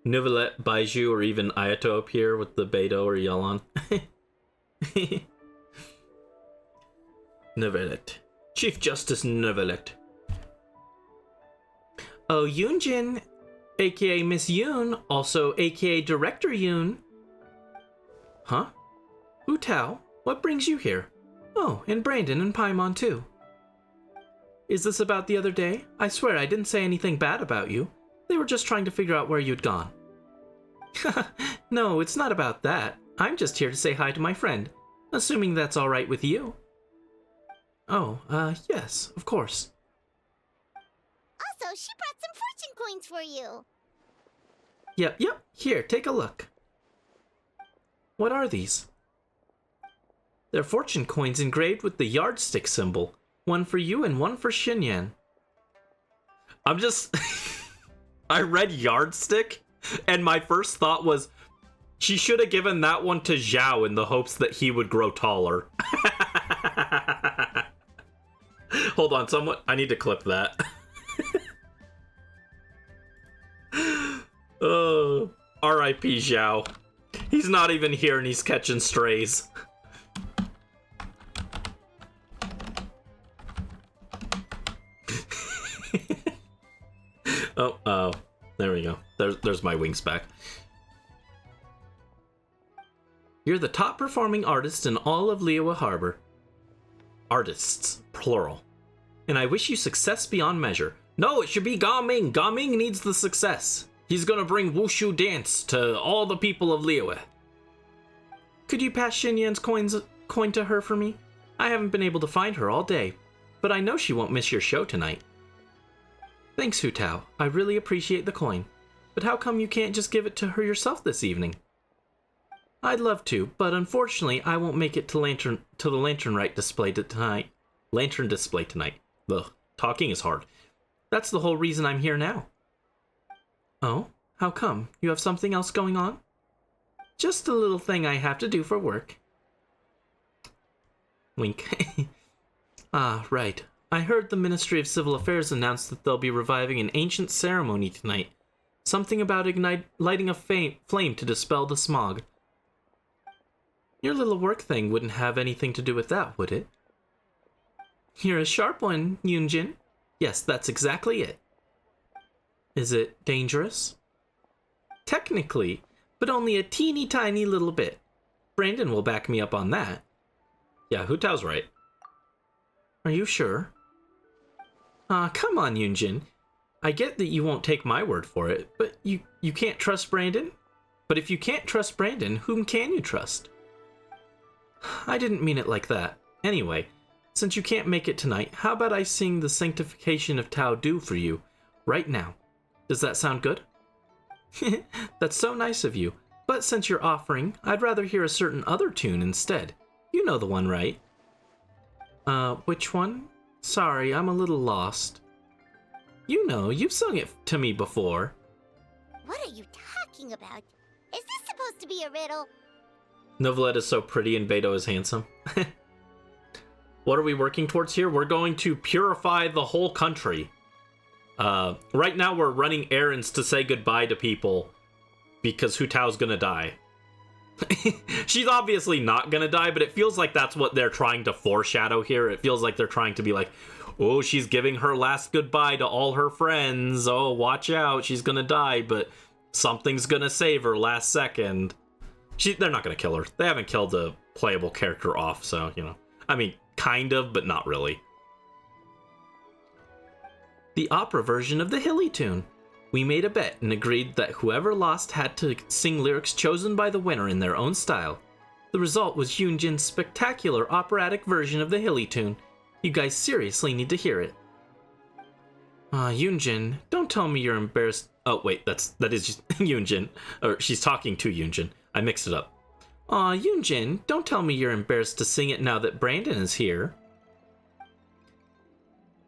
[SPEAKER 1] Neuvillette, Baiju, or even Ayato up here with the Beidou or Yelan. Neuvillette. Chief Justice Neuvillette. Oh, Yoonjin, aka Miss Yoon, also aka Director Yoon. Huh? Hu Tao, what brings you here? Oh, and Brandon and Paimon too. Is this about the other day? I swear I didn't say anything bad about you. They were just trying to figure out where you'd gone. No, it's not about that. I'm just here to say hi to my friend, assuming that's all right with you. Oh, yes, of course.
[SPEAKER 4] Also, she brought some fortune coins for you.
[SPEAKER 1] Yep, here, take a look. What are these? They're fortune coins engraved with the yardstick symbol. One for you and one for Xinyan. I'm just... I read yardstick, and my first thought was, she should have given that one to Zhao in the hopes that he would grow taller. Hold on, someone... I need to clip that. Oh, R.I.P. Zhao. He's not even here and he's catching strays. Oh, there we go. There's my wings back. You're the top performing artist in all of Liyue Harbor. Artists, plural. And I wish you success beyond measure. No, it should be Ga Ming. Ga Ming needs the success. He's gonna bring wushu dance to all the people of Liyue. Could you pass Xinyan's coin to her for me? I haven't been able to find her all day, but I know she won't miss your show tonight. Thanks, Hu Tao. I really appreciate the coin. But how come you can't just give it to her yourself this evening? I'd love to, but unfortunately I won't make it to the Lantern Rite display tonight. Lantern display tonight. Ugh, talking is hard. That's the whole reason I'm here now. Oh? How come? You have something else going on? Just a little thing I have to do for work. Wink. Ah, right. I heard the Ministry of Civil Affairs announced that they'll be reviving an ancient ceremony tonight. Something about lighting a flame to dispel the smog. Your little work thing wouldn't have anything to do with that, would it? You're a sharp one, Yunjin. Yes, that's exactly it. Is it dangerous? Technically, but only a teeny tiny little bit. Brandon will back me up on that. Yeah, Hu Tao's right. Are you sure? Come on, Yunjin. I get that you won't take my word for it, but you can't trust Brandon? But if you can't trust Brandon, whom can you trust? I didn't mean it like that. Anyway, since you can't make it tonight, how about I sing the Sanctification of Tao Du for you, right now? Does that sound good? That's so nice of you, but since you're offering, I'd rather hear a certain other tune instead. You know the one, right? Which one? Sorry, I'm a little lost. You know, you've sung it to me before.
[SPEAKER 4] What are you talking about? Is this supposed to be a riddle?
[SPEAKER 1] Novelette is so pretty and Beto is handsome. What are we working towards here? We're going to purify the whole country. Right now we're running errands to say goodbye to people because Hu Tao's gonna die. She's obviously not gonna die, but it feels like that's what they're trying to foreshadow here. It feels like they're trying to be like, oh, she's giving her last goodbye to all her friends. Oh, watch out, she's gonna die, but something's gonna save her last second. They're not gonna kill her. They haven't killed a playable character off, so, you know. I mean, kind of, but not really. The opera version of the Hilly tune. We made a bet and agreed that whoever lost had to sing lyrics chosen by the winner in their own style. The result was Yunjin's spectacular operatic version of the Hilly tune. You guys seriously need to hear it. Yunjin, don't tell me you're embarrassed. Oh, wait, that is just Yunjin. Or she's talking to Yunjin. I mixed it up. Yunjin, don't tell me you're embarrassed to sing it now that Brandon is here.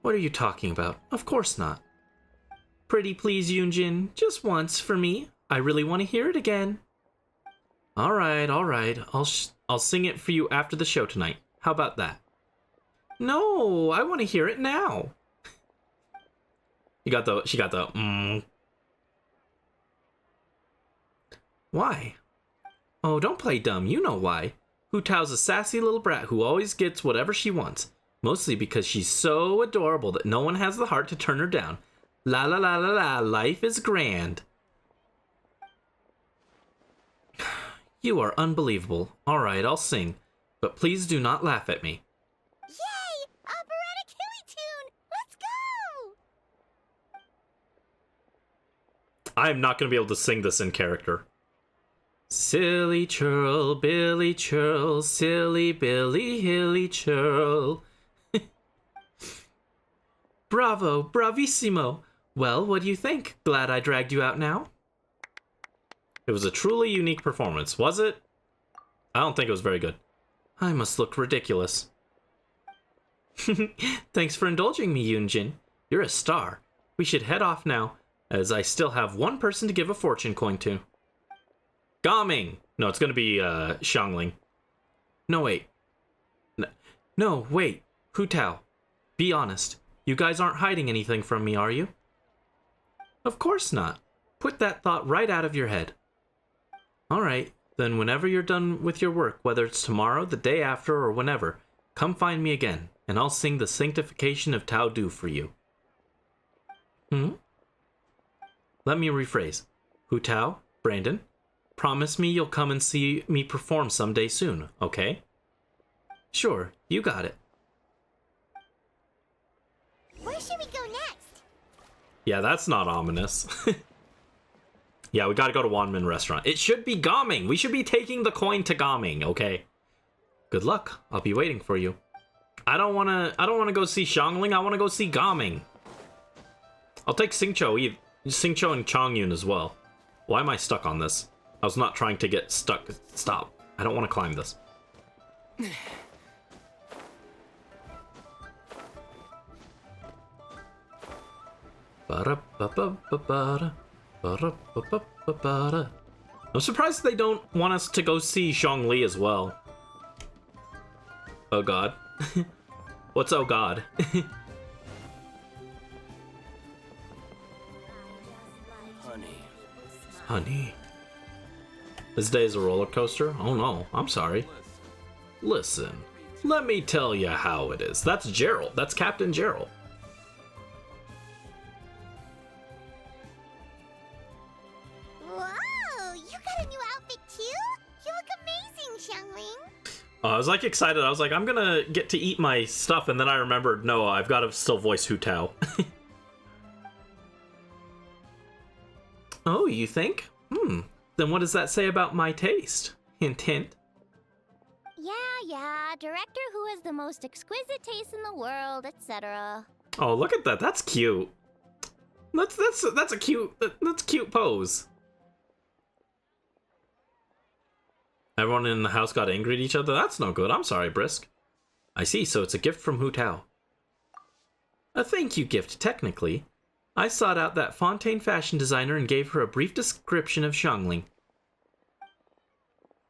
[SPEAKER 1] What are you talking about? Of course not. Pretty please, Yunjin, just once for me. I really want to hear it again. All right. I'll sing it for you after the show tonight. How about that? No, I want to hear it now. She got the Why? Oh, don't play dumb. You know why. Hu Tao's a sassy little brat who always gets whatever she wants. Mostly because she's so adorable that no one has the heart to turn her down. La la la la la, life is grand. You are unbelievable. Alright, I'll sing. But please do not laugh at me.
[SPEAKER 4] Yay! Operatic Hilly tune! Let's go!
[SPEAKER 1] I am not going to be able to sing this in character. Silly churl, Billy churl, silly Billy Hilly churl. Bravo, bravissimo. Well, what do you think? Glad I dragged you out now? It was a truly unique performance, was it? I don't think it was very good. I must look ridiculous. Thanks for indulging me, Yunjin. You're a star. We should head off now, as I still have one person to give a fortune coin to. Gaming! No, it's gonna be, Xiangling. No, wait. No, wait. Hu Tao. Be honest. You guys aren't hiding anything from me, are you? Of course not. Put that thought right out of your head. Alright, then whenever you're done with your work, whether it's tomorrow, the day after, or whenever, come find me again, and I'll sing the Sanctification of Tao Du for you. Let me rephrase. Hu Tao, Brandon, promise me you'll come and see me perform someday soon, okay? Sure, you got it.
[SPEAKER 4] Where should we go next?
[SPEAKER 1] Yeah, that's not ominous. Yeah, we gotta go to Wanmin Restaurant. It should be Gaming. We should be taking the coin to Gaming, okay? Good luck. I'll be waiting for you. I don't wanna go see Xiangling. I wanna go see Gaming. I'll take Xingqiu and Chongyun as well. Why am I stuck on this? I was not trying to get stuck. Stop. I don't want to climb this. I'm surprised they don't want us to go see Zhongli as well. Oh god. What's oh god? Honey. This day's a roller coaster? Oh no, I'm sorry. Listen, let me tell you how it is. That's Gerald. That's Captain Gerald.
[SPEAKER 4] Whoa, you got a new outfit too? You look amazing, Xiangling.
[SPEAKER 1] I was like excited. I was like, I'm gonna get to eat my stuff, and then I remembered, no, I've got to still voice Hu Tao. Oh, you think? Then what does that say about my taste? Hint, hint.
[SPEAKER 4] Yeah, Director Who has the most exquisite taste in the world, etc.
[SPEAKER 1] Oh, look at that. That's cute. That's a cute pose. Everyone in the house got angry at each other? That's no good. I'm sorry, Brisk. I see, so it's a gift from Hu Tao. A thank you gift, technically. I sought out that Fontaine fashion designer and gave her a brief description of Xiangling.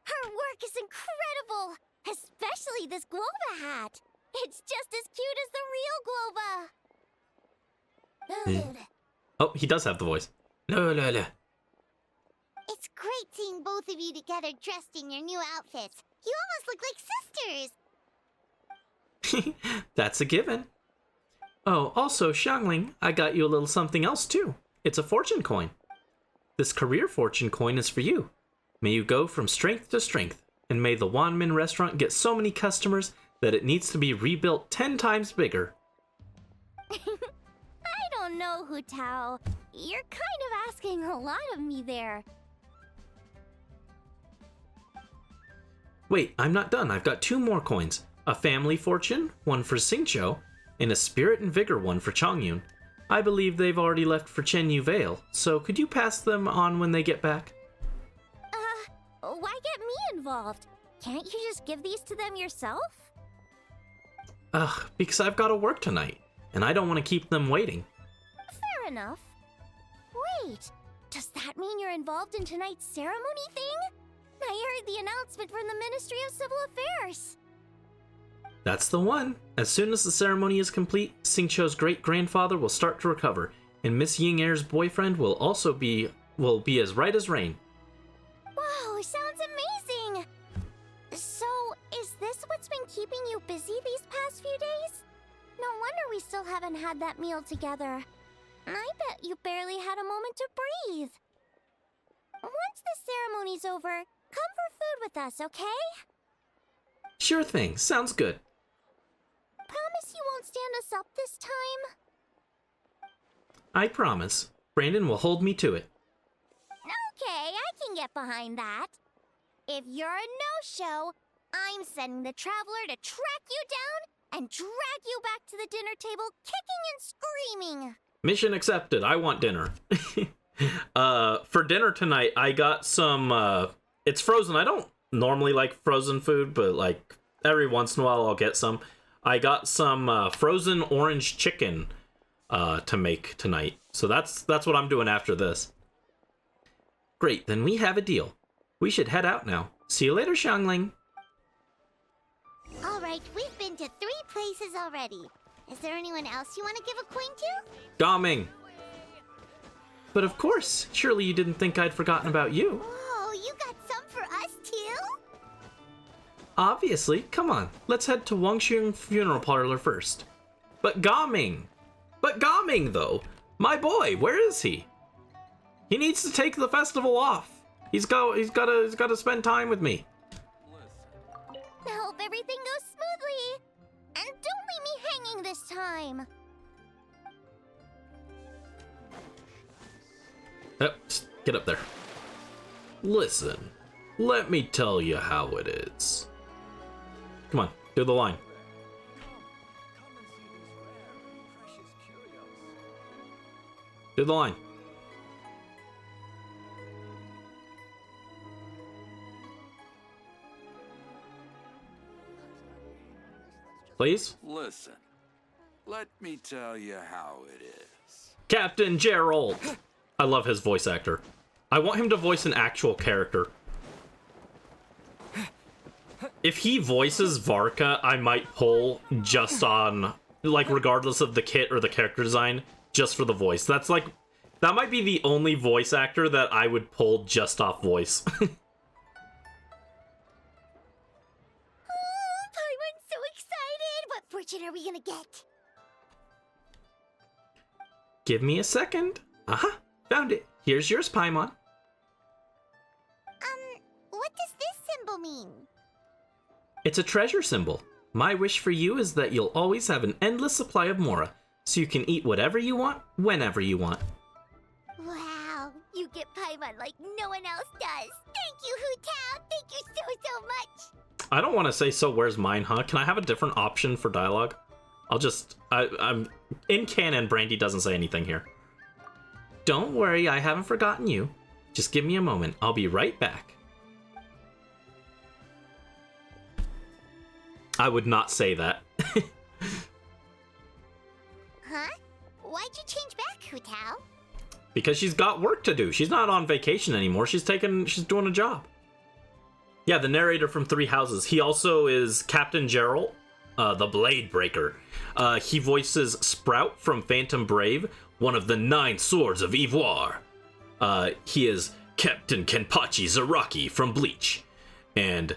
[SPEAKER 4] Her work is incredible! Especially this Guova hat! It's just as cute as the real Guova!
[SPEAKER 1] Oh, he does have the voice. La la la.
[SPEAKER 4] It's great seeing both of you together dressed in your new outfits. You almost look like sisters!
[SPEAKER 1] That's a given. Oh, also, Xiangling, I got you a little something else too. It's a fortune coin. This career fortune coin is for you. May you go from strength to strength, and may the Wanmin restaurant get so many customers that it needs to be rebuilt 10 times bigger.
[SPEAKER 4] I don't know, Hu Tao. You're kind of asking a lot of me there.
[SPEAKER 1] Wait, I'm not done. I've got 2 more coins. A family fortune, one for Xingqiu, and a spirit and vigor one for Chongyun. I believe they've already left for Chenyu Vale, so could you pass them on when they get back?
[SPEAKER 4] Why get me involved? Can't you just give these to them yourself?
[SPEAKER 1] Because I've got to work tonight, and I don't want to keep them waiting.
[SPEAKER 4] Fair enough. Wait, does that mean you're involved in tonight's ceremony thing? I heard the announcement from the Ministry of Civil Affairs.
[SPEAKER 1] That's the one. As soon as the ceremony is complete, Xingqiu's great-grandfather will start to recover, and Miss Ying-Er's boyfriend will also be as right as rain.
[SPEAKER 4] Wow, sounds amazing! So, is this what's been keeping you busy these past few days? No wonder we still haven't had that meal together. I bet you barely had a moment to breathe. Once the ceremony's over, come for food with us, okay?
[SPEAKER 1] Sure thing. Sounds good.
[SPEAKER 4] Promise you won't stand us up this time?
[SPEAKER 1] I promise. Brandon will hold me to it.
[SPEAKER 4] Okay, I can get behind that. If you're a no-show, I'm sending the Traveler to track you down and drag you back to the dinner table kicking and screaming.
[SPEAKER 1] Mission accepted. I want dinner. For dinner tonight, I got some, it's frozen. I don't normally like frozen food, but like every once in a while I'll get some. I got some frozen orange chicken to make tonight. So that's what I'm doing after this. Great, then we have a deal. We should head out now. See you later, Xiangling.
[SPEAKER 4] Alright, we've been to 3 places already. Is there anyone else you want to give a coin to?
[SPEAKER 1] Gaming. But of course, surely you didn't think I'd forgotten about you.
[SPEAKER 4] Whoa, you got some for us too?
[SPEAKER 1] Obviously, come on. Let's head to Wangxing Funeral Parlor first. But Gaming though. My boy, where is he? He needs to take the festival off. He's got to spend time with me.
[SPEAKER 4] I hope everything goes smoothly. And don't leave me hanging this time.
[SPEAKER 1] Get up there. Listen, let me tell you how it is. Come on, do the line. Do the line. Please?
[SPEAKER 17] Listen, let me tell you how it is.
[SPEAKER 1] Captain Gerald! I love his voice actor. I want him to voice an actual character. If he voices Varka, I might pull just on, like, regardless of the kit or the character design, just for the voice. That's like, That might be the only voice actor that I would pull just off voice.
[SPEAKER 4] Paimon's so excited! What fortune are we gonna get?
[SPEAKER 1] Give me a second. Aha, found it. Here's yours, Paimon.
[SPEAKER 4] What does this symbol mean?
[SPEAKER 1] It's a treasure symbol. My wish for you is that you'll always have an endless supply of Mora, so you can eat whatever you want, whenever you want.
[SPEAKER 4] Wow, you get Paimon like no one else does. Thank you, Hu Tao. Thank you so much.
[SPEAKER 1] I don't want to say so where's mine, huh? Can I have a different option for dialogue? I'm in canon, Brandie doesn't say anything here. Don't worry, I haven't forgotten you. Just give me a moment. I'll be right back. I would not say that.
[SPEAKER 4] Huh? Why'd you change back, Hu Tao?
[SPEAKER 1] Because she's got work to do. She's not on vacation anymore. She's doing a job. Yeah, the narrator from Three Houses. He also is Captain Gerald, the Blade Breaker. He voices Sprout from Phantom Brave, one of the 9 Swords of Ivoire. He is Captain Kenpachi Zaraki from Bleach. And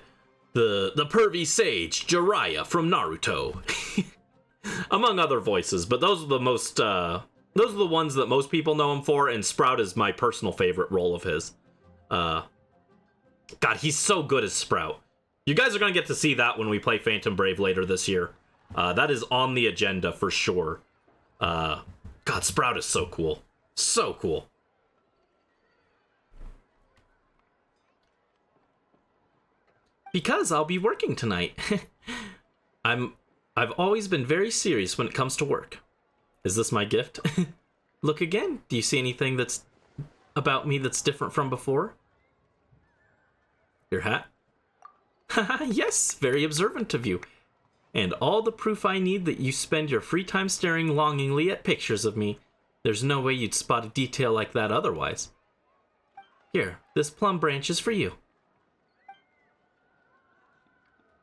[SPEAKER 1] the pervy sage Jiraiya from Naruto. Among other voices, but those are the ones that most people know him for, and Sprout is my personal favorite role of his. God, he's so good as Sprout. You guys are going to get to see that when we play Phantom Brave later this year. That is on the agenda for sure. God, Sprout is so cool. So cool. Because I'll be working tonight. I've always been very serious when it comes to work. Is this my gift? Look again. Do you see anything that's about me that's different from before? Your hat? Haha, yes, very observant of you. And all the proof I need that you spend your free time staring longingly at pictures of me. There's no way you'd spot a detail like that otherwise. Here, this plum branch is for you.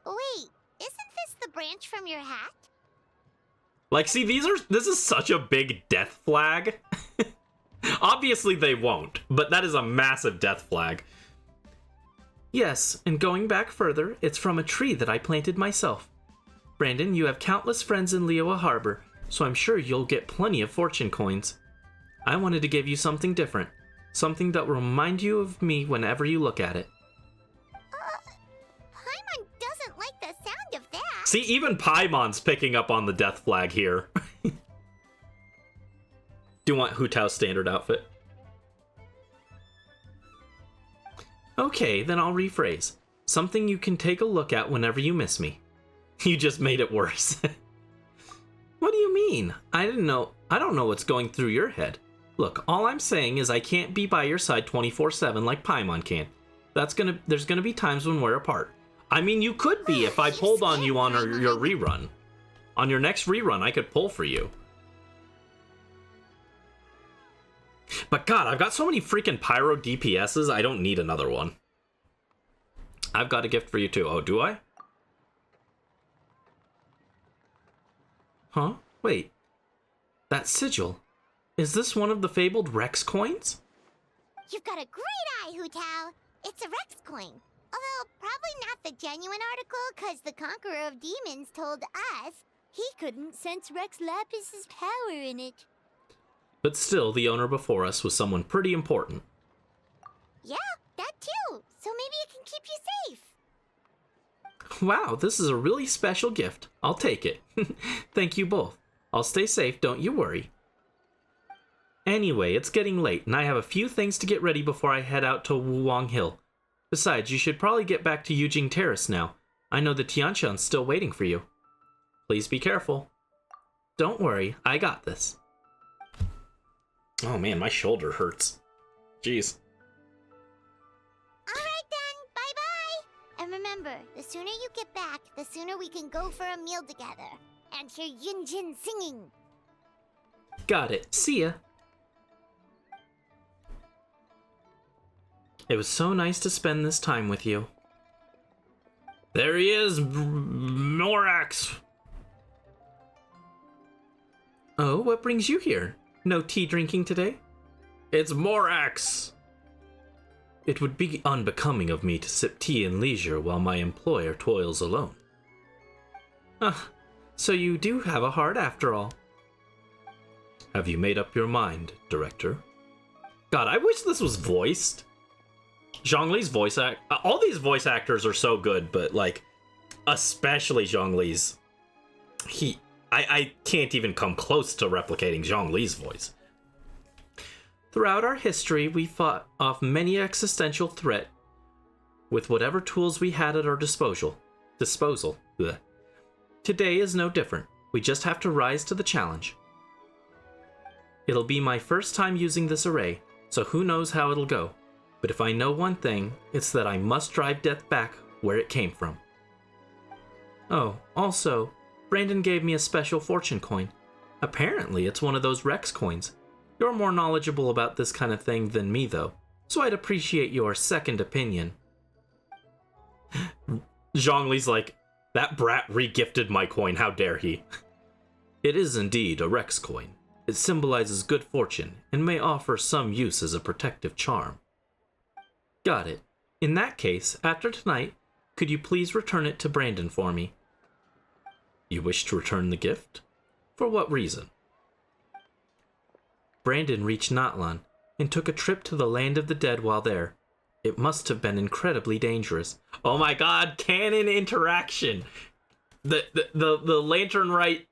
[SPEAKER 4] Wait, isn't this the branch from your hat?
[SPEAKER 1] Like, see, this is such a big death flag. Obviously they won't, but that is a massive death flag. Yes, and going back further, it's from a tree that I planted myself. Brandon, you have countless friends in Liyue Harbor, so I'm sure you'll get plenty of fortune coins. I wanted to give you something different, something that will remind you of me whenever you look at it.
[SPEAKER 4] Paimon doesn't like the sound of that.
[SPEAKER 1] See, even Paimon's picking up on the death flag here. Do you want Hu Tao's standard outfit? Okay, then I'll rephrase. Something you can take a look at whenever you miss me. You just made it worse. What do you mean? I don't know what's going through your head. Look, all I'm saying is I can't be by your side 24/7 like Paimon can. There's gonna be times when we're apart. I mean, you could be if I pulled on you on your rerun. On your next rerun, I could pull for you. But God, I've got so many freaking Pyro DPSs, I don't need another one. I've got a gift for you too. Oh, do I? Huh? Wait. That sigil. Is this one of the fabled Rex coins?
[SPEAKER 4] You've got a great eye, Hu Tao. It's a Rex coin. Although, probably not the genuine article, because the Conqueror of Demons told us he couldn't sense Rex Lapis's power in it.
[SPEAKER 1] But still, the owner before us was someone pretty important.
[SPEAKER 4] Yeah, that too. So maybe it can keep you safe.
[SPEAKER 1] Wow, this is a really special gift. I'll take it. Thank you both. I'll stay safe, don't you worry. Anyway, it's getting late, and I have a few things to get ready before I head out to Wuwang Hill. Besides, you should probably get back to Yujing Terrace now. I know the Tianshan's still waiting for you. Please be careful. Don't worry, I got this. Oh man, my shoulder hurts. Jeez.
[SPEAKER 4] Alright then, bye-bye! And remember, the sooner you get back, the sooner we can go for a meal together. And hear Yunjin singing.
[SPEAKER 1] Got it. See ya. It was so nice to spend this time with you. There he is, Morax! Oh, what brings you here? No tea drinking today? It's Morax! It would be unbecoming of me to sip tea in leisure while my employer toils alone. Ah, so you do have a heart after all. Have you made up your mind, Director? God, I wish this was voiced. Zhongli's voice act... all these voice actors are so good, but, like, especially Zhongli's. I can't even come close to replicating Zhongli's voice. Throughout our history, we fought off many existential threat with whatever tools we had at our disposal. Blech. Today is no different. We just have to rise to the challenge. It'll be my first time using this array, so who knows how it'll go. But if I know one thing, it's that I must drive death back where it came from. Oh, also, Brandon gave me a special fortune coin. Apparently, it's one of those Rex coins. You're more knowledgeable about this kind of thing than me, though, so I'd appreciate your second opinion. Zhongli's like, that brat re-gifted my coin, how dare he? It is indeed a Rex coin. It symbolizes good fortune and may offer some use as a protective charm. Got it. In that case, after tonight, could you please return it to Brandon for me? You wish to return the gift? For what reason? Brandon reached Natlan and took a trip to the land of the dead while there. It must have been incredibly dangerous. Oh my god, canon interaction! The Lantern Rite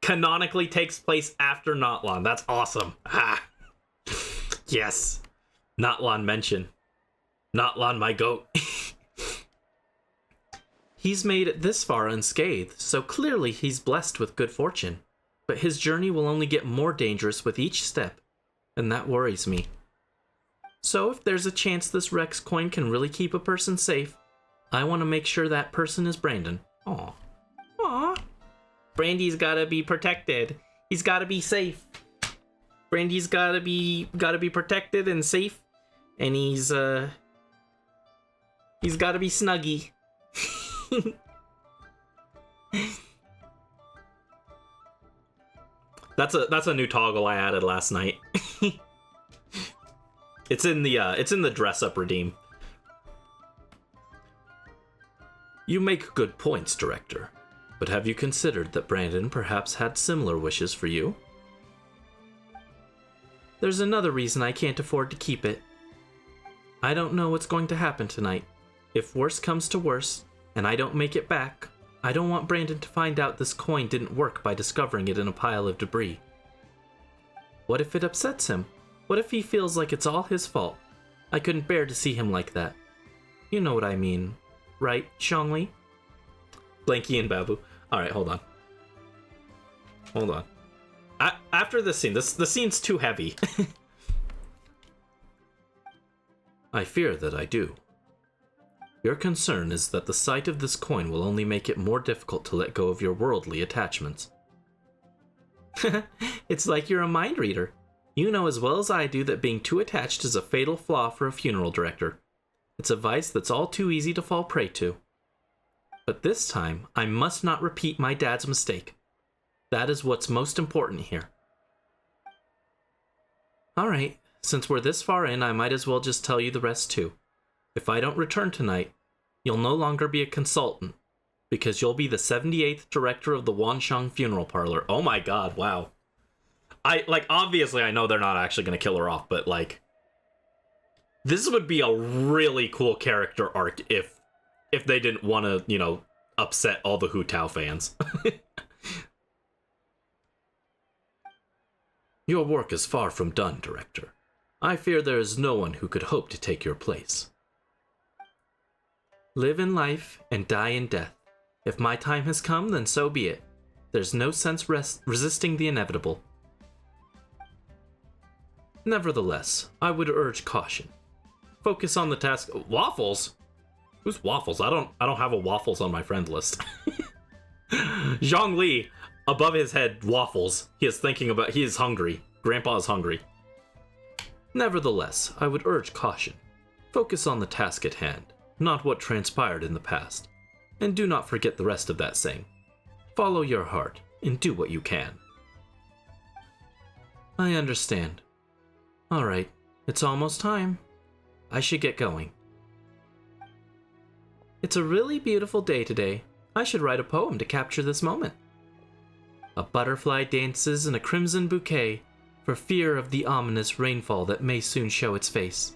[SPEAKER 1] canonically takes place after Natlan. That's awesome. Ah. Yes. Natlan mention. Natlan, my goat. He's made it this far unscathed, so clearly he's blessed with good fortune. But his journey will only get more dangerous with each step, and that worries me. So if there's a chance this Rex coin can really keep a person safe, I want to make sure that person is Brandon. Aw. Aw. Brandie's gotta be protected. He's gotta be safe. Brandie's gotta be protected and safe, and he's gotta be snuggy. That's a new toggle I added last night. It's in the dress up redeem. You make good points, Director. But have you considered that Brandon perhaps had similar wishes for you? There's another reason I can't afford to keep it. I don't know what's going to happen tonight. If worse comes to worse, and I don't make it back, I don't want Brandon to find out this coin didn't work by discovering it in a pile of debris. What if it upsets him? What if he feels like it's all his fault? I couldn't bear to see him like that. You know what I mean, right, Zhongli? Blanky and Babu. Alright, hold on. Hold on. After this scene, the scene's too heavy. I fear that I do. Your concern is that the sight of this coin will only make it more difficult to let go of your worldly attachments. It's like you're a mind reader. You know as well as I do that being too attached is a fatal flaw for a funeral director. It's a vice that's all too easy to fall prey to. But this time, I must not repeat my dad's mistake. That is what's most important here. Alright, since we're this far in, I might as well just tell you the rest too. If I don't return tonight, you'll no longer be a consultant, because you'll be the 78th director of the Wansheng Funeral Parlor. Oh my god, wow. Obviously I know they're not actually going to kill her off, but, this would be a really cool character arc if they didn't want to, upset all the Hu Tao fans. Your work is far from done, Director. I fear there is no one who could hope to take your place. Live in life and die in death. If my time has come, then so be it. There's no sense resisting the inevitable. Nevertheless, I would urge caution. Focus on the task. Waffles? Who's Waffles? I don't have a Waffles on my friend list. Zhongli, above his head, Waffles. He is hungry. Grandpa is hungry. Nevertheless, I would urge caution. Focus on the task at hand, not what transpired in the past. And do not forget the rest of that saying. Follow your heart, and do what you can. I understand. Alright, it's almost time. I should get going. It's a really beautiful day today. I should write a poem to capture this moment. A butterfly dances in a crimson bouquet for fear of the ominous rainfall that may soon show its face.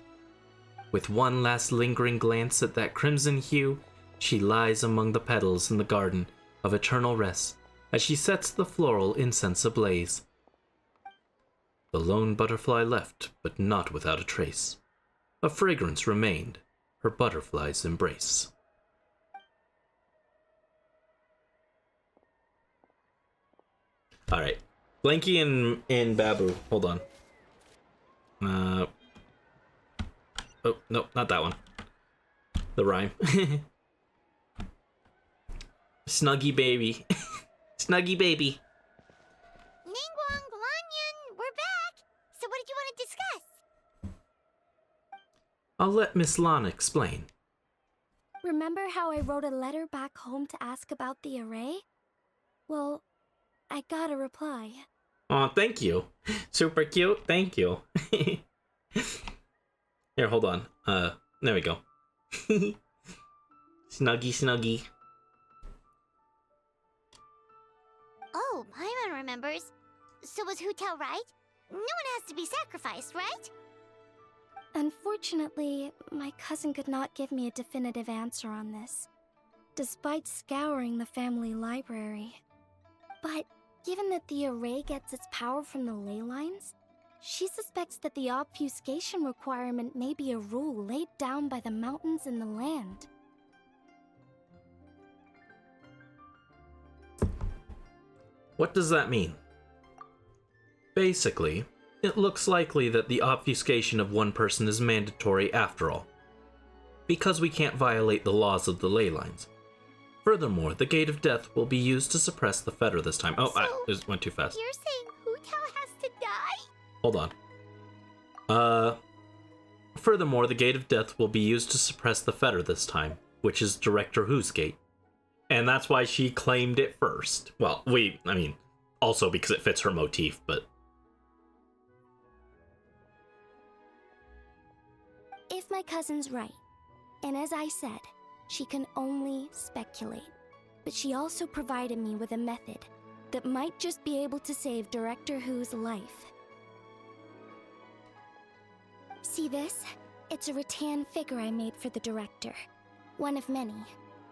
[SPEAKER 1] With one last lingering glance at that crimson hue, she lies among the petals in the garden of eternal rest as she sets the floral incense ablaze. The lone butterfly left, but not without a trace. A fragrance remained, her butterfly's embrace. Alright. Blanky and Babu. Hold on. Oh, no, not that one. The rhyme. Snuggy baby. Snuggy baby.
[SPEAKER 4] Ningguang, Lanyan, we're back! So what did you want to discuss?
[SPEAKER 1] I'll let Miss Lana explain.
[SPEAKER 6] Remember how I wrote a letter back home to ask about the array? Well, I got a reply.
[SPEAKER 1] Oh, thank you. Super cute. Thank you. Here, hold on. There we go. Snuggy, snuggy.
[SPEAKER 4] Oh, Paimon remembers. So was Hu-Tao right? No one has to be sacrificed, right?
[SPEAKER 6] Unfortunately, my cousin could not give me a definitive answer on this, despite scouring the family library. But given that the array gets its power from the ley lines, she suspects that the obfuscation requirement may be a rule laid down by the mountains and the land.
[SPEAKER 1] What does that mean? Basically, it looks likely that the obfuscation of one person is mandatory after all, because we can't violate the laws of the ley lines. Furthermore, the Gate of Death will be used to suppress the Fetter this time. Oh, I just went too fast.
[SPEAKER 4] You're saying Hu-Tao has to die?
[SPEAKER 1] Hold on. Furthermore, the Gate of Death will be used to suppress the Fetter this time, which is Director Who's gate. And that's why she claimed it first. Well, also because it fits her motif, but...
[SPEAKER 6] If my cousin's right, and as I said, she can only speculate, but she also provided me with a method that might just be able to save Director Who's life. See this? It's a rattan figure I made for the director. One of many.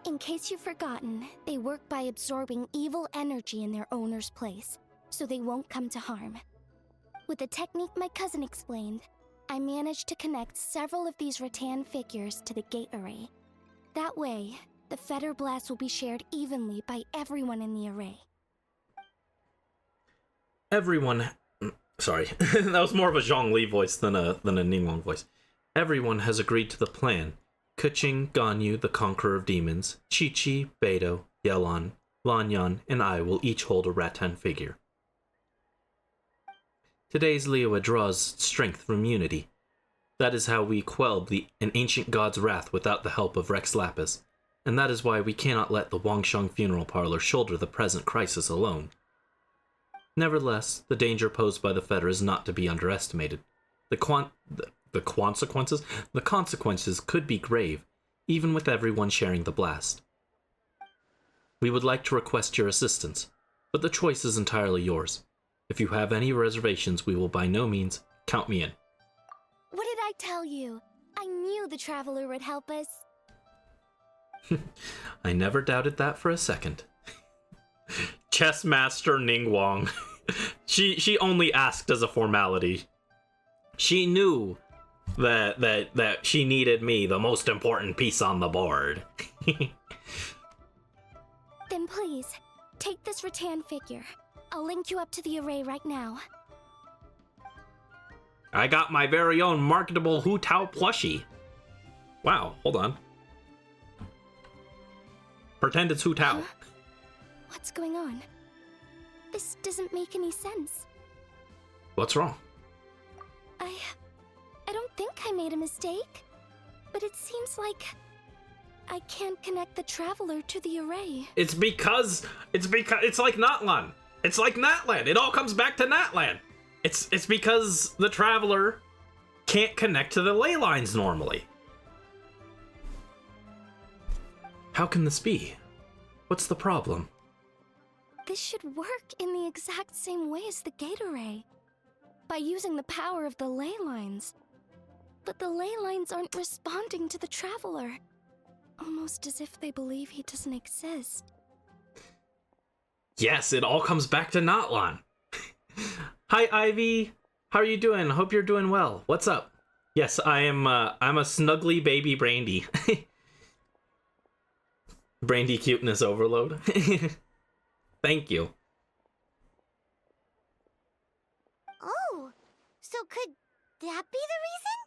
[SPEAKER 6] In case you've forgotten, they work by absorbing evil energy in their owner's place, so they won't come to harm. With the technique my cousin explained, I managed to connect several of these rattan figures to the gate array. That way, the Fetter Blast will be shared evenly by everyone in the array.
[SPEAKER 1] Everyone... Sorry, that was more of a Zhongli voice than a Ningguang voice. Everyone has agreed to the plan. Keqing, Ganyu, the Conqueror of Demons, Qiqi, Beidou, Yelan, Lanyan, and I will each hold a rattan figure. Today's Liyue draws strength from unity. That is how we quelled an ancient god's wrath without the help of Rex Lapis, and that is why we cannot let the Wangsheng funeral parlor shoulder the present crisis alone. Nevertheless, the danger posed by the Fetter is not to be underestimated. The consequences could be grave, even with everyone sharing the blast. We would like to request your assistance, but the choice is entirely yours. If you have any reservations, we will by no means count me in.
[SPEAKER 6] What did I tell you? I knew the Traveler would help us.
[SPEAKER 1] I never doubted that for a second. Chess Master Ningguang. She only asked as a formality. She knew that she needed me, the most important piece on the board.
[SPEAKER 6] Then please, take this rattan figure. I'll link you up to the array right now.
[SPEAKER 1] I got my very own marketable Hu-Tao plushie. Wow, hold on. Pretend it's Hu-Tao.
[SPEAKER 6] Huh? What's going on? This doesn't make any sense.
[SPEAKER 1] What's wrong?
[SPEAKER 6] I don't think I made a mistake, but it seems like I can't connect the Traveler to the array.
[SPEAKER 1] It's because it's like Natlan. It's like Natlan. It all comes back to Natlan. It's because the Traveler can't connect to the ley lines normally. How can this be? What's the problem?
[SPEAKER 6] This should work in the exact same way as the gate array, by using the power of the ley lines. But the ley lines aren't responding to the traveler, almost as if they believe he doesn't exist.
[SPEAKER 1] Yes, it all comes back to Notlan. Hi, Ivy. How are you doing? Hope you're doing well. What's up? Yes, I'm a snuggly baby Brandie. Brandie cuteness overload. Thank you.
[SPEAKER 4] Oh, so could that be the reason?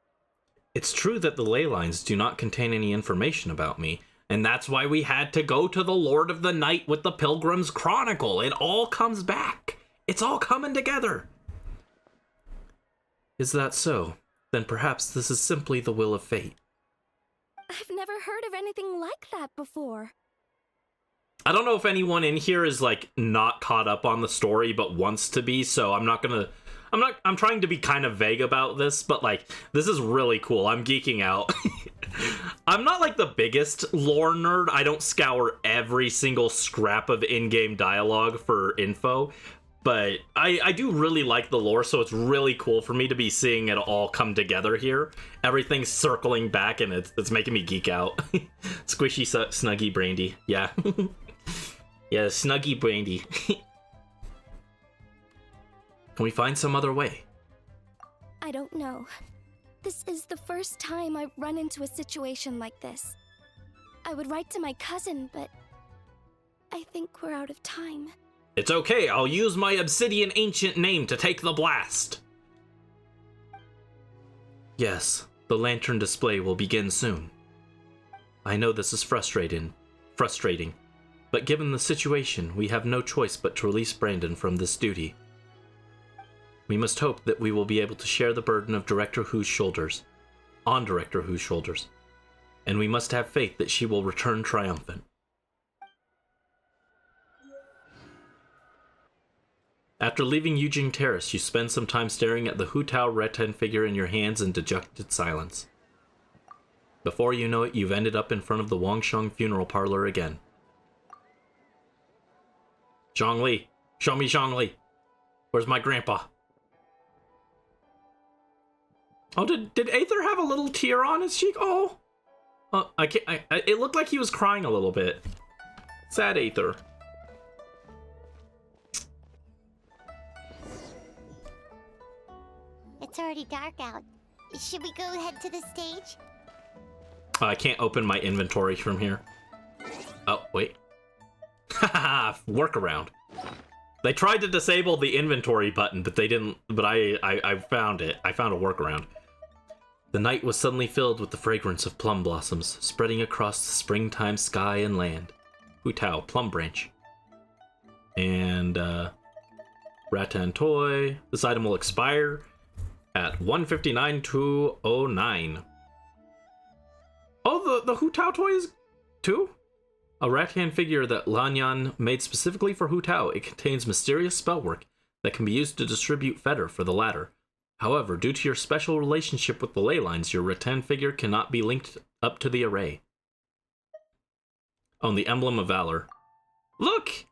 [SPEAKER 1] It's true that the ley lines do not contain any information about me, and that's why we had to go to the Lord of the Night with the Pilgrim's Chronicle. It all comes back. It's all coming together. Is that so? Then perhaps this is simply the will of fate.
[SPEAKER 6] I've never heard of anything like that before.
[SPEAKER 1] I don't know if anyone in here is, like, not caught up on the story but wants to be, so I'm trying to be kind of vague about this, but, like, this is really cool. I'm geeking out. I'm not, like, the biggest lore nerd. I don't scour every single scrap of in-game dialogue for info, but I do really like the lore, so it's really cool for me to be seeing it all come together here. Everything's circling back, and it's making me geek out. Squishy, snuggy Brandie. Yeah. Yeah, snuggy Brandie. Can we find some other way?
[SPEAKER 6] I don't know. This is the first time I've run into a situation like this. I would write to my cousin, but I think we're out of time.
[SPEAKER 1] It's okay, I'll use my obsidian ancient name to take the blast. Yes, the lantern display will begin soon. I know this is frustrating, but given the situation, we have no choice but to release Brandon from this duty. We must hope that we will be able to share the burden of Director Who's shoulders, on Director Who's shoulders, and we must have faith that she will return triumphant. After leaving Eugene Terrace, you spend some time staring at the Hu Tao Reten figure in your hands in dejected silence. Before you know it, you've ended up in front of the Wangsheng funeral parlor again. Zhongli, show me Zhongli. Where's my grandpa? Oh, did Aether have a little tear on his cheek? Oh, it looked like he was crying a little bit. Sad Aether.
[SPEAKER 4] It's already dark out. Should we go head to the stage?
[SPEAKER 1] I can't open my inventory from here. Oh, wait. Haha, workaround. They tried to disable the inventory button, but they didn't, but I found it. I found a workaround. The night was suddenly filled with the fragrance of plum blossoms, spreading across the springtime sky and land. Hu Tao, Plum Branch. And, Rattan Toy. This item will expire at 1:59:209. Oh, the Hu Tao toy is 2? A rattan figure that Lanyan made specifically for Hu Tao. It contains mysterious spellwork that can be used to distribute fetter for the latter. However, due to your special relationship with the ley lines, your rattan figure cannot be linked up to the array. On the Emblem of Valor. Look!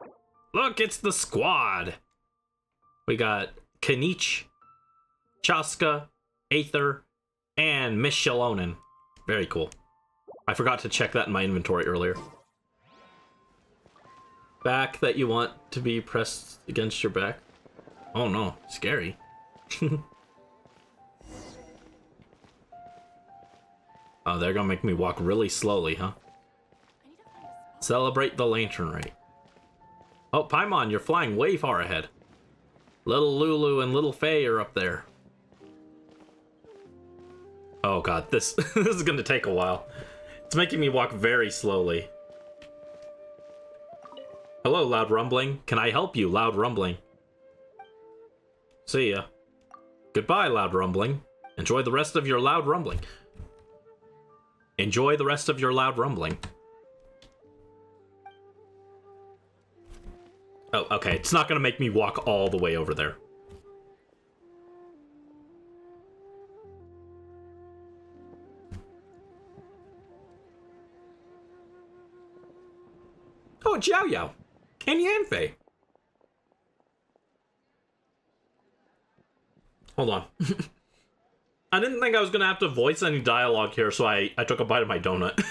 [SPEAKER 1] Look, it's the squad! We got Kanich, Chaska, Aether, and Miss Shalonen. Very cool. I forgot to check that in my inventory earlier. Back that you want to be pressed against your back. Oh no, scary. Oh, they're gonna make me walk really slowly, huh? Celebrate the Lantern Rite. Oh, Paimon, you're flying way far ahead. Little Lulu and Little Faye are up there. Oh god, this is gonna take a while. It's making me walk very slowly. Hello, Loud Rumbling. Can I help you, Loud Rumbling? See ya. Goodbye, Loud Rumbling. Enjoy the rest of your loud rumbling. Enjoy the rest of your loud rumbling. Oh, okay. It's not gonna make me walk all the way over there. Oh, Jiao Yao. And Yanfei. Hold on. I didn't think I was going to have to voice any dialogue here, so I took a bite of my donut.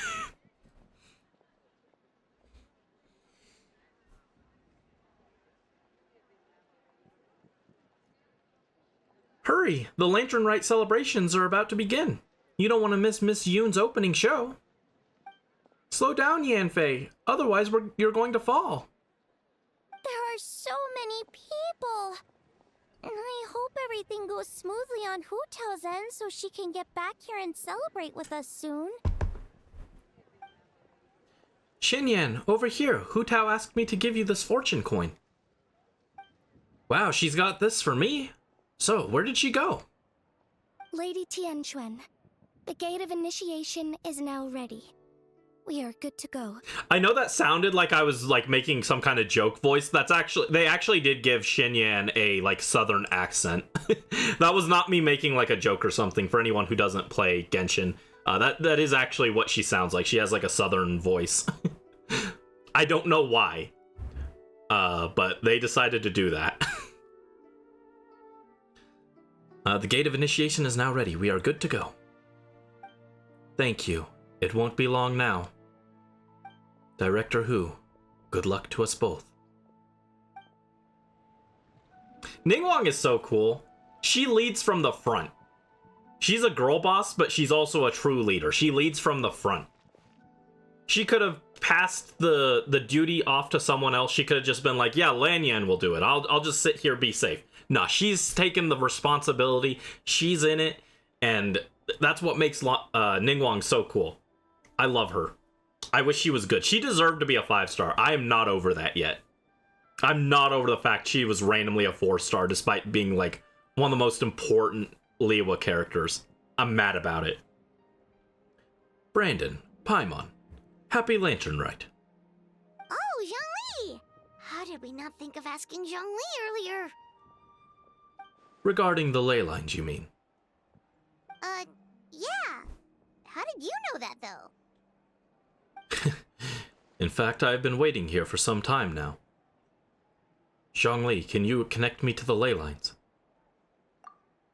[SPEAKER 1] Hurry! The Lantern Rite celebrations are about to begin. You don't want to miss Miss Yoon's opening show. Slow down, Yanfei. Otherwise, you're going to fall.
[SPEAKER 4] There are so many people. And I hope everything goes smoothly on Hu Tao's end so she can get back here and celebrate with us soon.
[SPEAKER 1] Xinyan, over here. Hu Tao asked me to give you this fortune coin. Wow, she's got this for me? So, where did she go?
[SPEAKER 6] Lady Tianquan, the gate of initiation is now ready. We are good to go.
[SPEAKER 1] I know that sounded like I was like making some kind of joke voice. They actually did give Xinyan a like southern accent. That was not me making like a joke or something for anyone who doesn't play Genshin. That is actually what she sounds like. She has like a southern voice. I don't know why. But they decided to do that. The gate of initiation is now ready. We are good to go. Thank you. It won't be long now. Director Hu, good luck to us both. Ningguang is so cool. She leads from the front. She's a girl boss, but she's also a true leader. She leads from the front. She could have passed the duty off to someone else. She could have just been like, yeah, Lanyan will do it. I'll just sit here, be safe. Nah, she's taken the responsibility. She's in it, and that's what makes Ningguang so cool. I love her. I wish she was good. She deserved to be a 5-star. I am not over that yet. I'm not over the fact she was randomly a 4-star despite being like one of the most important Liyue characters. I'm mad about it. Brandon, Paimon, happy Lantern Rite.
[SPEAKER 4] Oh, Zhongli! How did we not think of asking Zhongli earlier?
[SPEAKER 1] Regarding the ley lines, you mean?
[SPEAKER 4] Yeah. How did you know that, though?
[SPEAKER 1] In fact, I've been waiting here for some time now. Zhongli, can you connect me to the ley lines?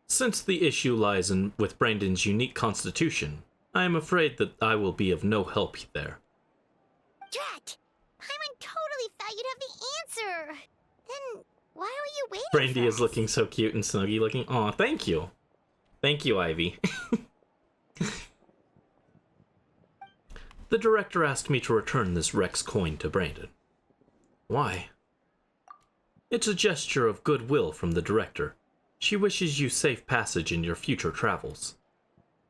[SPEAKER 1] Since the issue lies with Brandon's unique constitution, I am afraid that I will be of no help there.
[SPEAKER 4] Drat! Paimon totally thought you'd have the answer! Then why were you waiting
[SPEAKER 1] Brandie
[SPEAKER 4] for
[SPEAKER 1] is
[SPEAKER 4] us?
[SPEAKER 1] looking so cute and snuggy looking. Aw, thank you. Thank you, Ivy. The director asked me to return this Rex coin to Brandon. Why? It's a gesture of goodwill from the director. She wishes you safe passage in your future travels.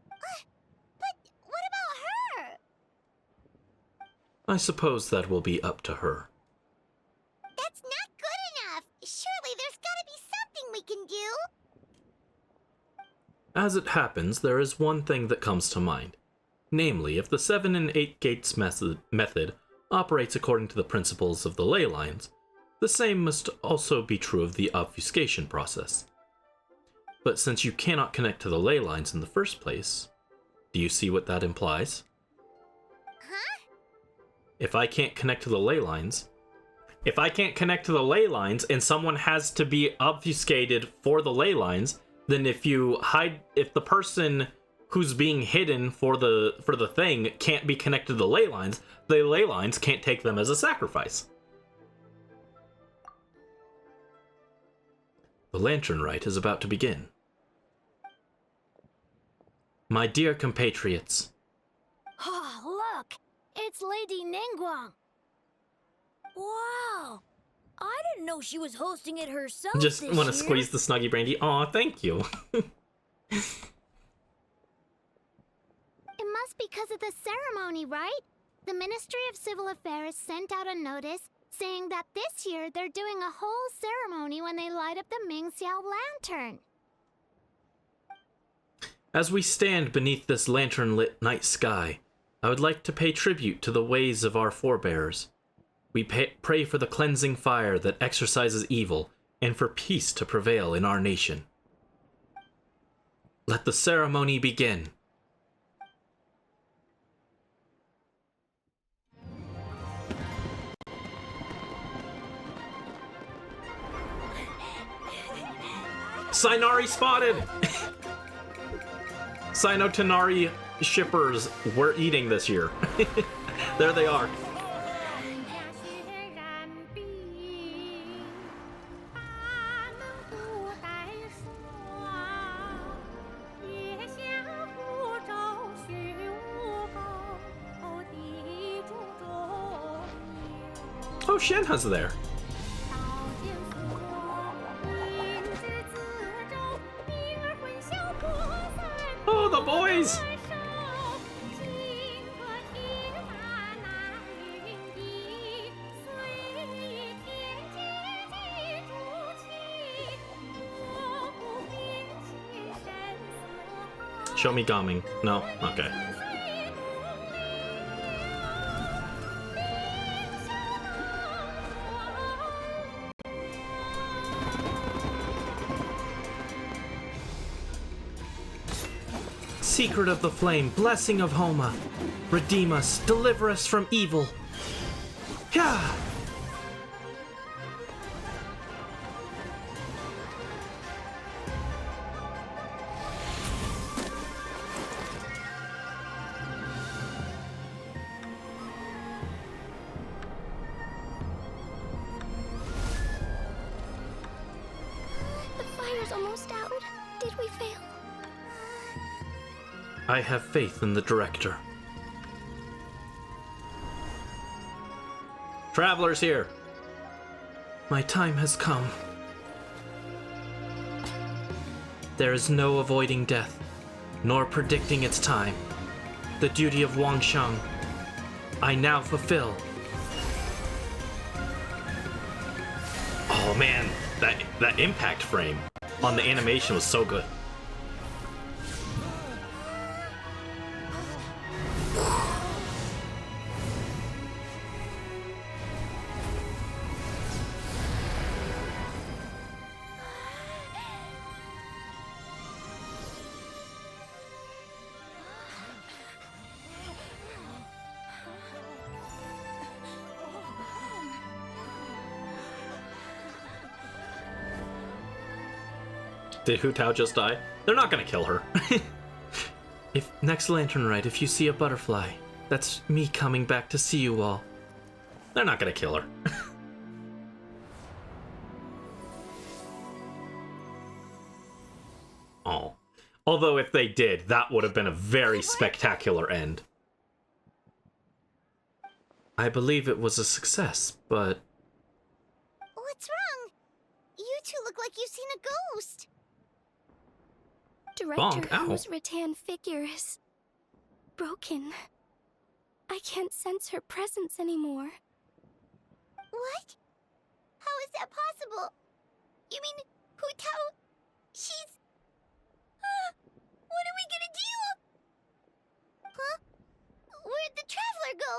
[SPEAKER 4] But what about her?
[SPEAKER 1] I suppose that will be up to her.
[SPEAKER 4] That's not good enough! Surely there's gotta be something we can do!
[SPEAKER 1] As it happens, there is one thing that comes to mind. Namely, if the 7 and 8 gates method operates according to the principles of the ley lines, the same must also be true of the obfuscation process. But since you cannot connect to the ley lines in the first place, do you see what that implies?
[SPEAKER 4] Huh?
[SPEAKER 1] If I can't connect to the ley lines and someone has to be obfuscated for the ley lines, then if the person who's being hidden for the thing can't be connected to the ley lines can't take them as a sacrifice. The Lantern Rite is about to begin. My dear compatriots.
[SPEAKER 6] Oh, look! It's Lady Ningguang!
[SPEAKER 3] Wow! I didn't know she was hosting it herself.
[SPEAKER 1] Just
[SPEAKER 3] this
[SPEAKER 1] want to
[SPEAKER 3] year.
[SPEAKER 1] squeeze the Snuggy Brandie. Aw, thank you.
[SPEAKER 4] It must be because of the ceremony, right? The Ministry of Civil Affairs sent out a notice saying that this year they're doing a whole ceremony when they light up the Mingxiao lantern.
[SPEAKER 1] As we stand beneath this lantern-lit night sky, I would like to pay tribute to the ways of our forebears. We pray for the cleansing fire that exorcises evil and for peace to prevail in our nation. Let the ceremony begin. Sainari spotted! Sino-Tanari shippers we're eating this year. There they are. Oh, Shenhe's there. Oh, the boys! Show me Gaming. No? Okay. Secret of the Flame, Blessing of Homa. Redeem us, deliver us from evil. Yeah!
[SPEAKER 6] The fire's almost out. Did we fail?
[SPEAKER 1] I have faith in the director. Travelers here. My time has come. There is no avoiding death, nor predicting its time. The duty of Wangsheng, I now fulfill. Oh man, that impact frame on the animation was so good. Did Hu Tao just die? They're not gonna kill her. If next Lantern Rite, if you see a butterfly, that's me coming back to see you all. They're not gonna kill her. Oh. Although if they did, that would have been a very spectacular end. I believe it was a success, but...
[SPEAKER 4] What's wrong? You two look like you've seen a ghost.
[SPEAKER 6] Director
[SPEAKER 1] Bonk, ow.
[SPEAKER 6] Hu's rattan figure is broken. I can't sense her presence anymore.
[SPEAKER 4] What? How is that possible? You mean Hu Tao? She's... what are we gonna do? Huh? Where'd the traveler go?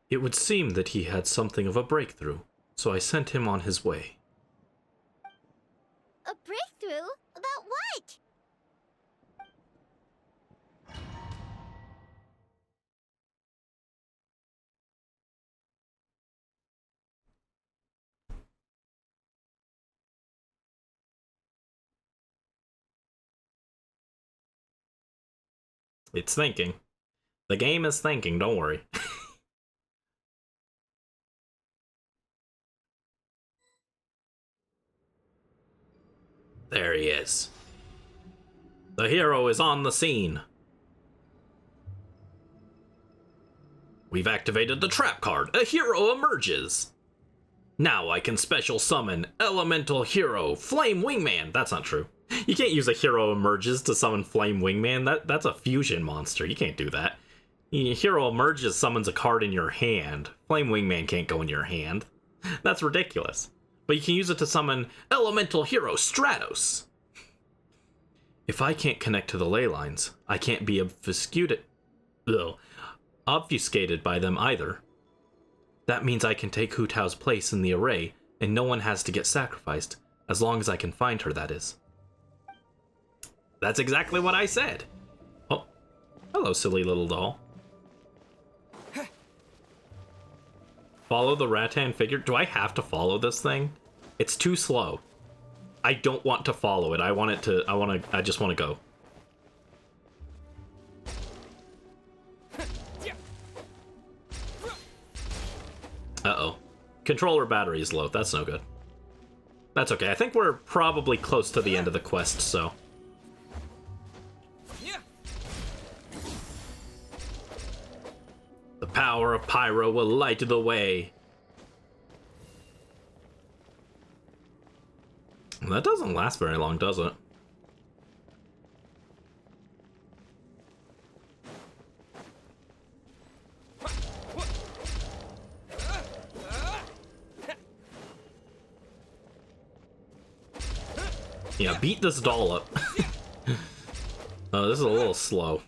[SPEAKER 1] It would seem that he had something of a breakthrough, so I sent him on his way.
[SPEAKER 4] A breakthrough? About what?
[SPEAKER 1] It's thinking. The game is thinking, don't worry. There he is. The hero is on the scene. We've activated the trap card. A hero emerges. Now I can special summon Elemental Hero Flame Wingman. That's not true. You can't use a hero emerges to summon Flame Wingman. That's a fusion monster. You can't do that. Hero emerges summons a card in your hand. Flame Wingman can't go in your hand. That's ridiculous. But you can use it to summon Elemental Hero Stratos. If I can't connect to the ley lines, I can't be obfuscated by them either. That means I can take Hu Tao's place in the array, and no one has to get sacrificed, as long as I can find her, that is. That's exactly what I said. Oh, hello, silly little doll. Follow the rattan figure? Do I have to follow this thing? It's too slow. I don't want to follow it. I just want to go. Uh-oh. Controller battery is low. That's no good. That's okay. I think we're probably close to the end of the quest, so... The power of Pyro will light the way. That doesn't last very long, does it? Yeah, beat this doll up. Oh, this is a little slow.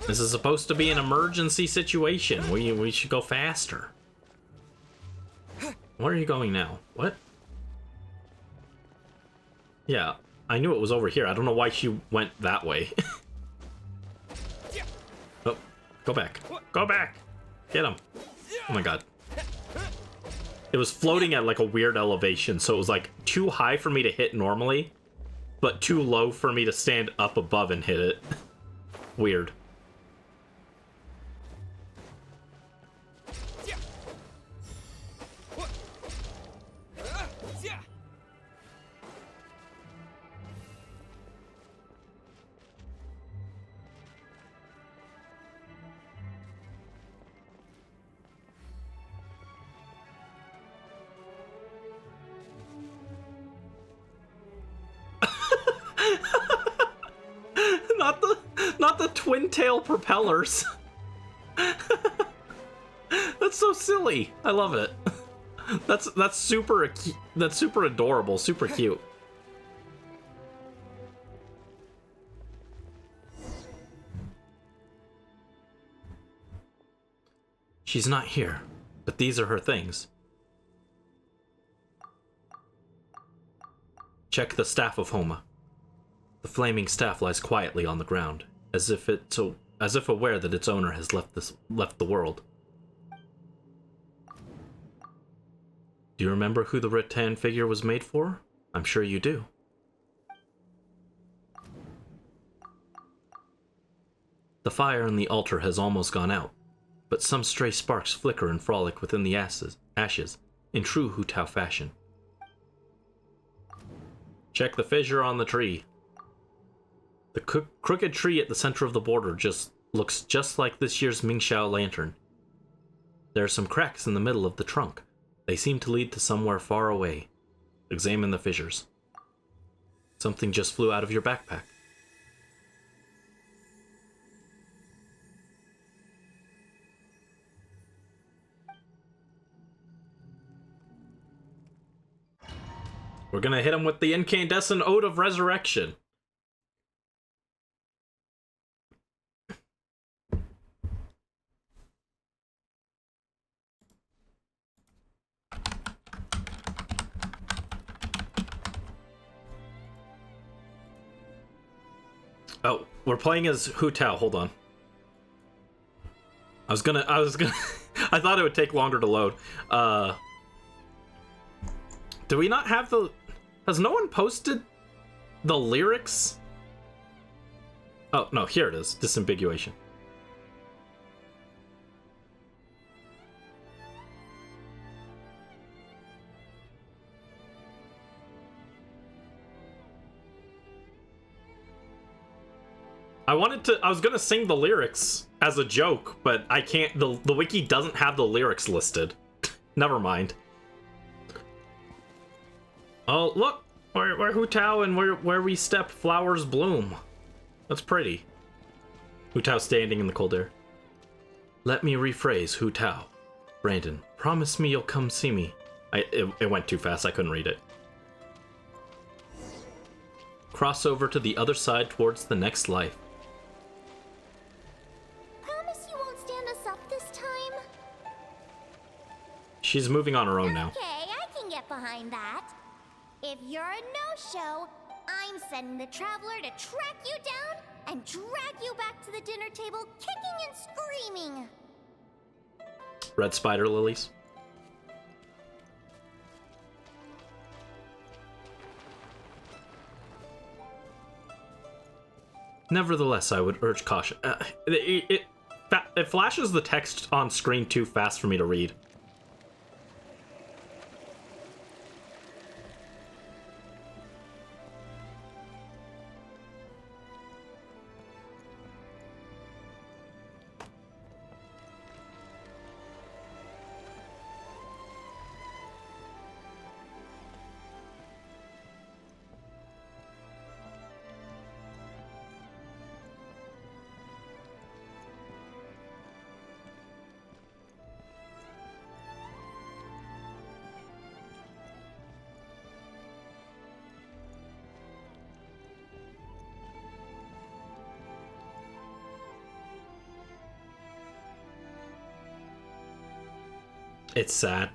[SPEAKER 1] This is supposed to be an emergency situation. We should go faster. Where are you going now? What? Yeah, I knew it was over here. I don't know why she went that way. Oh, go back. Go back! Get him. Oh my god. It was floating at like a weird elevation, so it was like too high for me to hit normally, but too low for me to stand up above and hit it. Weird. Not the twin tail propellers. That's so silly. I love it. That's super adorable, super cute. She's not here, but these are her things. Check the staff of Homa. The flaming staff lies quietly on the ground, as if aware that its owner has left the world. Do you remember who the rattan figure was made for? I'm sure you do. The fire in the altar has almost gone out, but some stray sparks flicker and frolic within the ashes in true Hu Tao fashion. Check the fissure on the tree. The crooked tree at the center of the border looks just like this year's Mingxiao lantern. There are some cracks in the middle of the trunk. They seem to lead to somewhere far away. Examine the fissures. Something just flew out of your backpack. We're gonna hit him with the incandescent ode of resurrection. Oh, we're playing as Hu Tao. Hold on. I was gonna I thought it would take longer to load. Do we not have the... Has no one posted the lyrics? Oh, no, here it is. Disambiguation. I was gonna sing the lyrics as a joke, but I can't, the wiki doesn't have the lyrics listed. Never mind. Oh, look! Where Hu Tao and where we step, flowers bloom. That's pretty. Hu Tao standing in the cold air. Let me rephrase Hu Tao. Brandon, promise me you'll come see me. It went too fast, I couldn't read it. Cross over to the other side towards the next life.
[SPEAKER 4] Promise you won't stand us up this time?
[SPEAKER 1] She's moving on her own now.
[SPEAKER 4] Okay, I can get behind that. If you're a no-show, I'm sending the Traveler to track you down and drag you back to the dinner table, kicking and screaming.
[SPEAKER 1] Red spider lilies. Nevertheless, I would urge caution. It flashes the text on screen too fast for me to read. It's sad.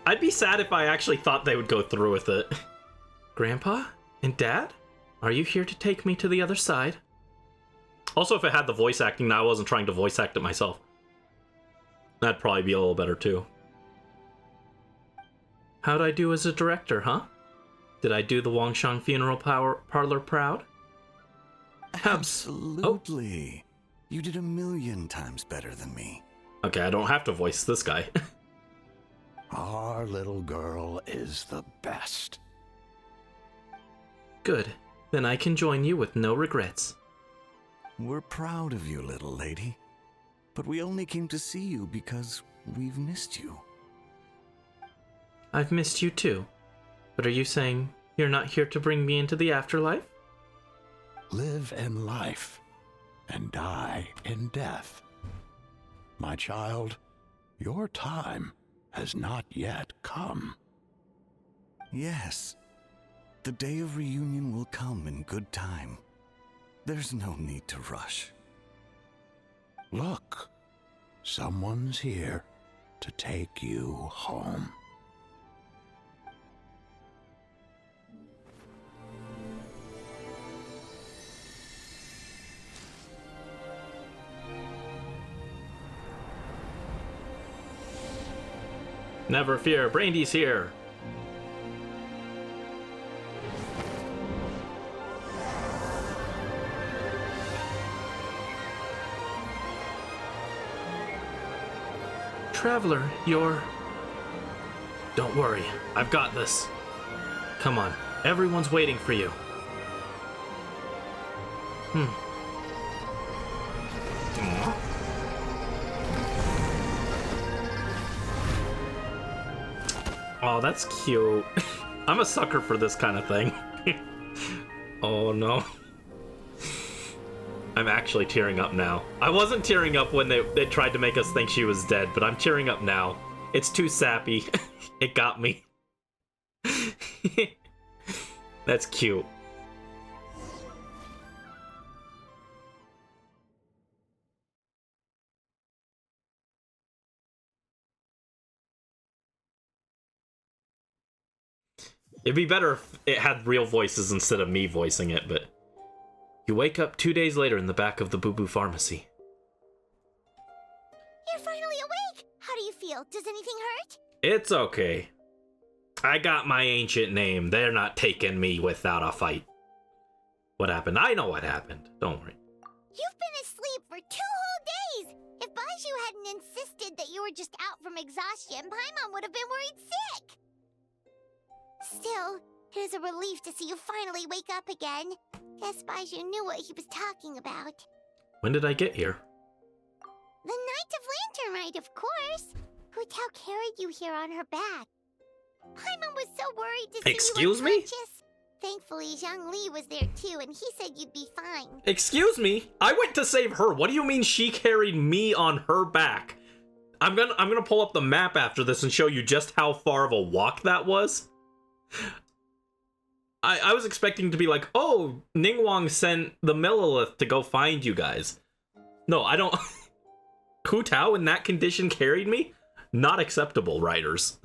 [SPEAKER 1] I'd be sad if I actually thought they would go through with it. Grandpa? And Dad? Are you here to take me to the other side? Also, if it had the voice acting, now I wasn't trying to voice act it myself. That'd probably be a little better too. How'd I do as a director, huh? Did I do the Wangshan Funeral Parlor proud?
[SPEAKER 18] Absolutely. You did 1,000,000 times better than me.
[SPEAKER 1] Okay, I don't have to voice this guy.
[SPEAKER 18] Our little girl is the best.
[SPEAKER 1] Good. Then I can join you with no regrets.
[SPEAKER 18] We're proud of you, little lady. But we only came to see you because we've missed you.
[SPEAKER 1] I've missed you too. But are you saying you're not here to bring me into the afterlife?
[SPEAKER 18] Live in life and die in death. My child, your time has not yet come. Yes, the day of reunion will come in good time. There's no need to rush.
[SPEAKER 13] Look, someone's here to take you home.
[SPEAKER 1] Never fear, Brandie's here. Traveler, you're... Don't worry, I've got this. Come on, everyone's waiting for you. Oh, that's cute. I'm a sucker for this kind of thing. Oh no. I'm actually tearing up now. I wasn't tearing up when they tried to make us think she was dead, but I'm tearing up now. It's too sappy. It got me. That's cute. It'd be better if it had real voices instead of me voicing it, but... You wake up 2 days later in the back of the Boo Boo Pharmacy.
[SPEAKER 4] You're finally awake! How do you feel? Does anything hurt?
[SPEAKER 1] It's okay. I got my ancient name. They're not taking me without a fight. What happened? I know what happened. Don't worry.
[SPEAKER 4] You've been asleep for 2 whole days! If Baiju hadn't insisted that you were just out from exhaustion, Paimon would have been worried sick! Still, it is a relief to see you finally wake up again. Guess Baiju knew what he was talking about.
[SPEAKER 1] When did I get here?
[SPEAKER 4] The night of Lantern Rite, of course. Hu Tao carried you here on her back. Paimon was so worried to see
[SPEAKER 1] Excuse
[SPEAKER 4] you
[SPEAKER 1] me?
[SPEAKER 4] unconscious. Thankfully, Zhang Li was there too, and he said you'd be fine.
[SPEAKER 1] Excuse me? I went to save her. What do you mean she carried me on her back? I'm gonna pull up the map after this and show you just how far of a walk that was. I was expecting to be like, oh, Ningguang sent the Millilith to go find you guys. No, I don't... Hu Tao in that condition carried me? Not acceptable, writers.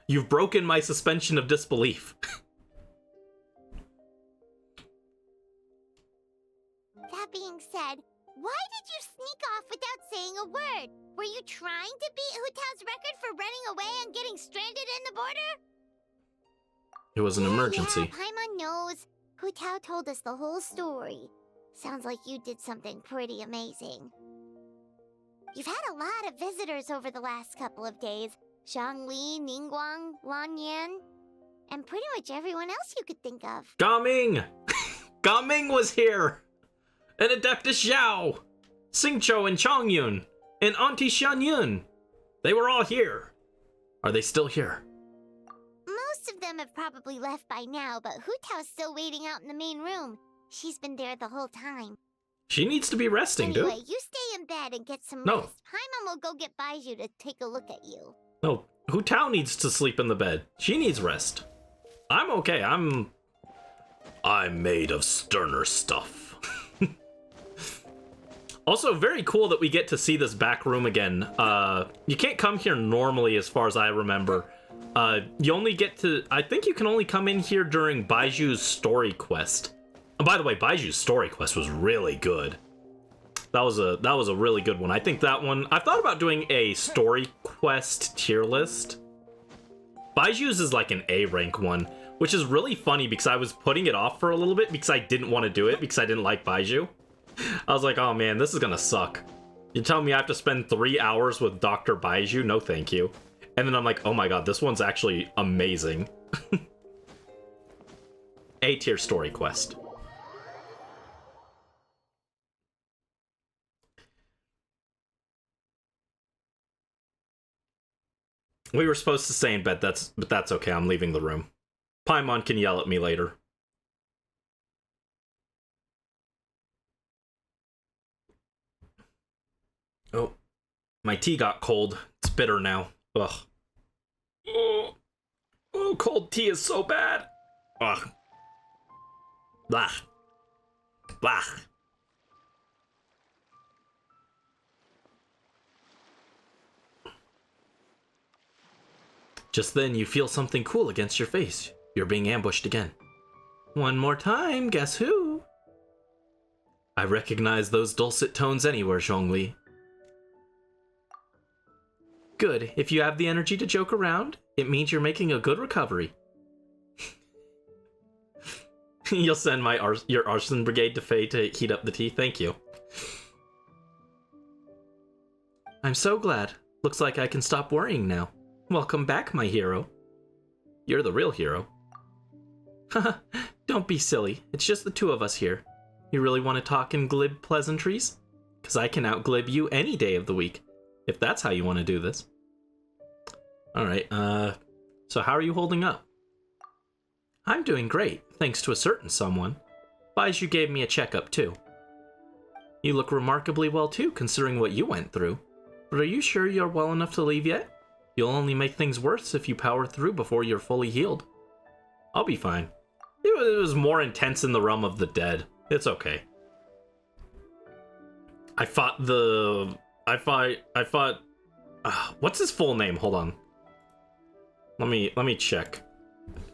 [SPEAKER 1] You've broken my suspension of disbelief.
[SPEAKER 4] That being said, why did you sneak off without saying a word? Were you trying to beat Hu Tao's record for running away and getting stranded in the border?
[SPEAKER 1] It was an emergency.
[SPEAKER 4] Yeah, Paimon knows. Hu Tao told us the whole story. Sounds like you did something pretty amazing. You've had a lot of visitors over the last couple of days. Zhongli, Ningguang, Lan Yan, and pretty much everyone else you could think of.
[SPEAKER 1] Gaming! Gaming was here! And Adeptus Zhao! Xingqiu and Chongyun! And Auntie Xianyun! They were all here! Are they still here?
[SPEAKER 4] Most of them have probably left by now, but Hu Tao's still waiting out in the main room. She's been there the whole time.
[SPEAKER 1] She needs to be resting,
[SPEAKER 4] Anyway,
[SPEAKER 1] dude.
[SPEAKER 4] you stay in bed and get some
[SPEAKER 1] No.
[SPEAKER 4] rest. Paimon will go get Baizhu to take a look at you.
[SPEAKER 1] No, Hu Tao needs to sleep in the bed. She needs rest. I'm okay. I'm made of sterner stuff. Also, very cool that we get to see this back room again. You can't come here normally, as far as I remember. You only get to... I think you can only come in here during Baiju's story quest. And by the way, Baiju's story quest was really good. That was a really good one. I think that one... I've thought about doing a story quest tier list. Baiju's is like an A rank one, which is really funny because I was putting it off for a little bit because I didn't want to do it because I didn't like Baizhu. I was like, oh man, this is gonna suck. You tell me I have to spend 3 hours with Dr. Baizhu? No thank you. And then I'm like, oh my god, this one's actually amazing. A tier story quest. We were supposed to stay in bed, but that's okay, I'm leaving the room. Paimon can yell at me later. Oh, my tea got cold. It's bitter now. Ugh. Oh, cold tea is so bad. Ugh. Blah. Blah. Just then, you feel something cool against your face. You're being ambushed again. One more time, guess who? I recognize those dulcet tones anywhere, Zhongli. Good. If you have the energy to joke around, it means you're making a good recovery. You'll send your arson brigade to Faye to heat up the tea? Thank you. I'm so glad. Looks like I can stop worrying now. Welcome back, my hero. You're the real hero. Haha, don't be silly. It's just the two of us here. You really want to talk in glib pleasantries? Because I can outglib you any day of the week. If that's how you want to do this. Alright, so how are you holding up? I'm doing great, thanks to a certain someone. Baizhu gave me a checkup too. You look remarkably well too, considering what you went through. But are you sure you're well enough to leave yet? You'll only make things worse if you power through before you're fully healed. I'll be fine. It was more intense in the realm of the dead. It's okay. I fought... what's his full name? Hold on. Let me check.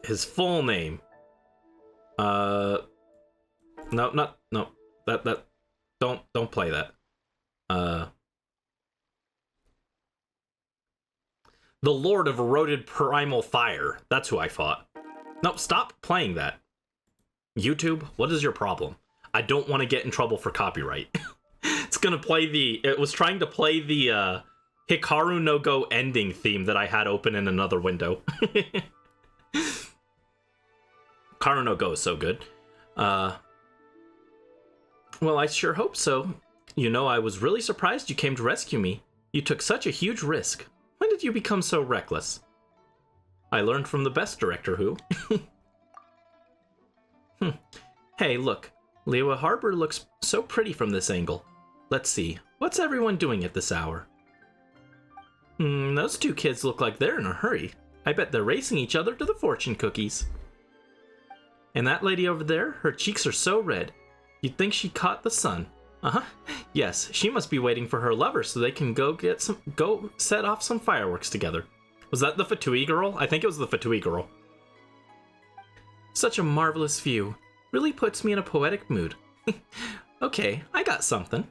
[SPEAKER 1] His full name. No. That don't play that. The Lord of Eroded Primal Fire. That's who I fought. No, stop playing that. YouTube, what is your problem? I don't want to get in trouble for copyright. It's gonna play it was trying to play the Hikaru no Go ending theme that I had open in another window. Hikaru no Go is so good. Well, I sure hope so. You know, I was really surprised you came to rescue me. You took such a huge risk. When did you become so reckless? I learned from the best director who. Hey, look. Liyue Harbor looks so pretty from this angle. Let's see. What's everyone doing at this hour? Those two kids look like they're in a hurry. I bet they're racing each other to the fortune cookies. And that lady over there, her cheeks are so red. You'd think she caught the sun. Uh-huh. Yes, she must be waiting for her lover so they can go set off some fireworks together. Was that the Fatui girl? I think it was the Fatui girl. Such a marvelous view. Really puts me in a poetic mood. Okay, I got something.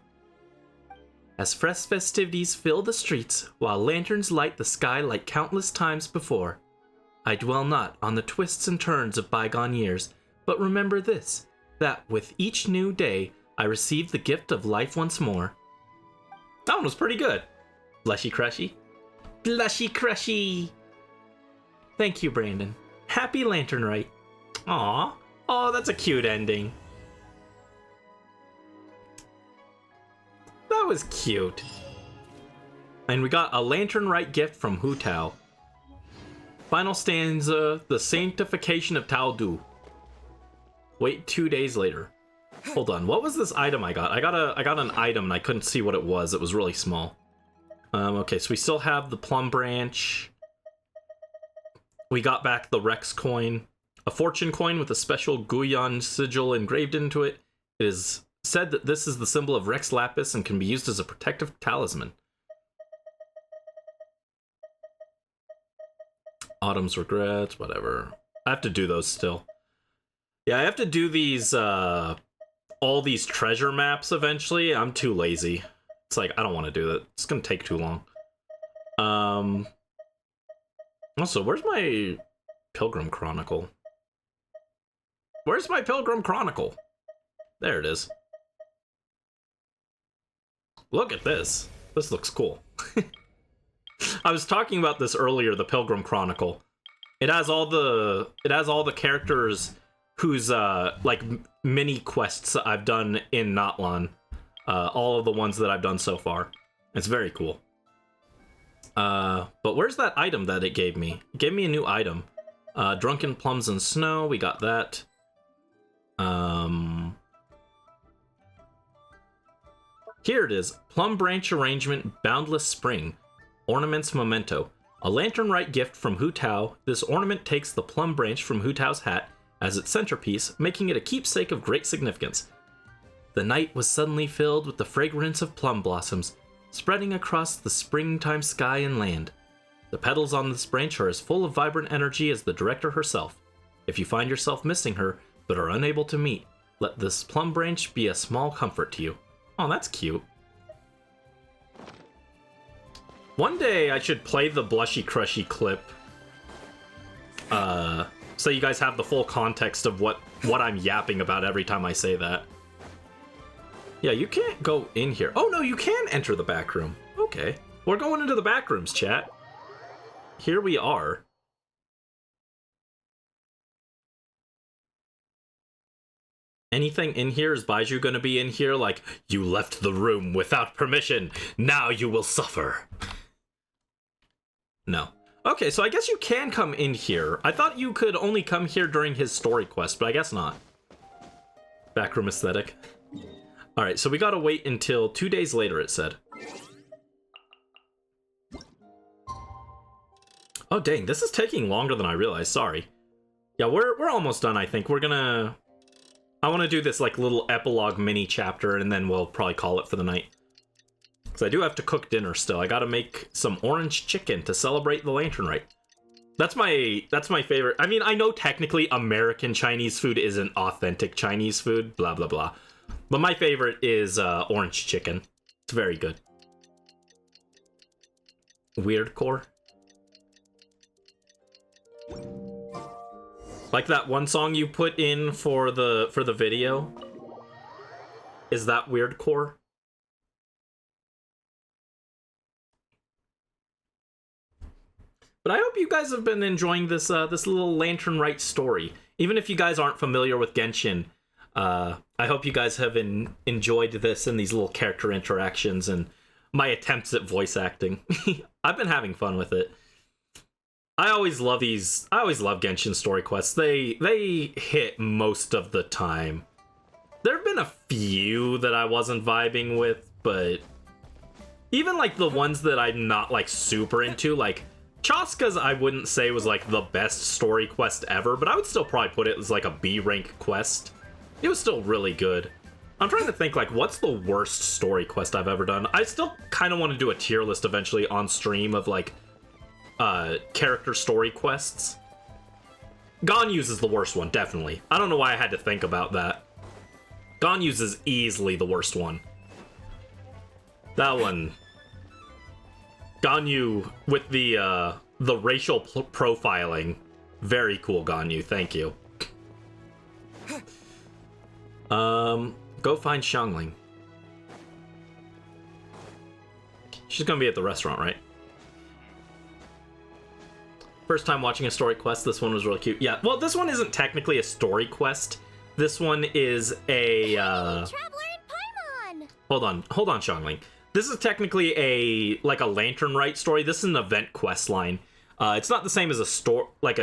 [SPEAKER 1] As fresh festivities fill the streets, while lanterns light the sky like countless times before, I dwell not on the twists and turns of bygone years, But remember this, that with each new day, I receive the gift of life once more. That one was pretty good. Blushy crushy. Blushy crushy. Thank you, Brandon. Happy Lantern Rite. Aw. Oh, that's a cute ending. That was cute. And we got a Lantern Rite gift from Hu Tao. Final stanza, the sanctification of Tao Du. Wait 2 days later. Hold on, what was this item I got? I got an item and I couldn't see what it was. It was really small. Okay, so we still have the plum branch. We got back the Rex coin. A fortune coin with a special Guyan sigil engraved into it. It is said that this is the symbol of Rex Lapis and can be used as a protective talisman. Autumn's regrets, whatever. I have to do those still. Yeah, I have to do these, all these treasure maps eventually. I'm too lazy. It's like, I don't want to do that. It's gonna take too long. Also, where's my Pilgrim Chronicle? Where's my Pilgrim Chronicle? There it is. Look at this. This looks cool. I was talking about this earlier, the Pilgrim Chronicle. It has all the characters whose like mini quests I've done in Natlan. All of the ones that I've done so far. It's very cool. But where's that item that it gave me? It gave me a new item. Drunken Plums and Snow, we got that. Here it is. Plum Branch Arrangement Boundless Spring. Ornaments Memento. A Lantern Rite gift from Hu Tao. This ornament takes the plum branch from Hu Tao's hat as its centerpiece, making it a keepsake of great significance. The night was suddenly filled with the fragrance of plum blossoms, spreading across the springtime sky and land. The petals on this branch are as full of vibrant energy as the director herself. If you find yourself missing her, but are unable to meet, let this plum branch be a small comfort to you. Oh, that's cute. One day I should play the Blushy Crushy clip, so you guys have the full context of what I'm yapping about every time I say that. Yeah, you can't go in here. Oh no, you can enter the back room. Okay, we're going into the back rooms, chat. Here we are. Anything in here? Is Baiju gonna be in here like, you left the room without permission, now you will suffer? No. Okay, so I guess you can come in here. I thought you could only come here during his story quest, but I guess not. Backroom aesthetic. Alright, so we gotta wait until 2 days later, it said. Oh dang, this is taking longer than I realized, sorry. Yeah, we're almost done, I think. I want to do this like little epilogue mini chapter, and then we'll probably call it for the night. Because I do have to cook dinner still. I gotta make some orange chicken to celebrate the Lantern Rite. That's my favorite. I mean, I know technically American Chinese food isn't authentic Chinese food, blah blah blah. But my favorite is orange chicken. It's very good. Weird core. Like that one song you put in for the video? Is that weird core? But I hope you guys have been enjoying this this little Lantern Rite story. Even if you guys aren't familiar with Genshin, I hope you guys have enjoyed this and these little character interactions and my attempts at voice acting. I've been having fun with it. I always love Genshin story quests. They hit most of the time. There have been a few that I wasn't vibing with, but even like the ones that I'm not like super into, like Chaska's I wouldn't say was like the best story quest ever, but I would still probably put it as like a B rank quest. It was still really good. I'm trying to think like what's the worst story quest I've ever done. I still kind of want to do a tier list eventually on stream of like character story quests. Ganyu's is the worst one, definitely. I don't know why I had to think about that. Ganyu's is easily the worst one. That one. Ganyu with the racial profiling. Very cool, Ganyu. Thank you. Go find Xiangling. She's gonna be at the restaurant, right? First time watching a story quest, this one was really cute. Yeah, well, this one isn't technically a story quest. This one is a,
[SPEAKER 4] Traveler in Paimon!
[SPEAKER 1] Hold on, Xiangling. This is technically a Lantern Rite story. This is an event quest line. It's not the same as a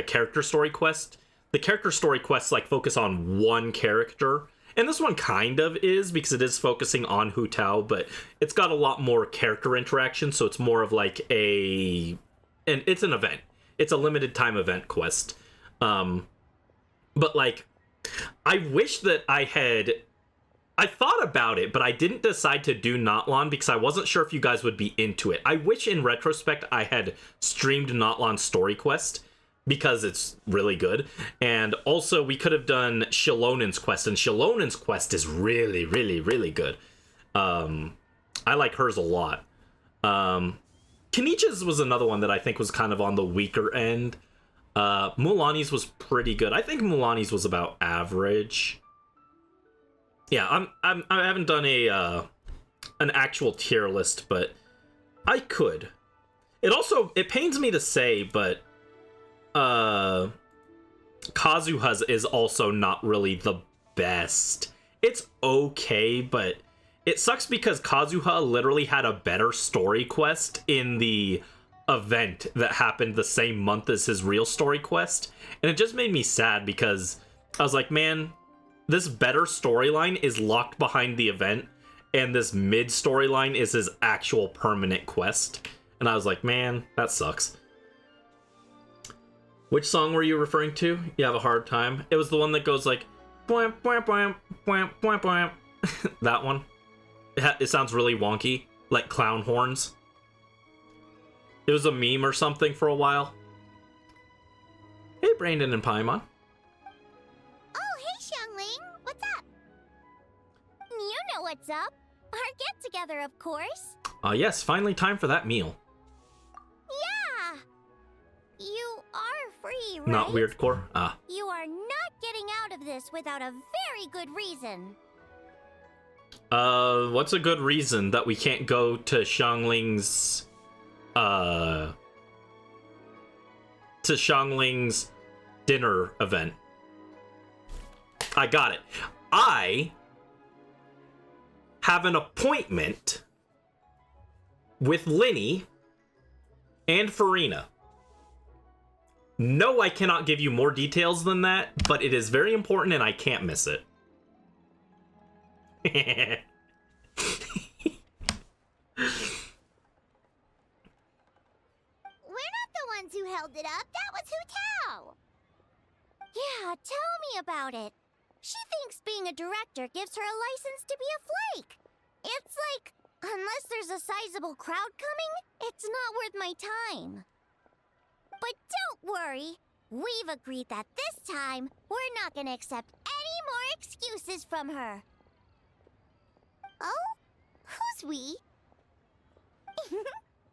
[SPEAKER 1] character story quest. The character story quests focus on one character, and this one kind of is because it is focusing on Hu Tao, but it's got a lot more character interaction, so it's more of and it's an event. It's a limited time event quest. But I wish that I thought about it, but I didn't decide to do Notlon because I wasn't sure if you guys would be into it. I wish in retrospect I had streamed Notlon's story quest because it's really good. And also we could have done Shilonen's quest, and Shilonen's quest is really, really, really good. I like hers a lot. Kenichi's was another one that I think was kind of on the weaker end. Mulani's was pretty good. I think Mulani's was about average. Yeah, I haven't done an actual tier list, but I could. It pains me to say, but Kazuha's is also not really the best. It's okay, but it sucks because Kazuha literally had a better story quest in the event that happened the same month as his real story quest, and it just made me sad because I was like, man, this better storyline is locked behind the event, and this mid storyline is his actual permanent quest. And I was like, man, that sucks. Which song were you referring to? You have a hard time. It was the one that goes like, bwam, bwam, bwam, bwam, bwam, bwam. That one. It sounds really wonky, like clown horns. It was a meme or something for a while. Hey, Brandon and Paimon.
[SPEAKER 4] Oh, hey, Xiangling. What's up? You know what's up. Our get-together, of course.
[SPEAKER 1] Yes, finally time for that meal.
[SPEAKER 4] Yeah! You are free, right?
[SPEAKER 1] Not weird core? Ah.
[SPEAKER 4] You are not getting out of this without a very good reason.
[SPEAKER 1] What's a good reason that we can't go to Xiangling's dinner event? I got it. I have an appointment with Linny and Farina. No, I cannot give you more details than that, but it is very important and I can't miss it.
[SPEAKER 4] We're not the ones who held it up. That was Hu Tao. Yeah, tell me about it. She thinks being a director gives her a license to be a flake. It's like, unless there's a sizable crowd coming, it's not worth my time. But don't worry. We've agreed that this time, we're not gonna accept any more excuses from her. Oh? Who's we?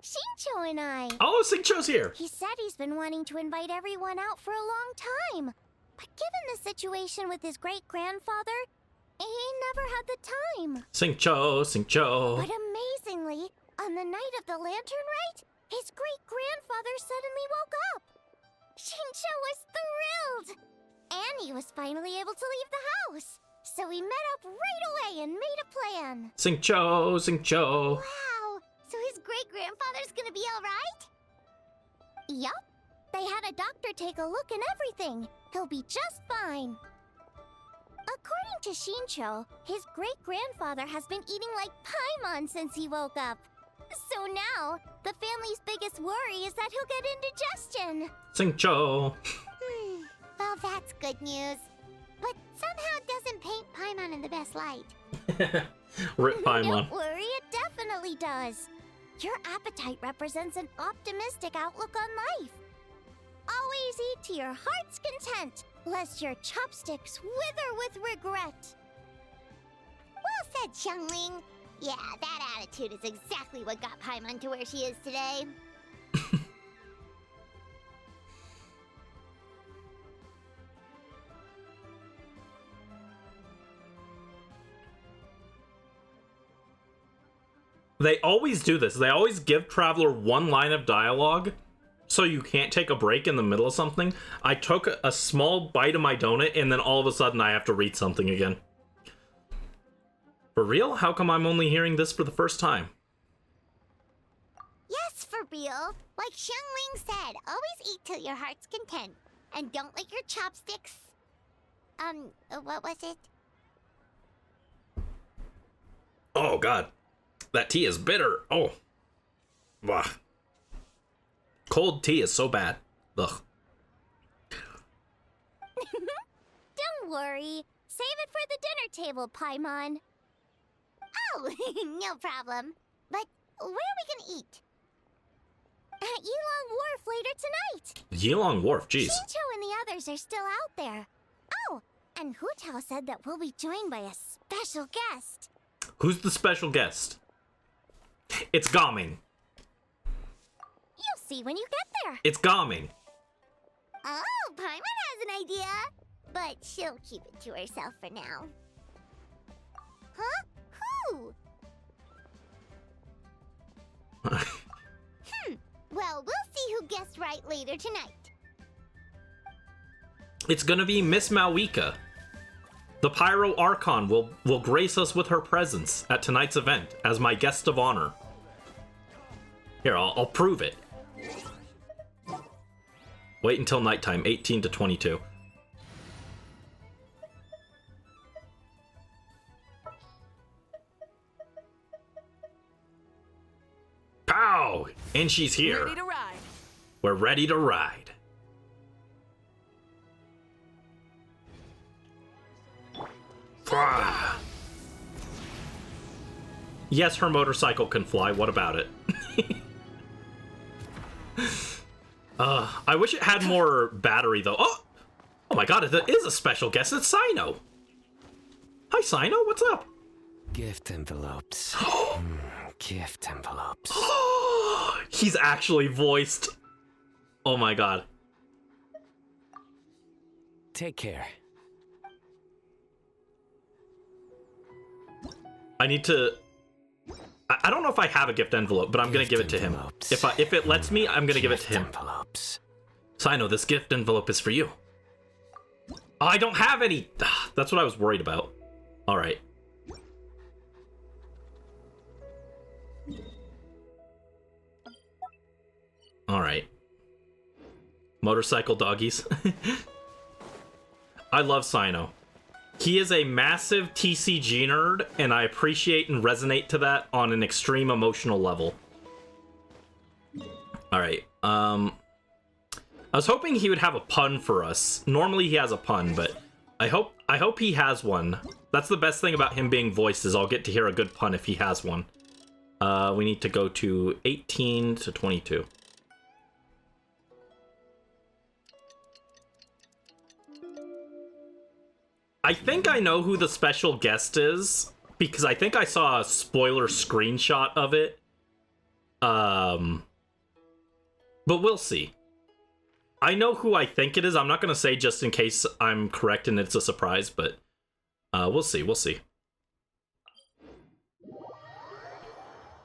[SPEAKER 4] Shincho and I.
[SPEAKER 1] Oh, Shincho's here.
[SPEAKER 4] He said he's been wanting to invite everyone out for a long time. But given the situation with his great-grandfather, he never had the time.
[SPEAKER 1] Shincho.
[SPEAKER 4] But amazingly, on the night of the Lantern Rite, his great-grandfather suddenly woke up. Shincho was thrilled. And he was finally able to leave the house. So we met up right away and made a plan.
[SPEAKER 1] Shincho.
[SPEAKER 4] Wow, so his great-grandfather's gonna be alright? Yup. They had a doctor take a look and everything. He'll be just fine. According to Shincho, his great-grandfather has been eating like Paimon since he woke up. So now, the family's biggest worry is that he'll get indigestion.
[SPEAKER 1] Shincho.
[SPEAKER 4] Well, that's good news. But somehow doesn't paint Paimon in the best light.
[SPEAKER 1] Rip Paimon.
[SPEAKER 4] Don't worry, it definitely does. Your appetite represents an optimistic outlook on life. Always eat to your heart's content, lest your chopsticks wither with regret. Well said, Xiangling. Yeah, that attitude is exactly what got Paimon to where she is today.
[SPEAKER 1] They always do this. They always give Traveler one line of dialogue so you can't take a break in the middle of something. I took a small bite of my donut and then all of a sudden I have to read something again. For real? How come I'm only hearing this for the first time?
[SPEAKER 4] Yes, for real. Like Xiangling said, always eat till your heart's content. And don't lick your chopsticks. What was it?
[SPEAKER 1] Oh, God. That tea is bitter. Oh. Ugh. Cold tea is so bad. Ugh.
[SPEAKER 4] Don't worry. Save it for the dinner table, Paimon. Oh, no problem. But where are we gonna eat? At Yilong Wharf later tonight.
[SPEAKER 1] Yilong Wharf, jeez.
[SPEAKER 4] Shincho and the others are still out there. Oh, and Hu Tao said that we'll be joined by a special guest.
[SPEAKER 1] Who's the special guest? It's Gaming.
[SPEAKER 4] You'll see when you get there.
[SPEAKER 1] It's Gaming.
[SPEAKER 4] Oh, Paimon has an idea. But she'll keep it to herself for now. Huh? Who? Well, we'll see who guessed right later tonight.
[SPEAKER 1] It's gonna be Miss Malwika. The Pyro Archon will grace us with her presence at tonight's event as my guest of honor. Here, I'll prove it. Wait until nighttime, 18 to 22. Pow! And she's here.
[SPEAKER 16] Ready to ride.
[SPEAKER 1] We're ready to ride. Yes, her motorcycle can fly. What about it? I wish it had more battery, though. Oh my god, it is a special guest. It's Sino. Hi, Sino. What's up?
[SPEAKER 19] Gift envelopes. Gift envelopes.
[SPEAKER 1] He's actually voiced. Oh my god.
[SPEAKER 19] Take care.
[SPEAKER 1] I need to... I don't know if I have a gift envelope, but I'm gonna give it to him. If it lets me, I'm gonna give it to him. Sino, this gift envelope is for you. I don't have any. That's what I was worried about. All right. All right. Motorcycle doggies. I love Sino. He is a massive TCG nerd, and I appreciate and resonate to that on an extreme emotional level. Alright, I was hoping he would have a pun for us. Normally he has a pun, but I hope he has one. That's the best thing about him being voiced, is I'll get to hear a good pun if he has one. We need to go to 18 to 22. I think I know who the special guest is, because I think I saw a spoiler screenshot of it. But we'll see. I know who I think it is. I'm not going to say just in case I'm correct and it's a surprise, but we'll see, we'll see.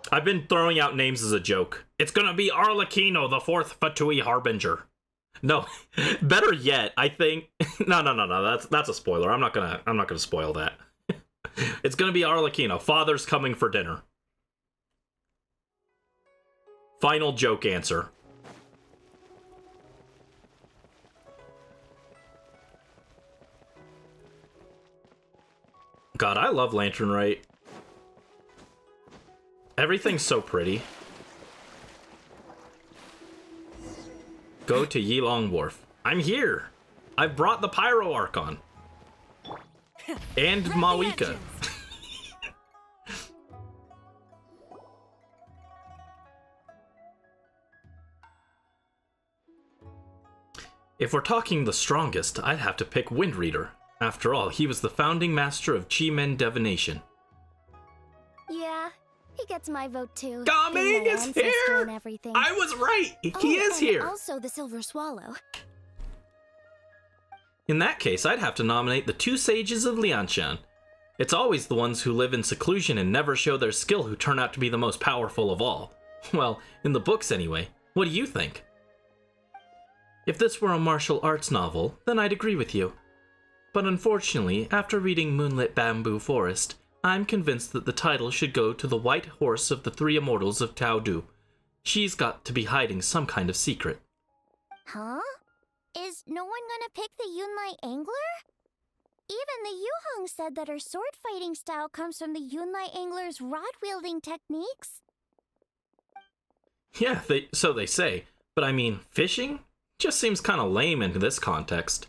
[SPEAKER 1] I've been throwing out names as a joke. It's going to be Arlecchino, the fourth Fatui Harbinger. No, better yet, I think. No. That's a spoiler. I'm not gonna spoil that. It's gonna be Arlecchino. Father's coming for dinner. Final joke answer. God, I love Lantern Rite. Everything's so pretty. Go to Yilong Wharf. I'm here. I've brought the Pyro Archon. And Malwika. If we're talking the strongest, I'd have to pick Windreader. After all, he was the founding master of Chi-Men divination.
[SPEAKER 6] Yeah, he gets my vote too.
[SPEAKER 1] Gaming is here!
[SPEAKER 6] And everything.
[SPEAKER 1] I was right! He is
[SPEAKER 6] and
[SPEAKER 1] here!
[SPEAKER 6] Also the Silver Swallow.
[SPEAKER 1] In that case, I'd have to nominate the two sages of Lianshan. It's always the ones who live in seclusion and never show their skill who turn out to be the most powerful of all. Well, in the books anyway. What do you think? If this were a martial arts novel, then I'd agree with you. But unfortunately, after reading Moonlit Bamboo Forest, I'm convinced that the title should go to the white horse of the three immortals of Taodu. She's got to be hiding some kind of secret.
[SPEAKER 4] Huh? Is no one gonna pick the Yunlai Angler? Even the Yuhong said that her sword fighting style comes from the Yunlai Angler's rod-wielding techniques.
[SPEAKER 1] Yeah, so they say. But I mean, fishing? Just seems kinda lame in this context.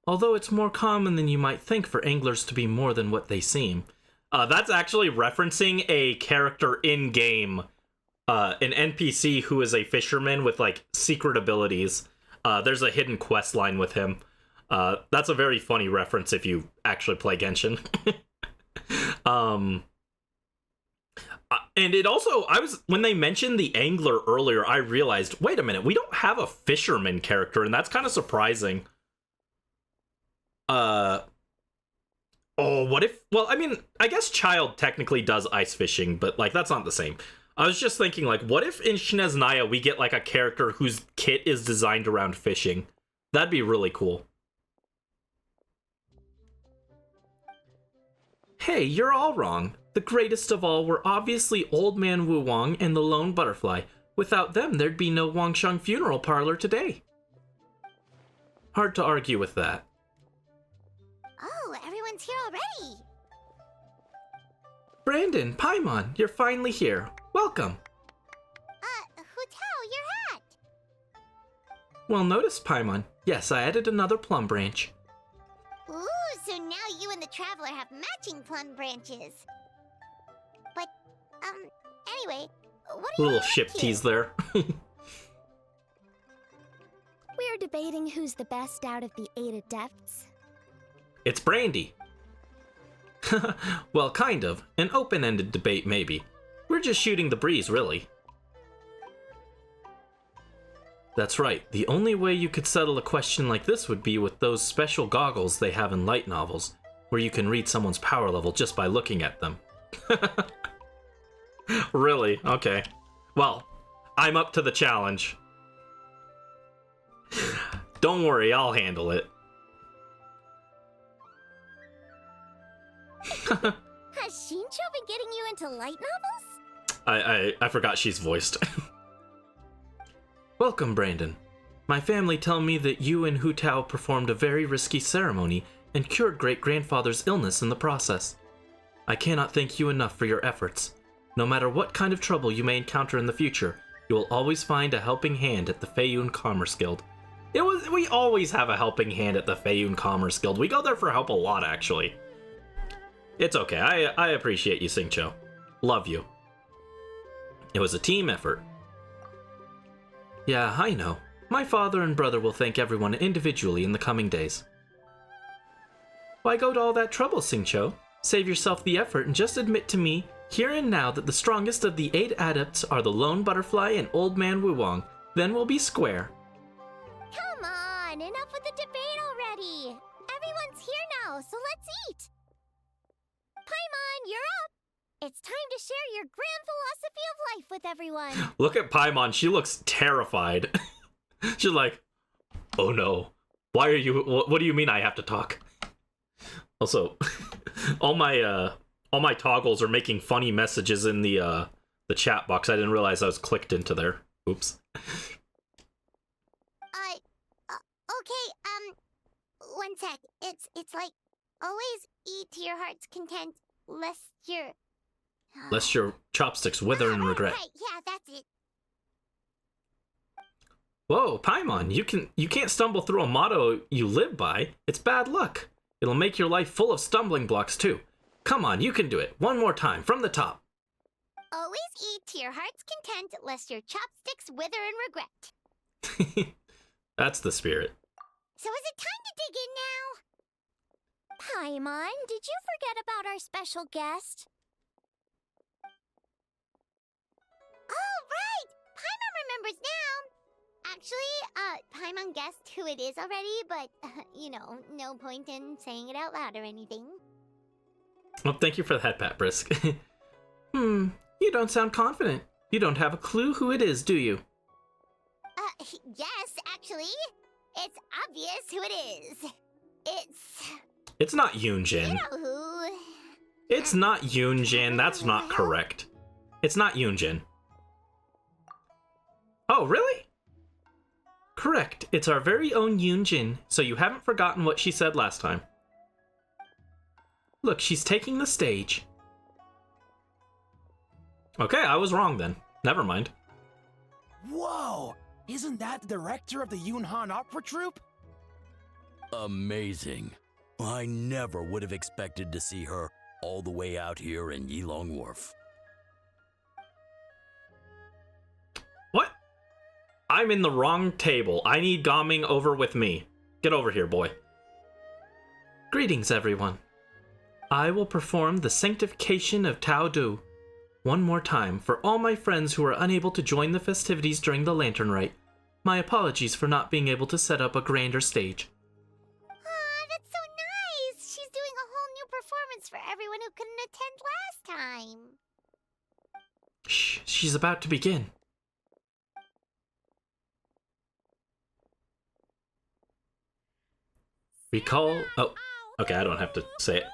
[SPEAKER 1] Although it's more common than you might think for anglers to be more than what they seem. That's actually referencing a character in-game, an NPC who is a fisherman with, like, secret abilities. There's a hidden quest line with him. That's a very funny reference if you actually play Genshin. And it also, when they mentioned the angler earlier, I realized, wait a minute, we don't have a fisherman character, and that's kind of surprising. What if, well, I mean, I guess Child technically does ice fishing, but, like, that's not the same. I was just thinking, like, what if in Shinezunaya we get, like, a character whose kit is designed around fishing? That'd be really cool. Hey, you're all wrong. The greatest of all were obviously Old Man Wu Wang and the Lone Butterfly. Without them, there'd be no Wangsheng funeral parlor today. Hard to argue with that.
[SPEAKER 4] Oh, everyone's here already.
[SPEAKER 1] Brandon, Paimon, you're finally here. Welcome.
[SPEAKER 4] Hutao, your hat.
[SPEAKER 1] Well noticed, Paimon. Yes, I added another plum branch.
[SPEAKER 4] Ooh, so now you and the Traveler have matching plum branches. But, anyway, what are you
[SPEAKER 1] Little
[SPEAKER 4] up
[SPEAKER 1] ship
[SPEAKER 4] to?
[SPEAKER 1] tease there.
[SPEAKER 6] We're debating who's the best out of the 8 adepts.
[SPEAKER 1] It's Brandie. Well, kind of. An open-ended debate, maybe. We're just shooting the breeze, really. That's right. The only way you could settle a question like this would be with those special goggles they have in light novels, where you can read someone's power level just by looking at them. Really? Okay. Well, I'm up to the challenge. Don't worry, I'll handle it.
[SPEAKER 4] Has Shincho been getting you into light novels?
[SPEAKER 1] I forgot she's voiced. Welcome, Brandon. My family tell me that you and Hu Tao performed a very risky ceremony and cured great-grandfather's illness in the process. I cannot thank you enough for your efforts. No matter what kind of trouble you may encounter in the future, you will always find a helping hand at the Feiyun Commerce Guild. We always have a helping hand at the Feiyun Commerce Guild. We go there for help a lot, actually. It's okay. I appreciate you, Singcho. Love you. It was a team effort. Yeah, I know. My father and brother will thank everyone individually in the coming days. Why go to all that trouble, Singcho? Save yourself the effort and just admit to me, here and now, that the strongest of the 8 adepts are the Lone Butterfly and Old Man Wuwang. Then we'll be square.
[SPEAKER 4] Come on, enough with the debate already. Everyone's here now, so let's eat. Paimon, you're up. It's time to share your grand philosophy of life with everyone.
[SPEAKER 1] Look at Paimon. She looks terrified. She's like, oh no. Why are you... What do you mean I have to talk? Also, all my toggles are making funny messages in the chat box. I didn't realize I was clicked into there. Oops.
[SPEAKER 4] Okay, one sec. It's like, always eat to your heart's content, lest
[SPEAKER 1] your chopsticks wither in regret.
[SPEAKER 4] Right, yeah, that's it.
[SPEAKER 1] Whoa, Paimon, you can't stumble through a motto you live by. It's bad luck. It'll make your life full of stumbling blocks, too. Come on, you can do it. One more time, from the top.
[SPEAKER 4] Always eat to your heart's content, lest your chopsticks wither in regret.
[SPEAKER 1] That's the spirit.
[SPEAKER 4] So is it time to dig in now? Paimon, did you forget about our special guest? Oh, right! Paimon remembers now. Actually, Paimon guessed who it is already, but, you know, no point in saying it out loud or anything.
[SPEAKER 1] Well, thank you for the head pat, Brisk. You don't sound confident. You don't have a clue who it is, do you?
[SPEAKER 4] Yes, actually. It's obvious who it is.
[SPEAKER 1] It's not Yunjin.
[SPEAKER 4] You know who.
[SPEAKER 1] It's not Yunjin. That's not correct. It's not Yunjin. Oh, really? Correct. It's our very own Yunjin, so you haven't forgotten what she said last time. Look, she's taking the stage. Okay, I was wrong then. Never mind.
[SPEAKER 20] Whoa! Isn't that the director of the Yunhan Opera Troupe?
[SPEAKER 21] Amazing. I never would have expected to see her all the way out here in Yilong Wharf.
[SPEAKER 1] What? I'm in the wrong table. I need Gaming over with me. Get over here, boy. Greetings, everyone. I will perform the sanctification of Tao Du one more time for all my friends who are unable to join the festivities during the Lantern Rite. My apologies for not being able to set up a grander stage.
[SPEAKER 4] That's so nice! She's doing a whole new performance for everyone who couldn't attend last time.
[SPEAKER 1] Shh, she's about to begin. Recall... Oh, okay, I don't have to say it.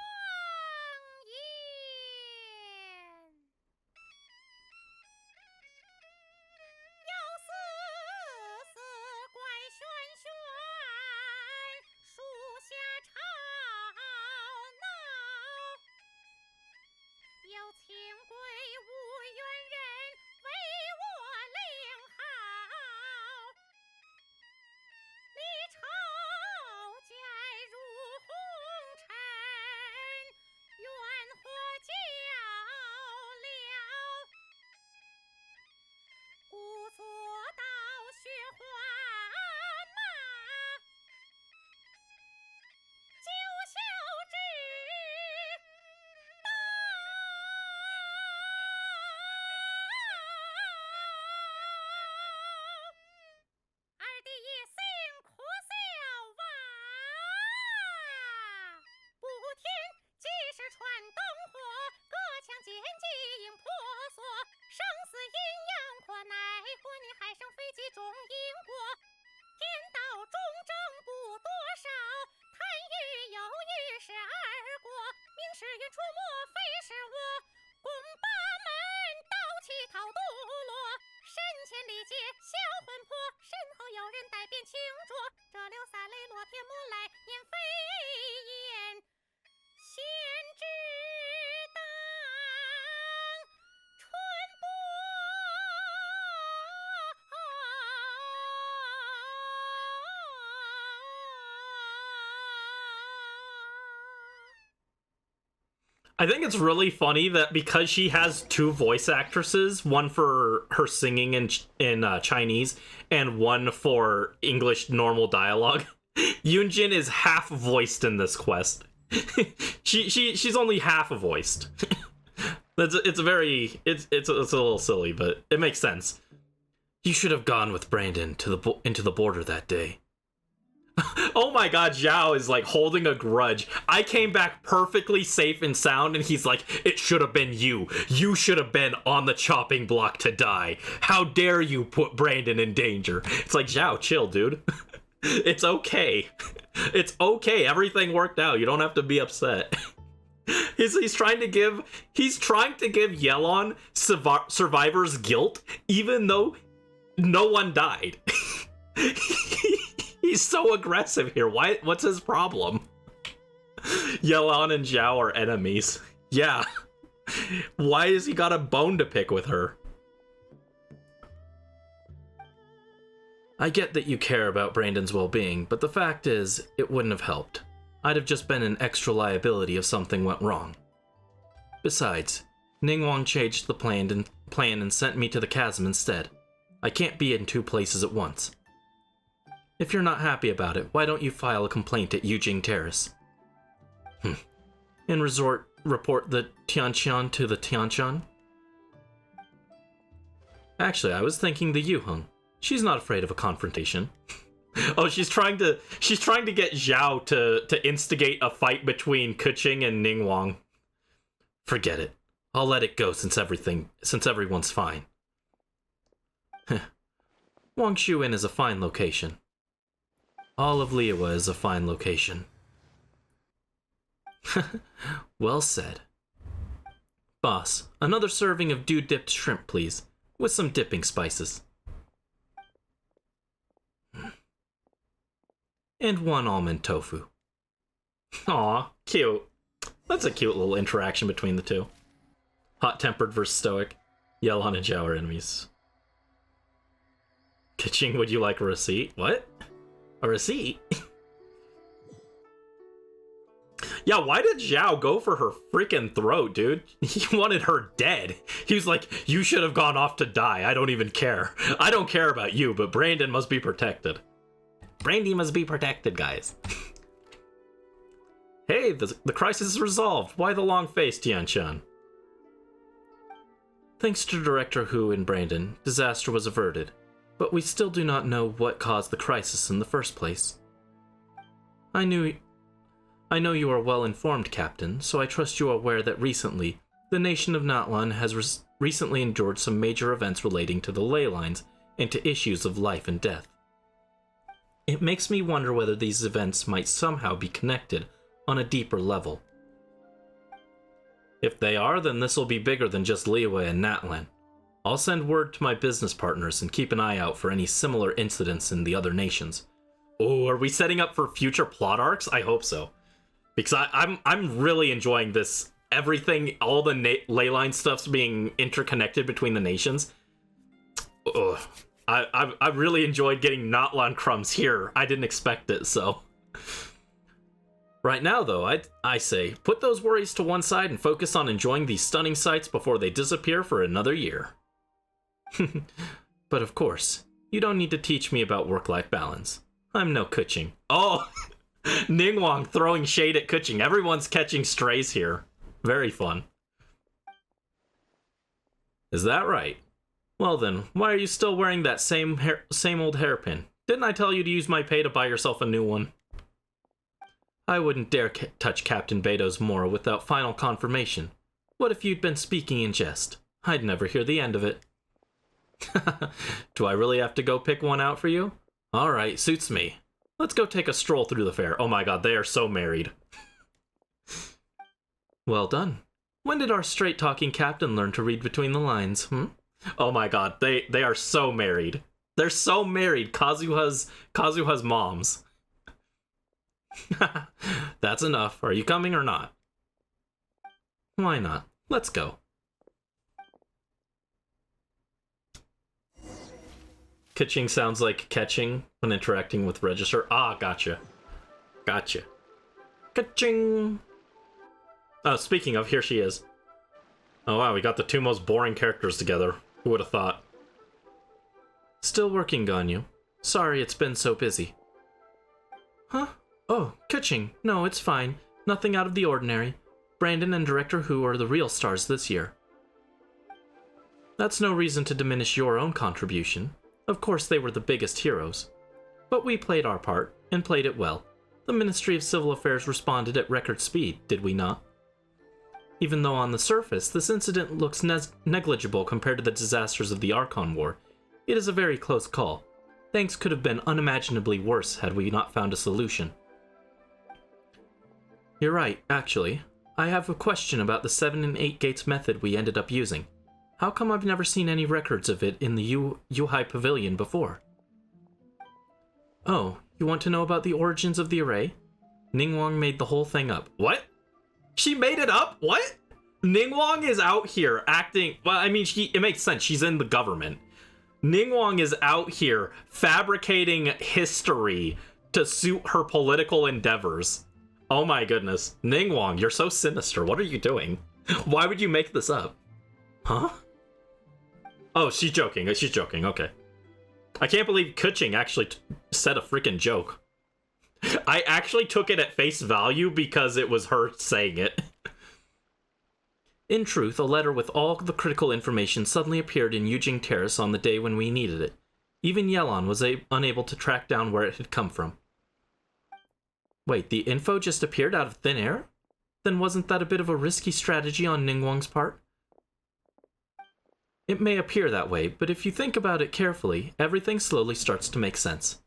[SPEAKER 1] I think it's really funny that because she has two voice actresses, one for her singing in Chinese and one for English normal dialogue, Yunjin is half voiced in this quest. She's only half voiced. It's a little silly, but it makes sense. You should have gone with Brandon into the border that day. Oh my god, Zhao is like holding a grudge. I came back perfectly safe and sound, and he's like, it should have been you. You should have been on the chopping block to die. How dare you put Brandon in danger? It's like, Zhao, chill, dude. It's okay. It's okay. Everything worked out. You don't have to be upset. He's trying to give Yelon survivor's guilt, even though no one died. He's so aggressive here. What's his problem? Yelon and Zhao are enemies. Yeah. Why has he got a bone to pick with her? I get that you care about Brandon's well-being, but the fact is, it wouldn't have helped. I'd have just been an extra liability if something went wrong. Besides, Ningguang changed the plan and sent me to the chasm instead. I can't be in two places at once. If you're not happy about it, why don't you file a complaint at Yujing Terrace? And report the Tianqian to the Tianqian? Actually, I was thinking the Yuheng. She's not afraid of a confrontation. Oh, she's trying to get Zhao to instigate a fight between Keqing and Ningguang. Forget it. I'll let it go since everyone's fine. Wangshu Inn is a fine location. All of Liyue is a fine location. Well said. Boss, another serving of dew-dipped shrimp, please, with some dipping spices. And one almond tofu. Aw, cute. That's a cute little interaction between the two. Hot-tempered versus stoic. Yelan and Zhao are enemies. Keqing, would you like a receipt? What? A receipt? Yeah, why did Zhao go for her freaking throat, dude? He wanted her dead. He was like, you should have gone off to die. I don't even care. I don't care about you, but Brandon must be protected. Brandie must be protected, guys. Hey, the crisis is resolved. Why the long face, Tianchan? Thanks to Director Hu and Brandon, disaster was averted, but we still do not know what caused the crisis in the first place. I know you are well informed, Captain, so I trust you are aware that recently, the nation of Natlan has recently endured some major events relating to the ley lines and to issues of life and death. It makes me wonder whether these events might somehow be connected on a deeper level. If they are, then this will be bigger than just Liyue and Natlan. I'll send word to my business partners and keep an eye out for any similar incidents in the other nations. Oh, are we setting up for future plot arcs? I hope so. Because I'm really enjoying this. Everything, all the ley line stuff's being interconnected between the nations. Ugh. I really enjoyed getting Natlan crumbs here. I didn't expect it, so. Right now, though, I say, put those worries to one side and focus on enjoying these stunning sights before they disappear for another year. But of course, you don't need to teach me about work-life balance. I'm no Keqing. Oh! Ningguang throwing shade at Keqing. Everyone's catching strays here. Very fun. Is that right? Well then, why are you still wearing that same old hairpin? Didn't I tell you to use my pay to buy yourself a new one? I wouldn't dare touch Captain Beto's Mora without final confirmation. What if you'd been speaking in jest? I'd never hear the end of it. Do I really have to go pick one out for you? Alright, suits me. Let's go take a stroll through the fair. Oh my god, they are so married. Well done. When did our straight-talking captain learn to read between the lines, Oh my god, they are so married. They're so married. Kazuha's moms. That's enough. Are you coming or not? Why not? Let's go. Keqing sounds like catching when interacting with Register. Ah, gotcha. Gotcha. Keqing! Oh, speaking of, here she is. Oh wow, we got the two most boring characters together. Who would have thought? Still working, Ganyu. Sorry it's been so busy. Huh? Oh, Keqing. No, it's fine. Nothing out of the ordinary. Brandon and Director Hu are the real stars this year. That's no reason to diminish your own contribution. Of course they were the biggest heroes. But we played our part, and played it well. The Ministry of Civil Affairs responded at record speed, did we not? Even though on the surface, this incident looks negligible compared to the disasters of the Archon War, it is a very close call. Things could have been unimaginably worse had we not found a solution. You're right, actually. I have a question about the 7 and 8 gates method we ended up using. How come I've never seen any records of it in the Yuhai Pavilion before? Oh, you want to know about the origins of the array? Ningguang made the whole thing up. What? She made it up? What? Ningguang is out here acting... Well, I mean, it makes sense. She's in the government. Ningguang is out here fabricating history to suit her political endeavors. Oh my goodness. Ningguang, you're so sinister. What are you doing? Why would you make this up? Huh? Oh, she's joking. She's joking. Okay. I can't believe Keqing actually said a freaking joke. I actually took it at face value because it was her saying it. In truth, a letter with all the critical information suddenly appeared in Yujing Terrace on the day when we needed it. Even Yelon was unable to track down where it had come from. Wait, the info just appeared out of thin air? Then wasn't that a bit of a risky strategy on Ningguang's part? It may appear that way, but if you think about it carefully, everything slowly starts to make sense.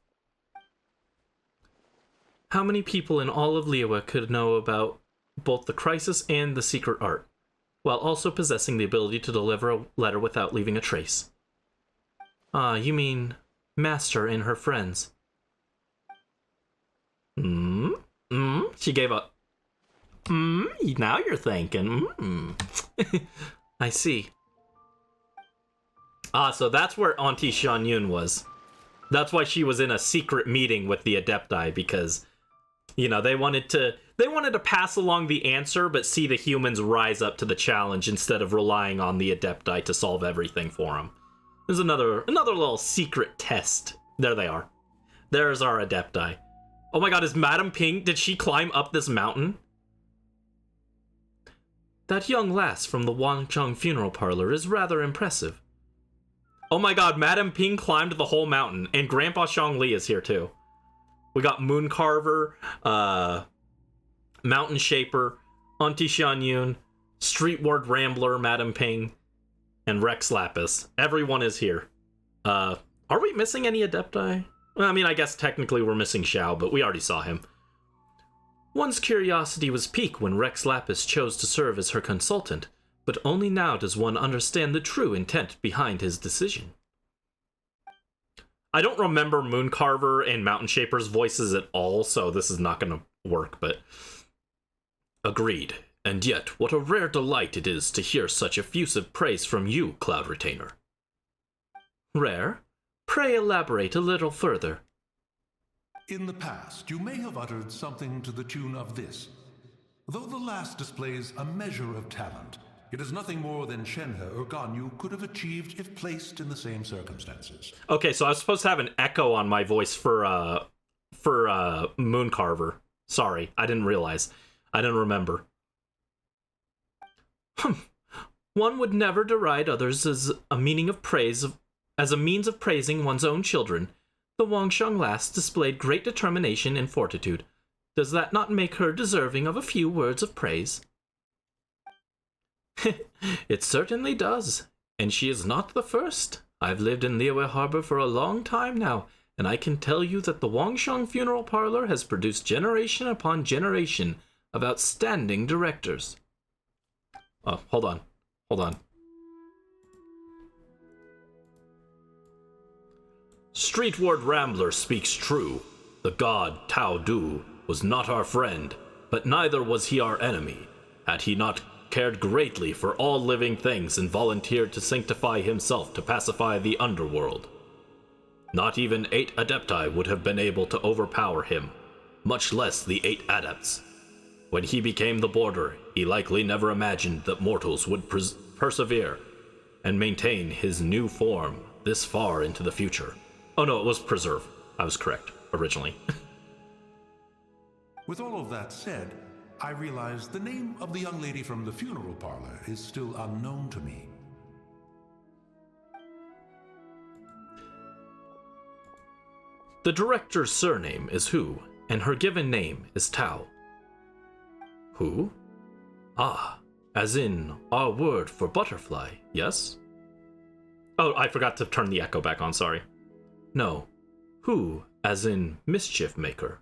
[SPEAKER 1] How many people in all of Liyue could know about both the crisis and the secret art, while also possessing the ability to deliver a letter without leaving a trace? Ah, you mean Master and her friends. She gave a now you're thinking. I see. Ah, so that's where Auntie Xianyun was. That's why she was in a secret meeting with the Adepti, because, you know, they wanted to pass along the answer, but see the humans rise up to the challenge instead of relying on the Adepti to solve everything for them. There's another little secret test. There they are. There's our Adepti. Oh my god, is Madame Ping, did she climb up this mountain? That young lass from the Wangcheng funeral parlor is rather impressive. Oh my god, Madame Ping climbed the whole mountain, and Grandpa Zhongli is here too. We got Moon Carver, Mountain Shaper, Auntie Xianyun, Street Ward Rambler, Madame Ping, and Rex Lapis. Everyone is here. Are we missing any Adepti? Well, I mean, I guess technically we're missing Xiao, but we already saw him. One's curiosity was piqued when Rex Lapis chose to serve as her consultant, but only now does one understand the true intent behind his decision. I don't remember Mooncarver and Mountain Shaper's voices at all, so this is not going to work, but... Agreed. And yet, what a rare delight it is to hear such effusive praise from you, Cloud Retainer. Rare? Pray elaborate a little further.
[SPEAKER 8] In the past, you may have uttered something to the tune of this. Though the last displays a measure of talent, it is nothing more than Shenhe or Ganyu could have achieved if placed in the same circumstances.
[SPEAKER 1] Okay, so I was supposed to have an echo on my voice for Mooncarver. Sorry, I didn't realize. I didn't remember. One would never deride others as a meaning of praise, as a means of praising one's own children. The Wangsheng lass displayed great determination and fortitude. Does that not make her deserving of a few words of praise? It certainly does, and she is not the first. I've lived in Liyue Harbor for a long time now, and I can tell you that the Wangsheng funeral parlor has produced generation upon generation of outstanding directors. Oh, hold on. Street Ward Rambler speaks true. The god Tao Du was not our friend, but neither was he our enemy. Had he not cared greatly for all living things and volunteered to sanctify himself to pacify the underworld. Not even 8 Adepti would have been able to overpower him, much less the 8 Adepts. When he became the Border, he likely never imagined that mortals would persevere and maintain his new form this far into the future. Oh no, it was preserve. I was correct, originally.
[SPEAKER 8] With all of that said, I realize the name of the young lady from the funeral parlor is still unknown to me.
[SPEAKER 1] The director's surname is Hu, and her given name is Tao. Hu? Ah, as in our word for butterfly, yes? Oh, I forgot to turn the echo back on, sorry. No, Hu as in mischief maker.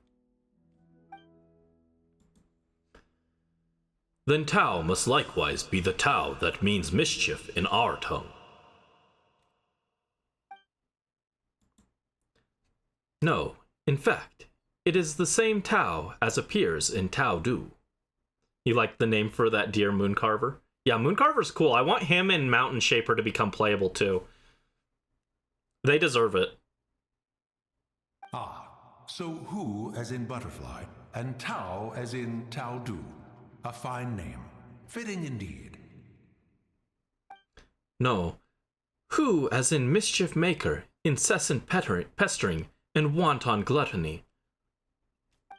[SPEAKER 1] Then Tao must likewise be the Tao that means mischief in our tongue. No, in fact, it is the same Tao as appears in Tao Du. You like the name for that dear Mooncarver? Yeah, Mooncarver's cool. I want him and Mountain Shaper to become playable too. They deserve it.
[SPEAKER 8] Ah, so Hu as in butterfly, and Tao as in Tao Du. A fine name. Fitting indeed.
[SPEAKER 1] No. Hu as in mischief maker, incessant pestering, and wanton gluttony.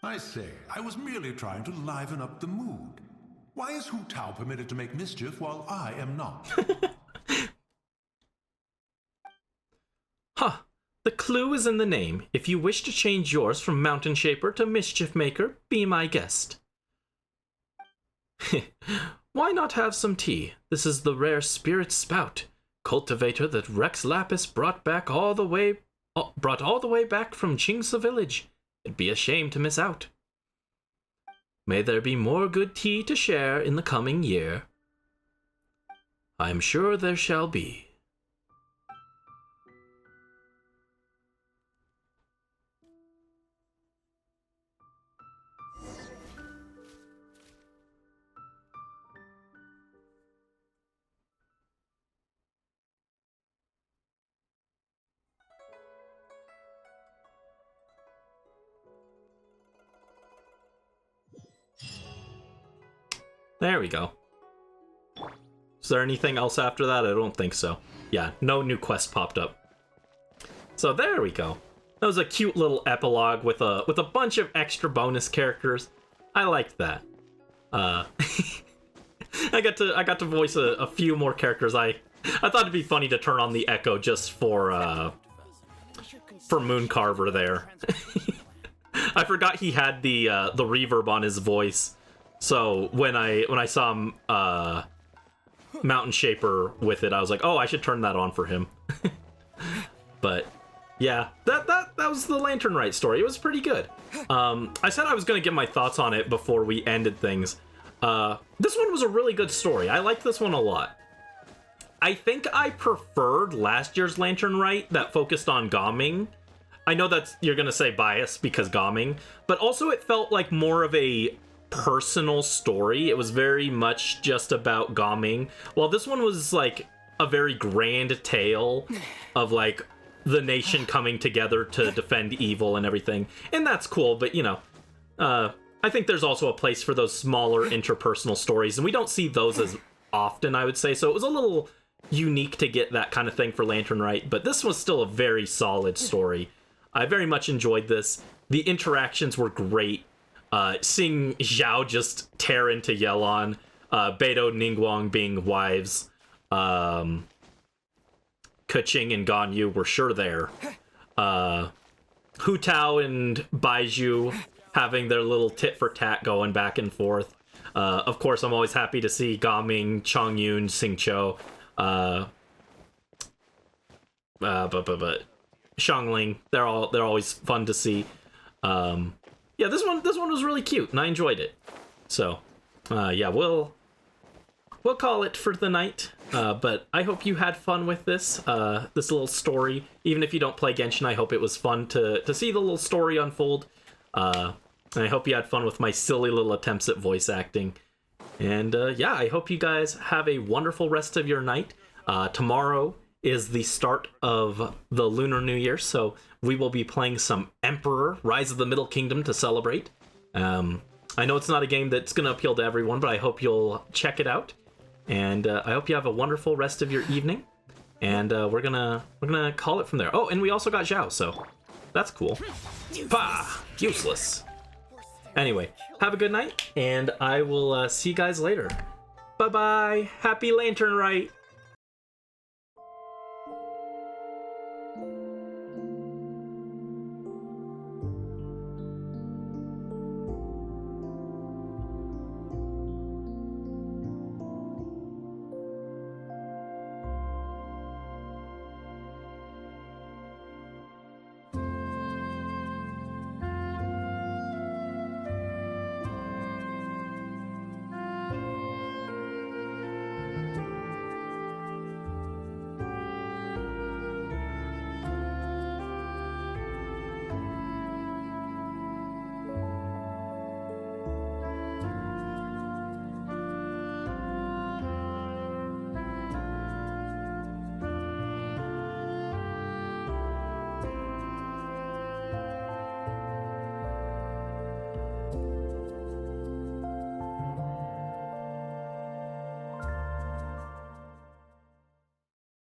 [SPEAKER 8] I say, I was merely trying to liven up the mood. Why is Hu Tao permitted to make mischief while I am not?
[SPEAKER 1] Huh. The clue is in the name. If you wish to change yours from Mountain Shaper to Mischief Maker, be my guest. Why not have some tea? This is the rare Spirit Spout, cultivator that Rex Lapis brought all the way back from Chingsa village. It'd be a shame to miss out. May there be more good tea to share in the coming year. I am sure there shall be. There we go. Is there anything else after that? I don't think so. Yeah, no new quest popped up. So there we go. That was a cute little epilogue with a bunch of extra bonus characters. I liked that. I got to voice a few more characters. I thought it'd be funny to turn on the echo just for Mooncarver there. I forgot he had the reverb on his voice. So when I saw Mountain Shaper with it, I was like, oh, I should turn that on for him. But yeah, that was the Lantern Rite story. It was pretty good. I said I was going to get my thoughts on it before we ended things. This one was a really good story. I liked this one a lot. I think I preferred last year's Lantern Rite that focused on Gaming. I know that's, you're going to say bias because Gaming, but also it felt like more of a personal story. It was very much just about Gaming. While this one was like a very grand tale of like the nation coming together to defend evil and everything. And that's cool, but you know, I think there's also a place for those smaller interpersonal stories, and we don't see those as often, I would say. So it was a little unique to get that kind of thing for Lantern Rite, but this was still a very solid story. I very much enjoyed this. The interactions were great. Seeing Zhao just tear into Yelon, Beidou, Ningguang being wives, Keqing and Ganyu were sure there. Hu Tao and Baizhu having their little tit-for-tat going back and forth. Of course, I'm always happy to see Gaming, Chongyun, Xingqiu, but Xiangling. They're always fun to see. Yeah, this one was really cute, and I enjoyed it. So, yeah, we'll call it for the night. But I hope you had fun with this little story. Even if you don't play Genshin, I hope it was fun to see the little story unfold. And I hope you had fun with my silly little attempts at voice acting. And yeah, I hope you guys have a wonderful rest of your night. Tomorrow is the start of the Lunar New Year, so we will be playing some Emperor, Rise of the Middle Kingdom to celebrate. I know it's not a game that's going to appeal to everyone, but I hope you'll check it out. And I hope you have a wonderful rest of your evening. And we're gonna call it from there. Oh, and we also got Zhao, so that's cool. Bah! Useless. Anyway, have a good night, and I will see you guys later. Bye-bye! Happy Lantern Rite!